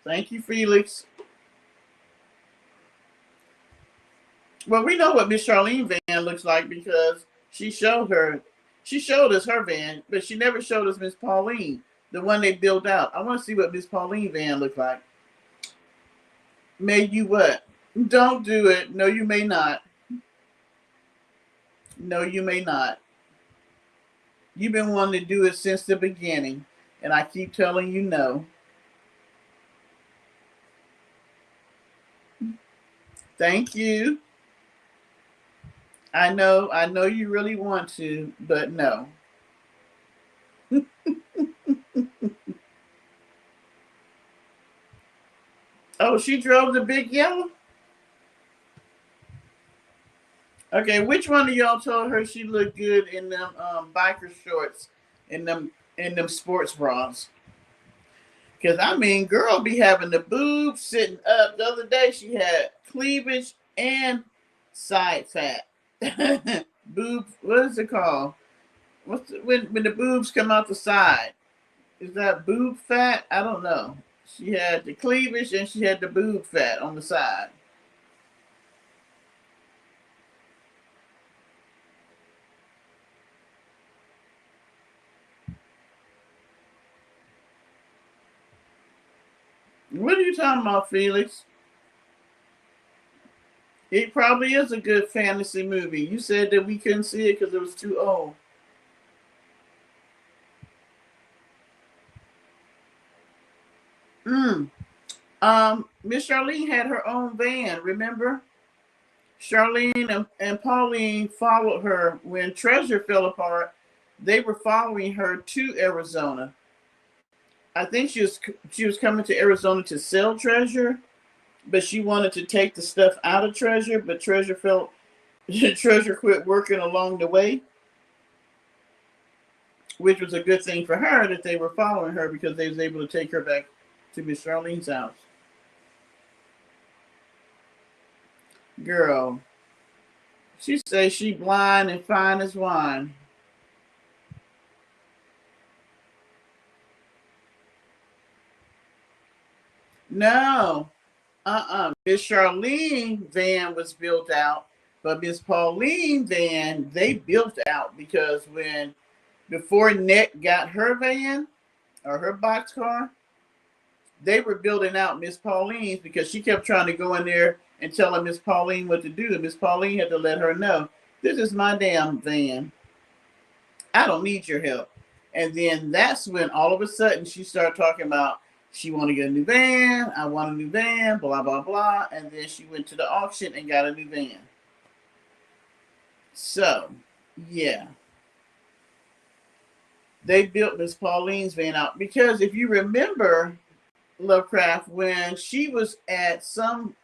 Thank you, Felix. Well, we know what Miss Charlene van looks like because she showed us her van, but she never showed us Miss Pauline, the one they built out. I want to see what Miss Pauline van looks like. May you what? Don't do it. No, you may not. No, you may not. You've been wanting to do it since the beginning, and I keep telling you no. Thank you. I know you really want to, but no. Oh, she drove the big yellow? Okay, which one of y'all told her she looked good in them biker shorts in them sports bras? Cause I mean, girl be having the boobs sitting up. The other day she had cleavage and side fat. Boob, what is it called? When the boobs come out the side? Is that boob fat? I don't know. She had the cleavage and she had the boob fat on the side. What are you talking about, Felix? It probably is a good fantasy movie. You said that we couldn't see it because it was too old. Mm. Miss Charlene had her own van, remember? Charlene and Pauline followed her when Treasure fell apart. They were following her to Arizona. I think she was coming to Arizona to sell Treasure, but she wanted to take the stuff out of Treasure, but Treasure felt Treasure quit working along the way, which was a good thing for her that they were following her because they was able to take her back to Miss Charlene's house. Girl, she says she blind and fine as wine. No, Miss Charlene van was built out, but Miss Pauline van they built out because when before Net got her van or her box car, they were building out Miss Pauline's because she kept trying to go in there and telling Miss Pauline what to do. And Miss Pauline had to let her know, this is my damn van. I don't need your help. And then that's when all of a sudden she started talking about she wanted to get a new van. I want a new van, blah, blah, blah. And then she went to the auction and got a new van. So, yeah. They built Miss Pauline's van out because if you remember, Lovecraft, when she was at some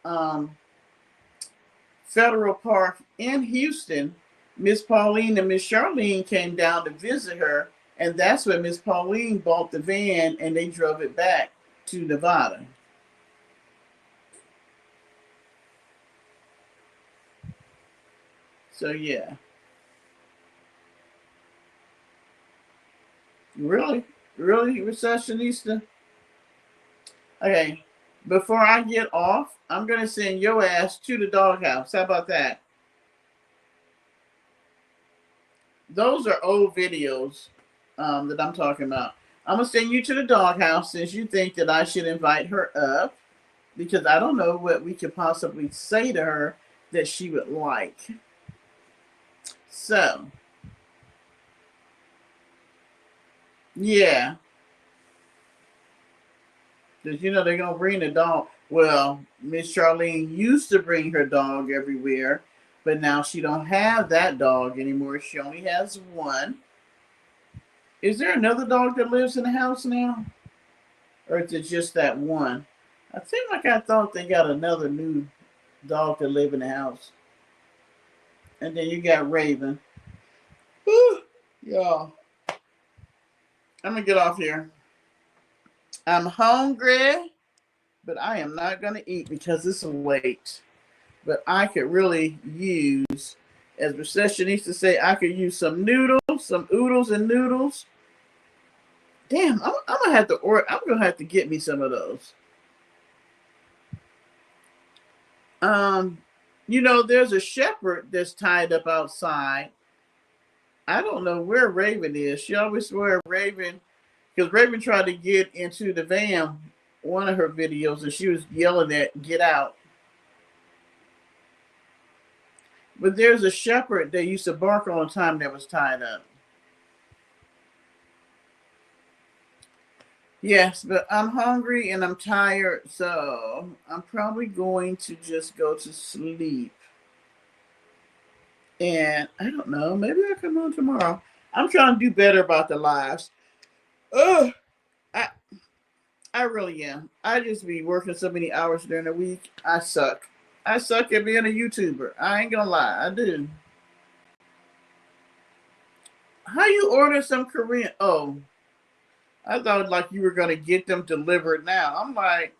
federal park in Houston, Miss Pauline and Miss Charlene came down to visit her, and that's when Miss Pauline bought the van and they drove it back to Nevada. So yeah. Really? Really, recessionista? Okay. Before I get off, I'm gonna send your ass to the doghouse. How about that? Those are old videos that I'm talking about. I'm gonna send you to the doghouse since you think that I should invite her up because I don't know what we could possibly say to her that she would like. So, yeah, because they're gonna bring the dog. Well, Miss Charlene used to bring her dog everywhere, but now she don't have that dog anymore. She only has one. Is there another dog that lives in the house now? Or is it just that one? I seem like I thought they got another new dog to live in the house. And then you got Raven. Whew, y'all. I'm gonna get off here. I'm hungry, but I am not gonna eat because it's late. But I could really use, as Recession used to say, I could use some noodles, some oodles and noodles. Damn, I'm gonna have to order. I'm gonna have to get me some of those. Um, there's a shepherd that's tied up outside. I don't know where Raven is. She always swear Raven, because Raven tried to get into the van, one of her videos, and she was yelling at "Get out." But there's a shepherd that used to bark all the time that was tied up. Yes, but I'm hungry and I'm tired, so I'm probably going to just go to sleep. And I don't know, maybe I'll come on tomorrow. I'm trying to do better about the lives. Ugh, I I really am. I just be working so many hours during the week. I suck. I suck at being a YouTuber. I ain't gonna lie, I do. How you order some Korean? Oh, I thought like you were gonna get them delivered now. I'm like,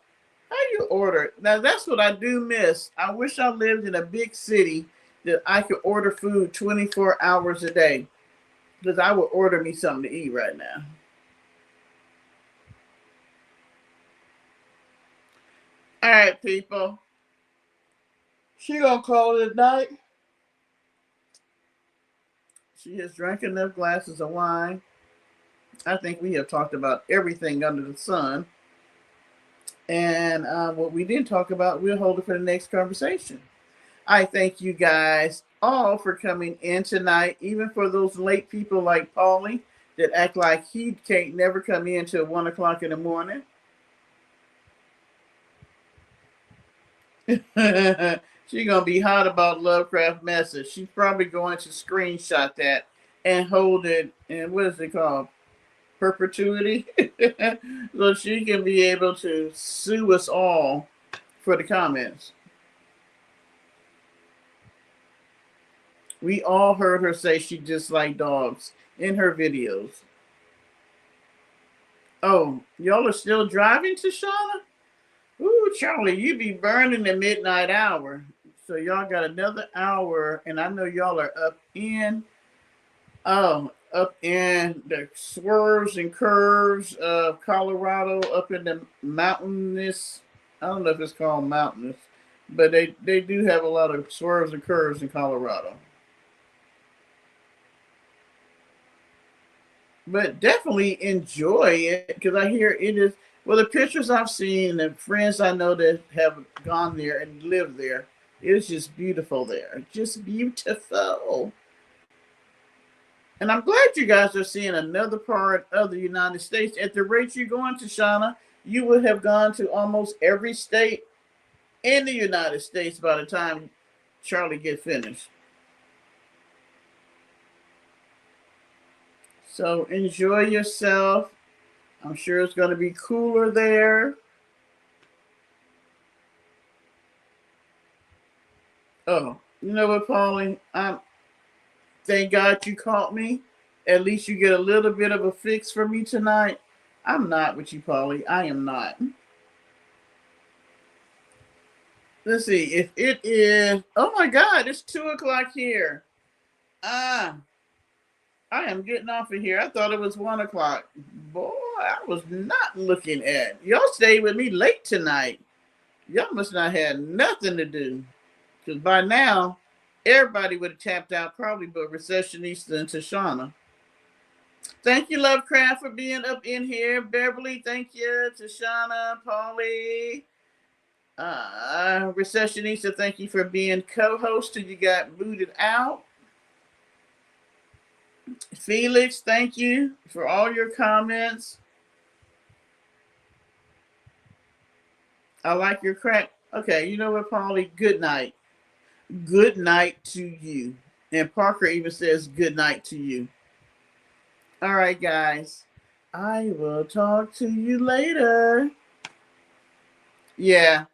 how you order? Now that's what I do miss. I wish I lived in a big city that I could order food 24 hours a day. Because I would order me something to eat right now. All right, people. She gonna call it a night. She has drank enough glasses of wine. I think we have talked about everything under the sun. And what we didn't talk about, we'll hold it for the next conversation. I thank you guys all for coming in tonight, even for those late people like Paulie that act like he can't never come in till 1 o'clock in the morning. She's gonna be hot about Lovecraft message. She's probably going to screenshot that and hold it and what is it called? Perpetuity. So she can be able to sue us all for the comments. We all heard her say she disliked dogs in her videos. Oh, y'all are still driving to Shauna? Ooh, Charlie, you be burning the midnight hour. So y'all got another hour, and I know y'all are up in the swerves and curves of Colorado, up in the mountainous. I don't know if it's called mountainous, but they do have a lot of swerves and curves in Colorado. But definitely enjoy it because I hear it is. Well, the pictures I've seen and friends I know that have gone there and lived there, it's just beautiful there. Just beautiful. And I'm glad you guys are seeing another part of the United States. At the rate you're going to, Shauna, you would have gone to almost every state in the United States by the time Charlie get finished. So enjoy yourself. I'm sure it's going to be cooler there. Oh, you know what, Paulie? Thank God you caught me. At least you get a little bit of a fix for me tonight. I'm not with you, Paulie. I am not. Let's see. If it is, oh my God, it's 2 o'clock here. Ah, I am getting off of here. I thought it was 1 o'clock. Boy, I was not looking at. Y'all stayed with me late tonight. Y'all must not have nothing to do. Because by now, everybody would have tapped out probably but Recessionista and Tashana. Thank you, Lovecraft, for being up in here. Beverly, thank you. Tashana, Polly. Recessionista, thank you for being co-host till you got booted out. Felix, thank you for all your comments. I like your crack. Okay, you know what, Polly? Good night. Good night to you. And Parker even says good night to you. All right, guys. I will talk to you later. Yeah.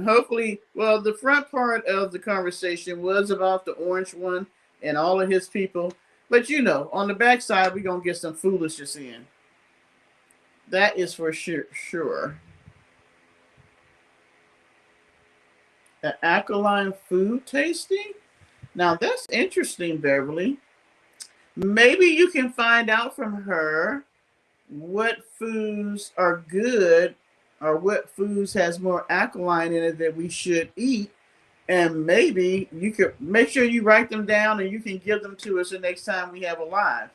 Hopefully, well, the front part of the conversation was about the orange one and all of his people. But you know, on the backside, we're going to get some foolishness in. That is for sure. An alkaline food tasting? Now, that's interesting, Beverly. Maybe you can find out from her what foods are good or what foods has more alkaline in it that we should eat, and maybe you could make sure you write them down and you can give them to us the next time we have a live.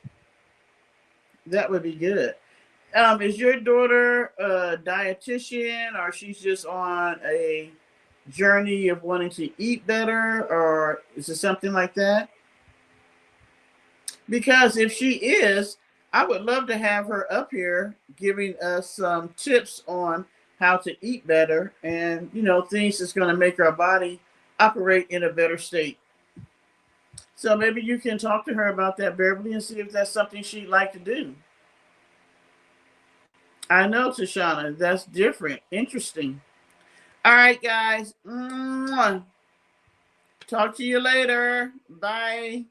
That would be good. Is your daughter a dietitian, or she's just on a journey of wanting to eat better, or is it something like that? Because if she is, I would love to have her up here giving us some tips on how to eat better and, things that's going to make our body operate in a better state. So maybe you can talk to her about that, Beverly, and see if that's something she'd like to do. I know, Tashana, that's different. Interesting. All right, guys. Mwah. Talk to you later. Bye.